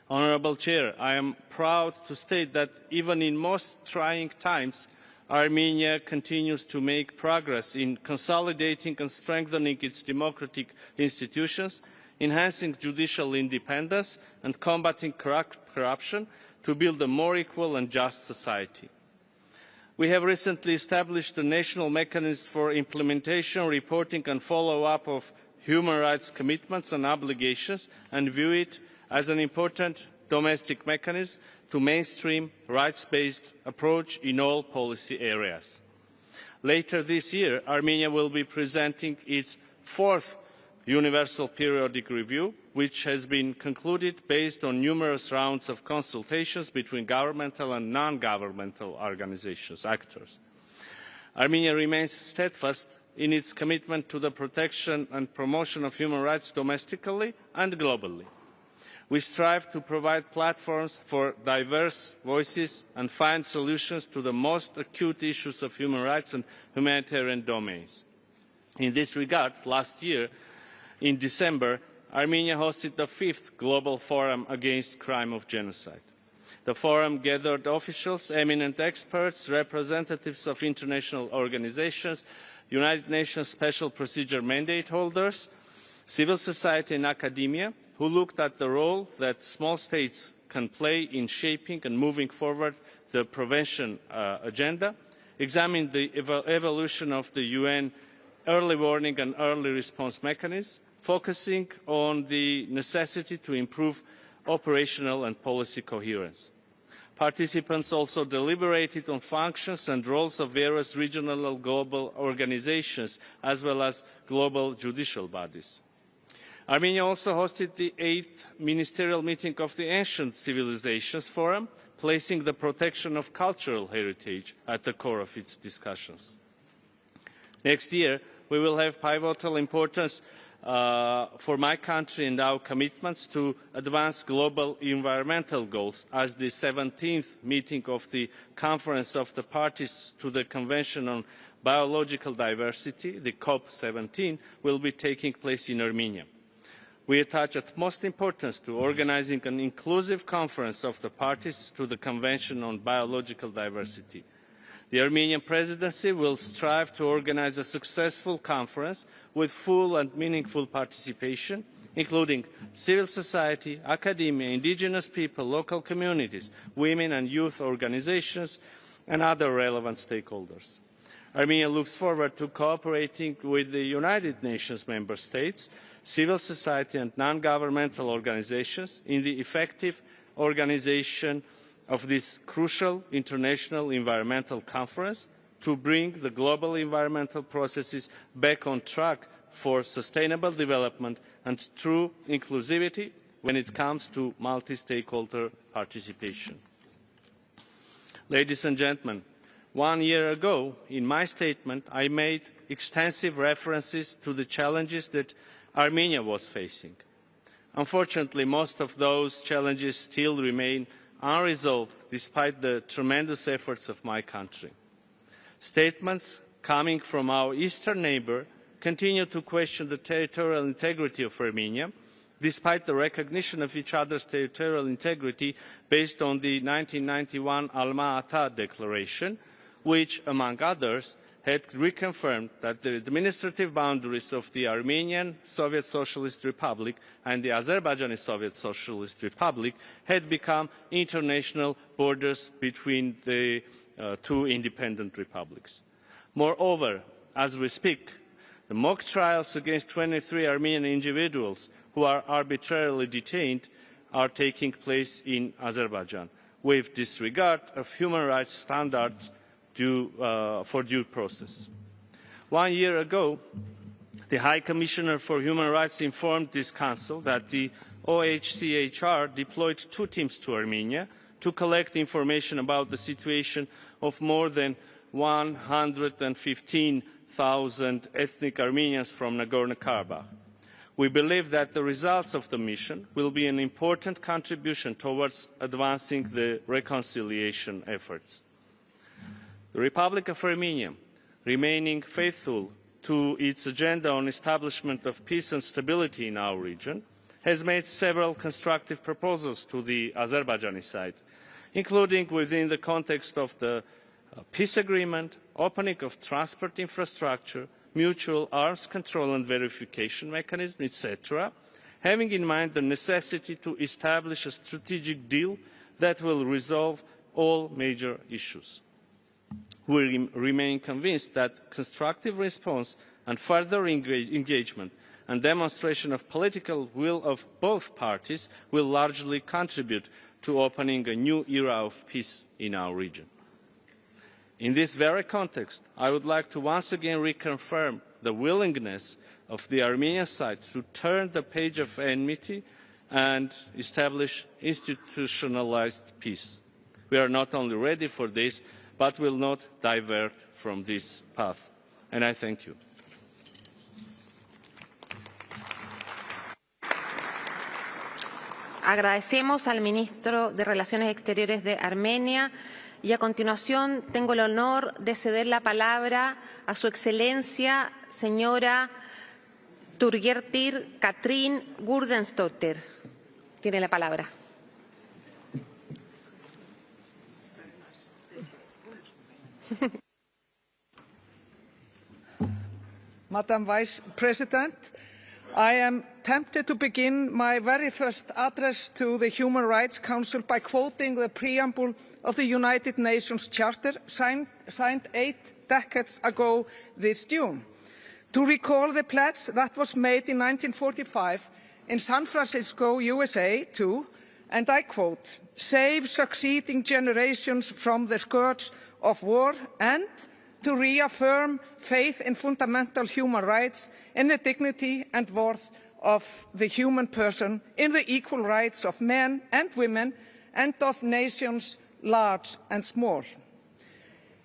Honourable Chair, I am proud to state that even in most trying times, Armenia continues to make progress in consolidating and strengthening its democratic institutions, enhancing judicial independence and combating corruption to build a more equal and just society. We have recently established the national mechanism for implementation, reporting and follow-up of human rights commitments and obligations and view it as an important domestic mechanism to mainstream rights-based approach in all policy areas. Later this year, Armenia will be presenting its fourth Universal Periodic Review, which has been concluded based on numerous rounds of consultations between governmental and non-governmental organisations, actors. Armenia remains steadfast in its commitment to the protection and promotion of human rights domestically and globally. We strive to provide platforms for diverse voices and find solutions to the most acute issues of human rights and humanitarian domains. In this regard, last year, in December, Armenia hosted the 5th Global Forum Against Crime of Genocide. The forum gathered officials, eminent experts, representatives of international organisations, United Nations Special Procedure Mandate holders, civil society and academia, who looked at the role that small states can play in shaping and moving forward the prevention agenda, examined the evolution of the UN early warning and early response mechanism, focusing on the necessity to improve operational and policy coherence. Participants also deliberated on functions and roles of various regional and global organisations, as well as global judicial bodies. Armenia also hosted the 8th ministerial meeting of the Ancient Civilizations Forum, placing the protection of cultural heritage at the core of its discussions. Next year, we will have pivotal importance for my country and our commitments to advance global environmental goals, as the 17th meeting of the Conference of the Parties to the Convention on Biological Diversity, the COP17, will be taking place in Armenia. We attach utmost importance to organising an inclusive conference of the parties to the Convention on Biological Diversity. The Armenian presidency will strive to organise a successful conference with full and meaningful participation, including civil society, academia, indigenous people, local communities, women and youth organisations, and other relevant stakeholders. Armenia looks forward to cooperating with the United Nations member states, civil society and non-governmental organisations in the effective organisation of this crucial international environmental conference to bring the global environmental processes back on track for sustainable development and true inclusivity when it comes to multi-stakeholder participation. Ladies and gentlemen, 1 year ago, in my statement, I made extensive references to the challenges that Armenia was facing. Unfortunately, most of those challenges still remain unresolved despite the tremendous efforts of my country. Statements coming from our eastern neighbour continue to question the territorial integrity of Armenia, despite the recognition of each other's territorial integrity based on the 1991 Alma-Ata Declaration, which, among others, had reconfirmed that the administrative boundaries of the Armenian Soviet Socialist Republic and the Azerbaijani Soviet Socialist Republic had become international borders between the two independent republics. Moreover, as we speak, the mock trials against 23 Armenian individuals who are arbitrarily detained are taking place in Azerbaijan, with disregard of human rights standards for due process. 1 year ago, the High Commissioner for Human Rights informed this Council that the OHCHR deployed 2 teams to Armenia to collect information about the situation of more than 115,000 ethnic Armenians from Nagorno-Karabakh. We believe that the results of the mission will be an important contribution towards advancing the reconciliation efforts. The Republic of Armenia, remaining faithful to its agenda on establishment of peace and stability in our region, has made several constructive proposals to the Azerbaijani side, including within the context of the peace agreement, opening of transport infrastructure, mutual arms control and verification mechanism, etc., having in mind the necessity to establish a strategic deal that will resolve all major issues. We remain convinced that constructive response and further engagement and demonstration of political will of both parties will largely contribute to opening a new era of peace in our region. In this very context, I would like to once again reconfirm the willingness of the Armenian side to turn the page of enmity and establish institutionalized peace. We are not only ready for this, but will not divert from this path. And I thank you. Agradecemos al ministro de Relaciones Exteriores de Armenia y a continuación tengo el honor de ceder la palabra a su excelencia, señora Turgjertir Katrin Gurdensdottir. Tiene la palabra. Madam Vice President, I am tempted to begin my very first address to the Human Rights Council by quoting the preamble of the United Nations Charter signed 8 decades ago this June, to recall the pledge that was made in 1945 in San Francisco, USA, to, and I quote, save succeeding generations from the scourge of war and to reaffirm faith in fundamental human rights, in the dignity and worth of the human person, in the equal rights of men and women and of nations large and small.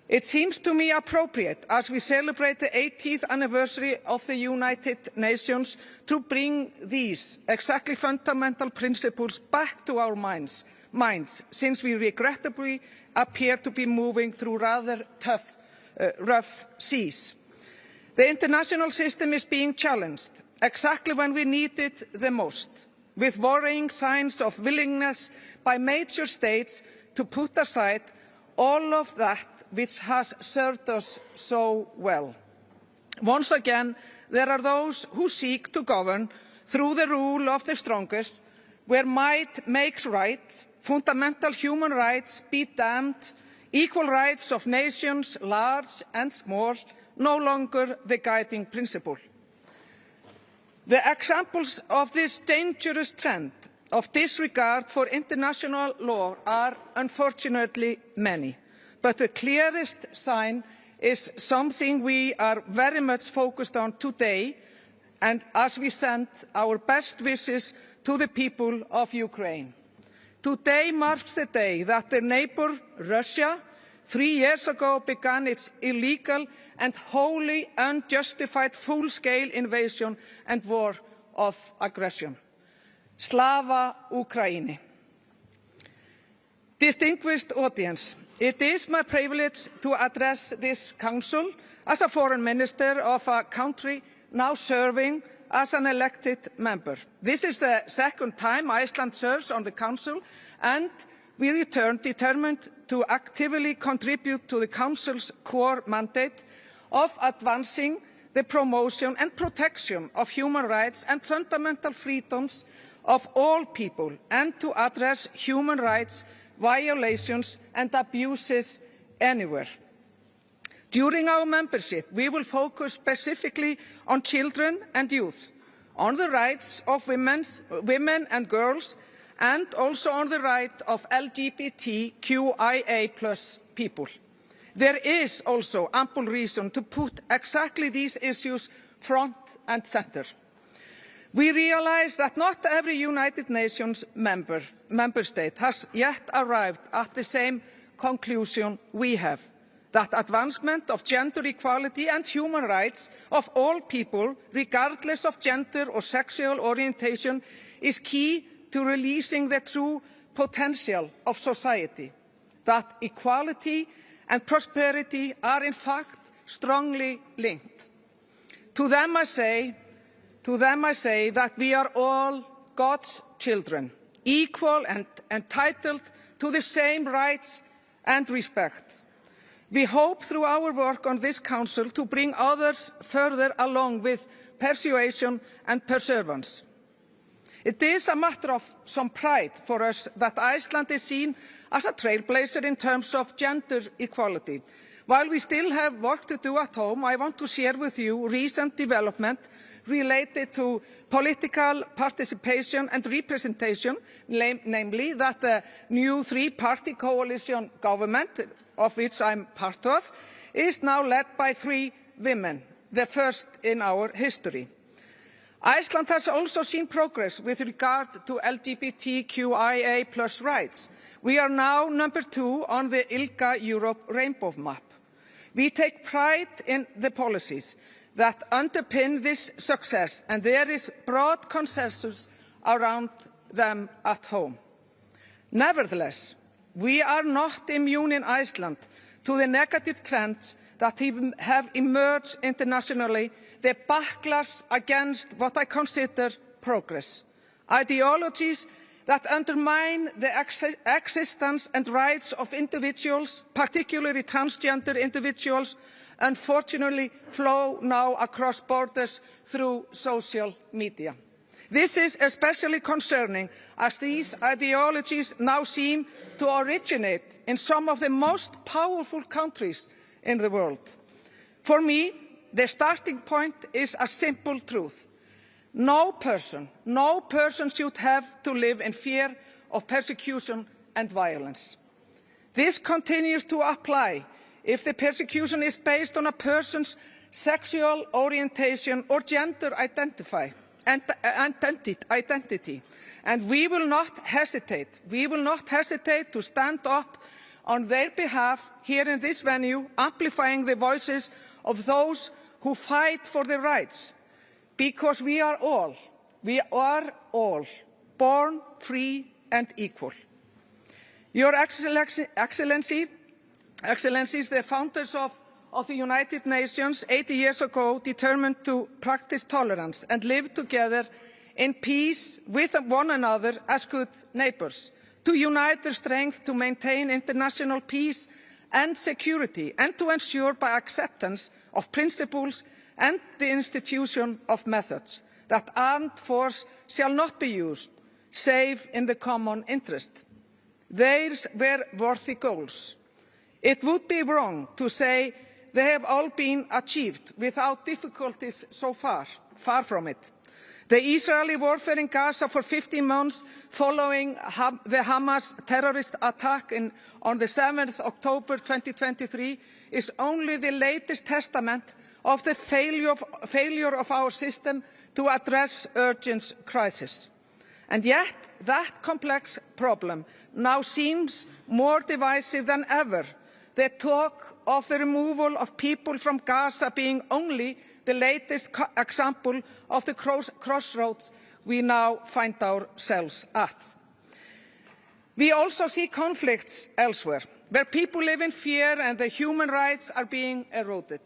It seems to me appropriate, as we celebrate the 80th anniversary of the United Nations, to bring these exactly fundamental principles back to our minds, since we regrettably appear to be moving through rather rough seas. The international system is being challenged exactly when we need it the most, with worrying signs of willingness by major states to put aside all of that which has served us so well. Once again, there are those who seek to govern through the rule of the strongest, where might makes right, fundamental human rights be damned, equal rights of nations large and small, no longer the guiding principle. The examples of this dangerous trend of disregard for international law are unfortunately many, but the clearest sign is something we are very much focused on today, and as we send our best wishes to the people of Ukraine. Today marks the day that their neighbour, Russia, 3 years ago began its illegal and wholly unjustified full-scale invasion and war of aggression. Slava Ukraini. Distinguished audience, it is my privilege to address this Council as a foreign minister of a country now serving as an elected member. This is the second time Iceland serves on the Council, and we return determined to actively contribute to the Council's core mandate of advancing the promotion and protection of human rights and fundamental freedoms of all people, and to address human rights violations and abuses anywhere. During our membership, we will focus specifically on children and youth, on the rights of women and girls, and also on the right of LGBTQIA+ people. There is also ample reason to put exactly these issues front and centre. We realise that not every United Nations member state has yet arrived at the same conclusion we have, that advancement of gender equality and human rights of all people, regardless of gender or sexual orientation, is key to releasing the true potential of society, that equality and prosperity are in fact strongly linked. To them I say that we are all God's children, equal and entitled to the same rights and respect. We hope through our work on this Council to bring others further along with persuasion and perseverance. It is a matter of some pride for us that Iceland is seen as a trailblazer in terms of gender equality. While we still have work to do at home, I want to share with you recent development related to political participation and representation, namely that the new three-party coalition government, of which I am part of, is now led by 3 women, the first in our history. Iceland has also seen progress with regard to LGBTQIA+ rights. We are now number 2 on the ILGA Europe rainbow map. We take pride in the policies that underpin this success, and there is broad consensus around them at home. Nevertheless, we are not immune in Iceland to the negative trends that have emerged internationally, the backlash against what I consider progress. Ideologies that undermine the existence and rights of individuals, particularly transgender individuals, unfortunately flow now across borders through social media. This is especially concerning as these ideologies now seem to originate in some of the most powerful countries in the world. For me, the starting point is a simple truth. No person should have to live in fear of persecution and violence. This continues to apply if the persecution is based on a person's sexual orientation or gender identity. And we will not hesitate. We will not hesitate to stand up on their behalf here in this venue, amplifying the voices of those who fight for their rights. Because we are all born free and equal. Your Excellencies, the founders of the United Nations 80 years ago determined to practice tolerance and live together in peace with one another as good neighbours, to unite their strength to maintain international peace and security, and to ensure by acceptance of principles and the institution of methods that armed force shall not be used, save in the common interest. Theirs were worthy goals. It would be wrong to say they have all been achieved without difficulties so far. Far from it. The Israeli warfare in Gaza for 15 months following the Hamas terrorist attack on the 7th October 2023 is only the latest testament of the failure of our system to address urgent crisis. And yet that complex problem now seems more divisive than ever, the talk of the removal of people from Gaza being only the latest example of the crossroads we now find ourselves at. We also see conflicts elsewhere, where people live in fear and their human rights are being eroded.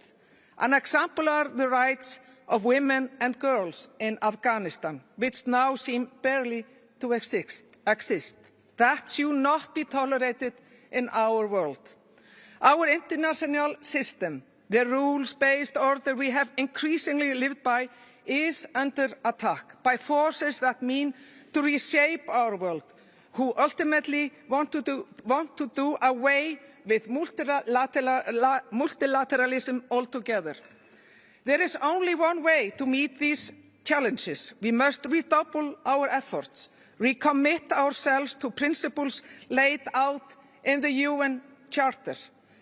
An example are the rights of women and girls in Afghanistan, which now seem barely to exist. That should not be tolerated in our world. Our international system, the rules-based order we have increasingly lived by, is under attack by forces that mean to reshape our world, who ultimately want to do away with multilateralism altogether. There is only one way to meet these challenges. We must redouble our efforts, recommit ourselves to principles laid out in the UN Charter.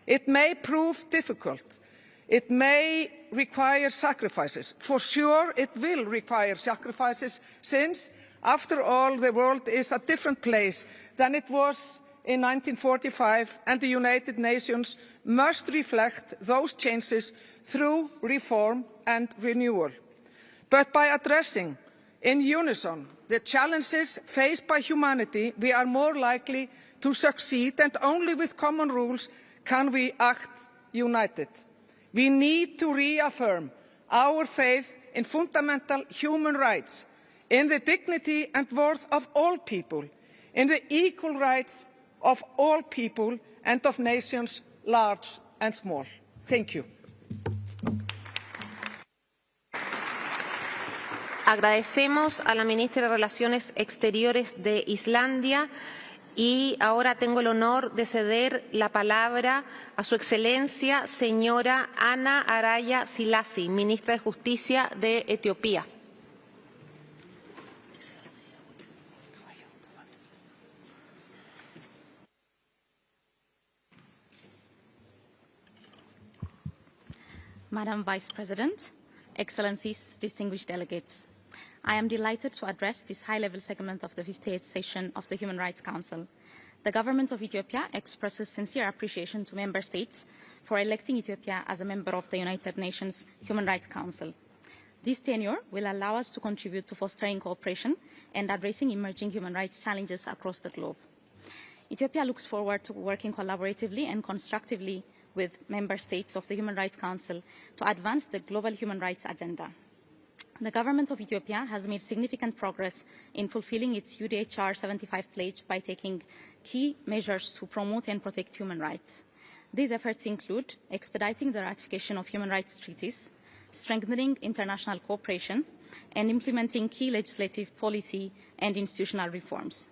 It may prove difficult. It may require sacrifices. For sure, it will require sacrifices, since, after all, the world is a different place than it was in 1945, and the United Nations must reflect those changes through reform and renewal. But by addressing in unison the challenges faced by humanity, we are more likely to succeed, and only with common rules can we act united. We need to reaffirm our faith in fundamental human rights, in the dignity and worth of all people, in the equal rights of all people and of nations large and small. Thank you. Agradecemos a la ministra de Relaciones Exteriores de Islandia y ahora tengo el honor de ceder la palabra a su excelencia señora Ana Araya Silasi, ministra de Justicia de Etiopía. Madam Vice President, Excellencies, distinguished delegates, I am delighted to address this high-level segment of the 58th session of the Human Rights Council. The government of Ethiopia expresses sincere appreciation to member states for electing Ethiopia as a member of the United Nations Human Rights Council. This tenure will allow us to contribute to fostering cooperation and addressing emerging human rights challenges across the globe. Ethiopia looks forward to working collaboratively and constructively with member states of the Human Rights Council to advance the global human rights agenda. The government of Ethiopia has made significant progress in fulfilling its UNHRC 75 pledge by taking key measures to promote and protect human rights. These efforts include expediting the ratification of human rights treaties, strengthening international cooperation, and implementing key legislative, policy, and institutional reforms.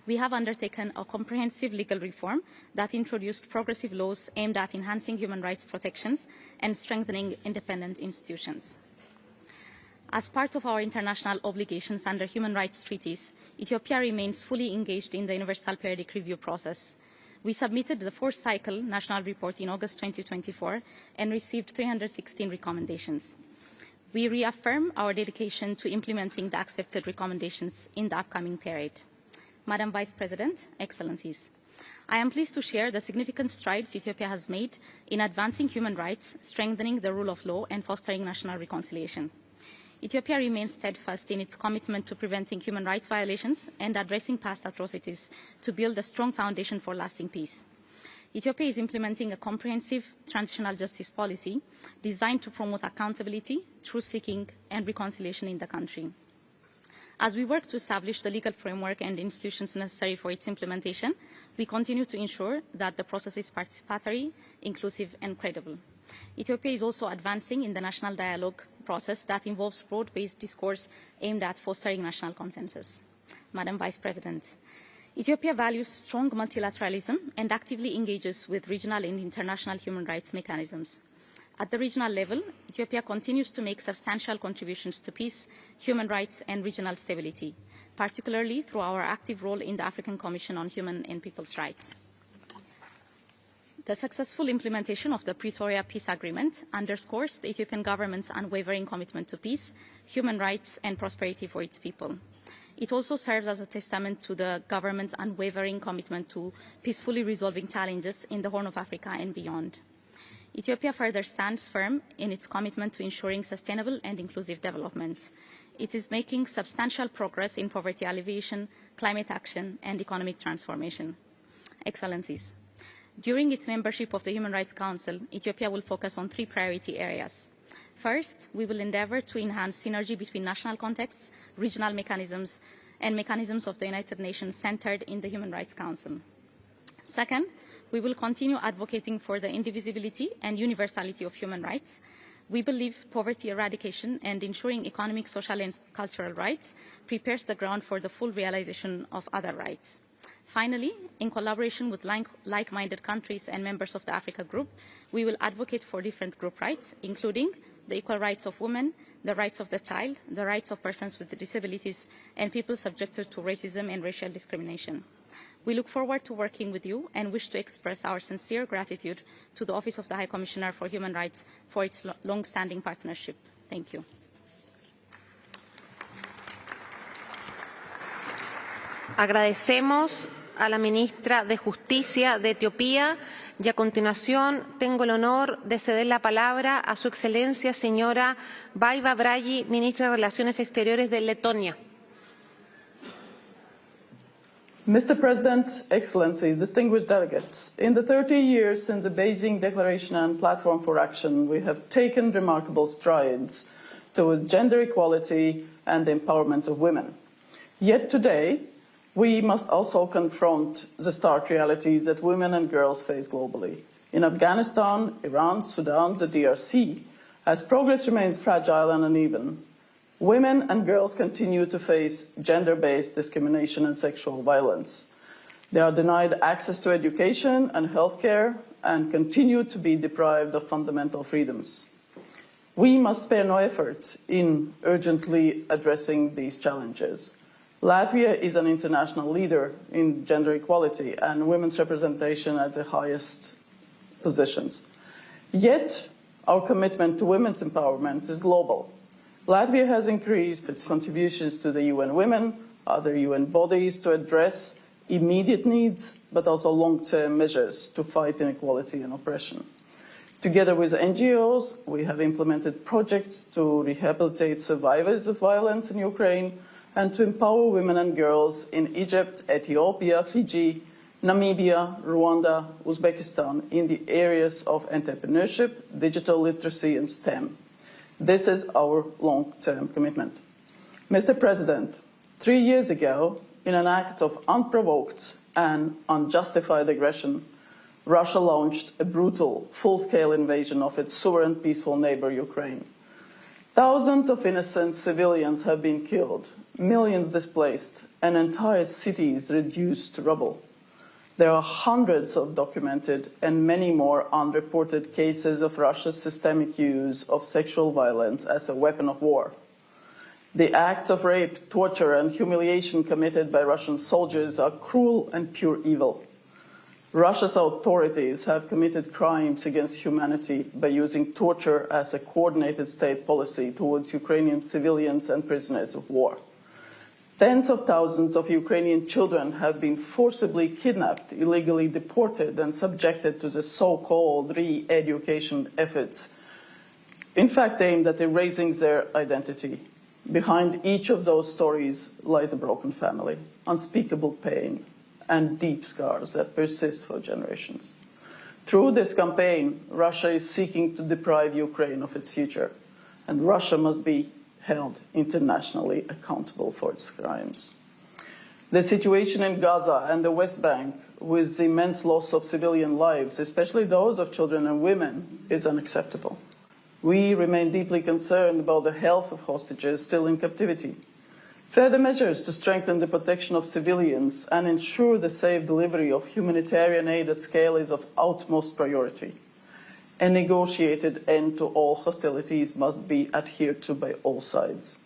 We have undertaken a comprehensive legal reform that introduced progressive laws aimed at enhancing human rights protections and strengthening independent institutions. As part of our international obligations under human rights treaties, Ethiopia remains fully engaged in the Universal Periodic Review process. We submitted the fourth cycle national report in August 2024 and received 316 recommendations. We reaffirm our dedication to implementing the accepted recommendations in the upcoming period. Madam Vice President, Excellencies, I am pleased to share the significant strides Ethiopia has made in advancing human rights, strengthening the rule of law, and fostering national reconciliation. Ethiopia remains steadfast in its commitment to preventing human rights violations and addressing past atrocities to build a strong foundation for lasting peace. Ethiopia is implementing a comprehensive transitional justice policy designed to promote accountability, truth-seeking, and reconciliation in the country. As we work to establish the legal framework and institutions necessary for its implementation, we continue to ensure that the process is participatory, inclusive, and credible. Ethiopia is also advancing in the national dialogue process that involves broad-based discourse aimed at fostering national consensus. Madam Vice President, Ethiopia values strong multilateralism and actively engages with regional and international human rights mechanisms. At the regional level, Ethiopia continues to make substantial contributions to peace, human rights, and regional stability, particularly through our active role in the African Commission on Human and People's Rights. The successful implementation of the Pretoria Peace Agreement underscores the Ethiopian government's unwavering commitment to peace, human rights, and prosperity for its people. It also serves as a testament to the government's unwavering commitment to peacefully resolving challenges in the Horn of Africa and beyond. Ethiopia further stands firm in its commitment to ensuring sustainable and inclusive development. It is making substantial progress in poverty alleviation, climate action, and economic transformation. Excellencies, during its membership of the Human Rights Council, Ethiopia will focus on three priority areas. First, we will endeavour to enhance synergy between national contexts, regional mechanisms, and mechanisms of the United Nations centred in the Human Rights Council. Second, we will continue advocating for the indivisibility and universality of human rights. We believe poverty eradication and ensuring economic, social, and cultural rights prepares the ground for the full realization of other rights. Finally, in collaboration with like-minded countries and members of the Africa Group, we will advocate for different group rights, including the equal rights of women, the rights of the child, the rights of persons with disabilities, and people subjected to racism and racial discrimination. We look forward to working with you and wish to express our sincere gratitude to the Office of the High Commissioner for Human Rights for its long-standing partnership. Thank you. Agradecemos a la ministra de Justicia de Etiopía y a continuación tengo el honor de ceder la palabra a su excelencia señora Vaiva Bragi, ministra de Relaciones Exteriores de Letonia. Mr. President, Excellencies, distinguished delegates, in the 30 years since the Beijing Declaration and Platform for Action, we have taken remarkable strides towards gender equality and the empowerment of women. Yet today, we must also confront the stark realities that women and girls face globally. In Afghanistan, Iran, Sudan, the DRC, as progress remains fragile and uneven, women and girls continue to face gender-based discrimination and sexual violence. They are denied access to education and healthcare and continue to be deprived of fundamental freedoms. We must spare no effort in urgently addressing these challenges. Latvia is an international leader in gender equality and women's representation at the highest positions. Yet, our commitment to women's empowerment is global. Latvia has increased its contributions to the UN Women, other UN bodies to address immediate needs, but also long-term measures to fight inequality and oppression. Together with NGOs, we have implemented projects to rehabilitate survivors of violence in Ukraine and to empower women and girls in Egypt, Ethiopia, Fiji, Namibia, Rwanda, Uzbekistan in the areas of entrepreneurship, digital literacy and STEM. This is our long-term commitment. Mr. President, 3 years ago, in an act of unprovoked and unjustified aggression, Russia launched a brutal, full-scale invasion of its sovereign, peaceful neighbor, Ukraine. Thousands of innocent civilians have been killed, millions displaced, and entire cities reduced to rubble. There are hundreds of documented and many more unreported cases of Russia's systemic use of sexual violence as a weapon of war. The acts of rape, torture, and humiliation committed by Russian soldiers are cruel and pure evil. Russia's authorities have committed crimes against humanity by using torture as a coordinated state policy towards Ukrainian civilians and prisoners of war. Tens of thousands of Ukrainian children have been forcibly kidnapped, illegally deported, and subjected to the so-called re-education efforts, in fact aimed at erasing their identity. Behind each of those stories lies a broken family, unspeakable pain, and deep scars that persist for generations. Through this campaign, Russia is seeking to deprive Ukraine of its future, and Russia must be held internationally accountable for its crimes. The situation in Gaza and the West Bank, with the immense loss of civilian lives, especially those of children and women, is unacceptable. We remain deeply concerned about the health of hostages still in captivity. Further measures to strengthen the protection of civilians and ensure the safe delivery of humanitarian aid at scale is of utmost priority. A negotiated end to all hostilities must be adhered to by all sides.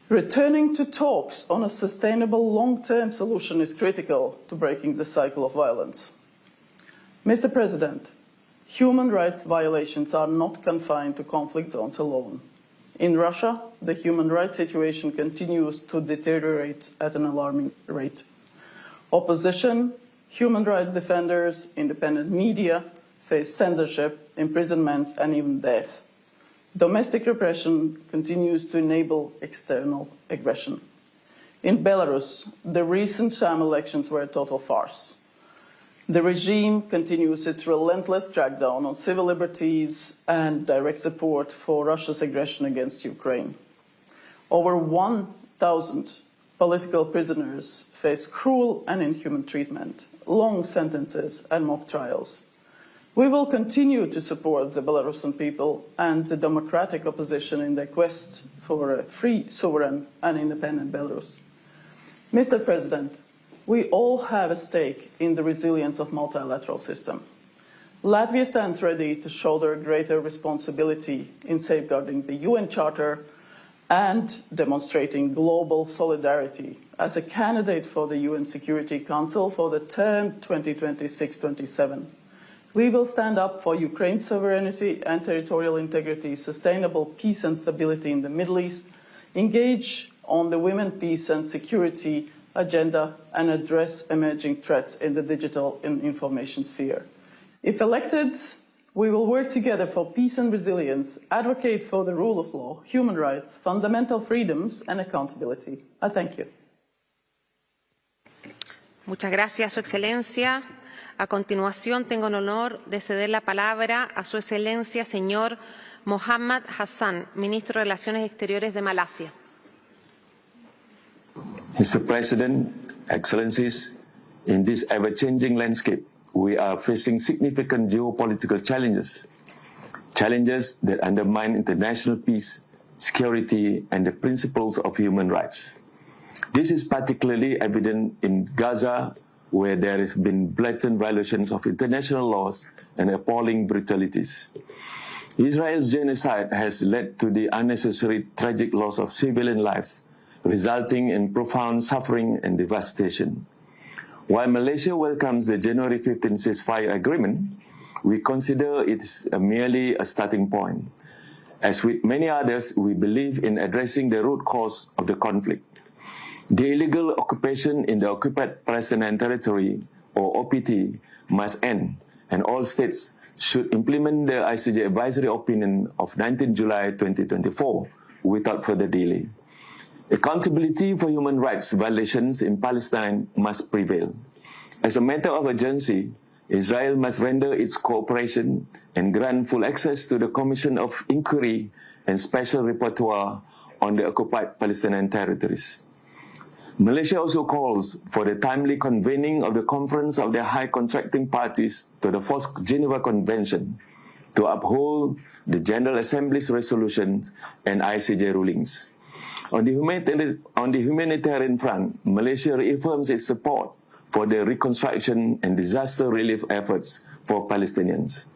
Returning to talks on a sustainable long-term solution is critical to breaking the cycle of violence. Mr. President, human rights violations are not confined to conflict zones alone. In Russia, the human rights situation continues to deteriorate at an alarming rate. Opposition, human rights defenders, independent media face censorship, imprisonment, and even death. Domestic repression continues to enable external aggression. In Belarus, the recent sham elections were a total farce. The regime continues its relentless crackdown on civil liberties and direct support for Russia's aggression against Ukraine. Over 1,000 political prisoners face cruel and inhuman treatment, long sentences and mock trials. We will continue to support the Belarusian people and the democratic opposition in their quest for a free, sovereign and independent Belarus. Mr. President, we all have a stake in the resilience of the multilateral system. Latvia stands ready to shoulder greater responsibility in safeguarding the UN Charter and demonstrating global solidarity as a candidate for the UN Security Council for the term 2026-27. We will stand up for Ukraine's sovereignty and territorial integrity, sustainable peace and stability in the Middle East, engage on the women, peace and security agenda, and address emerging threats in the digital and information sphere. If elected, we will work together for peace and resilience, advocate for the rule of law, human rights, fundamental freedoms, and accountability. I thank you. Muchas gracias, Su Excelencia. A continuación, tengo el honor de ceder la palabra a Su Excelencia, señor Mohammad Hassan, Ministro de Relaciones Exteriores de Malasia. Mr. President, Excellencies, in this ever-changing landscape, we are facing significant geopolitical challenges, challenges that undermine international peace, security, and the principles of human rights. This is particularly evident in Gaza, where there have been blatant violations of international laws and appalling brutalities. Israel's genocide has led to the unnecessary tragic loss of civilian lives, resulting in profound suffering and devastation. While Malaysia welcomes the January 15 ceasefire agreement, we consider it merely a starting point. As with many others, we believe in addressing the root cause of the conflict. The illegal occupation in the occupied Palestinian territory, or OPT, must end, and all states should implement the ICJ advisory opinion of 19 July 2024 without further delay. Accountability for human rights violations in Palestine must prevail. As a matter of urgency, Israel must render its cooperation and grant full access to the Commission of Inquiry and Special Rapporteur on the occupied Palestinian territories. Malaysia also calls for the timely convening of the Conference of the High Contracting Parties to the Fourth Geneva Convention to uphold the General Assembly's resolutions and ICJ rulings. On the humanitarian front, Malaysia reaffirms its support for the reconstruction and disaster relief efforts for Palestinians.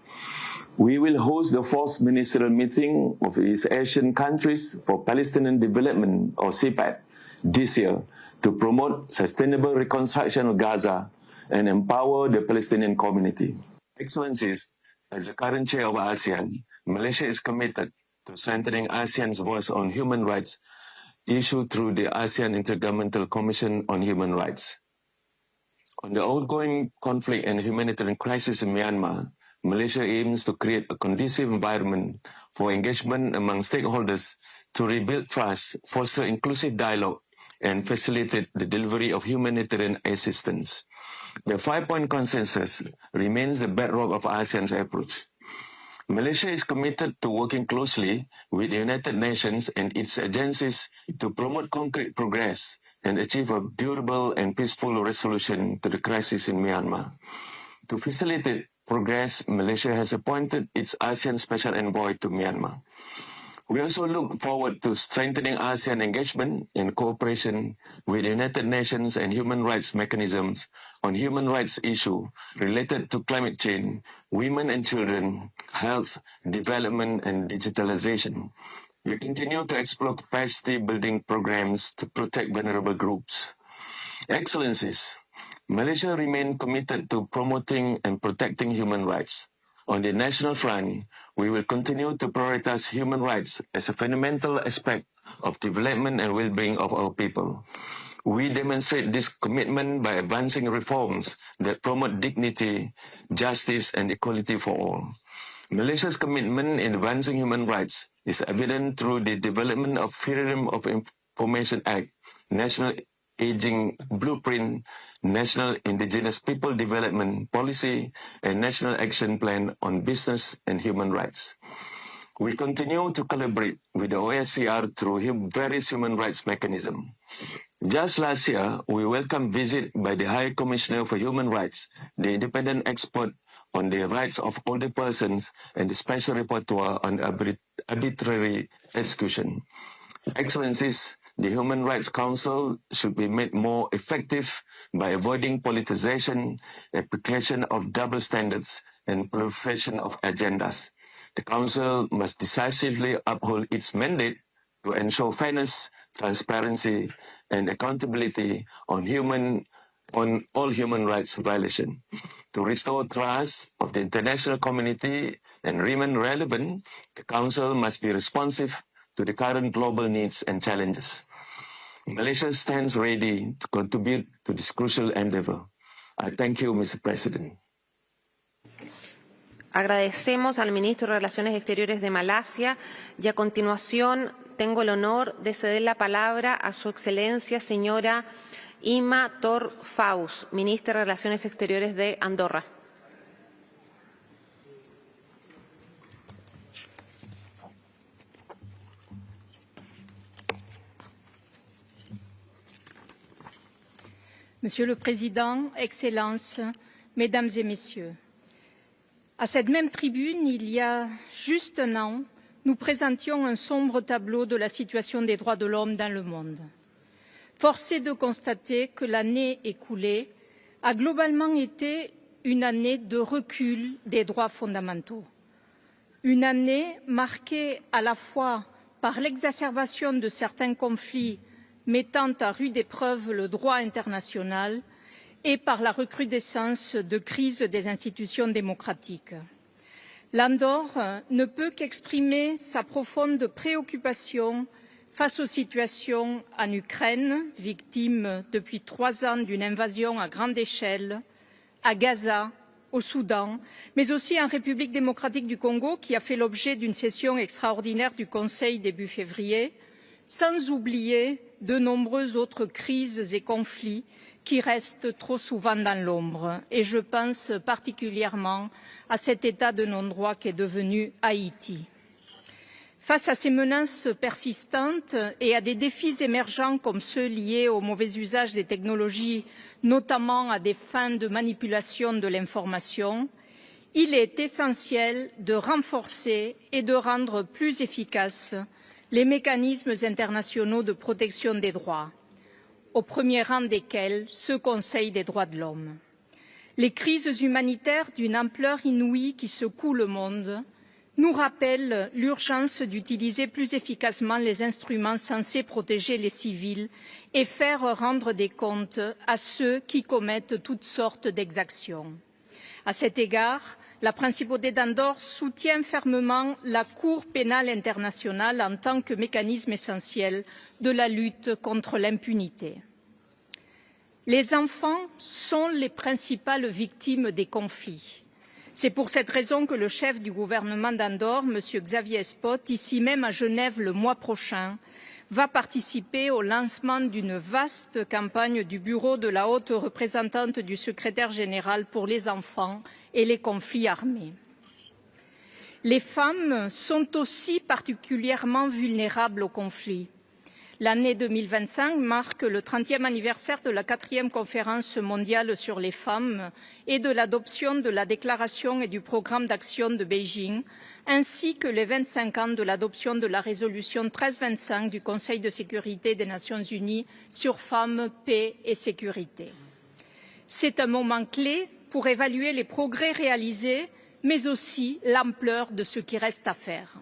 We will host the fourth ministerial meeting of East Asian countries for Palestinian Development, or CPAD, this year to promote sustainable reconstruction of Gaza and empower the Palestinian community. Excellencies, as the current chair of ASEAN, Malaysia is committed to strengthening ASEAN's voice on human rights issued through the ASEAN Intergovernmental Commission on Human Rights. On the ongoing conflict and humanitarian crisis in Myanmar, Malaysia aims to create a conducive environment for engagement among stakeholders to rebuild trust, foster inclusive dialogue, and facilitate the delivery of humanitarian assistance. The five-point consensus remains the bedrock of ASEAN's approach. Malaysia is committed to working closely with the United Nations and its agencies to promote concrete progress and achieve a durable and peaceful resolution to the crisis in Myanmar. To facilitate progress, Malaysia has appointed its ASEAN Special Envoy to Myanmar. We also look forward to strengthening ASEAN engagement and cooperation with the United Nations and human rights mechanisms on human rights issues related to climate change, women and children, health, development, and digitalization. We continue to explore capacity-building programs to protect vulnerable groups. Excellencies, Malaysia remains committed to promoting and protecting human rights. On the national front, we will continue to prioritize human rights as a fundamental aspect of development and well-being of our people. We demonstrate this commitment by advancing reforms that promote dignity, justice, and equality for all. Malaysia's commitment in advancing human rights is evident through the development of Freedom of Information Act, National Aging Blueprint, National Indigenous People Development Policy, and National Action Plan on Business and Human Rights. We continue to collaborate with the OSCR through various human rights mechanisms. Just last year, we welcomed visit by the High Commissioner for Human Rights, the independent expert on the rights of older persons, and the Special Rapporteur on arbitrary execution. Excellencies, the Human Rights Council should be made more effective by avoiding politicization, application of double standards, and proliferation of agendas. The Council must decisively uphold its mandate to ensure fairness, transparency, and accountability on all human rights violations. To restore trust of the international community and remain relevant, the Council must be responsive to the current global needs and challenges. Malaysia stands ready to contribute to this crucial endeavor. I thank you, Mr. President. Agradecemos al Ministro de Relaciones Exteriores de Malasia y a continuación tengo el honor de ceder la palabra a Su Excelencia señora Ima Tor Faus, Ministra de Relaciones Exteriores de Andorra. Monsieur le Président, Excellences, Mesdames et Messieurs, à cette même tribune, il y a juste un an, nous présentions un sombre tableau de la situation des droits de l'homme dans le monde. Force est de constater que l'année écoulée a globalement été une année de recul des droits fondamentaux. Une année marquée à la fois par l'exacerbation de certains conflits mettant à rude épreuve le droit international et par la recrudescence de crises des institutions démocratiques. L'Andorre ne peut qu'exprimer sa profonde préoccupation face aux situations en Ukraine, victime depuis 3 ans d'une invasion à grande échelle, à Gaza, au Soudan, mais aussi en République démocratique du Congo, qui a fait l'objet d'une session extraordinaire du Conseil début février, sans oublier de nombreuses autres crises et conflits qui restent trop souvent dans l'ombre. Et je pense particulièrement à cet état de non-droit qu'est devenu Haïti. Face à ces menaces persistantes et à des défis émergents comme ceux liés au mauvais usage des technologies, notamment à des fins de manipulation de l'information, il est essentiel de renforcer et de rendre plus efficaces les mécanismes internationaux de protection des droits, au premier rang desquels ce Conseil des droits de l'homme. Les crises humanitaires d'une ampleur inouïe qui secouent le monde nous rappelle l'urgence d'utiliser plus efficacement les instruments censés protéger les civils et faire rendre des comptes à ceux qui commettent toutes sortes d'exactions. À cet égard, la Principauté d'Andorre soutient fermement la Cour pénale internationale en tant que mécanisme essentiel de la lutte contre l'impunité. Les enfants sont les principales victimes des conflits. C'est pour cette raison que le chef du gouvernement d'Andorre, M. Xavier Espot, ici même à Genève le mois prochain, va participer au lancement d'une vaste campagne du bureau de la haute représentante du secrétaire général pour les enfants et les conflits armés. Les femmes sont aussi particulièrement vulnérables aux conflits. L'année 2025 marque le 30e anniversaire de la 4e conférence mondiale sur les femmes et de l'adoption de la déclaration et du programme d'action de Beijing, ainsi que les 25 ans de l'adoption de la résolution 1325 du Conseil de sécurité des Nations unies sur femmes, paix et sécurité. C'est un moment clé pour évaluer les progrès réalisés, mais aussi l'ampleur de ce qui reste à faire.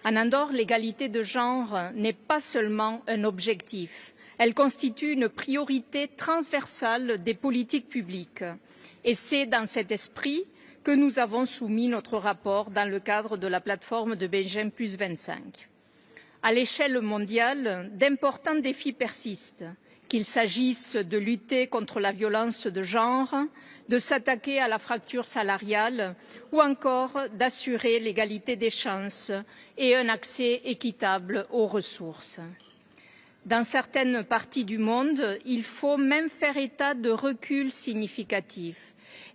En Andorre, l'égalité de genre n'est pas seulement un objectif, elle constitue une priorité transversale des politiques publiques. Et c'est dans cet esprit que nous avons soumis notre rapport dans le cadre de la plateforme de Beijing plus 25. À l'échelle mondiale, d'importants défis persistent, qu'il s'agisse de lutter contre la violence de genre, de s'attaquer à la fracture salariale ou encore d'assurer l'égalité des chances et un accès équitable aux ressources. Dans certaines parties du monde, il faut même faire état de recul significatif.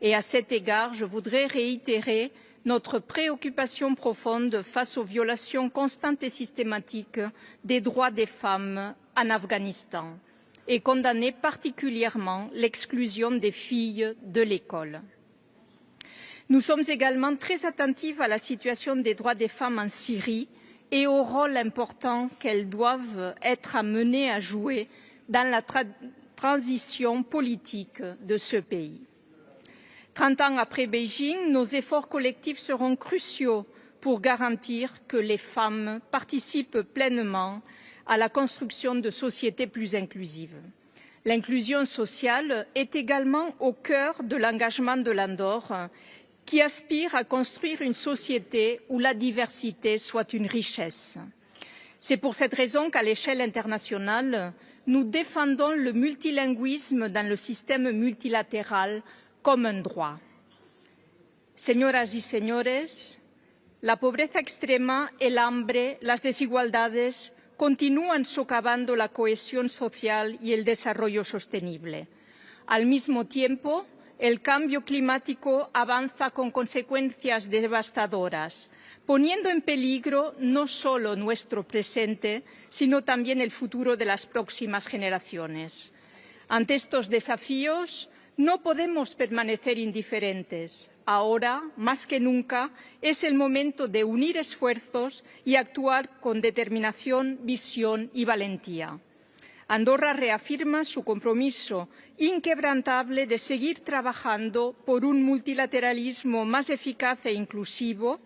Et à cet égard, je voudrais réitérer notre préoccupation profonde face aux violations constantes et systématiques des droits des femmes en Afghanistan et condamner particulièrement l'exclusion des filles de l'école. Nous sommes également très attentifs à la situation des droits des femmes en Syrie et au rôle important qu'elles doivent être amenées à jouer dans la transition politique de ce pays. 30 ans après Beijing, nos efforts collectifs seront cruciaux pour garantir que les femmes participent pleinement à la construction de sociétés plus inclusives. L'inclusion sociale est également au cœur de l'engagement de l'Andorre, qui aspire à construire une société où la diversité soit une richesse. C'est pour cette raison qu'à l'échelle internationale, nous défendons le multilinguisme dans le système multilatéral comme un droit. Señoras y señores, la pobreza extrema, el hambre, las desigualdades continúan socavando la cohesión social y el desarrollo sostenible. Al mismo tiempo, el cambio climático avanza con consecuencias devastadoras, poniendo en peligro no solo nuestro presente, sino también el futuro de las próximas generaciones. Ante estos desafíos, no podemos permanecer indiferentes. Ahora, más que nunca, es el momento de unir esfuerzos y actuar con determinación, visión y valentía. Andorra reafirma su compromiso inquebrantable de seguir trabajando por un multilateralismo más eficaz e inclusivo,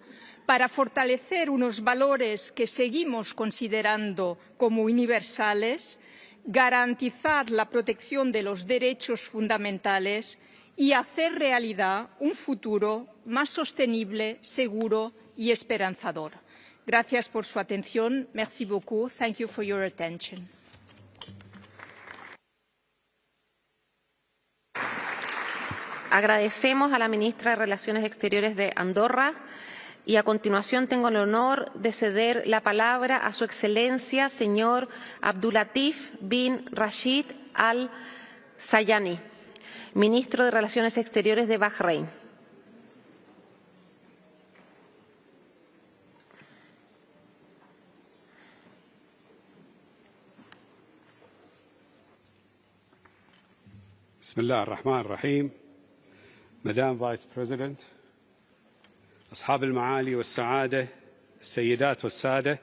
para fortalecer unos valores que seguimos considerando como universales, garantizar la protección de los derechos fundamentales y hacer realidad un futuro más sostenible, seguro y esperanzador. Gracias por su atención. Merci beaucoup. Thank you for your attention. Agradecemos a la ministra de Relaciones Exteriores de Andorra y a continuación tengo el honor de ceder la palabra a Su Excelencia, señor Abdulatif bin Rashid Al Sayani, ministro de Relaciones Exteriores de Bahrein. بسم الله الرحمن الرحيم. مدام فايس بريزيدنت، أصحاب المعالي والسعادة، السيدات والسادة،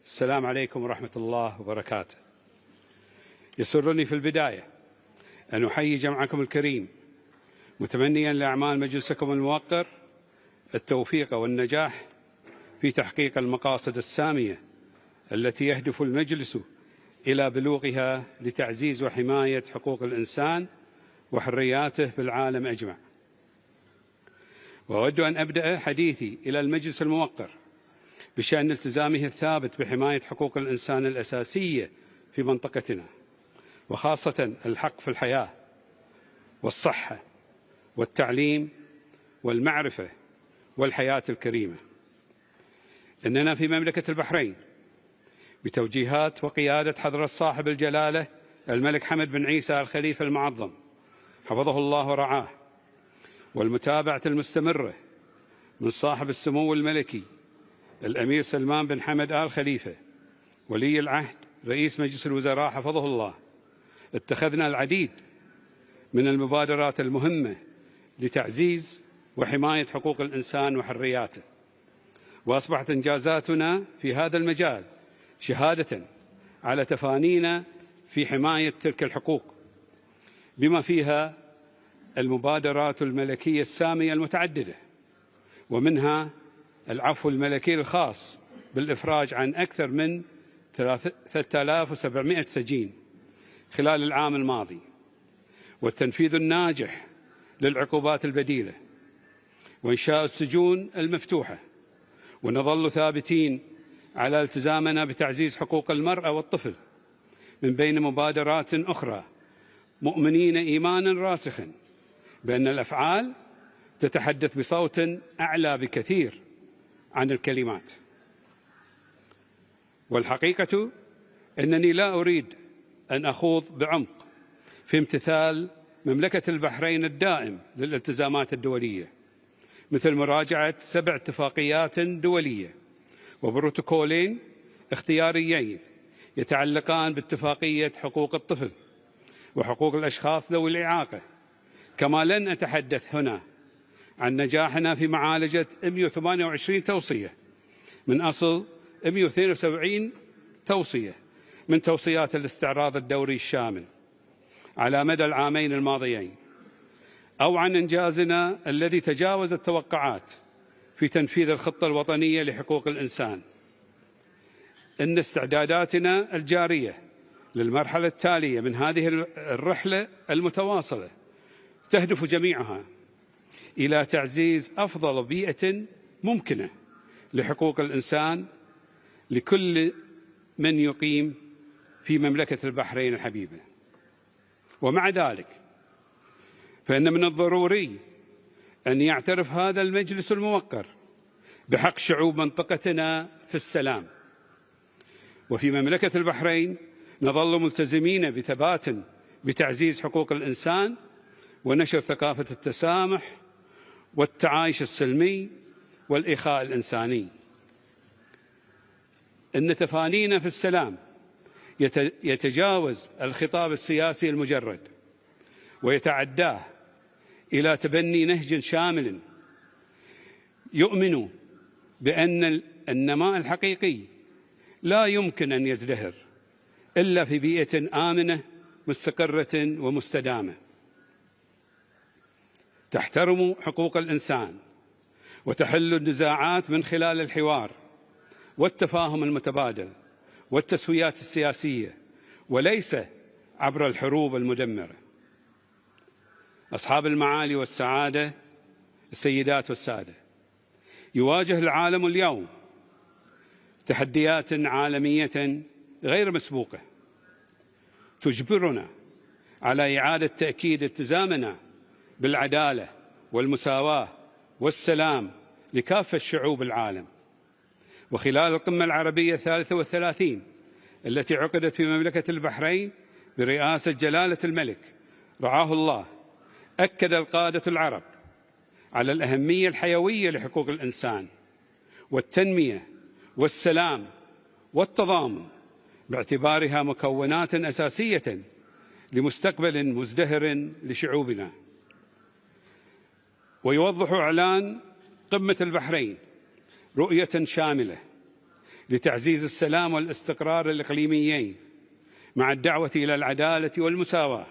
السلام عليكم ورحمة الله وبركاته. يسرني في البداية أن أحيي جمعكم الكريم متمنيا لأعمال مجلسكم الموقر التوفيق والنجاح في تحقيق المقاصد السامية التي يهدف المجلس إلى بلوغها لتعزيز وحماية حقوق الإنسان وحرياته في العالم أجمع. وأود أن أبدأ حديثي إلى المجلس الموقر بشأن التزامه الثابت بحماية حقوق الإنسان الأساسية في منطقتنا، وخاصة الحق في الحياة والصحة والتعليم والمعرفة والحياة الكريمة. إننا في مملكة البحرين بتوجيهات وقيادة حضرة صاحب الجلالة الملك حمد بن عيسى الخليفة المعظم حفظه الله ورعاه، والمتابعة المستمرة من صاحب السمو الملكي الأمير سلمان بن حمد آل خليفة ولي العهد رئيس مجلس الوزراء حفظه الله، اتخذنا العديد من المبادرات المهمة لتعزيز وحماية حقوق الإنسان وحرياته، وأصبحت إنجازاتنا في هذا المجال شهادة على تفانينا في حماية تلك الحقوق، بما فيها المبادرات الملكية السامية المتعددة، ومنها العفو الملكي الخاص بالإفراج عن أكثر من 3700 سجين خلال العام الماضي، والتنفيذ الناجح للعقوبات البديلة، وإنشاء السجون المفتوحة. ونظل ثابتين على التزامنا بتعزيز حقوق المرأة والطفل من بين مبادرات أخرى، مؤمنين إيمانا راسخا بأن الأفعال تتحدث بصوت أعلى بكثير عن الكلمات. والحقيقة أنني لا أريد أن أخوض بعمق في امتثال مملكة البحرين الدائم للالتزامات الدولية، مثل مراجعة 7 اتفاقيات دولية وبروتوكولين اختياريين يتعلقان باتفاقية حقوق الطفل وحقوق الأشخاص ذوي الإعاقة. كما لن أتحدث هنا عن نجاحنا في معالجة 128 توصية من أصل 172 توصية من توصيات الاستعراض الدوري الشامل على مدى العامين الماضيين، أو عن إنجازنا الذي تجاوز التوقعات في تنفيذ الخطة الوطنية لحقوق الإنسان. إن استعداداتنا الجارية للمرحلة التالية من هذه الرحلة المتواصلة تهدف جميعها إلى تعزيز أفضل بيئة ممكنة لحقوق الإنسان لكل من يقيم في مملكة البحرين الحبيبة. ومع ذلك فإن من الضروري أن يعترف هذا المجلس الموقر بحق شعوب منطقتنا في السلام. وفي مملكة البحرين نظل ملتزمين بثبات بتعزيز حقوق الإنسان ونشر ثقافة التسامح والتعايش السلمي والإخاء الإنساني. إن تفانينا في السلام يتجاوز الخطاب السياسي المجرد ويتعداه إلى تبني نهج شامل يؤمن بأن النماء الحقيقي لا يمكن أن يزدهر إلا في بيئة آمنة مستقرة ومستدامة تحترم حقوق الإنسان وتحل النزاعات من خلال الحوار والتفاهم المتبادل والتسويات السياسية وليس عبر الحروب المدمرة. أصحاب المعالي والسعادة، السيدات والسادة، يواجه العالم اليوم تحديات عالمية غير مسبوقة تجبرنا على إعادة تأكيد التزامنا بالعدالة والمساواة والسلام لكافة شعوب العالم. وخلال القمة العربية 33 التي عقدت في مملكة البحرين برئاسة جلالة الملك رعاه الله، أكد القادة العرب على الأهمية الحيوية لحقوق الإنسان والتنمية والسلام والتضامن باعتبارها مكونات أساسية لمستقبل مزدهر لشعوبنا. ويوضح إعلان قمة البحرين رؤية شاملة لتعزيز السلام والاستقرار الإقليميين مع الدعوة إلى العدالة والمساواة،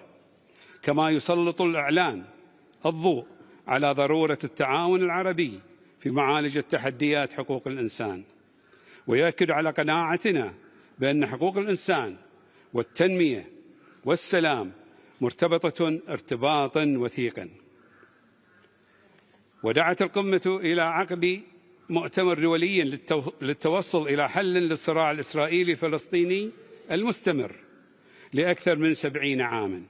كما يسلط الإعلان الضوء على ضرورة التعاون العربي في معالجة تحديات حقوق الإنسان، ويؤكد على قناعتنا بأن حقوق الإنسان والتنمية والسلام مرتبطة ارتباطا وثيقا. ودعت القمة إلى عقد مؤتمر دولي للتوصل إلى حل للصراع الإسرائيلي الفلسطيني المستمر لأكثر من 70 عاما،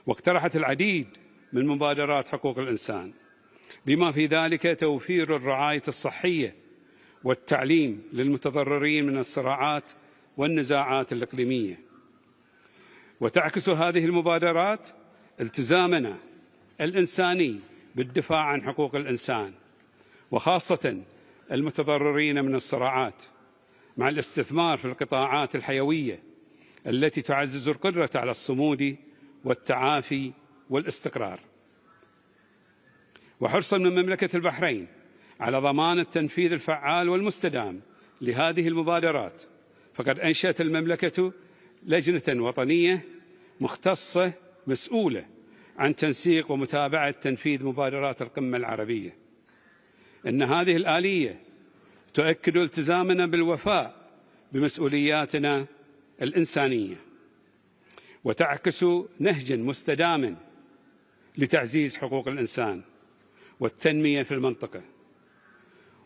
واقترحت العديد من مبادرات حقوق الإنسان بما في ذلك توفير الرعاية الصحية والتعليم للمتضررين من الصراعات والنزاعات الإقليمية. وتعكس هذه المبادرات التزامنا الإنساني بالدفاع عن حقوق الإنسان وخاصة المتضررين من الصراعات، مع الاستثمار في القطاعات الحيوية التي تعزز القدرة على الصمود والتعافي والاستقرار. وحرصا من مملكة البحرين على ضمان التنفيذ الفعال والمستدام لهذه المبادرات، فقد أنشأت المملكة لجنة وطنية مختصة مسؤولة عن تنسيق ومتابعة تنفيذ مبادرات القمة العربية. إن هذه الآلية تؤكد التزامنا بالوفاء بمسؤولياتنا الإنسانية وتعكس نهجا مستداما لتعزيز حقوق الإنسان والتنمية في المنطقة.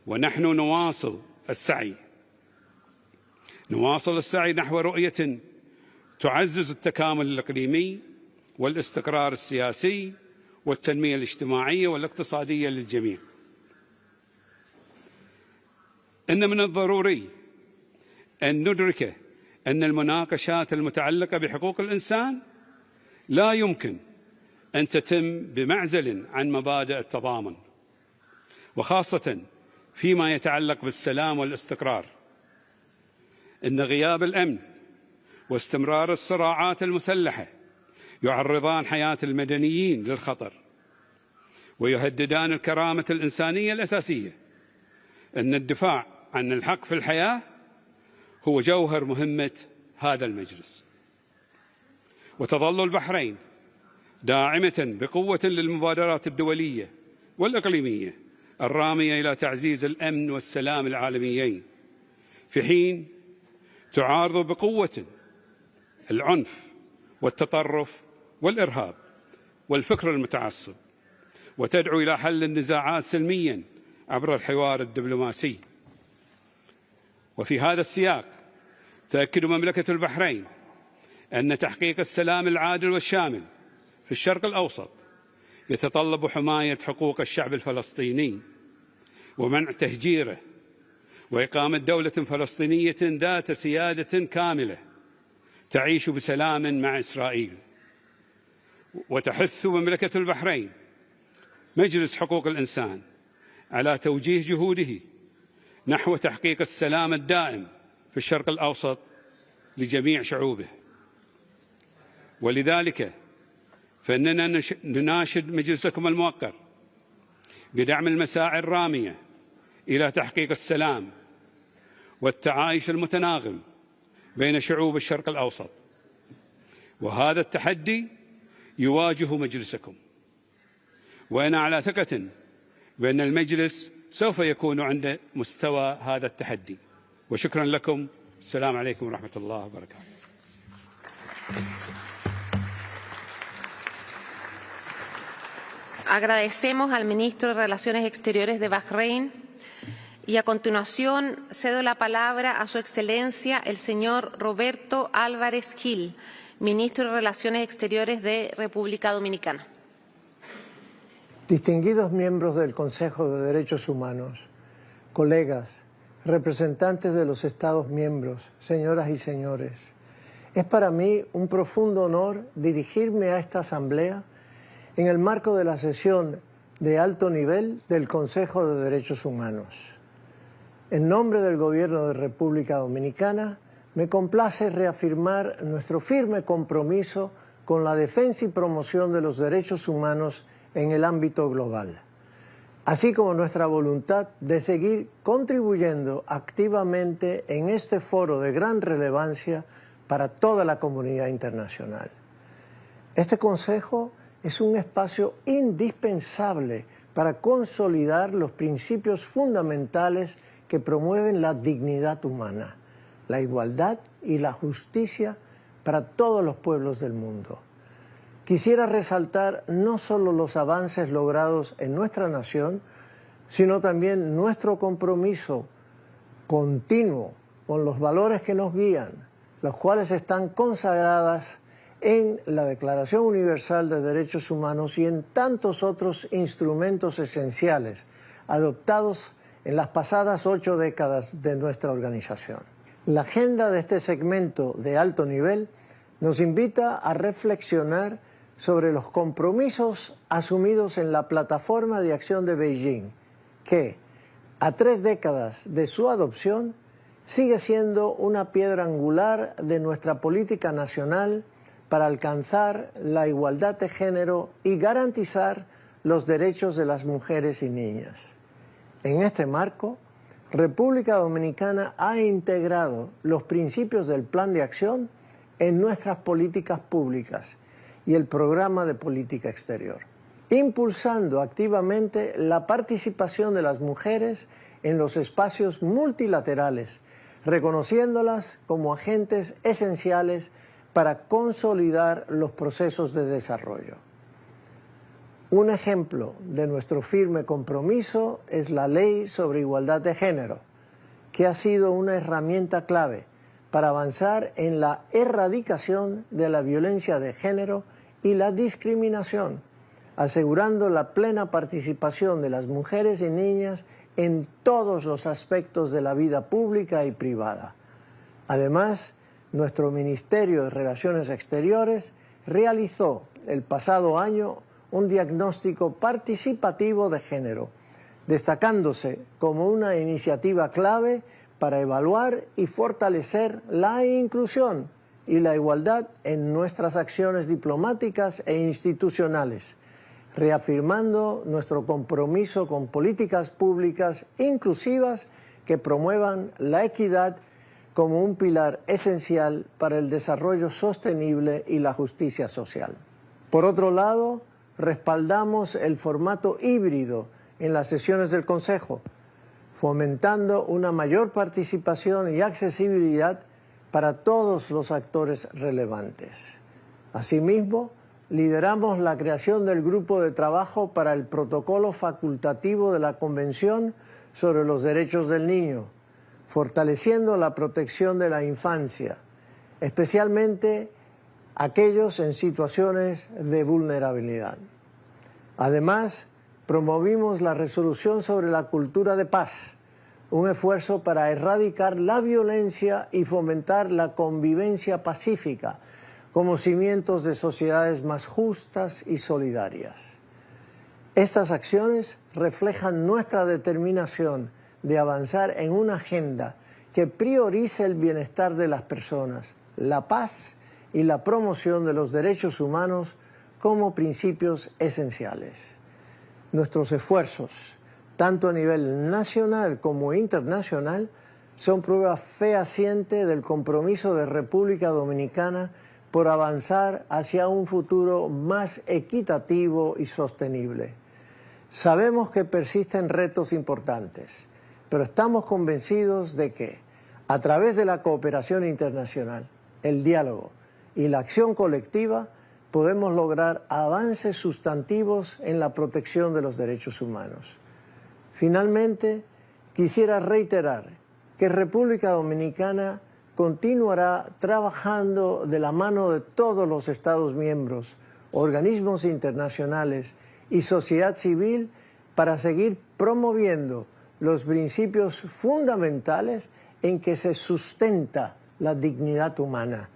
ونحن نواصل السعي نحو رؤية تعزز التكامل الإقليمي والاستقرار السياسي والتنمية الاجتماعية والاقتصادية للجميع. إن من الضروري أن ندرك أن المناقشات المتعلقة بحقوق الإنسان لا يمكن أن تتم بمعزل عن مبادئ التضامن، وخاصة فيما يتعلق بالسلام والاستقرار. إن غياب الأمن واستمرار الصراعات المسلحة يعرضان حياة المدنيين للخطر ويهددان الكرامة الإنسانية الأساسية. إن الدفاع عن الحق في الحياة هو جوهر مهمة هذا المجلس. وتظل البحرين داعمة بقوة للمبادرات الدولية والإقليمية الرامية إلى تعزيز الأمن والسلام العالميين، في حين تعارض بقوة العنف والتطرف والإرهاب والفكر المتعصب، وتدعو إلى حل النزاعات سلميا عبر الحوار الدبلوماسي. وفي هذا السياق تؤكد مملكة البحرين أن تحقيق السلام العادل والشامل في الشرق الأوسط يتطلب حماية حقوق الشعب الفلسطيني ومنع تهجيره، وإقامة دولة فلسطينية ذات سيادة كاملة تعيش بسلام مع إسرائيل. وتحث مملكة البحرين مجلس حقوق الإنسان على توجيه جهوده نحو تحقيق السلام الدائم في الشرق الأوسط لجميع شعوبه. ولذلك فإننا نناشد مجلسكم الموقر بدعم المساعي الرامية إلى تحقيق السلام والتعايش المتناغم بين شعوب الشرق الأوسط، وهذا التحدي يواجه مجلسكم، وأنا على ثقة بأن المجلس سوف يكون عند مستوى هذا التحدي. وشكرا لكم. السلام عليكم ورحمة الله وبركاته. Agradecemos al ministro de Relaciones Exteriores de Bahrein y a continuación cedo la palabra a su excelencia el señor Roberto Álvarez Gil, ministro de Relaciones Exteriores de República Dominicana. Distinguidos miembros del Consejo de Derechos Humanos, colegas, representantes de los Estados miembros, señoras y señores, es para mí un profundo honor dirigirme a esta asamblea en el marco de la sesión de alto nivel del Consejo de Derechos Humanos. En nombre del Gobierno de República Dominicana, me complace reafirmar nuestro firme compromiso con la defensa y promoción de los derechos humanos en el ámbito global, así como nuestra voluntad de seguir contribuyendo activamente en este foro de gran relevancia para toda la comunidad internacional. Este Consejo es un espacio indispensable para consolidar los principios fundamentales que promueven la dignidad humana, la igualdad y la justicia para todos los pueblos del mundo. Quisiera resaltar no solo los avances logrados en nuestra nación, sino también nuestro compromiso continuo con los valores que nos guían, los cuales están consagradas en la Declaración Universal de Derechos Humanos y en tantos otros instrumentos esenciales adoptados en las pasadas 8 décadas de nuestra organización. La agenda de este segmento de alto nivel nos invita a reflexionar sobre los compromisos asumidos en la Plataforma de Acción de Beijing, que, a 3 décadas de su adopción, sigue siendo una piedra angular de nuestra política nacional para alcanzar la igualdad de género y garantizar los derechos de las mujeres y niñas. En este marco, República Dominicana ha integrado los principios del Plan de Acción en nuestras políticas públicas y el Programa de Política Exterior, impulsando activamente la participación de las mujeres en los espacios multilaterales, reconociéndolas como agentes esenciales para consolidar los procesos de desarrollo. Un ejemplo de nuestro firme compromiso es la Ley sobre Igualdad de Género, que ha sido una herramienta clave para avanzar en la erradicación de la violencia de género y la discriminación, asegurando la plena participación de las mujeres y niñas en todos los aspectos de la vida pública y privada. Además, nuestro Ministerio de Relaciones Exteriores realizó el pasado año un diagnóstico participativo de género, destacándose como una iniciativa clave para evaluar y fortalecer la inclusión y la igualdad en nuestras acciones diplomáticas e institucionales, reafirmando nuestro compromiso con políticas públicas inclusivas que promuevan la equidad como un pilar esencial para el desarrollo sostenible y la justicia social. Por otro lado, respaldamos el formato híbrido en las sesiones del Consejo, fomentando una mayor participación y accesibilidad para todos los actores relevantes. Asimismo, lideramos la creación del Grupo de Trabajo para el Protocolo Facultativo de la Convención sobre los Derechos del Niño, fortaleciendo la protección de la infancia, especialmente aquellos en situaciones de vulnerabilidad. Además, promovimos la resolución sobre la cultura de paz, un esfuerzo para erradicar la violencia y fomentar la convivencia pacífica como cimientos de sociedades más justas y solidarias. Estas acciones reflejan nuestra determinación de avanzar en una agenda que priorice el bienestar de las personas, la paz y la promoción de los derechos humanos como principios esenciales. Nuestros esfuerzos, tanto a nivel nacional como internacional, son prueba fehaciente del compromiso de República Dominicana por avanzar hacia un futuro más equitativo y sostenible. Sabemos que persisten retos importantes, pero estamos convencidos de que, a través de la cooperación internacional, el diálogo y la acción colectiva, podemos lograr avances sustantivos en la protección de los derechos humanos. Finalmente, quisiera reiterar que República Dominicana continuará trabajando de la mano de todos los Estados miembros, organismos internacionales y sociedad civil para seguir promoviendo los principios fundamentales en que se sustenta la dignidad humana,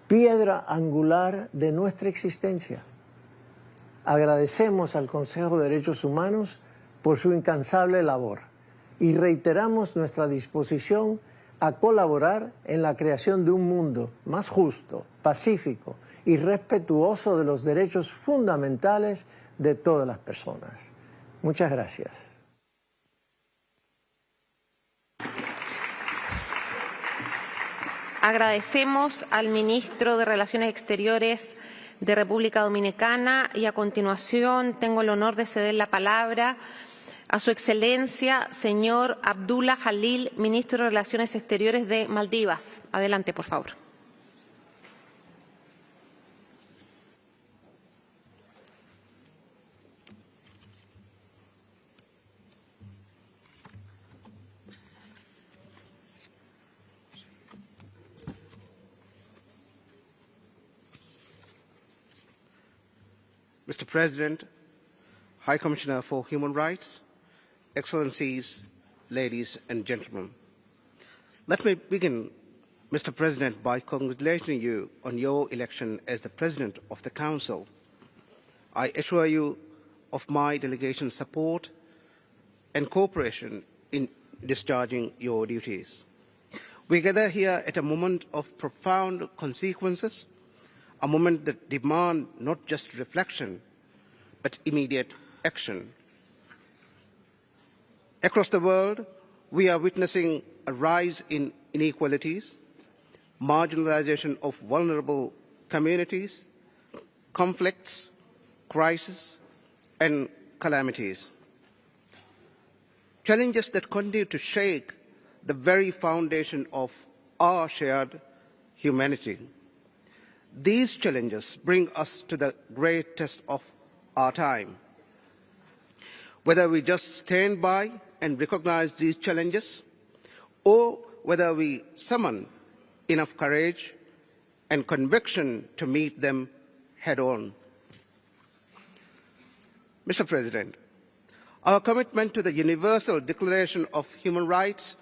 piedra angular de nuestra existencia. Agradecemos al Consejo de Derechos Humanos por su incansable labor y reiteramos nuestra disposición a colaborar en la creación de un mundo más justo, pacífico y respetuoso de los derechos fundamentales de todas las personas. Muchas gracias. Agradecemos al ministro de Relaciones Exteriores de República Dominicana y a continuación tengo el honor de ceder la palabra a su excelencia, señor Abdullah Jalil, ministro de Relaciones Exteriores de Maldivas. Adelante, por favor. Mr. President, High Commissioner for Human Rights, Excellencies, ladies and gentlemen. Let me begin, Mr. President, by congratulating you on your election as the President of the Council. I assure you of my delegation's support and cooperation in discharging your duties. We gather here at a moment of profound consequences, a moment that demands not just reflection, but immediate action. Across the world, we are witnessing a rise in inequalities, marginalization of vulnerable communities, conflicts, crises, and calamities. Challenges that continue to shake the very foundation of our shared humanity. These challenges bring us to the great test of our time. Whether we just stand by and recognize these challenges, or whether we summon enough courage and conviction to meet them head-on. Mr. President, our commitment to the Universal Declaration of Human Rights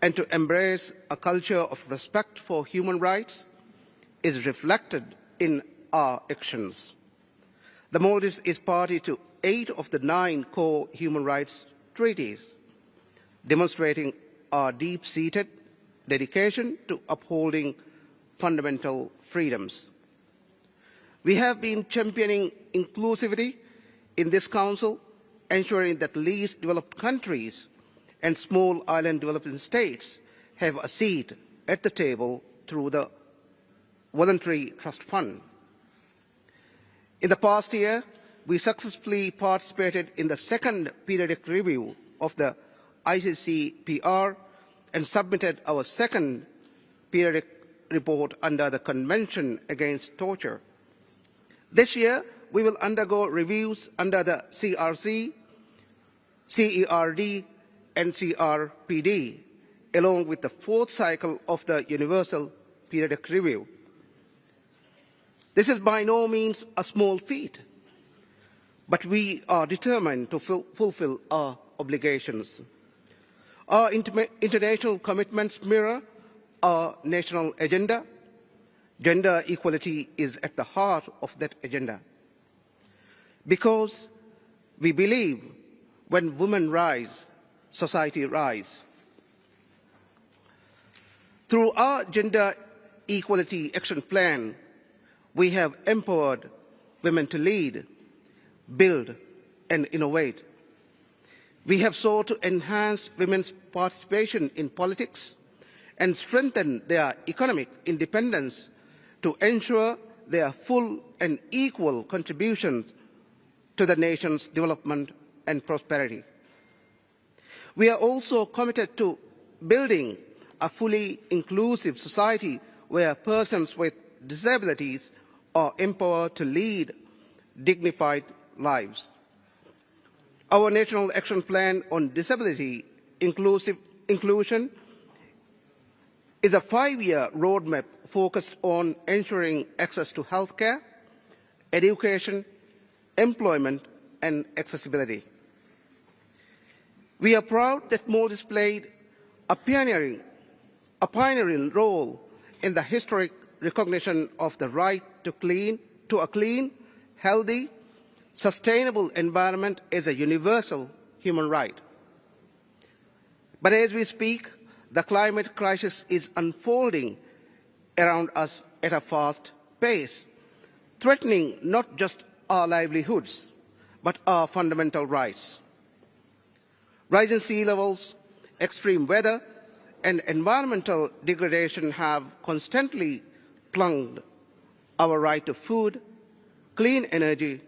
and to embrace a culture of respect for human rights is reflected in our actions. The Maldives is party to 8 of the 9 core human rights treaties, demonstrating our deep-seated dedication to upholding fundamental freedoms. We have been championing inclusivity in this Council, ensuring that least developed countries and small island developing states have a seat at the table through the Voluntary Trust Fund. In the past year, we successfully participated in the second periodic review of the ICCPR and submitted our second periodic report under the Convention Against Torture. This year, we will undergo reviews under the CRC, CERD, and CRPD, along with the 4th cycle of the Universal Periodic Review. This is by no means a small feat, but we are determined to fulfill our obligations. Our international commitments mirror our national agenda. Gender equality is at the heart of that agenda. Because we believe when women rise, society rises. Through our gender Equality Action Plan, we have empowered women to lead, build, and innovate. We have sought to enhance women's participation in politics and strengthen their economic independence to ensure their full and equal contributions to the nation's development and prosperity. We are also committed to building a fully inclusive society where persons with disabilities are empowered to lead dignified lives. Our National Action Plan on Disability Inclusion is a 5-year roadmap focused on ensuring access to healthcare, education, employment, and accessibility. We are proud that Maldives played a pioneering role in the historic recognition of the right to a clean, healthy, sustainable environment as a universal human right. But as we speak, the climate crisis is unfolding around us at a fast pace, threatening not just our livelihoods, but our fundamental rights. Rising sea levels, extreme weather, and environmental degradation have constantly plunged our right to food, clean energy,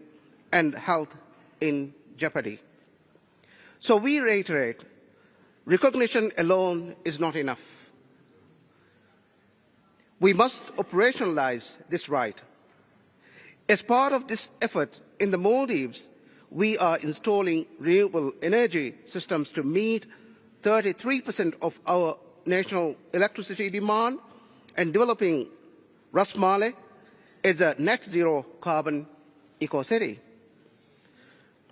and health in jeopardy. So we reiterate, recognition alone is not enough. We must operationalize this right. As part of this effort in the Maldives, we are installing renewable energy systems to meet 33% of our national electricity demand and developing Ras Malé as a net zero carbon eco-city.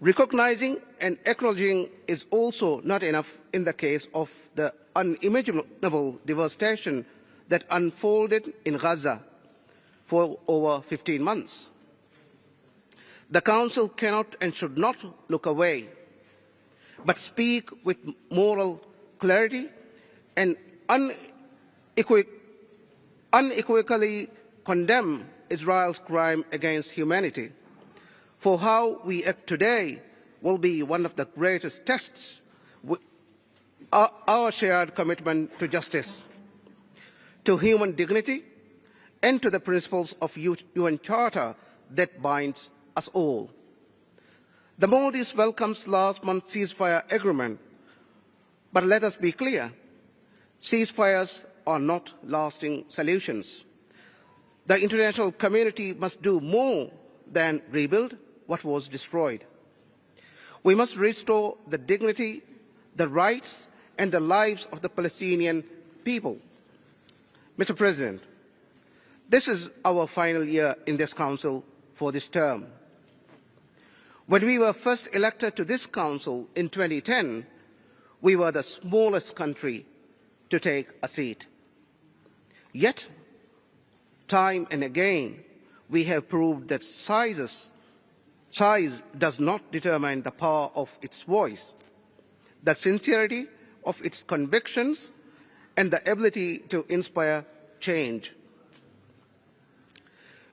Recognizing and acknowledging is also not enough in the case of the unimaginable devastation that unfolded in Gaza for over 15 months. The Council cannot and should not look away, but speak with moral clarity and unequivocally condemn Israel's crime against humanity. For how we act today will be one of the greatest tests of our shared commitment to justice, to human dignity, and to the principles of UN Charter that binds us all. The Maldives welcomes last month's ceasefire agreement, but let us be clear, ceasefires are not lasting solutions. The international community must do more than rebuild what was destroyed. We must restore the dignity, the rights, and the lives of the Palestinian people. Mr. President, this is our final year in this Council for this term. When we were first elected to this Council in 2010, we were the smallest country to take a seat. Yet, time and again, we have proved that size does not determine the power of its voice, the sincerity of its convictions, and the ability to inspire change.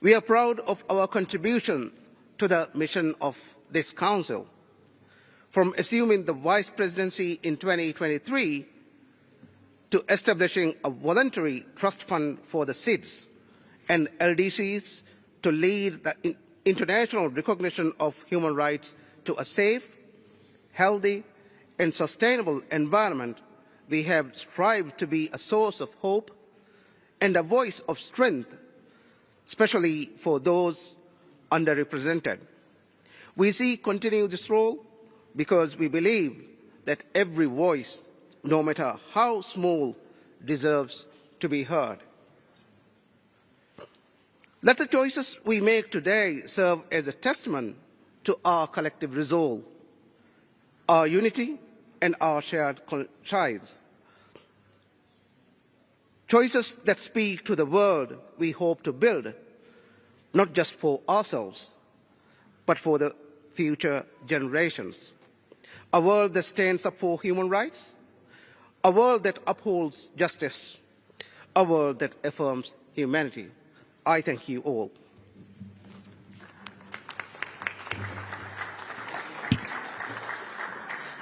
We are proud of our contribution to the mission of this Council. From assuming the Vice Presidency in 2023 to establishing a voluntary trust fund for the SIDS and LDCs to lead the international recognition of human rights to a safe, healthy, and sustainable environment, we have strived to be a source of hope and a voice of strength, especially for those underrepresented. We continue this role because we believe that every voice, no matter how small, deserves to be heard. Let the choices we make today serve as a testament to our collective resolve, our unity, and our shared conscience. Choices that speak to the world we hope to build, not just for ourselves, but for the future generations. A world that stands up for human rights, a world that upholds justice, a world that affirms humanity. I thank you all.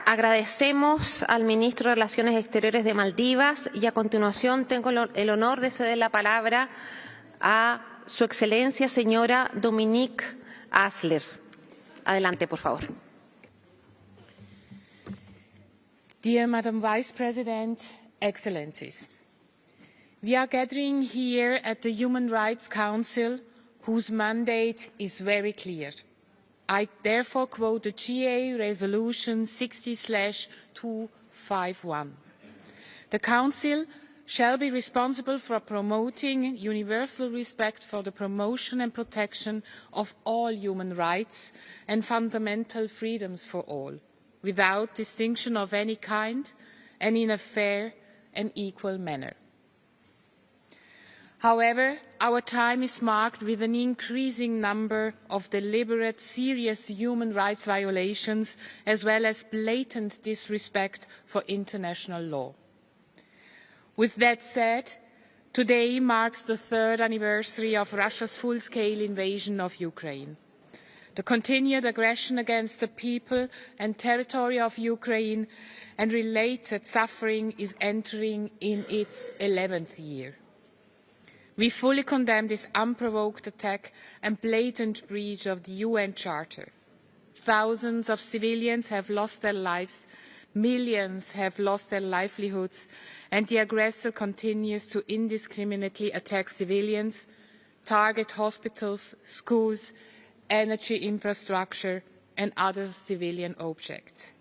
Agradecemos al ministro de Relaciones Exteriores de Maldivas y a continuación tengo el honor de ceder la palabra a Su Excelencia señora Dominique Asler. Adelante, por favor. Dear Madam Vice President, Excellencies, we are gathering here at the Human Rights Council, whose mandate is very clear. I therefore quote the GA Resolution 60/251. The Council shall be responsible for promoting universal respect for the promotion and protection of all human rights and fundamental freedoms for all, without distinction of any kind and in a fair and equal manner. However, our time is marked with an increasing number of deliberate, serious human rights violations, as well as blatant disrespect for international law. With that said, today marks the 3rd anniversary of Russia's full-scale invasion of Ukraine. The continued aggression against the people and territory of Ukraine and related suffering is entering in its 11th year. We fully condemn this unprovoked attack and blatant breach of the UN Charter. Thousands of civilians have lost their lives, millions have lost their livelihoods, and the aggressor continues to indiscriminately attack civilians, target hospitals, schools, energy infrastructure, and other civilian objects,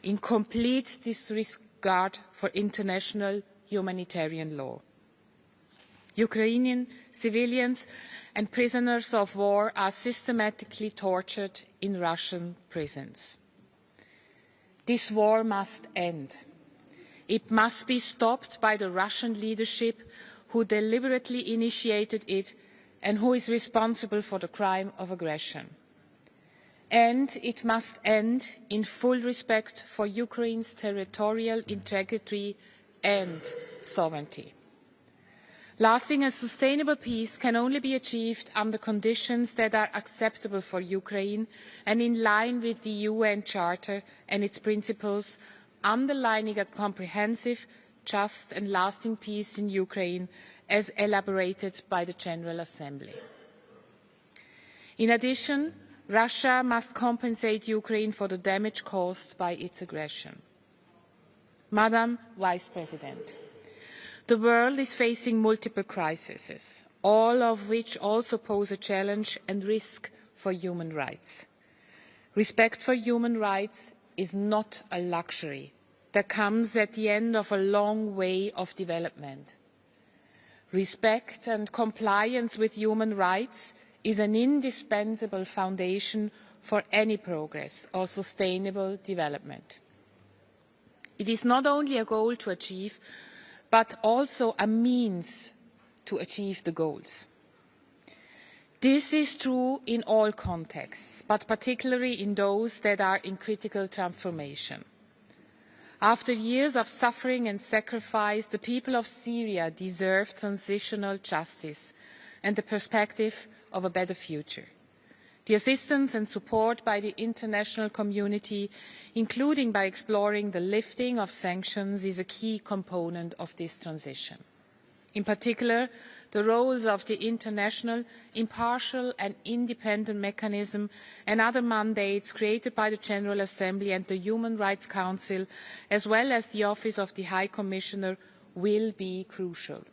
in complete disregard for international humanitarian law. Ukrainian civilians and prisoners of war are systematically tortured in Russian prisons. This war must end. It must be stopped by the Russian leadership who deliberately initiated it and who is responsible for the crime of aggression. And it must end in full respect for Ukraine's territorial integrity and sovereignty. Lasting and sustainable peace can only be achieved under conditions that are acceptable for Ukraine and in line with the UN Charter and its principles, underlining a comprehensive, just and lasting peace in Ukraine as elaborated by the General Assembly. In addition, Russia must compensate Ukraine for the damage caused by its aggression. Madam Vice President, the world is facing multiple crises, all of which also pose a challenge and risk for human rights. Respect for human rights is not a luxury that comes at the end of a long way of development. Respect and compliance with human rights is an indispensable foundation for any progress or sustainable development. It is not only a goal to achieve, but also a means to achieve the goals. This is true in all contexts, but particularly in those that are in critical transformation. After years of suffering and sacrifice, the people of Syria deserve transitional justice and the perspective of a better future. The assistance and support by the international community, including by exploring the lifting of sanctions, is a key component of this transition. In particular, the roles of the international, impartial and independent mechanism and other mandates created by the General Assembly and the Human Rights Council, as well as the Office of the High Commissioner, will be crucial.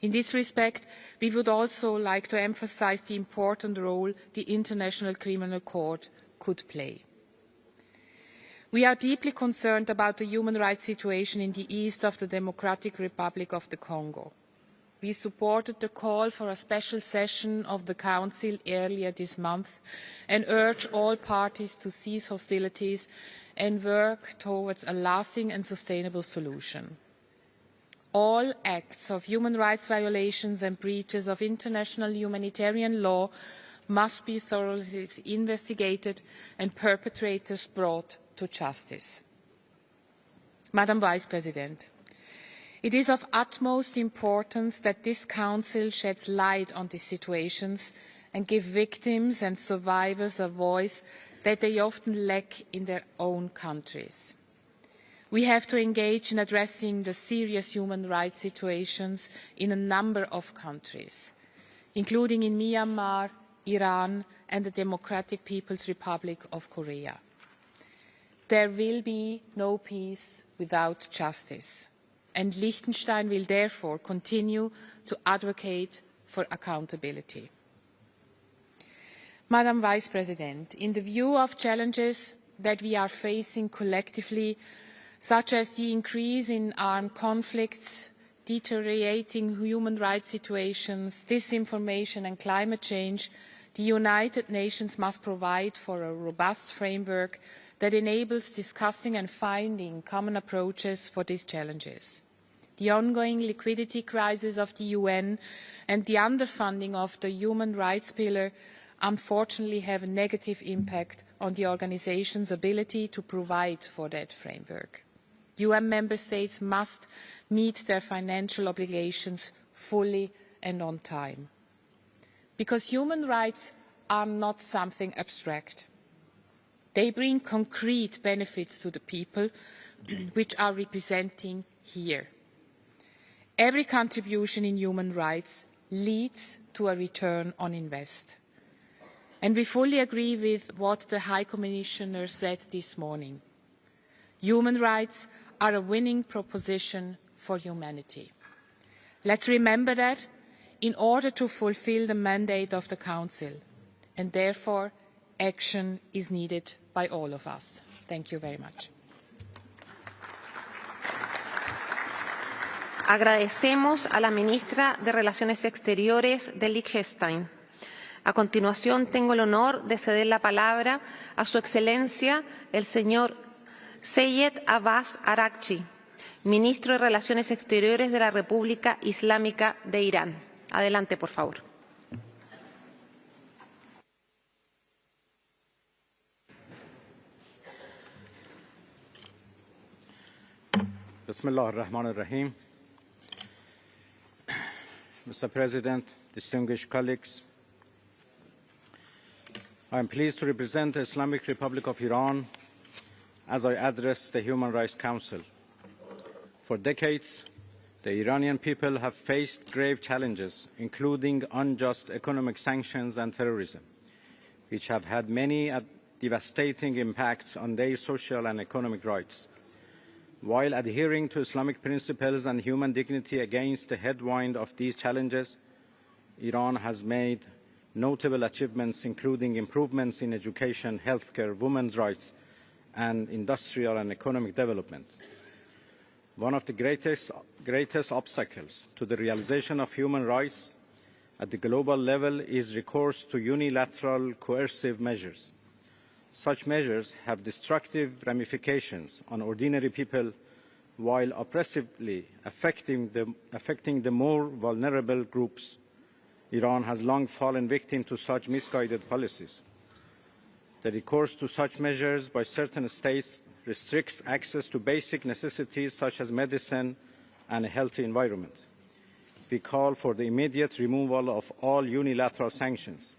In this respect, we would also like to emphasise the important role the International Criminal Court could play. We are deeply concerned about the human rights situation in the east of the Democratic Republic of the Congo. We supported the call for a special session of the Council earlier this month and urge all parties to cease hostilities and work towards a lasting and sustainable solution. All acts of human rights violations and breaches of international humanitarian law must be thoroughly investigated and perpetrators brought to justice. Madam Vice President, It is of utmost importance that this Council sheds light on these situations and gives victims and survivors a voice that they often lack in their own countries. We have to engage in addressing the serious human rights situations in a number of countries, including in Myanmar, Iran, and the Democratic People's Republic of Korea. There will be no peace without justice, and Liechtenstein will therefore continue to advocate for accountability. Madam Vice President, in the view of challenges that we are facing collectively, such as the increase in armed conflicts, deteriorating human rights situations, disinformation and climate change, the United Nations must provide for a robust framework that enables discussing and finding common approaches for these challenges. The ongoing liquidity crisis of the UN and the underfunding of the human rights pillar unfortunately have a negative impact on the organisation's ability to provide for that framework. UN member states must meet their financial obligations fully and on time. Because human rights are not something abstract. They bring concrete benefits to the people which are representing here. Every contribution in human rights leads to a return on investment. And we fully agree with what the High Commissioner said this morning. Human rights are a winning proposition for humanity. Let's remember that in order to fulfil the mandate of the Council, and therefore action is needed by all of us. Thank you very much. Agradecemos a la ministra de Relaciones Exteriores de Liechtenstein. A continuación, tengo el honor de ceder la palabra a Su Excelencia, el señor Seyed Abbas Araghchi, ministro de Relaciones Exteriores de la República Islámica de Irán. Adelante, por favor. Bismillah ar-Rahman ar-Rahim. Mr. President, distinguished colleagues, I am pleased to represent the Islamic Republic of Iran as I address the Human Rights Council. For decades, the Iranian people have faced grave challenges, including unjust economic sanctions and terrorism, which have had many devastating impacts on their social and economic rights. While adhering to Islamic principles and human dignity against the headwind of these challenges, Iran has made notable achievements, including improvements in education, healthcare, women's rights, and industrial and economic development. One of the greatest obstacles to the realization of human rights at the global level is recourse to unilateral coercive measures. Such measures have destructive ramifications on ordinary people while oppressively affecting the more vulnerable groups. Iran has long fallen victim to such misguided policies. The recourse to such measures by certain states restricts access to basic necessities such as medicine and a healthy environment. We call for the immediate removal of all unilateral sanctions,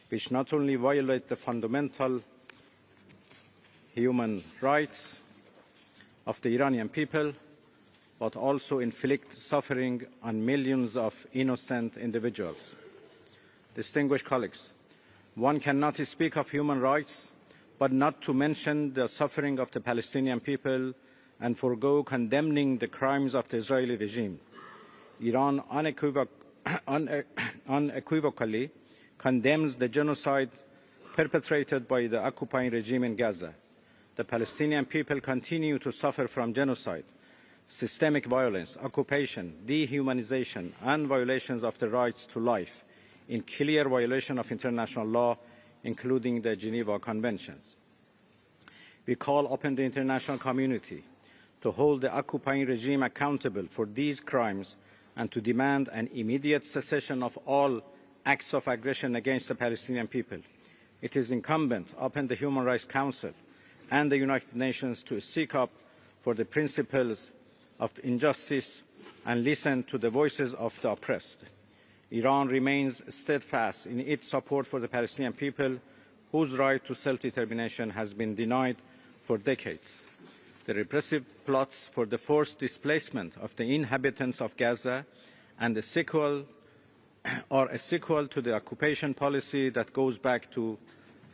which not only violate the fundamental human rights of the Iranian people, but also inflict suffering on millions of innocent individuals. Distinguished colleagues, one cannot speak of human rights but not to mention the suffering of the Palestinian people and forego condemning the crimes of the Israeli regime. Iran unequivocally condemns the genocide perpetrated by the occupying regime in Gaza. The Palestinian people continue to suffer from genocide, systemic violence, occupation, dehumanization, and violations of the rights to life, in clear violation of international law, including the Geneva Conventions. We call upon the international community to hold the occupying regime accountable for these crimes and to demand an immediate cessation of all acts of aggression against the Palestinian people. It is incumbent upon the Human Rights Council and the United Nations to seek up for the principles of injustice, and listen to the voices of the oppressed. Iran remains steadfast in its support for the Palestinian people, whose right to self-determination has been denied for decades. The repressive plots for the forced displacement of the inhabitants of Gaza and the sequel are a sequel to the occupation policy that goes back to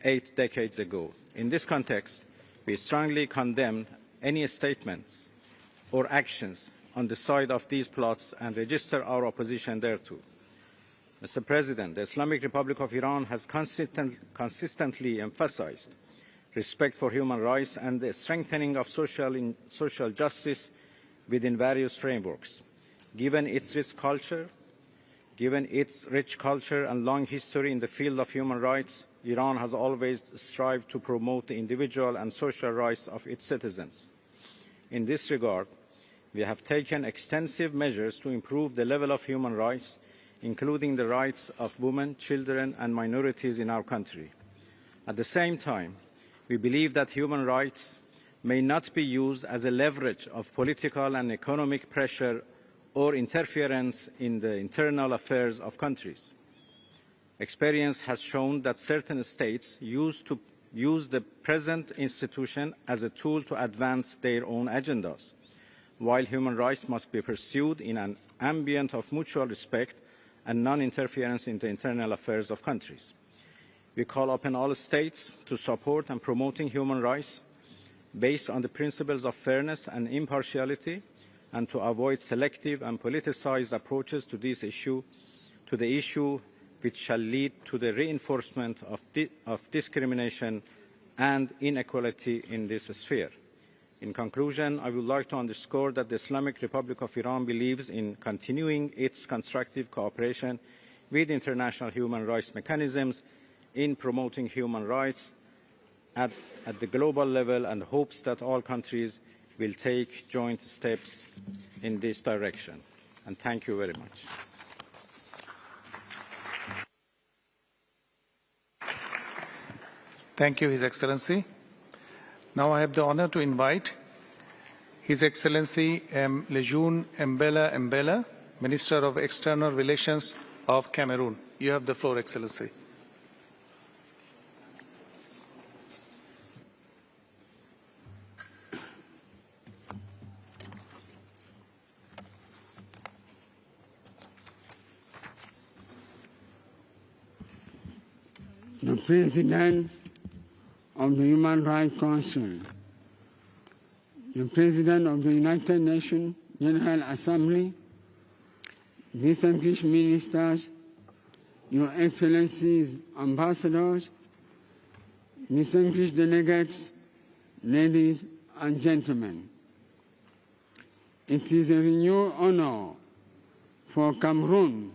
8 decades ago. In this context, we strongly condemn any statements or actions on the side of these plots and register our opposition thereto. Mr. President, the Islamic Republic of Iran has consistently emphasized respect for human rights and the strengthening of social justice within various frameworks. Given its rich culture and long history in the field of human rights, Iran has always strived to promote the individual and social rights of its citizens. In this regard, we have taken extensive measures to improve the level of human rights, including the rights of women, children, and minorities in our country. At the same time, we believe that human rights may not be used as a leverage of political and economic pressure or interference in the internal affairs of countries. Experience has shown that certain states use the present institution as a tool to advance their own agendas, while human rights must be pursued in an ambient of mutual respect and non-interference in the internal affairs of countries. We call upon all states to support and promoting human rights based on the principles of fairness and impartiality, and to avoid selective and politicized approaches to the issue which shall lead to the reinforcement of discrimination and inequality in this sphere. In conclusion, I would like to underscore that the Islamic Republic of Iran believes in continuing its constructive cooperation with international human rights mechanisms in promoting human rights at the global level, and hopes that all countries will take joint steps in this direction. And thank you very much. Thank you, His Excellency. Now I have the honor to invite His Excellency Lejeune Mbela, Minister of External Relations of Cameroon. You have the floor, Excellency. The President of the Human Rights Council, the President of the United Nations General Assembly, distinguished ministers, Your Excellencies, ambassadors, distinguished delegates, ladies and gentlemen. It is a renewed honor for Cameroon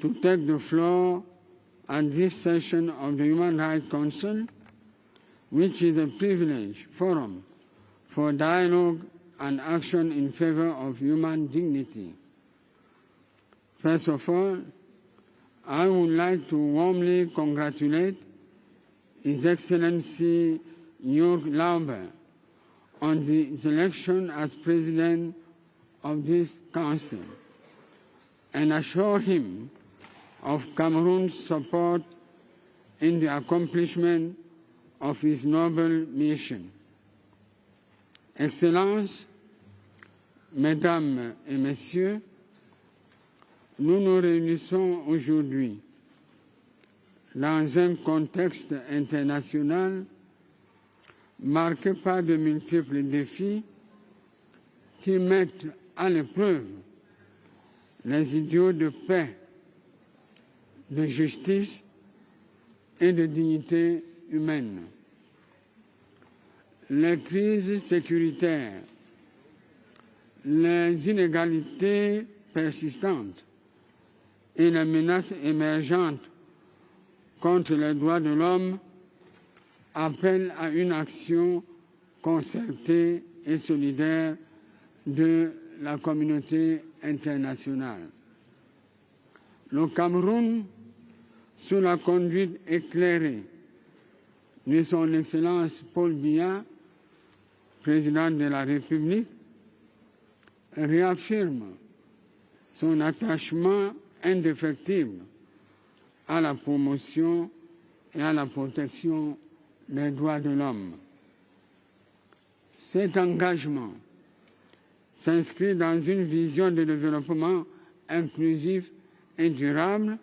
to take the floor at this session of the Human Rights Council, which is a privileged forum for dialogue and action in favor of human dignity. First of all, I would like to warmly congratulate His Excellency Jörg Lauber on his election as President of this Council and assure him of Cameroon's support in the accomplishment of his noble mission. Excellences, Mesdames et Messieurs, nous nous réunissons aujourd'hui dans un contexte international marqué par de multiples défis qui mettent à l'épreuve les idéaux de paix, de justice et de dignité humaine. Les crises sécuritaires, les inégalités persistantes et les menaces émergentes contre les droits de l'homme appellent à une action concertée et solidaire de la communauté internationale. Le Cameroun, sous la conduite éclairée de son Excellence Paul Biya, président de la République, réaffirme son attachement indéfectible à la promotion et à la protection des droits de l'homme. Cet engagement s'inscrit dans une vision de développement inclusif et durable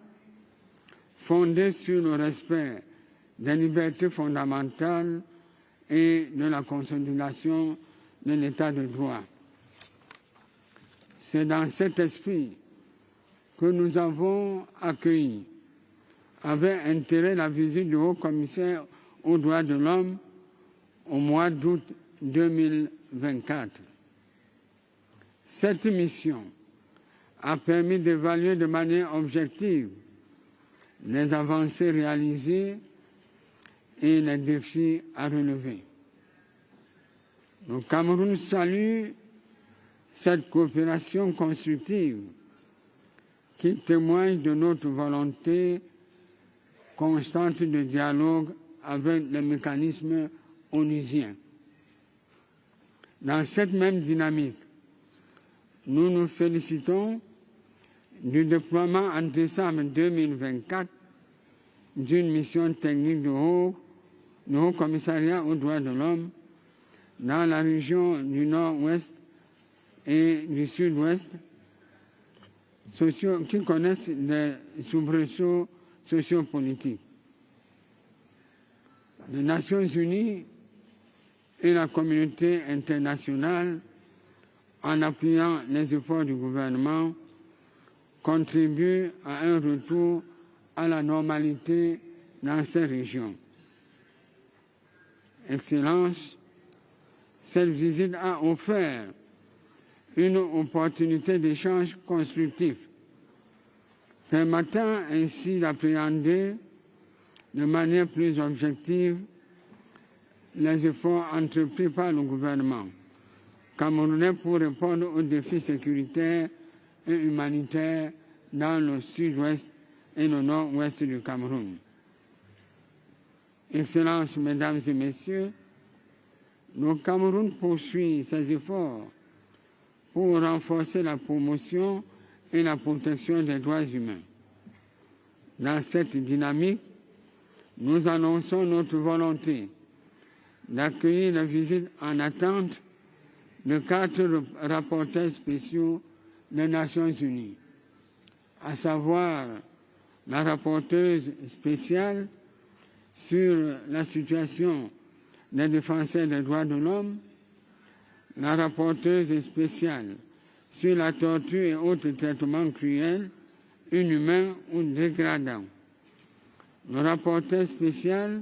fondée sur le respect des libertés fondamentales et de la consolidation de l'état de droit. C'est dans cet esprit que nous avons accueilli avec intérêt la visite du haut-commissaire aux droits de l'homme au mois d'août 2024. Cette mission a permis d'évaluer de manière objective les avancées réalisées et les défis à relever. Le Cameroun salue cette coopération constructive qui témoigne de notre volonté constante de dialogue avec les mécanismes onusiens. Dans cette même dynamique, nous nous félicitons du déploiement en décembre 2024 d'une mission technique du Haut Commissariat aux droits de l'homme dans la région du Nord-Ouest et du Sud-Ouest, qui connaissent des soubresauts sociopolitiques. Les Nations Unies et la communauté internationale, en appuyant les efforts du gouvernement, contribuent à un retour à la normalité dans ces régions. Excellence, cette visite a offert une opportunité d'échange constructif, permettant ainsi d'appréhender de manière plus objective les efforts entrepris par le gouvernement camerounais pour répondre aux défis sécuritaires et humanitaires dans le sud-ouest et le nord-ouest du Cameroun. Excellences, Mesdames et Messieurs, le Cameroun poursuit ses efforts pour renforcer la promotion et la protection des droits humains. Dans cette dynamique, nous annonçons notre volonté d'accueillir la visite en attente de 4 rapporteurs spéciaux des Nations Unies, à savoir la rapporteuse spéciale sur la situation des défenseurs des droits de l'homme, la rapporteuse spéciale sur la torture et autres traitements cruels, inhumains ou dégradants, le rapporteur spécial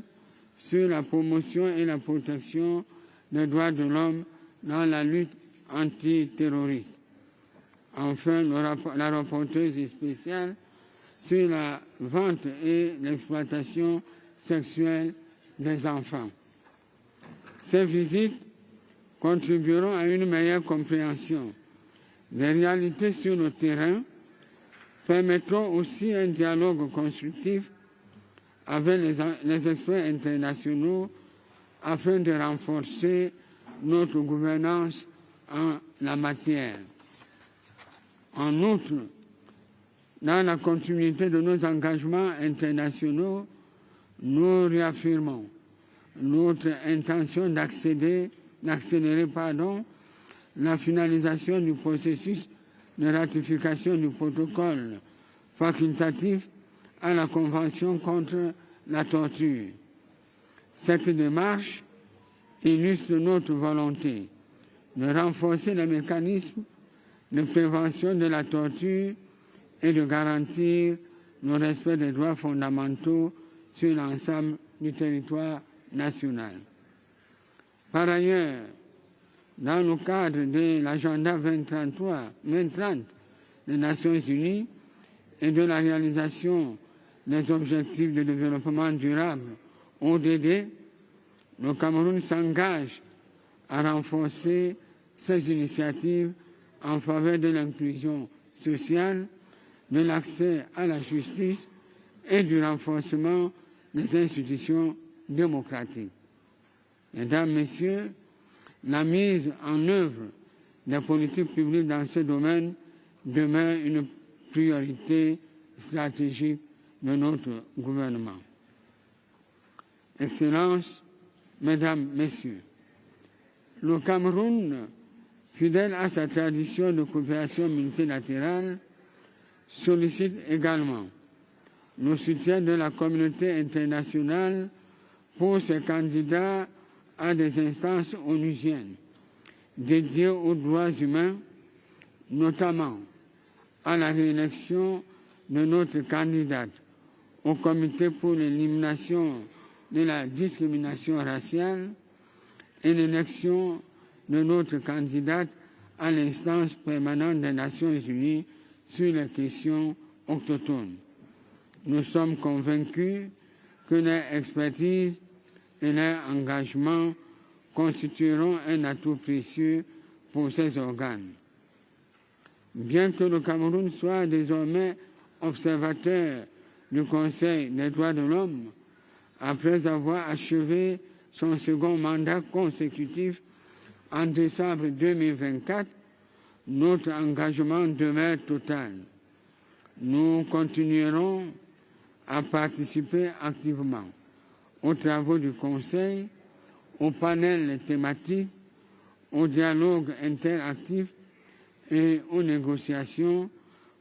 sur la promotion et la protection des droits de l'homme dans la lutte antiterroriste. Enfin, la rapporteuse spéciale sur la vente et l'exploitation sexuelle des enfants. Ces visites contribueront à une meilleure compréhension des réalités sur le terrain, permettront aussi un dialogue constructif avec les experts internationaux afin de renforcer notre gouvernance en la matière. En outre, dans la continuité de nos engagements internationaux, nous réaffirmons notre intention d'accélérer la finalisation du processus de ratification du protocole facultatif à la Convention contre la torture. Cette démarche illustre notre volonté de renforcer les mécanismes de prévention de la torture et de garantir le respect des droits fondamentaux sur l'ensemble du territoire national. Par ailleurs, dans le cadre de l'agenda 2030 des Nations Unies et de la réalisation des objectifs de développement durable, ODD, le Cameroun s'engage à renforcer ses initiatives en faveur de l'inclusion sociale, de l'accès à la justice et du renforcement des institutions démocratiques. Mesdames, Messieurs, la mise en œuvre des politiques publiques dans ce domaine demeure une priorité stratégique de notre gouvernement. Excellences, Mesdames, Messieurs, le Cameroun, fidèle à sa tradition de coopération multilatérale, sollicite également le soutien de la communauté internationale pour ses candidats à des instances onusiennes dédiées aux droits humains, notamment à la réélection de notre candidate au Comité pour l'élimination de la discrimination raciale et l'élection de notre candidate à l'instance permanente des Nations Unies sur les questions autochtones. Nous sommes convaincus que leur expertise et leur engagement constitueront un atout précieux pour ces organes. Bien que le Cameroun soit désormais observateur du Conseil des droits de l'homme, après avoir achevé son second mandat consécutif en décembre 2024, notre engagement demeure total. Nous continuerons à participer activement aux travaux du Conseil, aux panels thématiques, au dialogue interactif et aux négociations,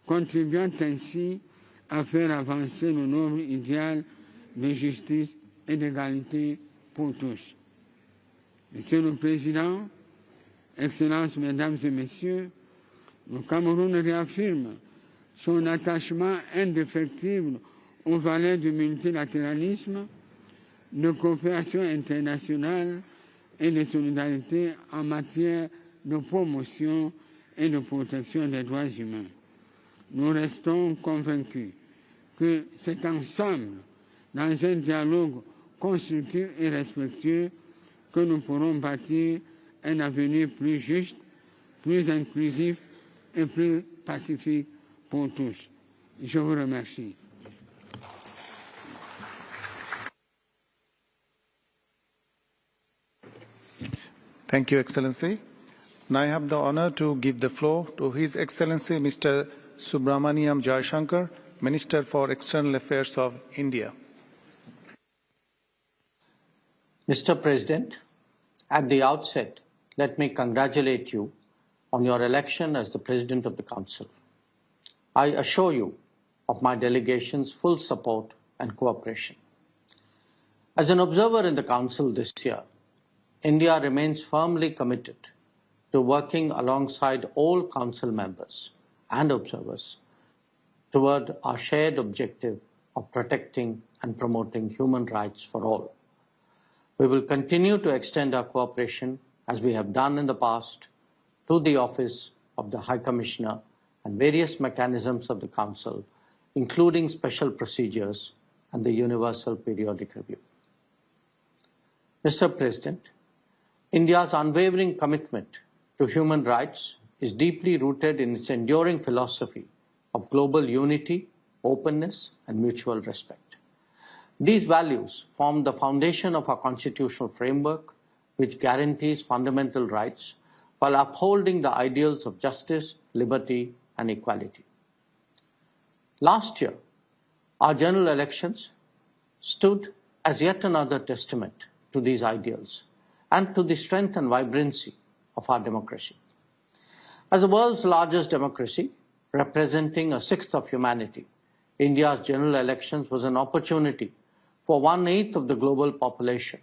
contribuant ainsi à faire avancer le noble idéal de justice et d'égalité pour tous. Monsieur le Président, Excellences, Mesdames et Messieurs, le Cameroun réaffirme son attachement indéfectible aux valeurs du multilatéralisme, de coopération internationale et de solidarité en matière de promotion et de protection des droits humains. Nous restons convaincus que c'est ensemble, dans un dialogue constructif et respectueux, que nous pourrons bâtir un avenir plus juste, plus inclusif et plus pacifique pour tous. Je vous remercie. Thank you, Excellency. Now I have the honor to give the floor to His Excellency Mr. Subramaniam Jaishankar, Minister for External Affairs of India. Mr. President, at the outset, let me congratulate you on your election as the President of the Council. I assure you of my delegation's full support and cooperation. As an observer in the Council this year, India remains firmly committed to working alongside all Council members and observers toward our shared objective of protecting and promoting human rights for all. We will continue to extend our cooperation, as we have done in the past, to the Office of the High Commissioner and various mechanisms of the Council, including special procedures and the Universal Periodic Review. Mr. President, India's unwavering commitment to human rights is deeply rooted in its enduring philosophy of global unity, openness, and mutual respect. These values form the foundation of our constitutional framework, which guarantees fundamental rights while upholding the ideals of justice, liberty, and equality. Last year, our general elections stood as yet another testament to these ideals and to the strength and vibrancy of our democracy. As the world's largest democracy, representing a sixth of humanity, India's general elections was an opportunity for 1/8 of the global population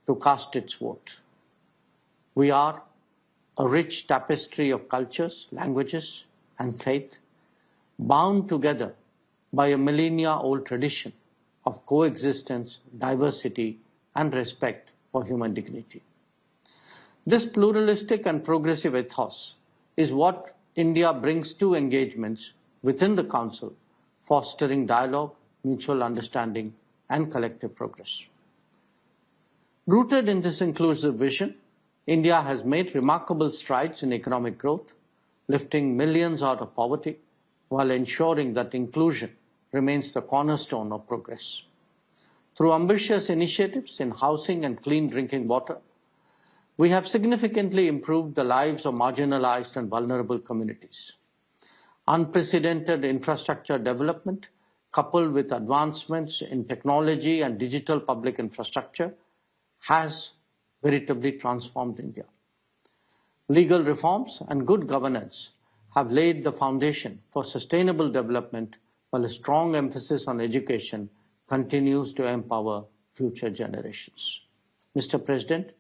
to cast its vote. We are a rich tapestry of cultures, languages, and faith, bound together by a millennia-old tradition of coexistence, diversity, and respect for human dignity. This pluralistic and progressive ethos is what India brings to engagements within the Council, fostering dialogue, mutual understanding, and collective progress. Rooted in this inclusive vision, India has made remarkable strides in economic growth, lifting millions out of poverty, while ensuring that inclusion remains the cornerstone of progress. Through ambitious initiatives in housing and clean drinking water, we have significantly improved the lives of marginalized and vulnerable communities. Unprecedented infrastructure development, coupled with advancements in technology and digital public infrastructure, has veritably transformed India. Legal reforms and good governance have laid the foundation for sustainable development, while a strong emphasis on education continues to empower future generations. Mr. President,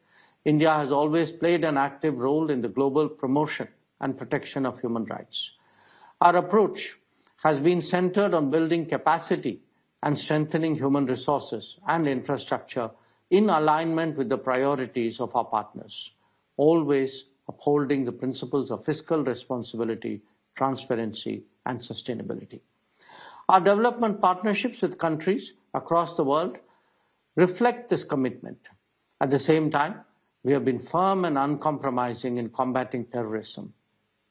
India has always played an active role in the global promotion and protection of human rights. Our approach has been centered on building capacity and strengthening human resources and infrastructure in alignment with the priorities of our partners, always upholding the principles of fiscal responsibility, transparency, and sustainability. Our development partnerships with countries across the world reflect this commitment. At the same time, we have been firm and uncompromising in combating terrorism.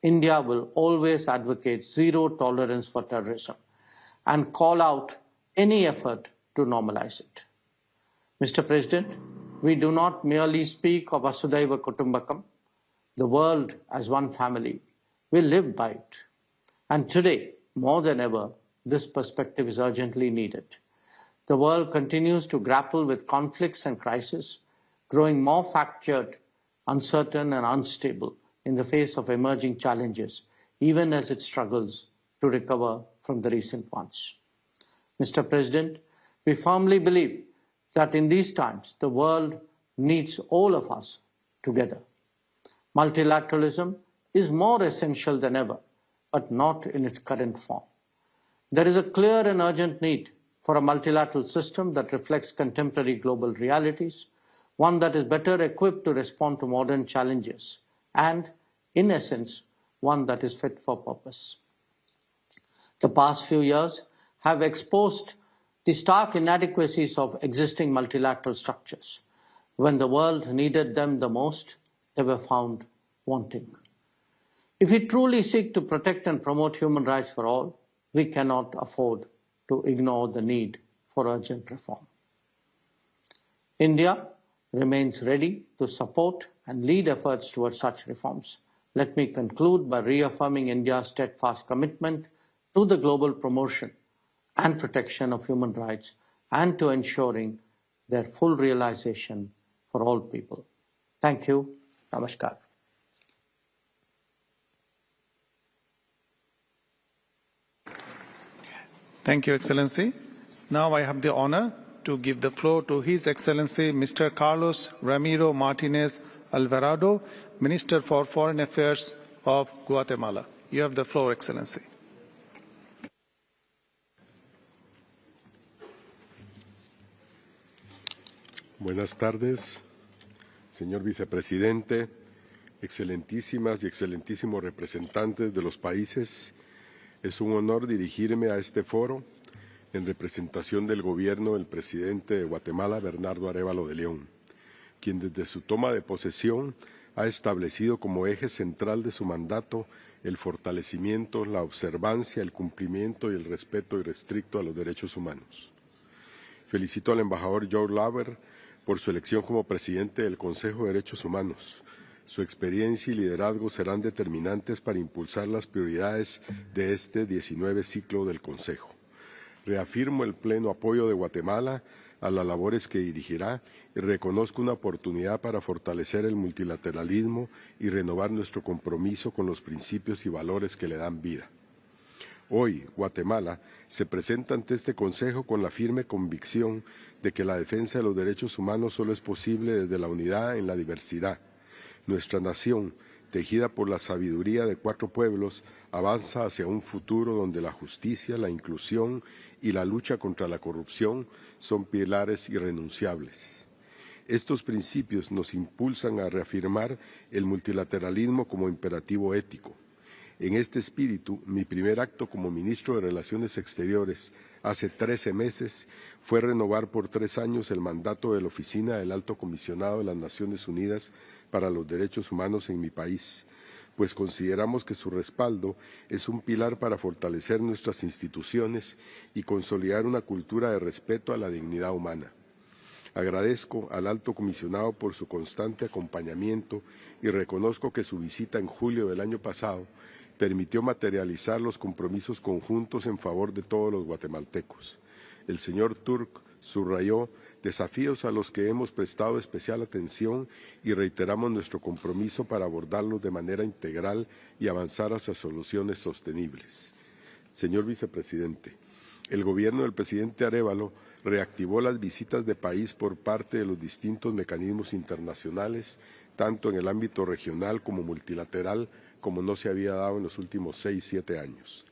India will always advocate zero tolerance for terrorism and call out any effort to normalize it. Mr. President, we do not merely speak of Vasudhaiva Kutumbakam, the world as one family. We live by it. And today, more than ever, this perspective is urgently needed. The world continues to grapple with conflicts and crises, growing more fractured, uncertain, and unstable in the face of emerging challenges, even as it struggles to recover from the recent ones. Mr. President, we firmly believe that in these times, the world needs all of us together. Multilateralism is more essential than ever, but not in its current form. There is a clear and urgent need for a multilateral system that reflects contemporary global realities, one that is better equipped to respond to modern challenges, and, in essence, one that is fit for purpose. The past few years have exposed the stark inadequacies of existing multilateral structures. When the world needed them the most, they were found wanting. If we truly seek to protect and promote human rights for all, we cannot afford to ignore the need for urgent reform. India remains ready to support and lead efforts towards such reforms. Let me conclude by reaffirming India's steadfast commitment to the global promotion and protection of human rights and to ensuring their full realization for all people. Thank you. Namaskar. Thank you, Excellency. Now I have the honor to give the floor to His Excellency Mr. Carlos Ramiro Martinez Alvarado, Minister for Foreign Affairs of Guatemala. You have the floor, Excellency. Buenas tardes, señor vicepresidente, excelentísimas y excelentísimos representantes de los países. Es un honor dirigirme a este foro en representación del gobierno del presidente de Guatemala, Bernardo Arévalo de León, quien desde su toma de posesión ha establecido como eje central de su mandato el fortalecimiento, la observancia, el cumplimiento y el respeto irrestricto a los derechos humanos. Felicito al embajador George Lauer por su elección como presidente del Consejo de Derechos Humanos. Su experiencia y liderazgo serán determinantes para impulsar las prioridades de este 19 ciclo del Consejo. Reafirmo el pleno apoyo de Guatemala a las labores que dirigirá y reconozco una oportunidad para fortalecer el multilateralismo y renovar nuestro compromiso con los principios y valores que le dan vida. Hoy, Guatemala se presenta ante este Consejo con la firme convicción de que la defensa de los derechos humanos solo es posible desde la unidad en la diversidad. Nuestra nación, tejida por la sabiduría de 4 pueblos, avanza hacia un futuro donde la justicia, la inclusión y la lucha contra la corrupción son pilares irrenunciables. Estos principios nos impulsan a reafirmar el multilateralismo como imperativo ético. En este espíritu, mi primer acto como ministro de Relaciones Exteriores hace 13 meses fue renovar por 3 años el mandato de la Oficina del Alto Comisionado de las Naciones Unidas para los Derechos Humanos en mi país, pues consideramos que su respaldo es un pilar para fortalecer nuestras instituciones y consolidar una cultura de respeto a la dignidad humana. Agradezco al Alto Comisionado por su constante acompañamiento y reconozco que su visita en julio del año pasado permitió materializar los compromisos conjuntos en favor de todos los guatemaltecos. El señor Turk subrayó desafíos a los que hemos prestado especial atención y reiteramos nuestro compromiso para abordarlos de manera integral y avanzar hacia soluciones sostenibles. Señor Vicepresidente, el gobierno del presidente Arévalo reactivó las visitas de país por parte de los distintos mecanismos internacionales, tanto en el ámbito regional como multilateral, como no se había dado en los últimos 6-7 años.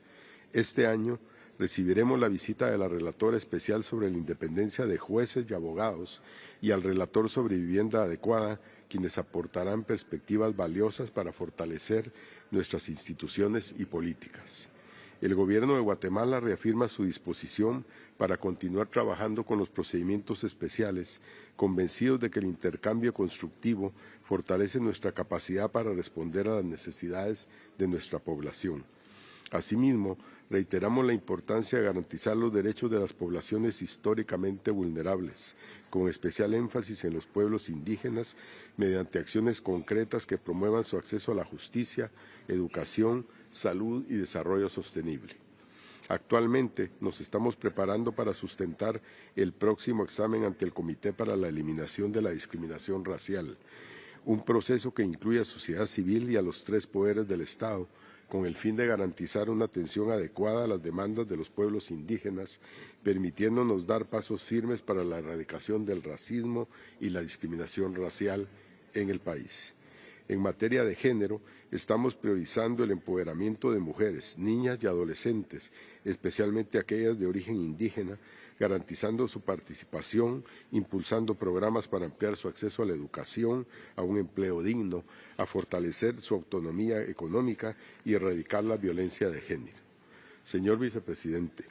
Este año recibiremos la visita de la relatora especial sobre la independencia de jueces y abogados y al relator sobre vivienda adecuada, quienes aportarán perspectivas valiosas para fortalecer nuestras instituciones y políticas. El Gobierno de Guatemala reafirma su disposición para continuar trabajando con los procedimientos especiales, convencidos de que el intercambio constructivo fortalece nuestra capacidad para responder a las necesidades de nuestra población. Asimismo, reiteramos la importancia de garantizar los derechos de las poblaciones históricamente vulnerables, con especial énfasis en los pueblos indígenas, mediante acciones concretas que promuevan su acceso a la justicia, educación, salud y desarrollo sostenible. Actualmente nos estamos preparando para sustentar el próximo examen ante el Comité para la Eliminación de la Discriminación Racial, un proceso que incluye a sociedad civil y a los 3 poderes del Estado, con el fin de garantizar una atención adecuada a las demandas de los pueblos indígenas, permitiéndonos dar pasos firmes para la erradicación del racismo y la discriminación racial en el país. En materia de género, estamos priorizando el empoderamiento de mujeres, niñas y adolescentes, especialmente aquellas de origen indígena, garantizando su participación, impulsando programas para ampliar su acceso a la educación, a un empleo digno, a fortalecer su autonomía económica y erradicar la violencia de género. Señor Vicepresidente,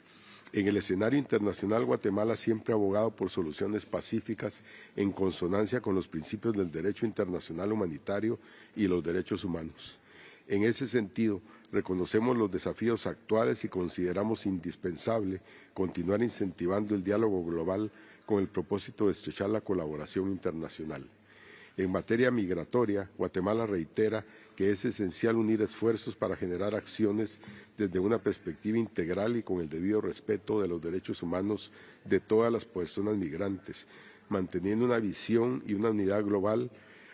en el escenario internacional, Guatemala siempre ha abogado por soluciones pacíficas en consonancia con los principios del derecho internacional humanitario y los derechos humanos. En ese sentido, reconocemos los desafíos actuales y consideramos indispensable continuar incentivando el diálogo global con el propósito de estrechar la colaboración internacional. En materia migratoria, Guatemala reitera que es esencial unir esfuerzos para generar acciones desde una perspectiva integral y con el debido respeto de los derechos humanos de todas las personas migrantes, manteniendo una visión y una unidad global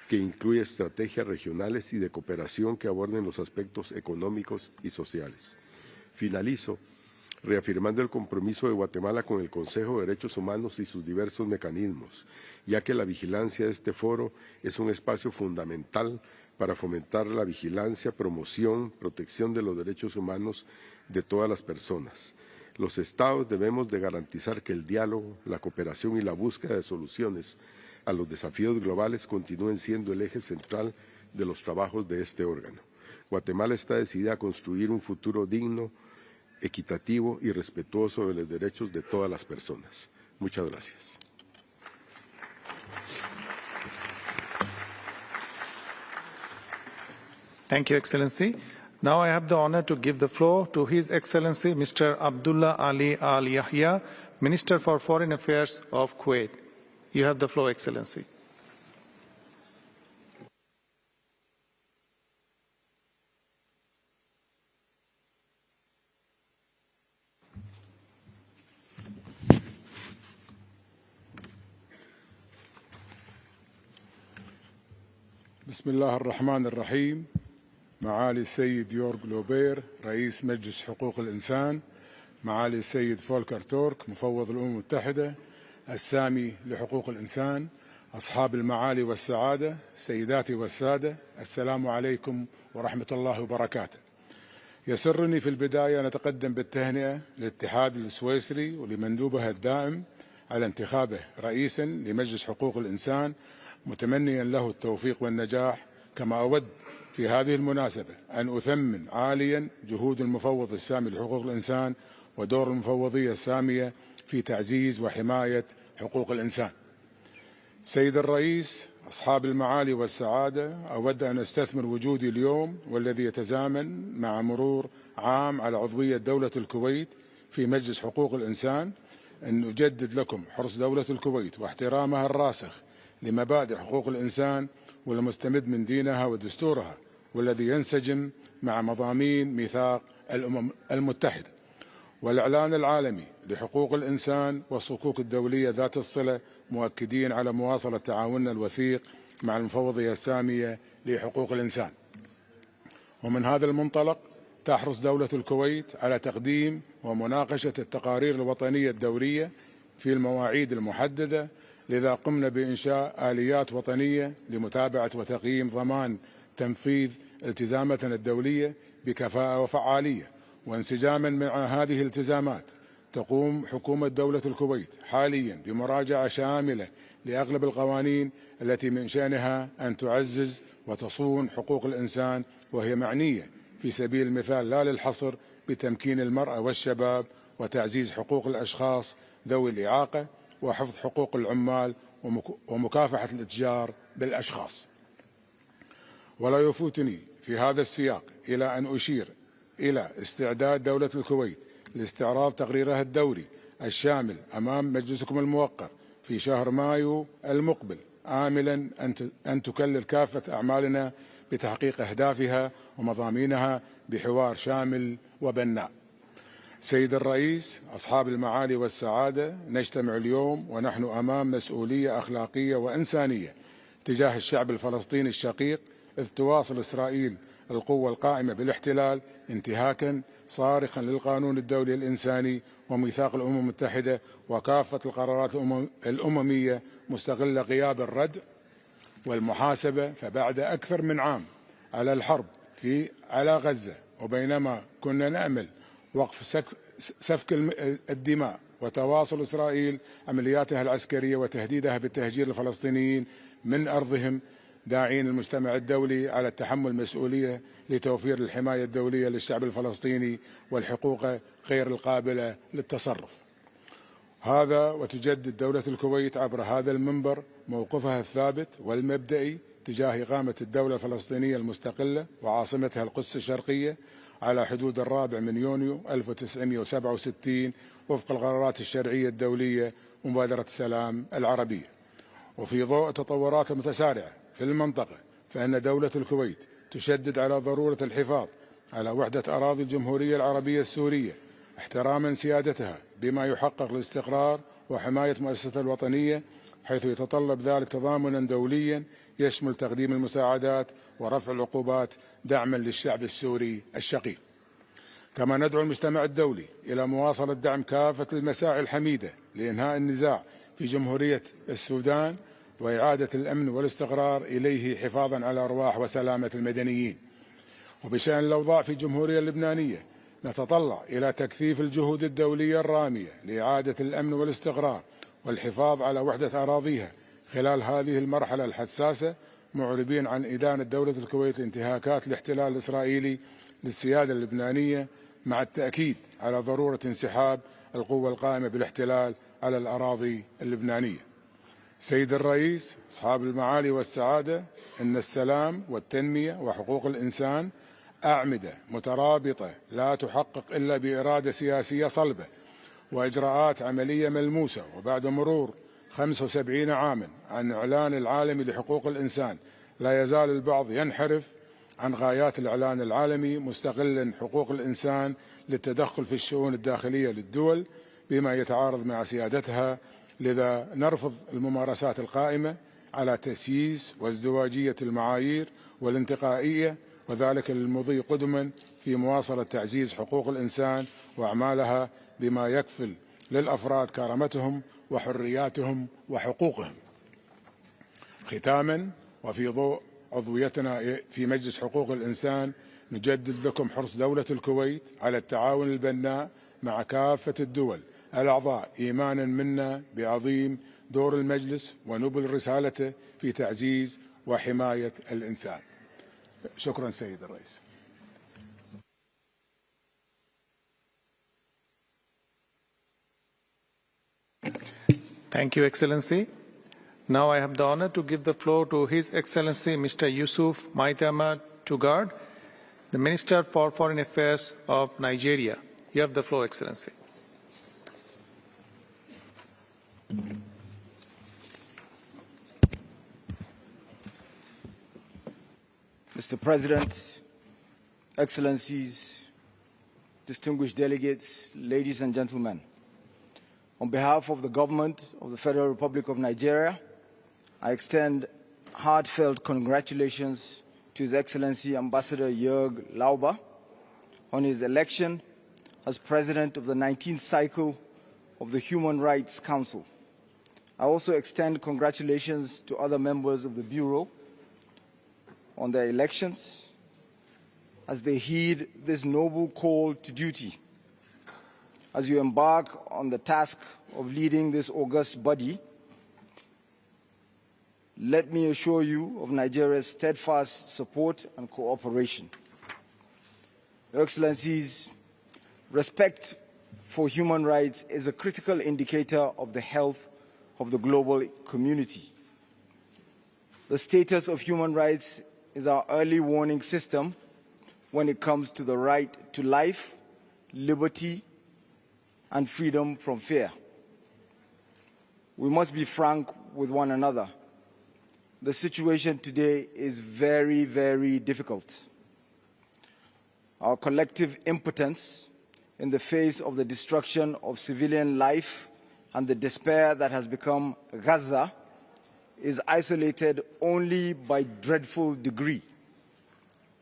que incluye estrategias regionales y de cooperación que aborden los aspectos económicos y sociales. Finalizo reafirmando el compromiso de Guatemala con el Consejo de Derechos Humanos y sus diversos mecanismos, ya que la vigilancia de este foro es un espacio fundamental para fomentar la vigilancia, promoción, protección de los derechos humanos de todas las personas. Los Estados debemos de garantizar que el diálogo, la cooperación y la búsqueda de soluciones a los desafíos globales continúen siendo el eje central de los trabajos de este órgano. Guatemala está decidida a construir un futuro digno, equitativo y respetuoso de los derechos de todas las personas. Muchas gracias. Thank you, Excellency. Now I have the honor to give the floor to His Excellency Mr. Abdullah Ali Al Yahya, Minister for Foreign Affairs of Kuwait. You have the floor, Excellency. بسم الله الرحمن الرحيم. معالي السيد يورغ لوبير رئيس مجلس حقوق الإنسان، معالي السيد فولكر تورك مفوض الأمم المتحدة السامي لحقوق الإنسان، أصحاب المعالي والسعادة، سيداتي والسادة، السلام عليكم ورحمة الله وبركاته. يسرني في البداية أن أتقدم بالتهنئة للاتحاد السويسري ولمندوبه الدائم على انتخابه رئيسا لمجلس حقوق الإنسان، متمنيا له التوفيق والنجاح. كما أود في هذه المناسبة أن أثمن عاليا جهود المفوض السامي لحقوق الإنسان ودور المفوضية السامية في تعزيز وحماية حقوق الإنسان. سيد الرئيس، أصحاب المعالي والسعادة، أود أن أستثمر وجودي اليوم والذي يتزامن مع مرور عام على عضوية دولة الكويت في مجلس حقوق الإنسان أن أجدد لكم حرص دولة الكويت واحترامها الراسخ لمبادئ حقوق الإنسان والمستمد من دينها ودستورها، والذي ينسجم مع مضامين ميثاق الأمم المتحدة والإعلان العالمي لحقوق الإنسان والصكوك الدولية ذات الصلة، مؤكدين على مواصلة تعاوننا الوثيق مع المفوضية السامية لحقوق الإنسان. ومن هذا المنطلق تحرص دولة الكويت على تقديم ومناقشة التقارير الوطنية الدورية في المواعيد المحددة، لذا قمنا بإنشاء آليات وطنية لمتابعة وتقييم ضمان تنفيذ التزاماتنا الدولية بكفاءة وفعالية. وانسجاما مع هذه الالتزامات تقوم حكومة دولة الكويت حاليا بمراجعة شاملة لأغلب القوانين التي من شأنها أن تعزز وتصون حقوق الإنسان، وهي معنية في سبيل المثال لا للحصر بتمكين المرأة والشباب وتعزيز حقوق الأشخاص ذوي الإعاقة وحفظ حقوق العمال ومكافحة الإتجار بالأشخاص. ولا يفوتني في هذا السياق إلى أن أشير إلى استعداد دولة الكويت لاستعراض تقريرها الدوري الشامل أمام مجلسكم الموقر في شهر مايو المقبل، آملا أن تكلل كافة أعمالنا بتحقيق أهدافها ومضامينها بحوار شامل وبناء. سيد الرئيس، أصحاب المعالي والسعادة، نجتمع اليوم ونحن أمام مسؤولية أخلاقية وإنسانية تجاه الشعب الفلسطيني الشقيق، إذ تواصل إسرائيل القوة القائمة بالاحتلال انتهاكا صارخا للقانون الدولي الإنساني وميثاق الأمم المتحدة وكافة القرارات الأممية، مستغلة غياب الردع والمحاسبة. فبعد أكثر من عام على الحرب على غزة، وبينما كنا نأمل وقف سفك الدماء وتواصل إسرائيل عملياتها العسكرية وتهديدها بالتهجير الفلسطينيين من أرضهم، داعين المجتمع الدولي على التحمل مسؤولية لتوفير الحماية الدولية للشعب الفلسطيني والحقوق غير القابلة للتصرف. هذا وتجدد دولة الكويت عبر هذا المنبر موقفها الثابت والمبدئي تجاه إقامة الدولة الفلسطينية المستقلة وعاصمتها القدس الشرقية على حدود 4 يونيو 1967 وفق القرارات الشرعية الدولية ومبادرة السلام العربية. وفي ضوء التطورات المتسارعة في المنطقة، فإن دولة الكويت تشدد على ضرورة الحفاظ على وحدة أراضي الجمهورية العربية السورية احتراما سيادتها بما يحقق الاستقرار وحماية مؤسسة الوطنية، حيث يتطلب ذلك تضامنا دوليا يشمل تقديم المساعدات ورفع العقوبات دعما للشعب السوري الشقيق. كما ندعو المجتمع الدولي إلى مواصلة دعم كافة المساعي الحميدة لإنهاء النزاع في جمهورية السودان وإعادة الأمن والاستقرار إليه حفاظا على أرواح وسلامة المدنيين. وبشأن الأوضاع في الجمهورية اللبنانية، نتطلع إلى تكثيف الجهود الدولية الرامية لإعادة الأمن والاستقرار والحفاظ على وحدة أراضيها خلال هذه المرحلة الحساسة، معربين عن إدانة دولة الكويت لانتهاكات الاحتلال الإسرائيلي للسيادة اللبنانية، مع التأكيد على ضرورة انسحاب القوة القائمة بالاحتلال على الأراضي اللبنانية. سيد الرئيس، أصحاب المعالي والسعادة، إن السلام والتنمية وحقوق الإنسان أعمدة مترابطة لا تحقق إلا بإرادة سياسية صلبة وإجراءات عملية ملموسة. وبعد مرور 75 عاما عن إعلان العالمي لحقوق الإنسان، لا يزال البعض ينحرف عن غايات الإعلان العالمي، مستغلا حقوق الإنسان للتدخل في الشؤون الداخلية للدول بما يتعارض مع سيادتها. لذا نرفض الممارسات القائمة على تسييس وازدواجية المعايير والانتقائية، وذلك للمضي قدما في مواصلة تعزيز حقوق الإنسان وأعمالها بما يكفل للأفراد كرامتهم وحرياتهم وحقوقهم. ختاما، وفي ضوء عضويتنا في مجلس حقوق الإنسان، نجدد لكم حرص دولة الكويت على التعاون البناء مع كافة الدول الأعضاء، إيمانا منا بعظيم دور المجلس ونبل رسالته في تعزيز وحماية الإنسان. شكرا سيد الرئيس. Thank you, Excellency. Now I have the honor to give the floor to His Excellency Mr. Yusuf Maitama Tugard, the Minister for Foreign Affairs of Nigeria. You have the floor, Excellency. Mr. President, Excellencies, distinguished delegates, ladies and gentlemen, on behalf of the government of the Federal Republic of Nigeria, I extend heartfelt congratulations to His Excellency Ambassador Jörg Lauber on his election as President of the 19th cycle of the Human Rights Council. I also extend congratulations to other members of the Bureau on their elections as they heed this noble call to duty. As you embark on the task of leading this august body, let me assure you of Nigeria's steadfast support and cooperation. Your Excellencies, respect for human rights is a critical indicator of the health of the global community. The status of human rights is our early warning system when it comes to the right to life, liberty, and freedom from fear. We must be frank with one another. The situation today is very, very difficult. Our collective impotence in the face of the destruction of civilian life and the despair that has become Gaza is isolated only by dreadful degree.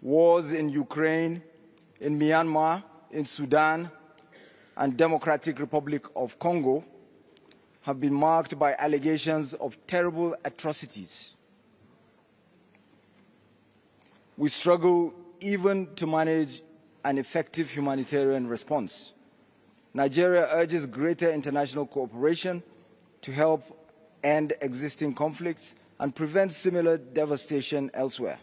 Wars in Ukraine, in Myanmar, in Sudan, and Democratic Republic of Congo have been marked by allegations of terrible atrocities. We struggle even to manage an effective humanitarian response. Nigeria urges greater international cooperation to help end existing conflicts and prevent similar devastation elsewhere.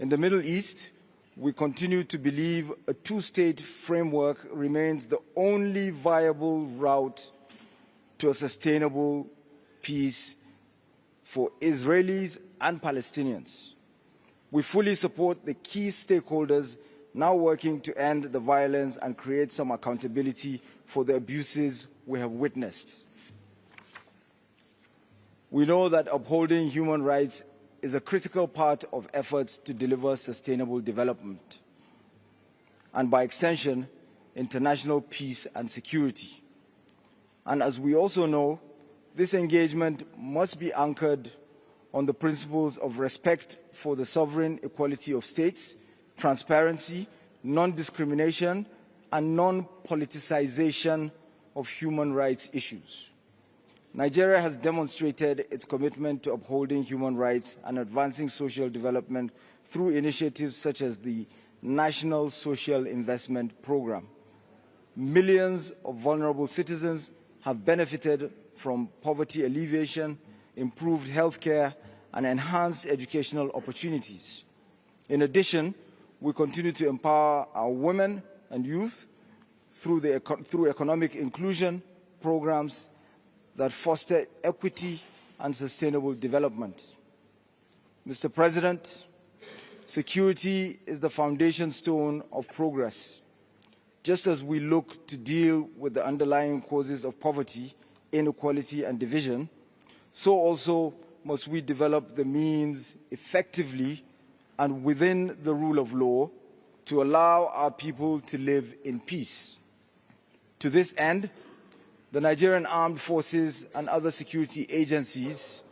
In the Middle East, we continue to believe a two-state framework remains the only viable route to a sustainable peace for Israelis and Palestinians. We fully support the key stakeholders now working to end the violence and create some accountability for the abuses we have witnessed. We know that upholding human rights is a critical part of efforts to deliver sustainable development and, by extension, international peace and security. And as we also know, this engagement must be anchored on the principles of respect for the sovereign equality of states, transparency, non-discrimination, and non-politicization of human rights issues. Nigeria has demonstrated its commitment to upholding human rights and advancing social development through initiatives such as the National Social Investment Programme. Millions of vulnerable citizens have benefited from poverty alleviation, improved health care, and enhanced educational opportunities. In addition, we continue to empower our women and youth through economic inclusion programs that foster equity and sustainable development. Mr. President, security is the foundation stone of progress. Just as we look to deal with the underlying causes of poverty, inequality, and division, so also must we develop the means effectively and within the rule of law to allow our people to live in peace. To this end, the Nigerian Armed Forces and other security agencies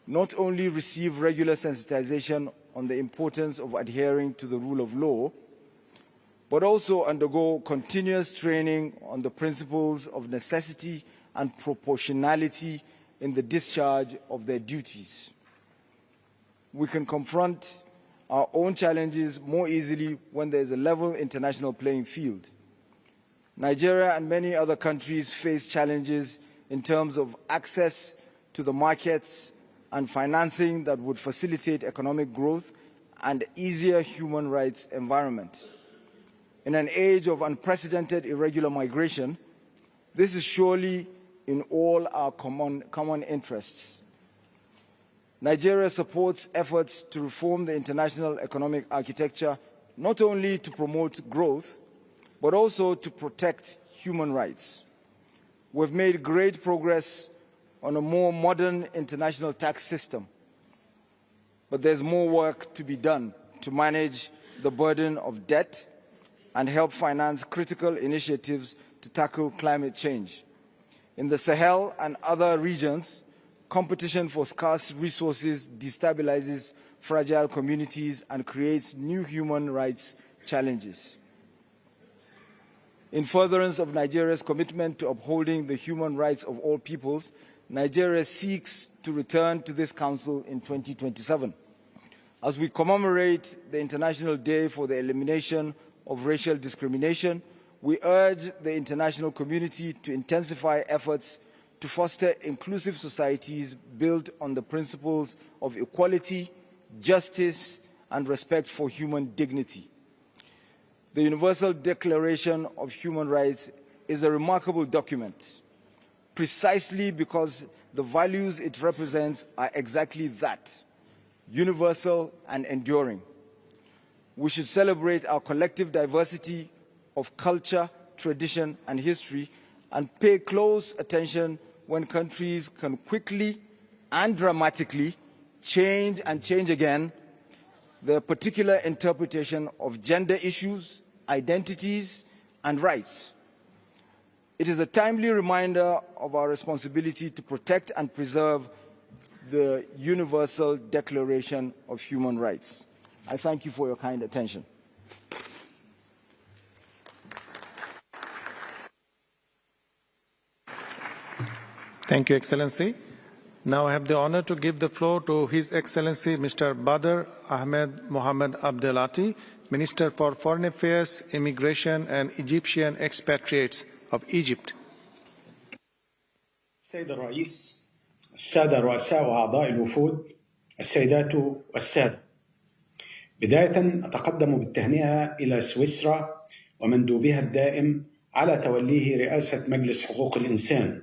not only receive regular sensitization on the importance of adhering to the rule of law, but also undergo continuous training on the principles of necessity and proportionality in the discharge of their duties. We can confront our own challenges more easily when there is a level international playing field. Nigeria and many other countries face challenges in terms of access to the markets and financing that would facilitate economic growth and easier human rights environment. In an age of unprecedented irregular migration, this is surely in all our common interests. Nigeria supports efforts to reform the international economic architecture, not only to promote growth, but also to protect human rights. We've made great progress on a more modern international tax system, but there's more work to be done to manage the burden of debt and help finance critical initiatives to tackle climate change. In the Sahel and other regions, competition for scarce resources destabilizes fragile communities and creates new human rights challenges. In furtherance of Nigeria's commitment to upholding the human rights of all peoples, Nigeria seeks to return to this Council in 2027. As we commemorate the International Day for the Elimination of Racial Discrimination, we urge the international community to intensify efforts to foster inclusive societies built on the principles of equality, justice, and respect for human dignity. The Universal Declaration of Human Rights is a remarkable document, precisely because the values it represents are exactly that, universal and enduring. We should celebrate our collective diversity of culture, tradition, and history, and pay close attention when countries can quickly and dramatically change and change again their particular interpretation of gender issues, identities, and rights. It is a timely reminder of our responsibility to protect and preserve the Universal Declaration of Human Rights. I thank you for your kind attention. Thank you, Excellency. Now I have the honor to give the floor to His Excellency Mr. Badr Ahmed Mohammed Abdelati, Minister for Foreign Affairs, Immigration and Egyptian Expatriates of Egypt. السيد الرئيس، السادة رؤساء وأعضاء الوفود، السيدات والسادة، بداية أتقدم بالتهنئة إلى سويسرا ومندوبها الدائم على توليه رئاسة مجلس حقوق الإنسان،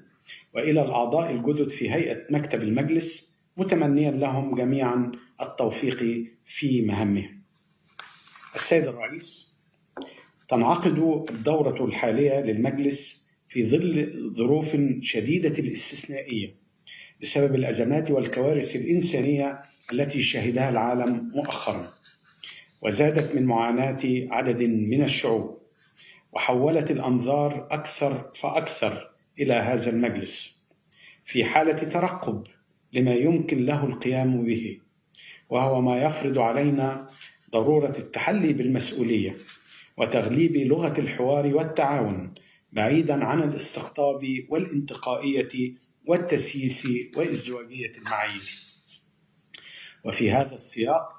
وإلى الأعضاء الجدد في هيئة مكتب المجلس، متمنيا لهم جميعا التوفيق في مهامهم. السيد الرئيس، تنعقد الدورة الحالية للمجلس في ظل ظروف شديدة الاستثنائية بسبب الأزمات والكوارث الإنسانية التي شهدها العالم مؤخرا، وزادت من معاناة عدد من الشعوب، وحولت الأنظار أكثر فأكثر إلى هذا المجلس في حالة ترقب لما يمكن له القيام به، وهو ما يفرض علينا ضرورة التحلي بالمسؤولية وتغليب لغة الحوار والتعاون بعيداً عن الاستقطاب والانتقائية والتسييس وازدواجية المعايير. وفي هذا السياق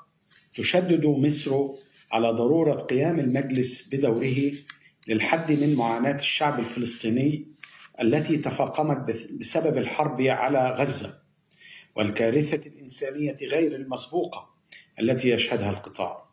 تشدد مصر على ضرورة قيام المجلس بدوره للحد من معاناة الشعب الفلسطيني التي تفاقمت بسبب الحرب على غزة والكارثة الإنسانية غير المسبوقة التي يشهدها القطاع،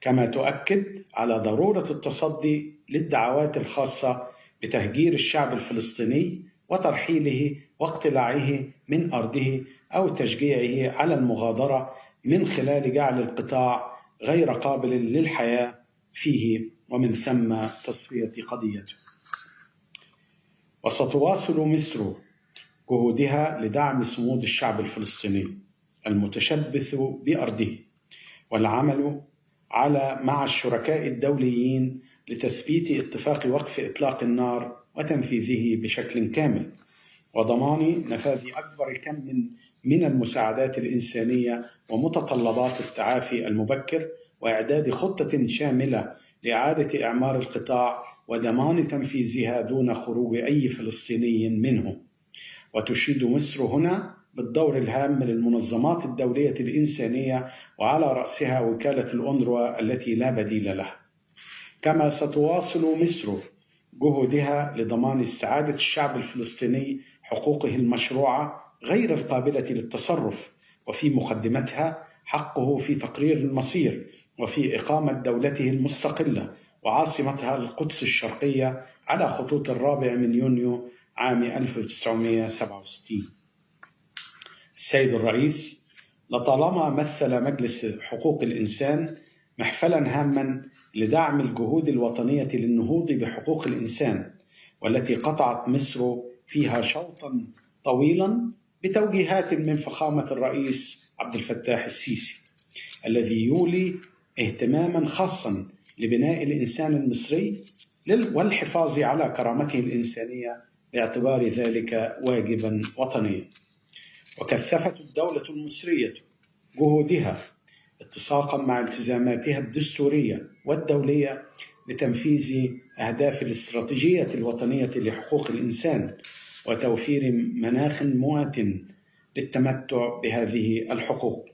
كما تؤكد على ضرورة التصدي للدعوات الخاصة بتهجير الشعب الفلسطيني وترحيله واقتلاعه من أرضه أو تشجيعه على المغادرة من خلال جعل القطاع غير قابل للحياة فيه ومن ثم تصفية قضيته. وستواصل مصر جهودها لدعم صمود الشعب الفلسطيني المتشبث بأرضه والعمل مع الشركاء الدوليين لتثبيت اتفاق وقف إطلاق النار وتنفيذه بشكل كامل، وضمان نفاذ أكبر كم من المساعدات الإنسانية ومتطلبات التعافي المبكر، وإعداد خطة شاملة لإعادة إعمار القطاع وضمان تنفيذها دون خروج أي فلسطيني منه. وتشيد مصر هنا بالدور الهام للمنظمات الدولية الإنسانية وعلى رأسها وكالة الأونروا التي لا بديل لها. كما ستواصل مصر جهودها لضمان استعادة الشعب الفلسطيني حقوقه المشروعة غير القابلة للتصرف، وفي مقدمتها حقه في تقرير المصير وفي إقامة دولته المستقلة وعاصمتها القدس الشرقية على خطوط 4 يونيو عام 1967. السيد الرئيس، لطالما مثل مجلس حقوق الإنسان محفلا هاما لدعم الجهود الوطنية للنهوض بحقوق الإنسان، والتي قطعت مصر فيها شوطا طويلا بتوجيهات من فخامة الرئيس عبد الفتاح السيسي، الذي يولي اهتماما خاصا لبناء الإنسان المصري والحفاظ على كرامته الإنسانية باعتبار ذلك واجبا وطنيا. وكثفت الدولة المصرية جهودها اتساقا مع التزاماتها الدستورية والدولية لتنفيذ أهداف الاستراتيجية الوطنية لحقوق الإنسان وتوفير مناخ مواتٍ للتمتع بهذه الحقوق،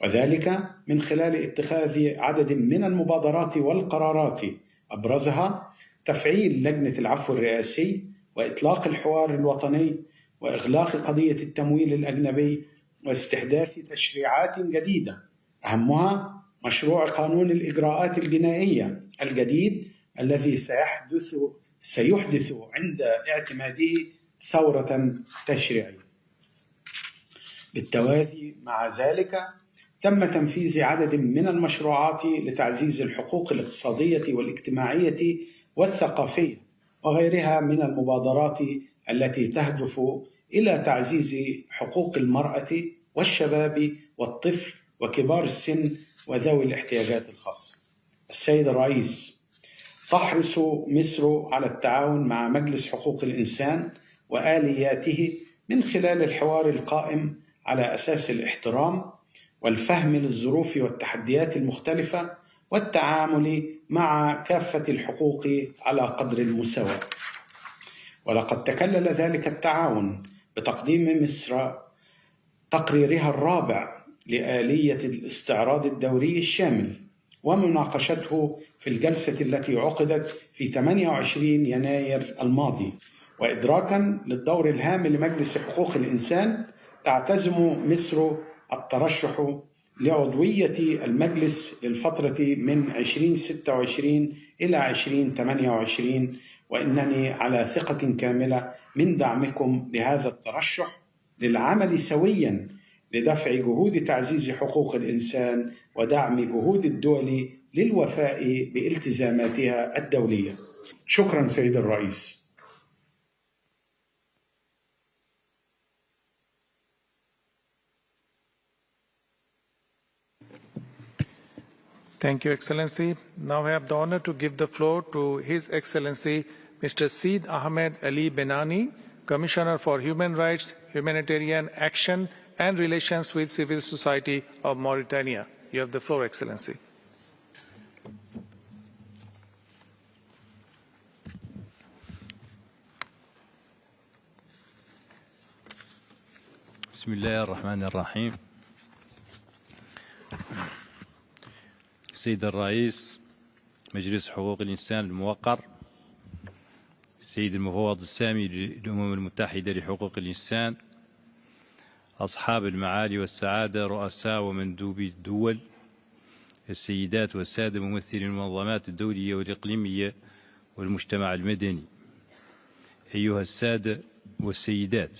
وذلك من خلال اتخاذ عدد من المبادرات والقرارات أبرزها تفعيل لجنة العفو الرئاسي وإطلاق الحوار الوطني وإغلاق قضية التمويل الأجنبي واستحداث تشريعات جديدة، أهمها مشروع قانون الإجراءات الجنائية الجديد الذي سيحدث عند اعتماده ثورة تشريعية. بالتوازي مع ذلك تم تنفيذ عدد من المشروعات لتعزيز الحقوق الاقتصادية والاجتماعية والثقافية وغيرها من المبادرات التي تهدف إلى تعزيز حقوق المرأة والشباب والطفل وكبار السن وذوي الاحتياجات الخاصة. السيد الرئيس، تحرص مصر على التعاون مع مجلس حقوق الإنسان وآلياته من خلال الحوار القائم على أساس الاحترام والفهم للظروف والتحديات المختلفة والتعامل مع كافة الحقوق على قدر المساواة. ولقد تكلل ذلك التعاون بتقديم مصر تقريرها الرابع لآلية الاستعراض الدوري الشامل ومناقشته في الجلسة التي عقدت في 28 يناير الماضي. وإدراكا للدور الهام لمجلس حقوق الإنسان، تعتزم مصر الترشح لعضوية المجلس للفترة من 2026 إلى 2028، وإنني على ثقة كاملة من دعمكم لهذا الترشح للعمل سويا لدفع جهود تعزيز حقوق الإنسان ودعم جهود الدول للوفاء بالتزاماتها الدولية. شكرا سيد الرئيس. Thank you, Excellency. Now I have the honor to give the floor to His Excellency Mr. Seed Ahmed Ali Benani, Commissioner for Human Rights, Humanitarian Action and Relations with Civil Society of Mauritania. You have the floor, Excellency. بسم الله الرحمن الرحيم. سيد الرئيس مجلس حقوق الإنسان الموقر، السيد المفوض السامي للأمم المتحدة لحقوق الإنسان، أصحاب المعالي والسعادة، رؤساء ومندوبي الدول، السيدات والسادة ممثلي المنظمات الدولية والإقليمية والمجتمع المدني، أيها السادة والسيدات،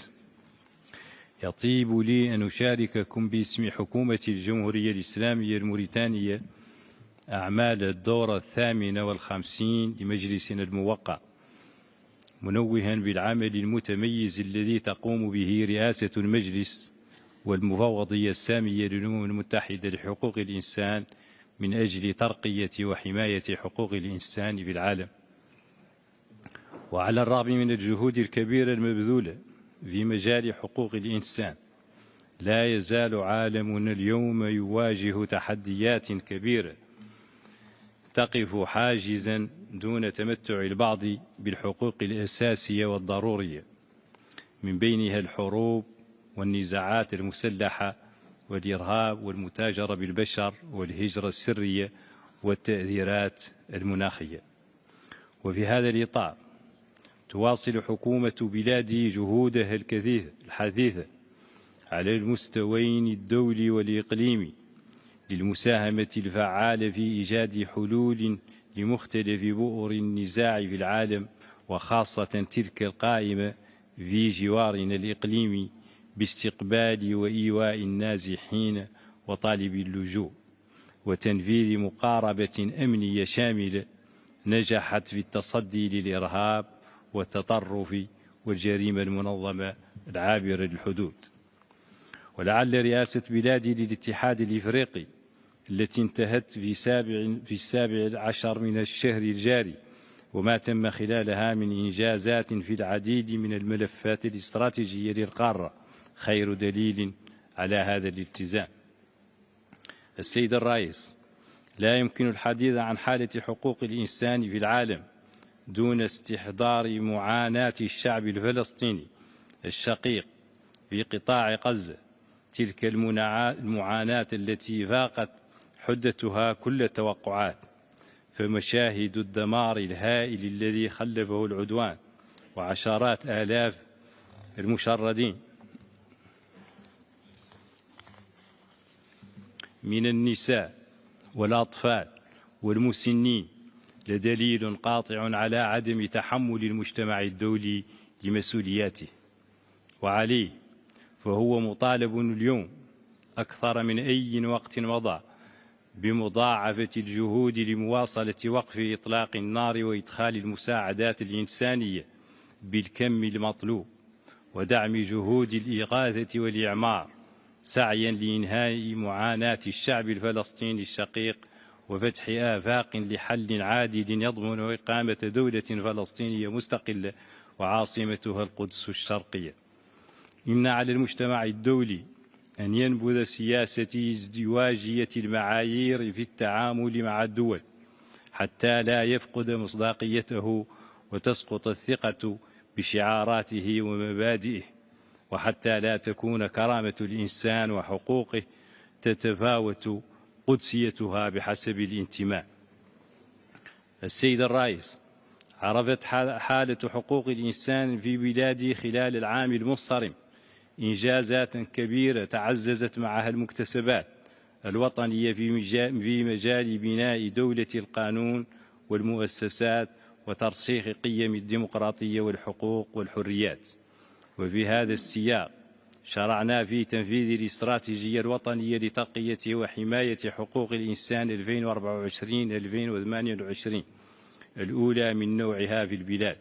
يطيب لي أن أشارككم باسم حكومة الجمهورية الإسلامية الموريتانية أعمال الدورة 58 لمجلسنا الموقر، منوها بالعمل المتميز الذي تقوم به رئاسة المجلس والمفوضية السامية للأمم المتحدة لحقوق الإنسان من أجل ترقية وحماية حقوق الإنسان في العالم. وعلى الرغم من الجهود الكبيرة المبذولة في مجال حقوق الإنسان، لا يزال عالمنا اليوم يواجه تحديات كبيرة تقف حاجزا دون تمتع البعض بالحقوق الأساسية والضرورية، من بينها الحروب والنزاعات المسلحة والإرهاب والمتاجرة بالبشر والهجرة السرية والتأثيرات المناخية. وفي هذا الإطار تواصل حكومة بلادي جهودها الحثيثة على المستويين الدولي والإقليمي للمساهمة الفعالة في إيجاد حلول لمختلف بؤر النزاع في العالم، وخاصة تلك القائمة في جوارنا الإقليمي باستقبال وإيواء النازحين وطالبي اللجوء، وتنفيذ مقاربة أمنية شاملة نجحت في التصدي للإرهاب والتطرف والجريمة المنظمة العابرة للحدود. ولعل رئاسة بلادي للاتحاد الإفريقي التي انتهت في السابع عشر من الشهر الجاري، وما تم خلالها من إنجازات في العديد من الملفات الاستراتيجية للقارة خير دليل على هذا الالتزام. السيد الرئيس، لا يمكن الحديث عن حالة حقوق الإنسان في العالم دون استحضار معاناة الشعب الفلسطيني الشقيق في قطاع غزة، تلك المعاناة التي فاقت حدتها كل التوقعات، فمشاهد الدمار الهائل الذي خلفه العدوان وعشرات آلاف المشردين من النساء والأطفال والمسنين لدليل قاطع على عدم تحمل المجتمع الدولي لمسؤولياته، وعليه فهو مطالب اليوم أكثر من أي وقت مضى بمضاعفة الجهود لمواصلة وقف إطلاق النار وإدخال المساعدات الإنسانية بالكم المطلوب، ودعم جهود الإغاثة والإعمار سعيا لإنهاء معاناة الشعب الفلسطيني الشقيق وفتح آفاق لحل عادل يضمن إقامة دولة فلسطينية مستقلة وعاصمتها القدس الشرقية. إن على المجتمع الدولي أن ينبذ سياسة ازدواجية المعايير في التعامل مع الدول حتى لا يفقد مصداقيته وتسقط الثقة بشعاراته ومبادئه، وحتى لا تكون كرامة الإنسان وحقوقه تتفاوت قدسيتها بحسب الانتماء. السيد الرئيس، عرفت حالة حقوق الإنسان في بلادي خلال العام المنصرم إنجازات كبيرة تعززت معها المكتسبات الوطنية في مجال بناء دولة القانون والمؤسسات وترسيخ قيم الديمقراطية والحقوق والحريات. وفي هذا السياق شرعنا في تنفيذ الاستراتيجية الوطنية لترقية وحماية حقوق الإنسان 2024-2028 الأولى من نوعها في البلاد.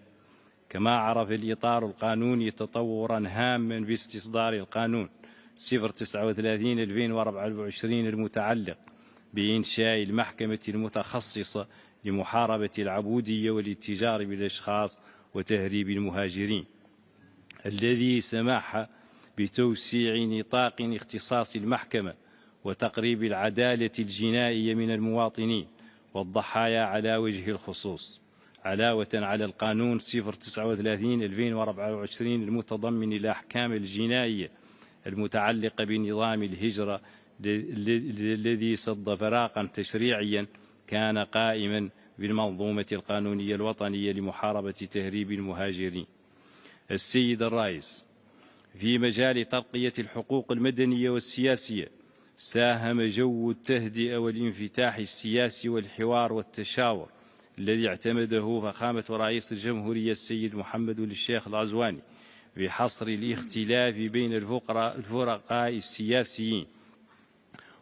كما عرف الإطار القانوني تطورا هاما باستصدار القانون 039/2024 المتعلق بإنشاء المحكمة المتخصصة لمحاربة العبودية والاتجار بالأشخاص وتهريب المهاجرين، الذي سمح بتوسيع نطاق اختصاص المحكمة وتقريب العدالة الجنائية من المواطنين والضحايا على وجه الخصوص، علاوة على القانون 039/2024 المتضمن الأحكام الجنائية المتعلقة بنظام الهجرة الذي سد فراغا تشريعيا كان قائما بالمنظومة القانونية الوطنية لمحاربة تهريب المهاجرين. السيد الرئيس، في مجال ترقية الحقوق المدنية والسياسية ساهم جو التهدئة والانفتاح السياسي والحوار والتشاور الذي اعتمده فخامة رئيس الجمهورية السيد محمد الشيخ الغزواني في حصر الاختلاف بين الفرقاء السياسيين،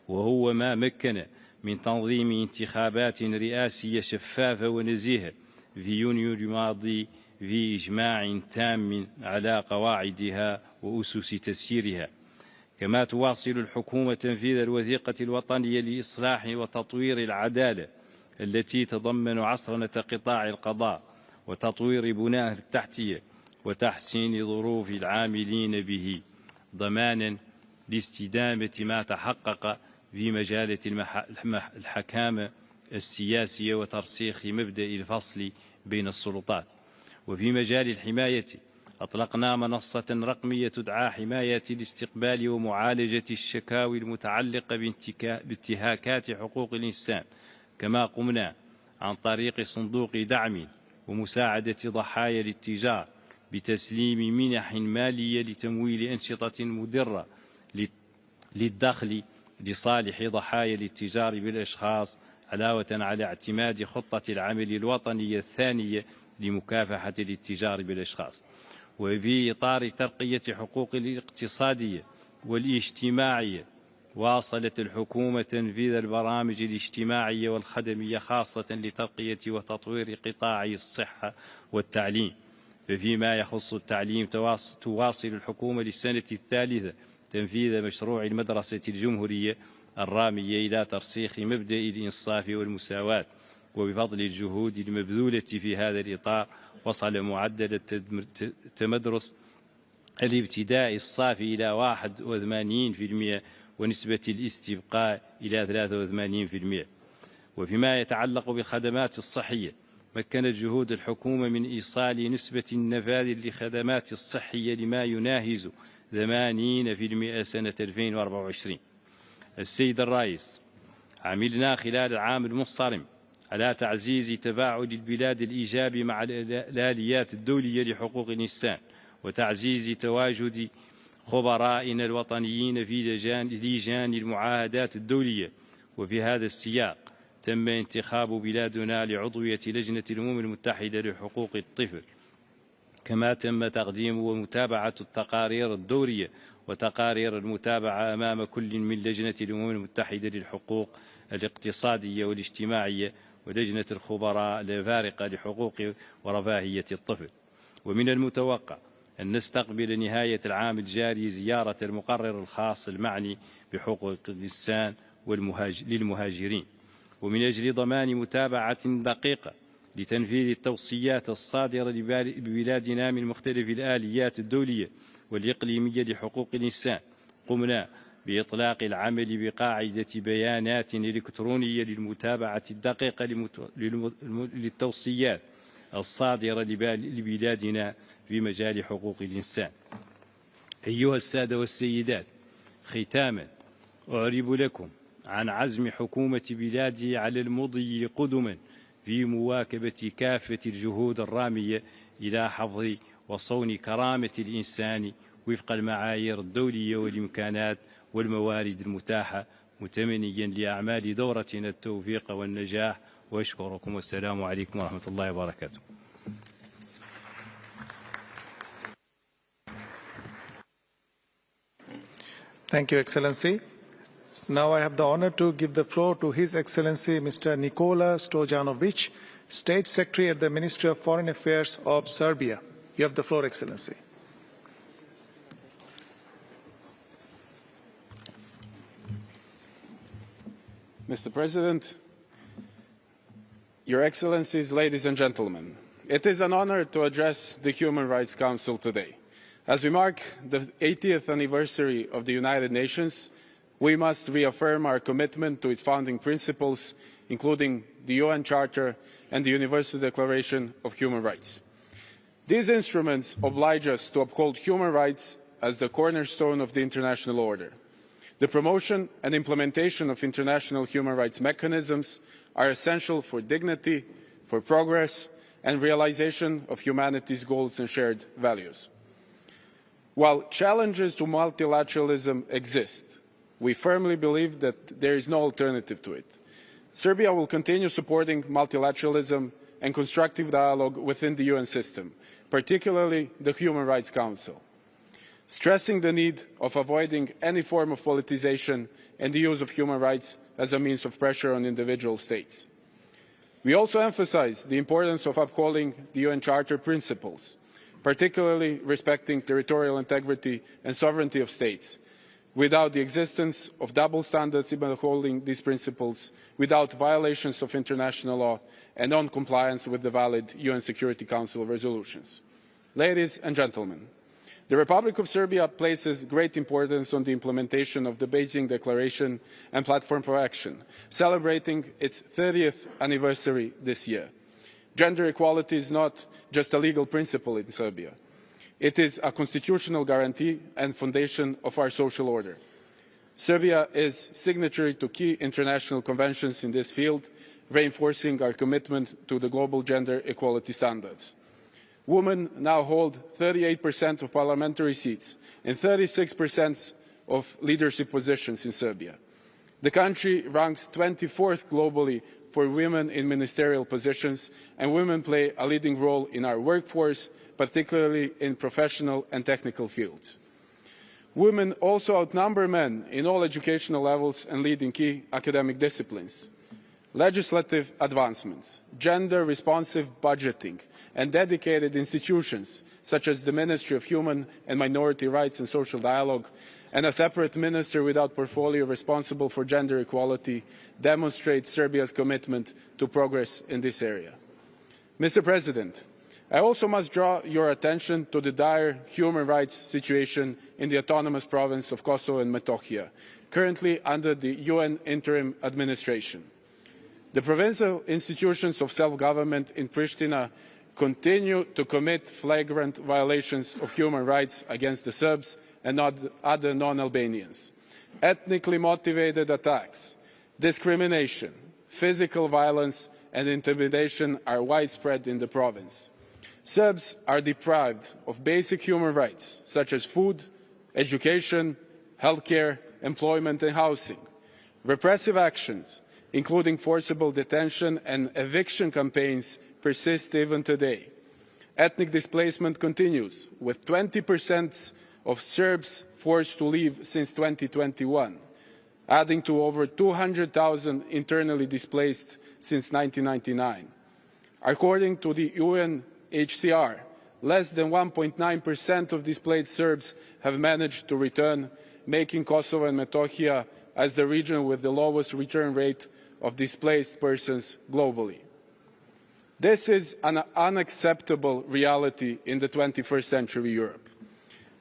وهو ما مكن من تنظيم انتخابات رئاسية شفافة ونزيهة في يونيو الماضي في إجماع تام على قواعدها وأسس تسييرها. كما تواصل الحكومة تنفيذ الوثيقة الوطنية لإصلاح وتطوير العدالة التي تضمن عصرنة قطاع القضاء وتطوير بناء التحتية وتحسين ظروف العاملين به، ضمانا لاستدامة ما تحقق في مجال الحكامة السياسية وترسيخ مبدأ الفصل بين السلطات. وفي مجال الحماية أطلقنا منصة رقمية تدعى حماية الاستقبال ومعالجة الشكاوي المتعلقة بانتهاكات حقوق الإنسان. كما قمنا عن طريق صندوق دعم ومساعدة ضحايا الاتجار بتسليم منح مالية لتمويل أنشطة مدرة للدخل لصالح ضحايا الاتجار بالأشخاص، علاوة على اعتماد خطة العمل الوطنية الثانية لمكافحة الاتجار بالأشخاص. وفي إطار ترقية حقوق الاقتصادية والاجتماعية واصلت الحكومة تنفيذ البرامج الاجتماعية والخدمية خاصة لترقية وتطوير قطاع الصحة والتعليم. ففيما يخص التعليم تواصل الحكومة للسنة الثالثة تنفيذ مشروع المدرسة الجمهورية الرامية إلى ترسيخ مبدأ الإنصاف والمساواة. وبفضل الجهود المبذولة في هذا الإطار وصل معدل التمدرس الابتدائي الصافي إلى 81% ونسبة الاستبقاء إلى 83%. وفيما يتعلق بالخدمات الصحية، مكنت جهود الحكومة من إيصال نسبة النفاذ للخدمات الصحية لما يناهز 80% سنة 2024. السيد الرئيس، عملنا خلال العام المنصرم على تعزيز تفاعل البلاد الإيجابي مع الآليات الدولية لحقوق الإنسان، وتعزيز تواجد خبرائنا الوطنيين في لجان المعاهدات الدولية. وفي هذا السياق تم انتخاب بلادنا لعضوية لجنة الأمم المتحدة لحقوق الطفل، كما تم تقديم ومتابعة التقارير الدورية وتقارير المتابعة أمام كل من لجنة الأمم المتحدة للحقوق الاقتصادية والاجتماعية ولجنة الخبراء الفارقة لحقوق ورفاهية الطفل. ومن المتوقع أن نستقبل نهاية العام الجاري زيارة المقرر الخاص المعني بحقوق الإنسان للمهاجرين، ومن أجل ضمان متابعة دقيقة لتنفيذ التوصيات الصادرة ببلادنا من مختلف الآليات الدولية والإقليمية لحقوق الإنسان، قمنا بإطلاق العمل بقاعدة بيانات إلكترونية للمتابعة الدقيقة للتوصيات الصادرة لبلادنا في مجال حقوق الإنسان. أيها السادة والسيدات، ختاما أعرب لكم عن عزم حكومة بلادي على المضي قدما في مواكبة كافة الجهود الرامية إلى حفظ وصون كرامة الإنسان وفق المعايير الدولية والإمكانات والموارد المتاحة، متمنيا لأعمال دورتنا التوفيق والنجاح. وأشكركم، والسلام عليكم ورحمة الله وبركاته. Thank you, Excellency. Now I have the honor to give the floor to His Excellency Mr. Nikola Stojanovic, State Secretary at the Ministry of Foreign Affairs of Serbia. You have the floor, Excellency. Mr. President, Your Excellencies, ladies and gentlemen, it is an honor to address the Human Rights Council today. As we mark the 80th anniversary of the United Nations, we must reaffirm our commitment to its founding principles, including the UN Charter and the Universal Declaration of Human Rights. These instruments oblige us to uphold human rights as the cornerstone of the international order. The promotion and implementation of international human rights mechanisms are essential for dignity, for progress, and realization of humanity's goals and shared values. While challenges to multilateralism exist, we firmly believe that there is no alternative to it. Serbia will continue supporting multilateralism and constructive dialogue within the UN system, particularly the Human Rights Council, stressing the need of avoiding any form of politicization and the use of human rights as a means of pressure on individual states. We also emphasize the importance of upholding the UN Charter principles, particularly respecting territorial integrity and sovereignty of states, without the existence of double standards in upholding these principles, without violations of international law, and non-compliance with the valid UN Security Council resolutions. Ladies and gentlemen, the Republic of Serbia places great importance on the implementation of the Beijing Declaration and Platform for Action, celebrating its 30th anniversary this year. Gender equality is not just a legal principle in Serbia. It is a constitutional guarantee and foundation of our social order. Serbia is signatory to key international conventions in this field, reinforcing our commitment to the global gender equality standards. Women now hold 38% of parliamentary seats and 36% of leadership positions in Serbia. The country ranks 24th globally for women in ministerial positions, and women play a leading role in our workforce, particularly in professional and technical fields. Women also outnumber men in all educational levels and lead in key academic disciplines. Legislative advancements, gender-responsive budgeting, and dedicated institutions, such as the Ministry of Human and Minority Rights and Social Dialogue, and a separate minister without portfolio responsible for gender equality demonstrates Serbia's commitment to progress in this area. Mr. President, I also must draw your attention to the dire human rights situation in the autonomous province of Kosovo and Metohija, currently under the UN interim administration. The provincial institutions of self-government in Pristina continue to commit flagrant violations of human rights against the Serbs and other non-Albanians. Ethnically motivated attacks, discrimination, physical violence and intimidation are widespread in the province. Serbs are deprived of basic human rights such as food, education, healthcare, employment and housing. Repressive actions, including forcible detention and eviction campaigns, persist even today. Ethnic displacement continues, with 20% of Serbs forced to leave since 2021, adding to over 200,000 internally displaced since 1999. According to the UNHRC, less than 1.9% of displaced Serbs have managed to return, making Kosovo and Metohija as the region with the lowest return rate of displaced persons globally. This is an unacceptable reality in the 21st century Europe.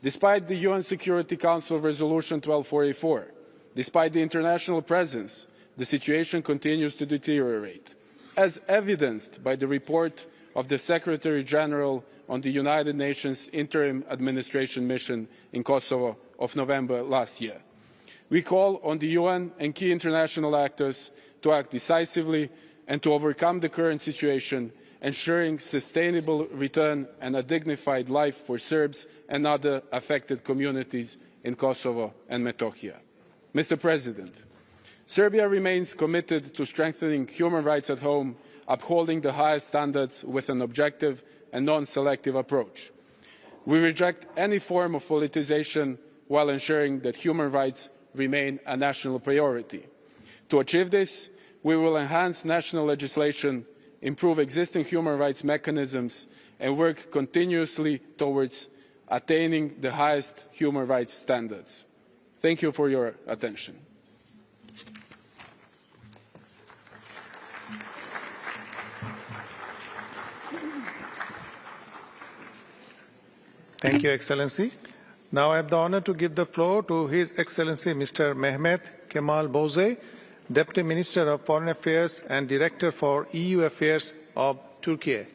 Despite the UN Security Council Resolution 1244, despite the international presence, the situation continues to deteriorate, as evidenced by the report of the Secretary General on the United Nations Interim Administration Mission in Kosovo of November last year. We call on the UN and key international actors to act decisively and to overcome the current situation, ensuring sustainable return and a dignified life for Serbs and other affected communities in Kosovo and Metohija. Mr. President, Serbia remains committed to strengthening human rights at home, upholding the highest standards with an objective and non-selective approach. We reject any form of politicization while ensuring that human rights remain a national priority. To achieve this, we will enhance national legislation, improve existing human rights mechanisms, and work continuously towards attaining the highest human rights standards. Thank you for your attention. Thank you, Excellency. Now I have the honor to give the floor to His Excellency Mr. Mehmet Kemal Bozey, Deputy Minister of Foreign Affairs and Director for EU Affairs of Turkey.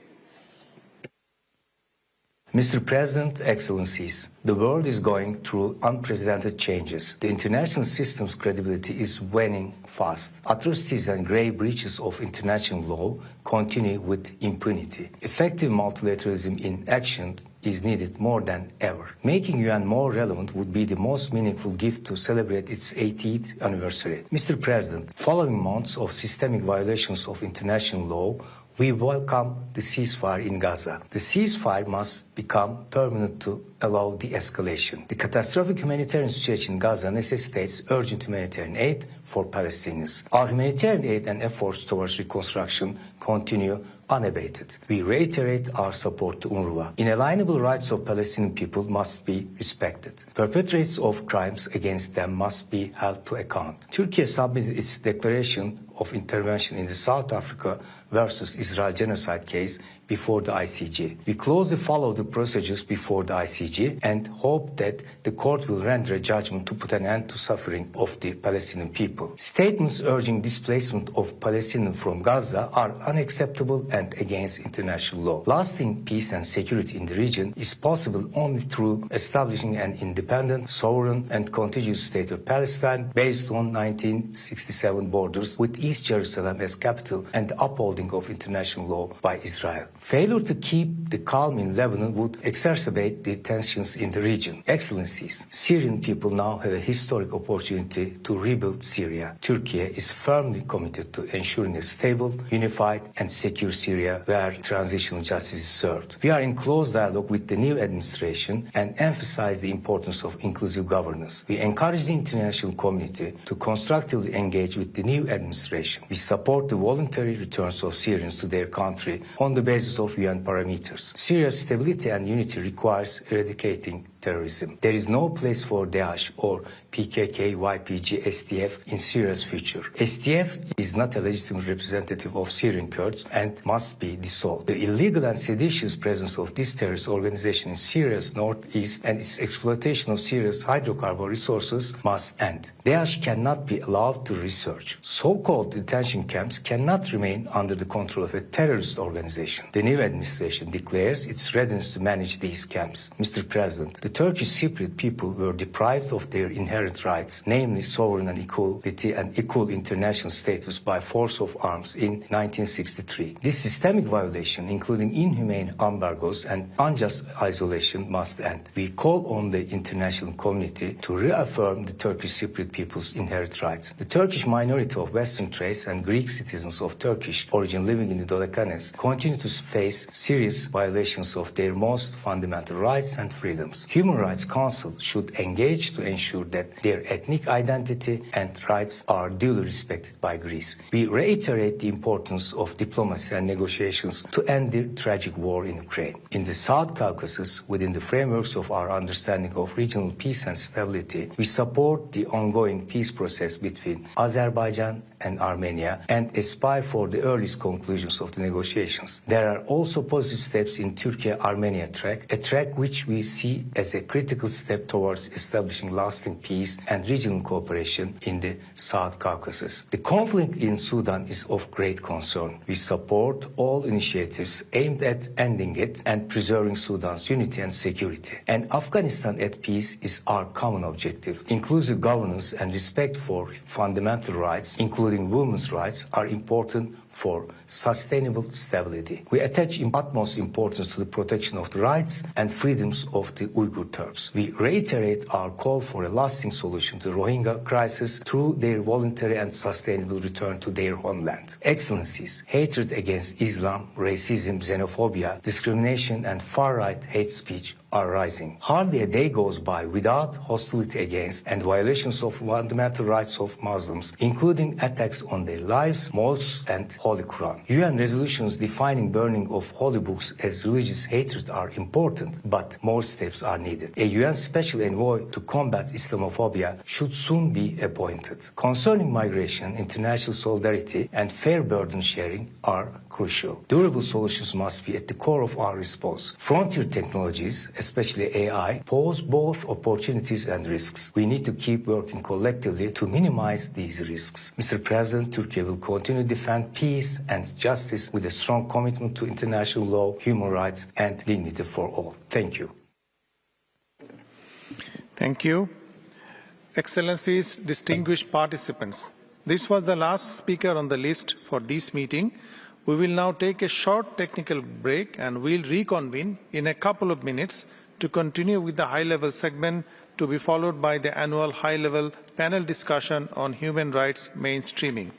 Mr. President, Excellencies, the world is going through unprecedented changes. The international system's credibility is waning fast. Atrocities and grave breaches of international law continue with impunity. Effective multilateralism in action is needed more than ever. Making UN more relevant would be the most meaningful gift to celebrate its 80th anniversary. Mr. President, following months of systemic violations of international law, we welcome the ceasefire in Gaza. The ceasefire must become permanent to allow de-escalation. The catastrophic humanitarian situation in Gaza necessitates urgent humanitarian aid for Palestinians. Our humanitarian aid and efforts towards reconstruction continue unabated. We reiterate our support to UNRWA. Inalienable rights of Palestinian people must be respected. Perpetrators of crimes against them must be held to account. Turkey submitted its declaration of intervention in the South Africa versus Israel genocide case before the ICJ. We closely follow the procedures before the ICJ and hope that the court will render a judgment to put an end to suffering of the Palestinian people. Statements urging displacement of Palestinians from Gaza are unacceptable and against international law. Lasting peace and security in the region is possible only through establishing an independent, sovereign and contiguous state of Palestine based on 1967 borders with East Jerusalem as capital and the upholding of international law by Israel. Failure to keep the calm in Lebanon would exacerbate the tensions in the region. Excellencies, Syrian people now have a historic opportunity to rebuild Syria. Turkey is firmly committed to ensuring a stable, unified and secure Syria where transitional justice is served. We are in close dialogue with the new administration and emphasize the importance of inclusive governance. We encourage the international community to constructively engage with the new administration. We support the voluntary returns of Syrians to their country on the basis of UN parameters. Syria's stability and unity requires eradicating terrorism. There is no place for Daesh or PKK, YPG, SDF in Syria's future. SDF is not a legitimate representative of Syrian Kurds and must be dissolved. The illegal and seditious presence of this terrorist organization in Syria's northeast and its exploitation of Syria's hydrocarbon resources must end. Daesh cannot be allowed to research. So-called detention camps cannot remain under the control of a terrorist organization. The new administration declares its readiness to manage these camps. Mr. President, the Turkish Cypriot people were deprived of their inherent rights, namely sovereign and equality and equal international status by force of arms in 1963. This systemic violation, including inhumane embargoes and unjust isolation, must end. We call on the international community to reaffirm the Turkish Cypriot people's inherent rights. The Turkish minority of Western Thrace and Greek citizens of Turkish origin living in the Dodecanese continue to face serious violations of their most fundamental rights and freedoms. Human Rights Council should engage to ensure that their ethnic identity and rights are duly respected by Greece. We reiterate the importance of diplomacy and negotiations to end the tragic war in Ukraine. In the South Caucasus, within the frameworks of our understanding of regional peace and stability, we support the ongoing peace process between Azerbaijan and Armenia and aspire for the earliest conclusions of the negotiations. There are also positive steps in Turkey-Armenia track, a track which we see as a critical step towards establishing lasting peace and regional cooperation in the South Caucasus. The conflict in Sudan is of great concern. We support all initiatives aimed at ending it and preserving Sudan's unity and security. And Afghanistan at peace is our common objective. Inclusive governance and respect for fundamental rights, including women's rights, are important for sustainable stability. We attach utmost importance to the protection of the rights and freedoms of the Uyghur Turks. We reiterate our call for a lasting solution to the Rohingya crisis through their voluntary and sustainable return to their homeland. Excellencies, hatred against Islam, racism, xenophobia, discrimination, and far-right hate speech are rising. Hardly a day goes by without hostility against and violations of fundamental rights of Muslims, including attacks on their lives, mosques, and Holy Quran. UN resolutions defining burning of holy books as religious hatred are important, but more steps are needed. A UN special envoy to combat Islamophobia should soon be appointed. Concerning migration, international solidarity and fair burden sharing are crucial. Durable solutions must be at the core of our response. Frontier technologies, especially AI, pose both opportunities and risks. We need to keep working collectively to minimize these risks. Mr. President, Turkey will continue to defend peace and justice with a strong commitment to international law, human rights, and dignity for all. Thank you. Thank you. Excellencies, distinguished participants, this was the last speaker on the list for this meeting. We will now take a short technical break and we'll reconvene in a couple of minutes to continue with the high-level segment to be followed by the annual high-level panel discussion on human rights mainstreaming.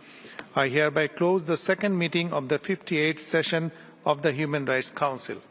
I hereby close the second meeting of the 58th session of the Human Rights Council.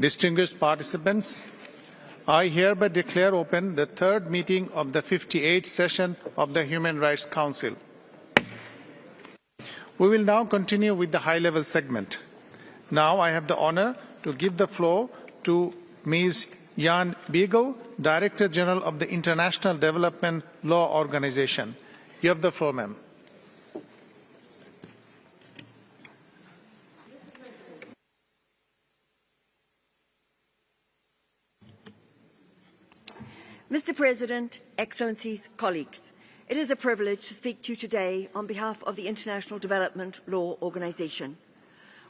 Distinguished participants, I hereby declare open the third meeting of the 58th session of the Human Rights Council. We will now continue with the high-level segment. Now I have the honor to give the floor to Ms. Jan Beagle, Director General of the International Development Law Organization. You have the floor, ma'am. Mr. President, Excellencies, colleagues, it is a privilege to speak to you today on behalf of the International Development Law Organization.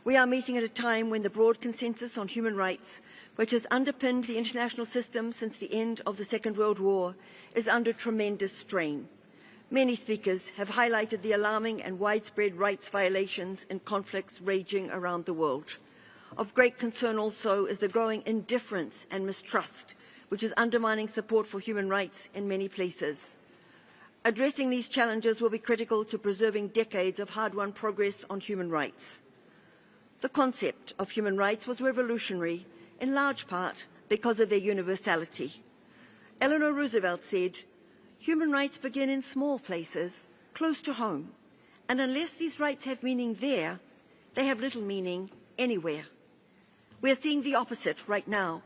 We are meeting at a time when the broad consensus on human rights, which has underpinned the international system since the end of the Second World War, is under tremendous strain. Many speakers have highlighted the alarming and widespread rights violations in conflicts raging around the world. Of great concern also is the growing indifference and mistrust, which is undermining support for human rights in many places. Addressing these challenges will be critical to preserving decades of hard-won progress on human rights. The concept of human rights was revolutionary, in large part because of their universality. Eleanor Roosevelt said, "Human rights begin in small places, close to home, and unless these rights have meaning there, they have little meaning anywhere." We are seeing the opposite right now.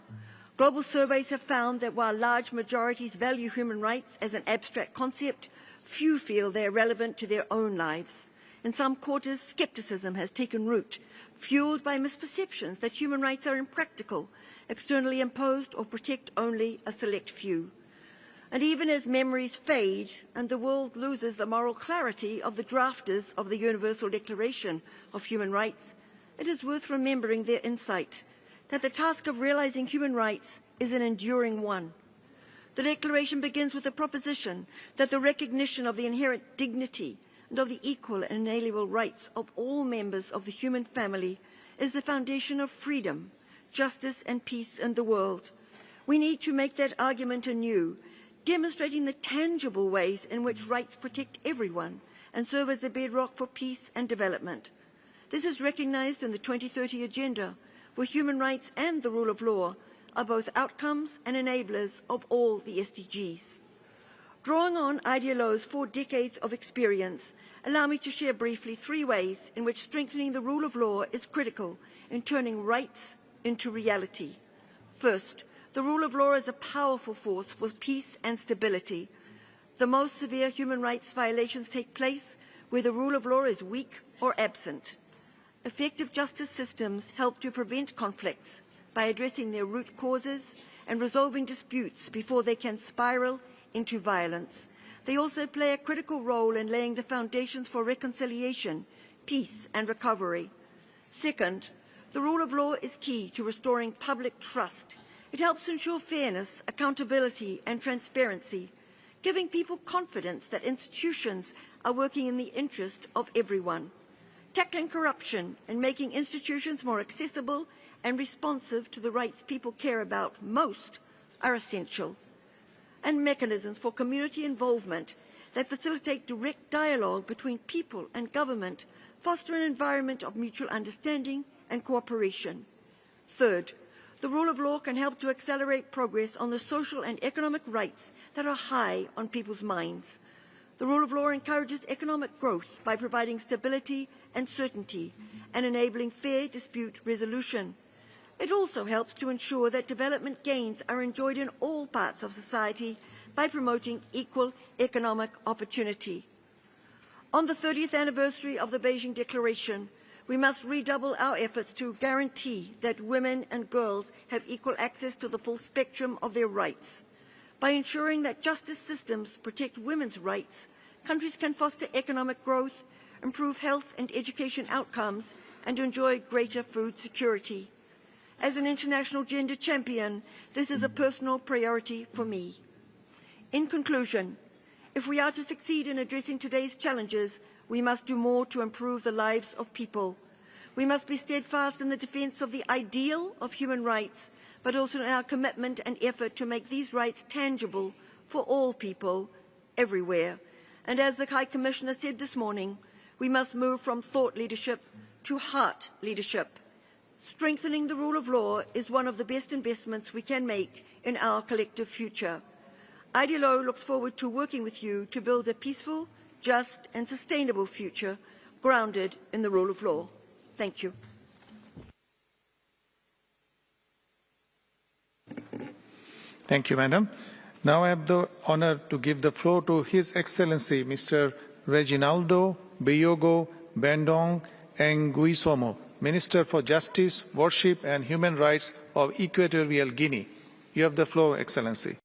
Global surveys have found that while large majorities value human rights as an abstract concept, few feel they are relevant to their own lives. In some quarters, scepticism has taken root, fueled by misperceptions that human rights are impractical, externally imposed, or protect only a select few. And even as memories fade and the world loses the moral clarity of the drafters of the Universal Declaration of Human Rights, it is worth remembering their insight that the task of realizing human rights is an enduring one. The Declaration begins with the proposition that the recognition of the inherent dignity and of the equal and inalienable rights of all members of the human family is the foundation of freedom, justice and peace in the world. We need to make that argument anew, demonstrating the tangible ways in which rights protect everyone and serve as a bedrock for peace and development. This is recognized in the 2030 Agenda, where human rights and the rule of law are both outcomes and enablers of all the SDGs. Drawing on IDLO's 4 decades of experience, allow me to share briefly 3 ways in which strengthening the rule of law is critical in turning rights into reality. First, the rule of law is a powerful force for peace and stability. The most severe human rights violations take place where the rule of law is weak or absent. Effective justice systems help to prevent conflicts by addressing their root causes and resolving disputes before they can spiral into violence. They also play a critical role in laying the foundations for reconciliation, peace and recovery. Second, the rule of law is key to restoring public trust. It helps ensure fairness, accountability and transparency, giving people confidence that institutions are working in the interest of everyone. Tackling corruption and making institutions more accessible and responsive to the rights people care about most are essential. And mechanisms for community involvement that facilitate direct dialogue between people and government foster an environment of mutual understanding and cooperation. Third, the rule of law can help to accelerate progress on the social and economic rights that are high on people's minds. The rule of law encourages economic growth by providing stability and certainty and enabling fair dispute resolution. It also helps to ensure that development gains are enjoyed in all parts of society by promoting equal economic opportunity. On the 30th anniversary of the Beijing Declaration, we must redouble our efforts to guarantee that women and girls have equal access to the full spectrum of their rights. By ensuring that justice systems protect women's rights, countries can foster economic growth, improve health and education outcomes, and enjoy greater food security. As an international gender champion, this is a personal priority for me. In conclusion, if we are to succeed in addressing today's challenges, we must do more to improve the lives of people. We must be steadfast in the defence of the ideal of human rights, but also in our commitment and effort to make these rights tangible for all people, everywhere. And as the High Commissioner said this morning, we must move from thought leadership to heart leadership. Strengthening the rule of law is one of the best investments we can make in our collective future. IDLO looks forward to working with you to build a peaceful, just and sustainable future grounded in the rule of law. Thank you. Thank you, Madam. Now I have the honor to give the floor to His Excellency, Mr. Reginaldo Biogo Bandong Nguissomo, Minister for Justice, Worship and Human Rights of Equatorial Guinea. You have the floor, Excellency.